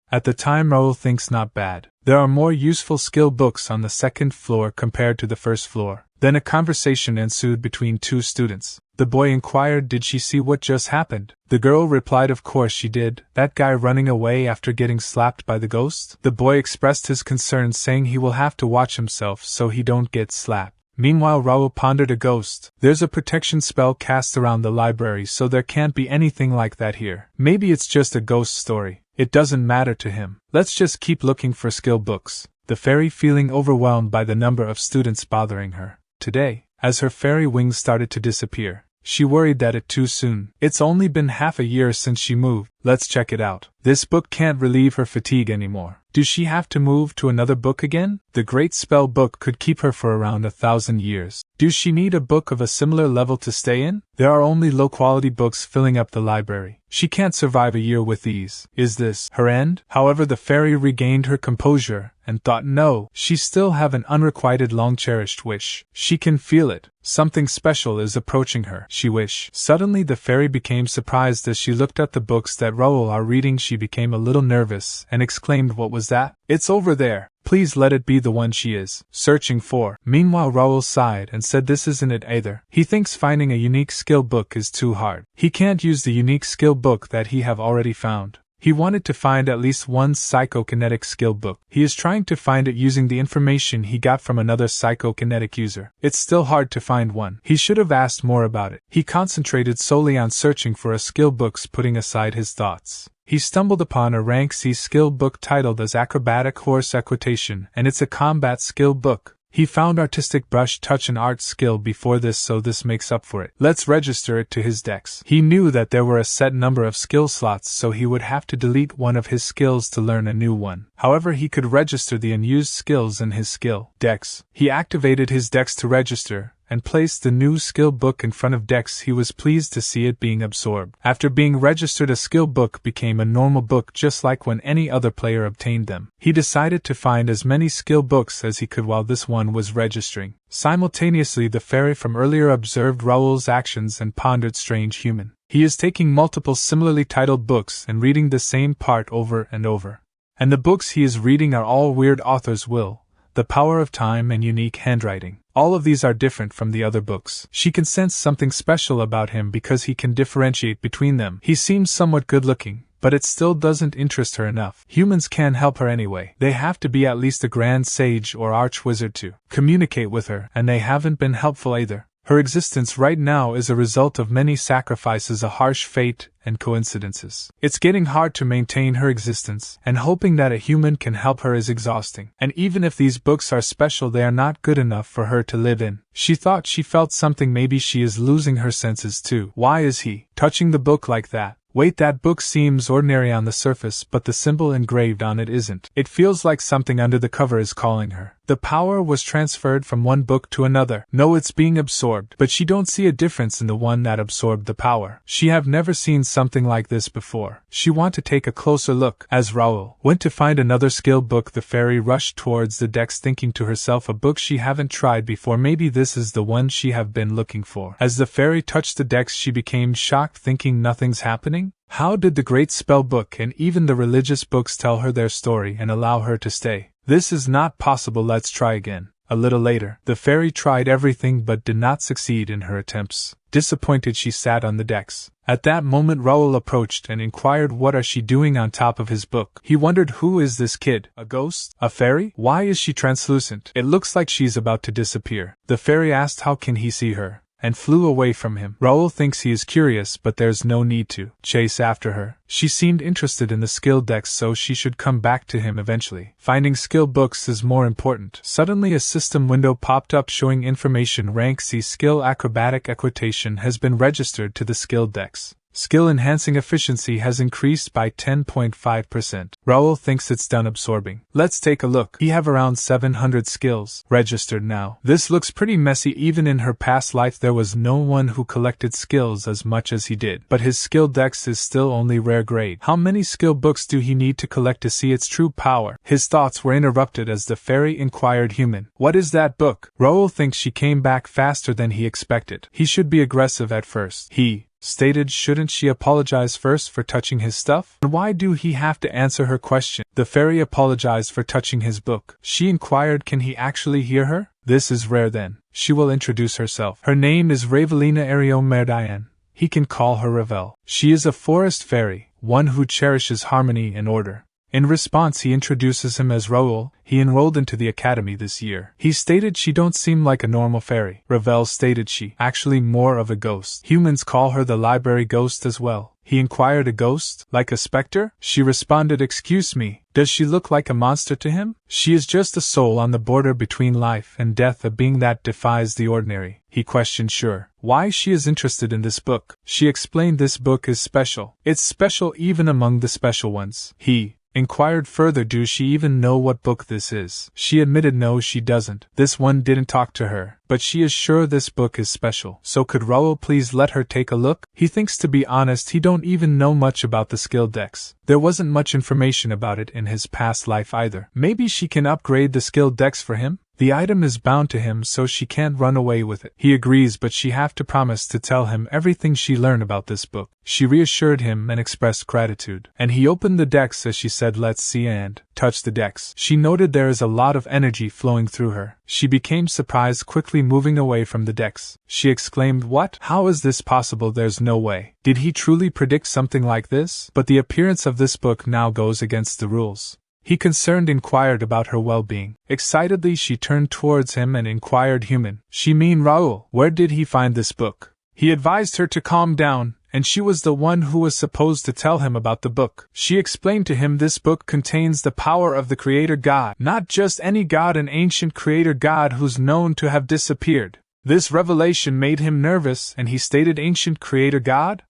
At the time, Raul thinks not bad. There are more useful skill books on the 2nd floor compared to the 1st floor. Then a conversation ensued between two students. The boy inquired, did she see what just happened? The girl replied, of course she did. That guy running away after getting slapped by the ghost? The boy expressed his concern, saying he will have to watch himself so he don't get slapped. Meanwhile, Raul pondered, a ghost. There's a protection spell cast around the library, so there can't be anything like that here. Maybe it's just a ghost story. It doesn't matter to him. Let's just keep looking for skill books. The fairy, feeling overwhelmed by the number of students bothering her today, as her fairy wings started to disappear, she worried that it too soon. It's only been half a year since she moved. Let's check it out. This book can't relieve her fatigue anymore. Does she have to move to another book again? The Great Spell book could keep her for around 1,000 years. Does she need a book of a similar level to stay in? There are only low-quality books filling up the library. She can't survive a year with these. Is this her end? However, the fairy regained her composure and thought, no, she still have an unrequited, long-cherished wish. She can feel it. Something special is approaching her. She wish. Suddenly the fairy became surprised as she looked at the books that Raul are reading. She became a little nervous and exclaimed, what was that? It's over there. Please let it be the one she is searching for. Meanwhile, Raul sighed and said this isn't it either. He thinks finding a unique skill book is too hard. He can't use the unique skill book that he have already found. He wanted to find at least one psychokinetic skill book. He is trying to find it using the information he got from another psychokinetic user. It's still hard to find one. He should have asked more about it. He concentrated solely on searching for a skill book, putting aside his thoughts. He stumbled upon a rank C skill book titled as Acrobatic Horse Equitation, and it's a combat skill book. He found Artistic Brush Touch and Art skill before this, so this makes up for it. Let's register it to his dex. He knew that there were a set number of skill slots, so he would have to delete one of his skills to learn a new one. However, he could register the unused skills in his skill dex. He activated his dex to register, and placed the new skill book in front of dex. He was pleased to see it being absorbed. After being registered, a skill book became a normal book just like when any other player obtained them. He decided to find as many skill books as he could while this one was registering. Simultaneously, the fairy from earlier observed Raul's actions and pondered strange human. He is taking multiple similarly titled books and reading the same part over and over. And the books he is reading are all weird author's will, The Power of Time, and unique handwriting. All of these are different from the other books. She can sense something special about him because he can differentiate between them. He seems somewhat good-looking, but it still doesn't interest her enough. Humans can't help her anyway. They have to be at least a grand sage or arch-wizard to communicate with her, and they haven't been helpful either. Her existence right now is a result of many sacrifices, a harsh fate, and coincidences. It's getting hard to maintain her existence, and hoping that a human can help her is exhausting. And even if these books are special, they are not good enough for her to live in. She thought she felt something. Maybe she is losing her senses too. Why is he touching the book like that? Wait, that book seems ordinary on the surface, but the symbol engraved on it isn't. It feels like something under the cover is calling her. The power was transferred from one book to another. No, it's being absorbed, but she don't see a difference in the one that absorbed the power. She have never seen something like this before. She want to take a closer look. As Raul went to find another skill book, the fairy rushed towards the dex, thinking to herself, a book she haven't tried before. Maybe this is the one she have been looking for. As the fairy touched the dex, she became shocked, thinking nothing's happening. How did the great spell book and even the religious books tell her their story and allow her to stay? This is not possible. Let's try again. A little later, the fairy tried everything but did not succeed in her attempts. Disappointed, she sat on the dex. At that moment, Raul approached and inquired, what is she doing on top of his book? He wondered, who is this kid? A ghost? A fairy? Why is she translucent? It looks like she's about to disappear. The fairy asked how can he see her, and flew away from him. Raul thinks he is curious, but there's no need to chase after her. She seemed interested in the skill dex, so she should come back to him eventually. Finding skill books is more important. Suddenly a system window popped up showing information. Rank C skill Acrobatic Equitation has been registered to the skill dex. Skill enhancing efficiency has increased by 10.5%. Raul thinks it's done absorbing. Let's take a look. He have around 700 skills registered now. This looks pretty messy. Even in her past life there was no one who collected skills as much as he did. But his skill dex is still only rare grade. How many skill books do he need to collect to see its true power? His thoughts were interrupted as the fairy inquired, human, what is that book? Raul thinks she came back faster than he expected. He should be aggressive at first. He stated, shouldn't she apologize first for touching his stuff? And why do he have to answer her question? The fairy apologized for touching his book. She inquired, can he actually hear her? This is rare then. She will introduce herself. Her name is Ravelina Ariomerdian. He can call her Ravel. She is a forest fairy, one who cherishes harmony and order. In response, he introduces him as Raul. He enrolled into the academy this year. He stated she don't seem like a normal fairy. Ravel stated she actually more of a ghost. Humans call her the library ghost as well. He inquired, a ghost? Like a specter? She responded, excuse me, does she look like a monster to him? She is just a soul on the border between life and death, a being that defies the ordinary. He questioned, sure, why she is interested in this book. She explained this book is special. It's special even among the special ones. He inquired further, do she even know what book this is? She admitted no, she doesn't. This one didn't talk to her, but she is sure this book is special. So could Raul please let her take a look? He thinks, to be honest, he don't even know much about the skill dex. There wasn't much information about it in his past life either. Maybe she can upgrade the skill dex for him? The item is bound to him, so she can't run away with it. He agrees, but she have to promise to tell him everything she learned about this book. She reassured him and expressed gratitude. And he opened the decks as she said let's see and touched the decks. She noted there is a lot of energy flowing through her. She became surprised, quickly moving away from the decks. She exclaimed, "What? How is this possible? There's no way. Did he truly predict something like this?" But the appearance of this book now goes against the rules. He concerned inquired about her well-being. Excitedly she turned towards him and inquired, "Human? She mean Raul? Where did he find this book?" He advised her to calm down, and she was the one who was supposed to tell him about the book. She explained to him this book contains the power of the Creator God, not just any god, an ancient Creator God who's known to have disappeared. This revelation made him nervous, and he stated, "Ancient Creator God?"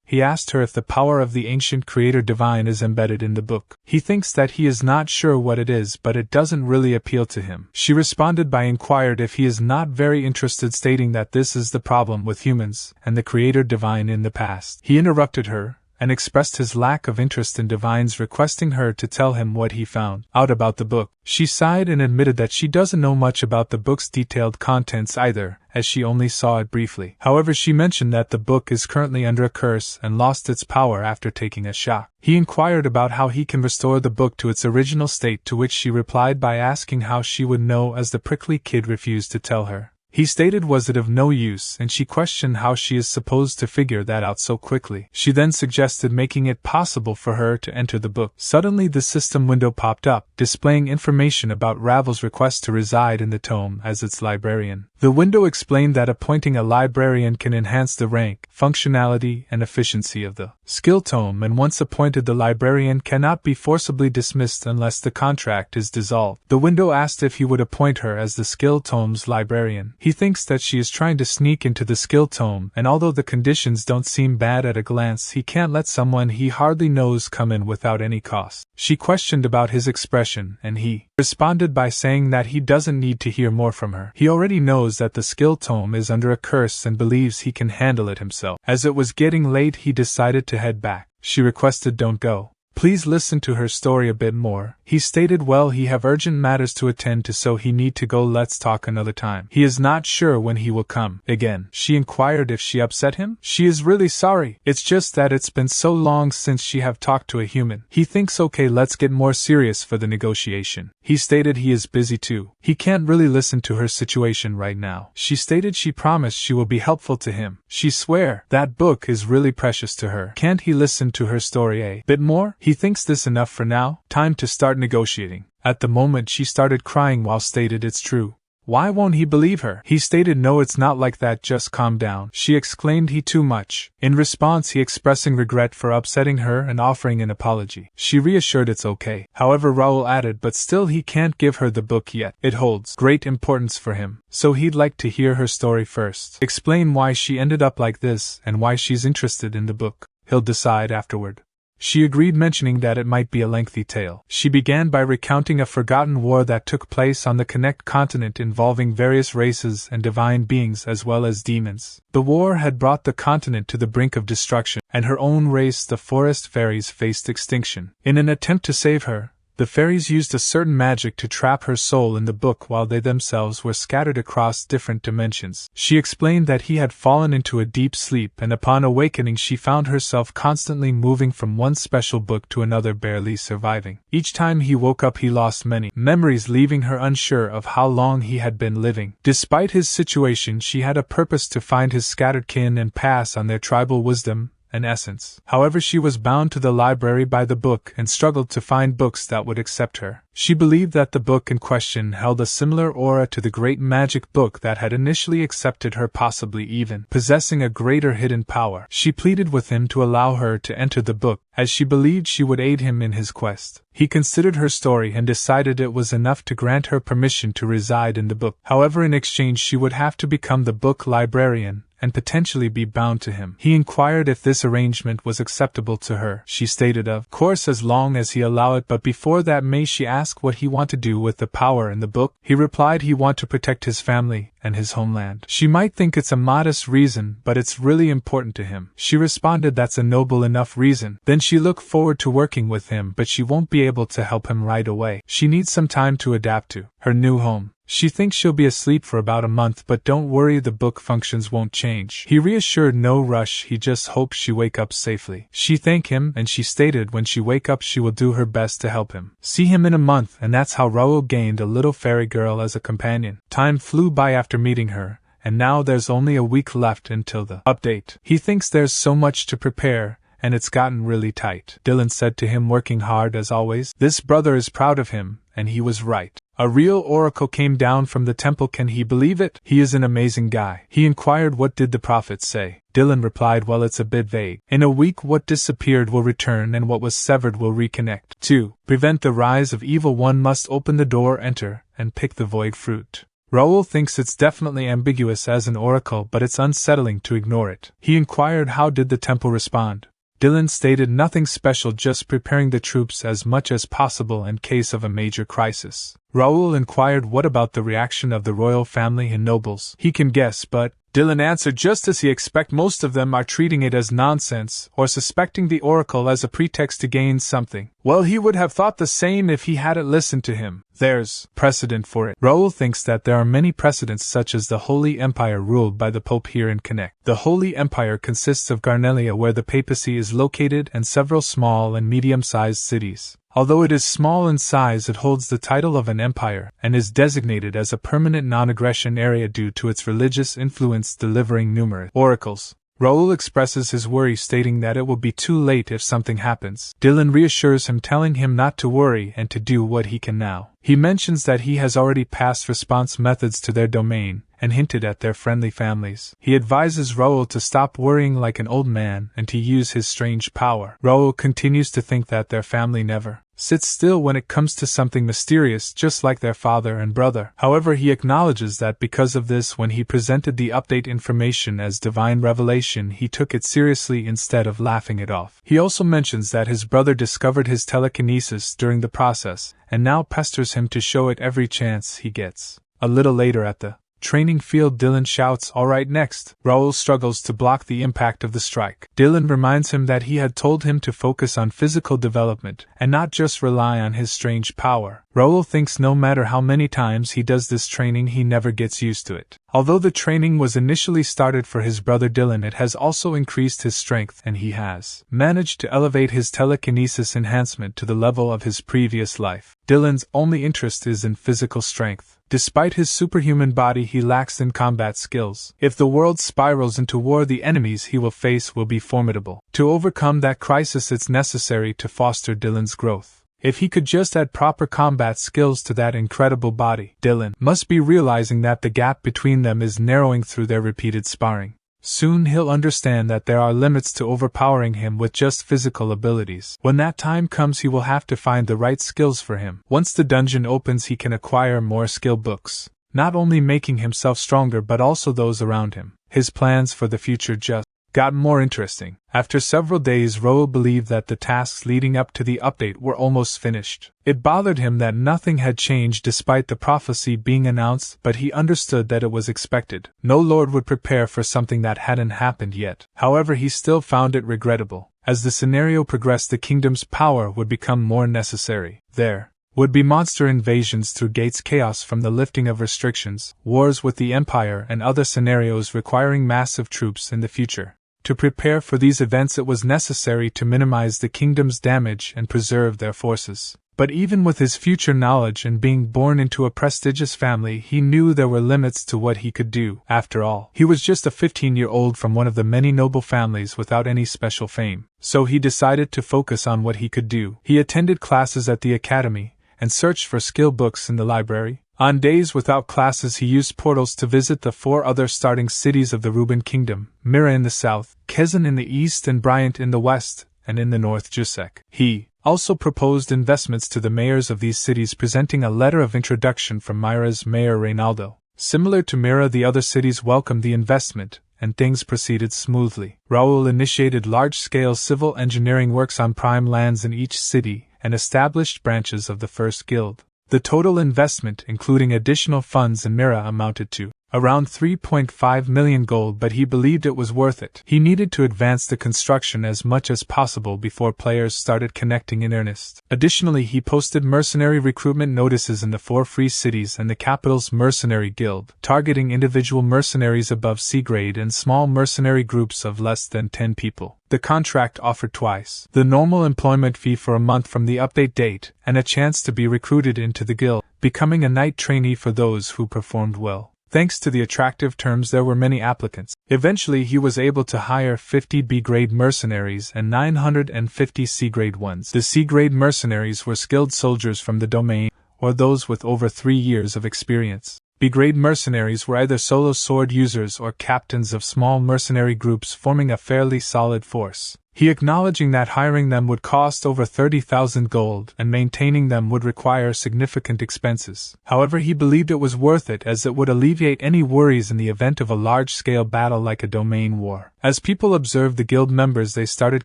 He asked her if the power of the ancient Creator Divine is embedded in the book. He thinks that he is not sure what it is, but it doesn't really appeal to him. She responded by inquired if he is not very interested, stating that this is the problem with humans and the Creator Divine in the past. He interrupted her and expressed his lack of interest in divines, requesting her to tell him what he found out about the book. She sighed and admitted that she doesn't know much about the book's detailed contents either, as she only saw it briefly. However, she mentioned that the book is currently under a curse and lost its power after taking a shock. He inquired about how he can restore the book to its original state, to which she replied by asking how she would know, as the prickly kid refused to tell her. He stated was it of no use, and she questioned how she is supposed to figure that out so quickly. She then suggested making it possible for her to enter the book. Suddenly the system window popped up, displaying information about Ravel's request to reside in the tome as its librarian. The window explained that appointing a librarian can enhance the rank, functionality, and efficiency of the skill tome, and once appointed the librarian cannot be forcibly dismissed unless the contract is dissolved. The window asked if he would appoint her as the skill tome's librarian. He thinks that she is trying to sneak into the skill tome, and although the conditions don't seem bad at a glance, he can't let someone he hardly knows come in without any cost. She questioned about his expression, and he responded by saying that he doesn't need to hear more from her. He already knows that the skill tome is under a curse and believes he can handle it himself. As it was getting late, he decided to head back. She requested, "Don't go. Please listen to her story a bit more." He stated, "Well, he have urgent matters to attend to, so he need to go. Let's talk another time." He is not sure when he will come again. She inquired if she upset him. She is really sorry. It's just that it's been so long since she have talked to a human. He thinks, okay, let's get more serious for the negotiation. He stated he is busy too. He can't really listen to her situation right now. She stated she promised she will be helpful to him. She swear that book is really precious to her. Can't he listen to her story a bit more? He thinks this enough for now. Time to start negotiating. At the moment she started crying while stated it's true. Why won't he believe her? He stated, "No, it's not like that, just calm down." She exclaimed he too much. In response, he expressing regret for upsetting her and offering an apology. She reassured it's okay. However, Raul added, but still he can't give her the book yet. It holds great importance for him, so he'd like to hear her story first. Explain why she ended up like this and why she's interested in the book. He'll decide afterward. She agreed, mentioning that it might be a lengthy tale. She began by recounting a forgotten war that took place on the Connect continent involving various races and divine beings as well as demons. The war had brought the continent to the brink of destruction, and her own race, the forest fairies, faced extinction. In an attempt to save her, the fairies used a certain magic to trap her soul in the book while they themselves were scattered across different dimensions. She explained that he had fallen into a deep sleep, and upon awakening she found herself constantly moving from one special book to another, barely surviving. Each time he woke up he lost many memories, leaving her unsure of how long he had been living. Despite his situation, she had a purpose to find his scattered kin and pass on their tribal wisdom and essence. However, she was bound to the library by the book and struggled to find books that would accept her. She believed that the book in question held a similar aura to the great magic book that had initially accepted her, possibly even possessing a greater hidden power. She pleaded with him to allow her to enter the book, as she believed she would aid him in his quest. He considered her story and decided it was enough to grant her permission to reside in the book. However, in exchange she would have to become the book librarian and potentially be bound to him. He inquired if this arrangement was acceptable to her. She stated, of course, as long as he allow it, but before that may she ask what he want to do with the power in the book? He replied he want to protect his family and his homeland. She might think it's a modest reason, but it's really important to him. She responded that's a noble enough reason. Then she looked forward to working with him, but she won't be able to help him right away. She needs some time to adapt to her new home. She thinks she'll be asleep for about a month, but don't worry, the book functions won't change. He reassured no rush, he just hopes she wake up safely. She thanked him, and she stated when she wake up she will do her best to help him. See him in a month, and that's how Raul gained a little fairy girl as a companion. Time flew by after meeting her, and now there's only a week left until the update. He thinks there's so much to prepare, and it's gotten really tight. Dylan said to him, working hard as always. This brother is proud of him, and he was right. A real oracle came down from the temple, can he believe it? He is an amazing guy. He inquired what did the prophet say. Dylan replied, well, it's a bit vague. In a week what disappeared will return and what was severed will reconnect. To prevent the rise of evil one must open the door, enter, and pick the void fruit. Raul thinks it's definitely ambiguous as an oracle, but it's unsettling to ignore it. He inquired how did the temple respond. Dylan stated nothing special, just preparing the troops as much as possible in case of a major crisis. Raul inquired what about the reaction of the royal family and nobles. He can guess, but Dylan answered just as he expected. Most of them are treating it as nonsense, or suspecting the oracle as a pretext to gain something. Well, he would have thought the same if he hadn't listened to him. There's precedent for it. Raul thinks that there are many precedents, such as the Holy Empire ruled by the Pope here in Connect. The Holy Empire consists of Garnelia, where the papacy is located, and several small and medium-sized cities. Although it is small in size, it holds the title of an empire, and is designated as a permanent non-aggression area due to its religious influence, delivering numerous oracles. Raul expresses his worry, stating that it will be too late if something happens. Dylan reassures him, telling him not to worry and to do what he can now. He mentions that he has already passed response methods to their domain, and hinted at their friendly families. He advises Raul to stop worrying like an old man and to use his strange power. Raul continues to think that their family never sits still when it comes to something mysterious, just like their father and brother. However, he acknowledges that because of this, when he presented the update information as divine revelation, he took it seriously instead of laughing it off. He also mentions that his brother discovered his telekinesis during the process, and now pesters him to show it every chance he gets. A little later at the training field, Dylan shouts, "Alright, next." Raul struggles to block the impact of the strike. Dylan reminds him that he had told him to focus on physical development, and not just rely on his strange power. Raul thinks no matter how many times he does this training, he never gets used to it. Although the training was initially started for his brother Dylan, it has also increased his strength, and he has managed to elevate his telekinesis enhancement to the level of his previous life. Dylan's only interest is in physical strength. Despite his superhuman body, he lacks in combat skills. If the world spirals into war, the enemies he will face will be formidable. To overcome that crisis, it's necessary to foster Dylan's growth. If he could just add proper combat skills to that incredible body, Dylan must be realizing that the gap between them is narrowing through their repeated sparring. Soon he'll understand that there are limits to overpowering him with just physical abilities. When that time comes, he will have to find the right skills for him. Once the dungeon opens, he can acquire more skill books, not only making himself stronger but also those around him. His plans for the future just got more interesting. After several days, Raul believed that the tasks leading up to the update were almost finished. It bothered him that nothing had changed despite the prophecy being announced, but he understood that it was expected. No lord would prepare for something that hadn't happened yet. However, he still found it regrettable. As the scenario progressed, the kingdom's power would become more necessary. There would be monster invasions through gates, chaos from the lifting of restrictions, wars with the Empire, and other scenarios requiring massive troops in the future. To prepare for these events, it was necessary to minimize the kingdom's damage and preserve their forces. But even with his future knowledge and being born into a prestigious family, he knew there were limits to what he could do. After all, he was just a 15-year-old from one of the many noble families without any special fame. So he decided to focus on what he could do. He attended classes at the academy and searched for skill books in the library. On days without classes, he used portals to visit the 4 other starting cities of the Ruben Kingdom: Mira in the south, Kezan in the east, and Bryant in the west, and in the north Jusek. He also proposed investments to the mayors of these cities, presenting a letter of introduction from Mira's mayor Reynaldo. Similar to Mira, the other cities welcomed the investment, and things proceeded smoothly. Raul initiated large-scale civil engineering works on prime lands in each city, and established branches of the First Guild. The total investment, including additional funds in Mira, amounted to around 3.5 million gold, but he believed it was worth it. He needed to advance the construction as much as possible before players started connecting in earnest. Additionally, he posted mercenary recruitment notices in the 4 free cities and the capital's mercenary guild, targeting individual mercenaries above C grade and small mercenary groups of less than 10 people. The contract offered twice the normal employment fee for a month from the update date, and a chance to be recruited into the guild, becoming a knight trainee for those who performed well. Thanks to the attractive terms, there were many applicants. Eventually, he was able to hire 50 B-grade mercenaries and 950 C-grade ones. The C-grade mercenaries were skilled soldiers from the domain, or those with over 3 years of experience. B-grade mercenaries were either solo sword users or captains of small mercenary groups forming a fairly solid force. He acknowledging that hiring them would cost over 30,000 gold and maintaining them would require significant expenses. However, he believed it was worth it as it would alleviate any worries in the event of a large-scale battle like a domain war. As people observed the guild members, they started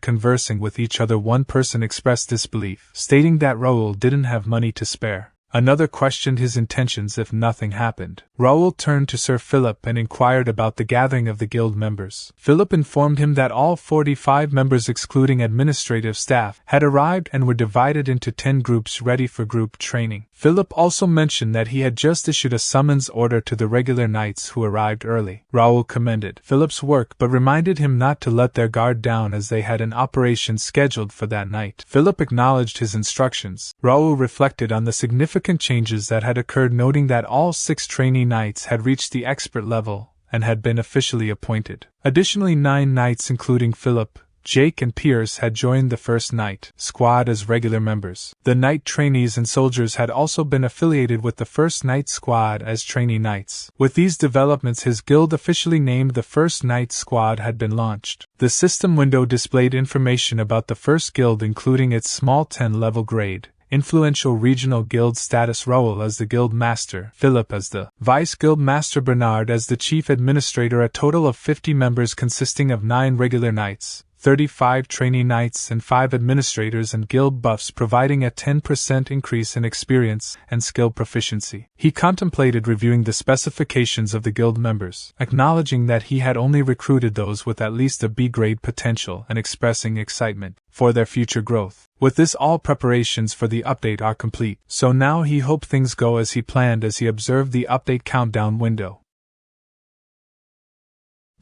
conversing with each other. One person expressed disbelief, stating that Raul didn't have money to spare. Another questioned his intentions if nothing happened. Raul turned to Sir Philip and inquired about the gathering of the guild members. Philip informed him that all 45 members excluding administrative staff had arrived and were divided into 10 groups ready for group training. Philip also mentioned that he had just issued a summons order to the regular knights who arrived early. Raul commended Philip's work but reminded him not to let their guard down as they had an operation scheduled for that night. Philip acknowledged his instructions. Raul reflected on the significant changes that had occurred, noting that all 6 trainee knights had reached the expert level and had been officially appointed. Additionally, 9 knights including Philip, Jake and Pierce had joined the first knight squad as regular members. The knight trainees and soldiers had also been affiliated with the first knight squad as trainee knights. With these developments, his guild, officially named the first knight squad, had been launched. The system window displayed information about the first guild, including its small 10-level grade, influential regional guild status, Raul as the guild master, Philip as the vice guild master, Bernard as the chief administrator, a total of 50 members consisting of 9 regular knights, 35 trainee knights and 5 administrators and guild buffs, providing a 10% increase in experience and skill proficiency. He contemplated reviewing the specifications of the guild members, acknowledging that he had only recruited those with at least a B-grade potential and expressing excitement for their future growth. With this, all preparations for the update are complete, so now he hoped things go as he planned as he observed the update countdown window.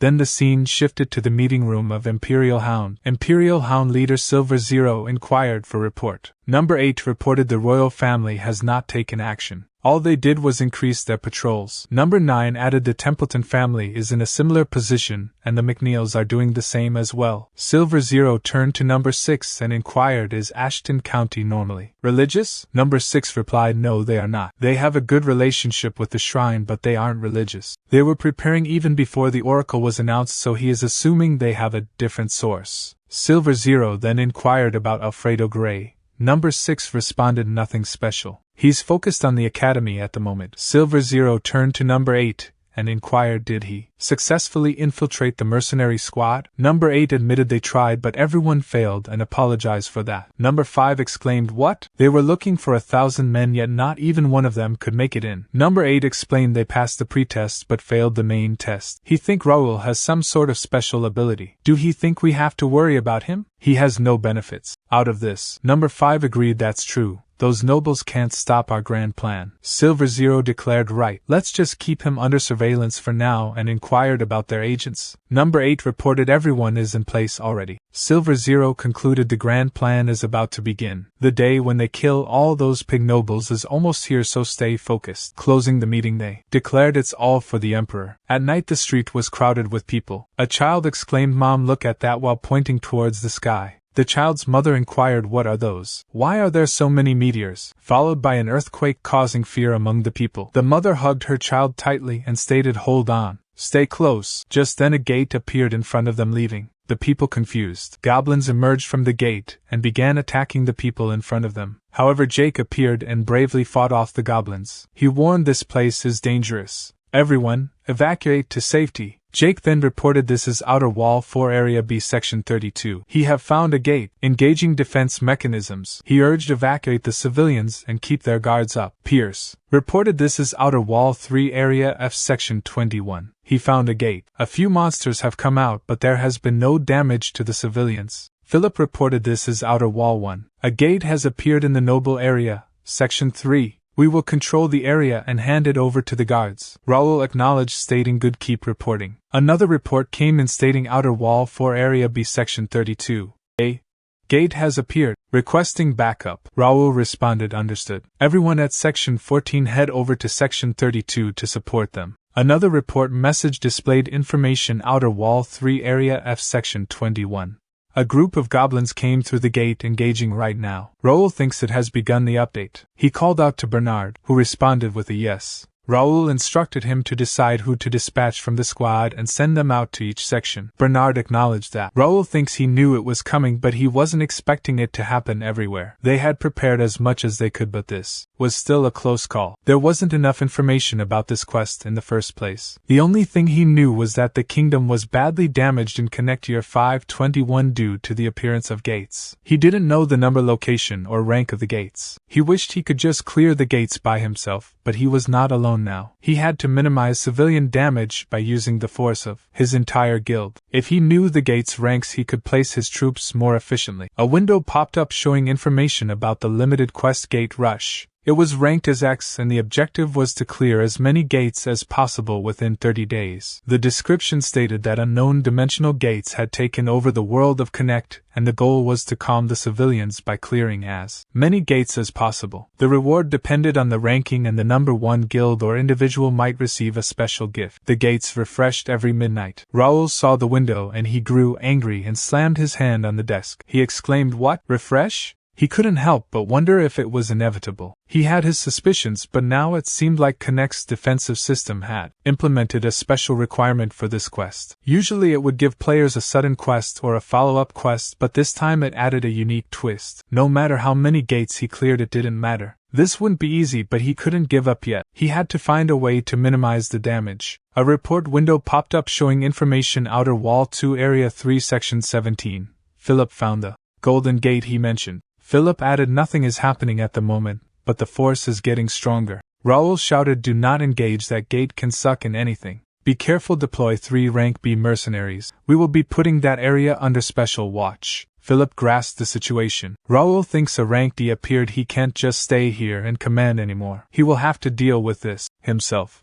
Then the scene shifted to the meeting room of Imperial Hound. Imperial Hound leader Silver Zero inquired for report. Number 8 reported the royal family has not taken action. All they did was increase their patrols. Number 9 added the Templeton family is in a similar position, and the McNeils are doing the same as well. Silver Zero turned to Number 6 and inquired, is Ashton County normally religious? Number 6 replied, no, they are not. They have a good relationship with the shrine, but they aren't religious. They were preparing even before the oracle was announced, so he is assuming they have a different source. Silver Zero then inquired about Alfredo Gray. Number 6 responded, nothing special. He's focused on the academy at the moment. Silver Zero turned to Number 8 and inquired, did he successfully infiltrate the mercenary squad? Number 8 admitted they tried, but everyone failed and apologized for that. Number 5 exclaimed, what? They were looking for 1,000 men, yet not even one of them could make it in. Number 8 explained they passed the pre-test but failed the main test. He think Raul has some sort of special ability. Do he think we have to worry about him? He has no benefits out of this. Number 5 agreed, that's true. Those nobles can't stop our grand plan. Silver Zero declared, right, let's just keep him under surveillance for now, and inquired about their agents. Number 8 reported everyone is in place already. Silver Zero concluded the grand plan is about to begin. The day when they kill all those pig nobles is almost here, so stay focused. Closing the meeting, they declared it's all for the emperor. At night the street was crowded with people. A child exclaimed, Mom, look at that, while pointing towards the sky. The child's mother inquired, what are those? Why are there so many meteors? Followed by an earthquake causing fear among the people. The mother hugged her child tightly and stated, hold on. Stay close. Just then a gate appeared in front of them, leaving the people confused. Goblins emerged from the gate and began attacking the people in front of them. However, Jake appeared and bravely fought off the goblins. He warned, this place is dangerous. Everyone, Evacuate to safety. Jake then reported this as Outer Wall 4 Area B Section 32. He have found a gate, engaging defense mechanisms. He urged evacuate the civilians and keep their guards up. Pierce reported this as Outer Wall 3 Area F Section 21. He found a gate. A few monsters have come out but there has been no damage to the civilians. Philip reported this as Outer Wall 1. A gate has appeared in the Noble Area, Section 3. We will control the area and hand it over to the guards. Raul acknowledged, stating good, keep reporting. Another report came in stating Outer Wall 4 Area B Section 32. A gate has appeared, requesting backup. Raul responded, understood. Everyone at Section 14 head over to Section 32 to support them. Another report message displayed information Outer Wall 3 Area F Section 21. A group of goblins came through the gate, engaging right now. Raul thinks it has begun the update. He called out to Bernard, who responded with a yes. Raul instructed him to decide who to dispatch from the squad and send them out to each section. Bernard acknowledged that. Raul thinks he knew it was coming, but he wasn't expecting it to happen everywhere. They had prepared as much as they could, but this was still a close call. There wasn't enough information about this quest in the first place. The only thing he knew was that the kingdom was badly damaged in Connect Year 521 due to the appearance of gates. He didn't know the number, location, or rank of the gates. He wished he could just clear the gates by himself, but he was not alone now. He had to minimize civilian damage by using the force of his entire guild. If he knew the gate's ranks, he could place his troops more efficiently. A window popped up showing information about the limited quest Gate Rush. It was ranked as X and the objective was to clear as many gates as possible within 30 days. The description stated that unknown dimensional gates had taken over the world of Connect, and the goal was to calm the civilians by clearing as many gates as possible. The reward depended on the ranking, and the number 1 guild or individual might receive a special gift. The gates refreshed every midnight. Raul saw the window and he grew angry and slammed his hand on the desk. He exclaimed, "What? Refresh?" He couldn't help but wonder if it was inevitable. He had his suspicions, but now it seemed like Connect's defensive system had implemented a special requirement for this quest. Usually it would give players a sudden quest or a follow-up quest, but this time it added a unique twist. No matter how many gates he cleared, it didn't matter. This wouldn't be easy, but he couldn't give up yet. He had to find a way to minimize the damage. A report window popped up showing information Outer Wall 2 Area 3 Section 17. Philip found the Golden Gate he mentioned. Philip added, nothing is happening at the moment, but the force is getting stronger. Raul shouted, do not engage, that gate can suck in anything. Be careful, deploy 3 rank B mercenaries. We will be putting that area under special watch. Philip grasped the situation. Raul thinks a rank D appeared, he can't just stay here and command anymore. He will have to deal with this himself.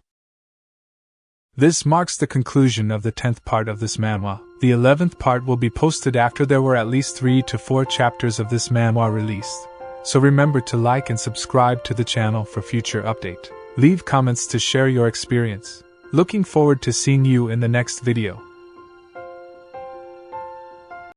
This marks the conclusion of the 10th part of this manhwa. The 11th part will be posted after there were at least 3 to 4 chapters of this manhwa released. So remember to like and subscribe to the channel for future update. Leave comments to share your experience. Looking forward to seeing you in the next video.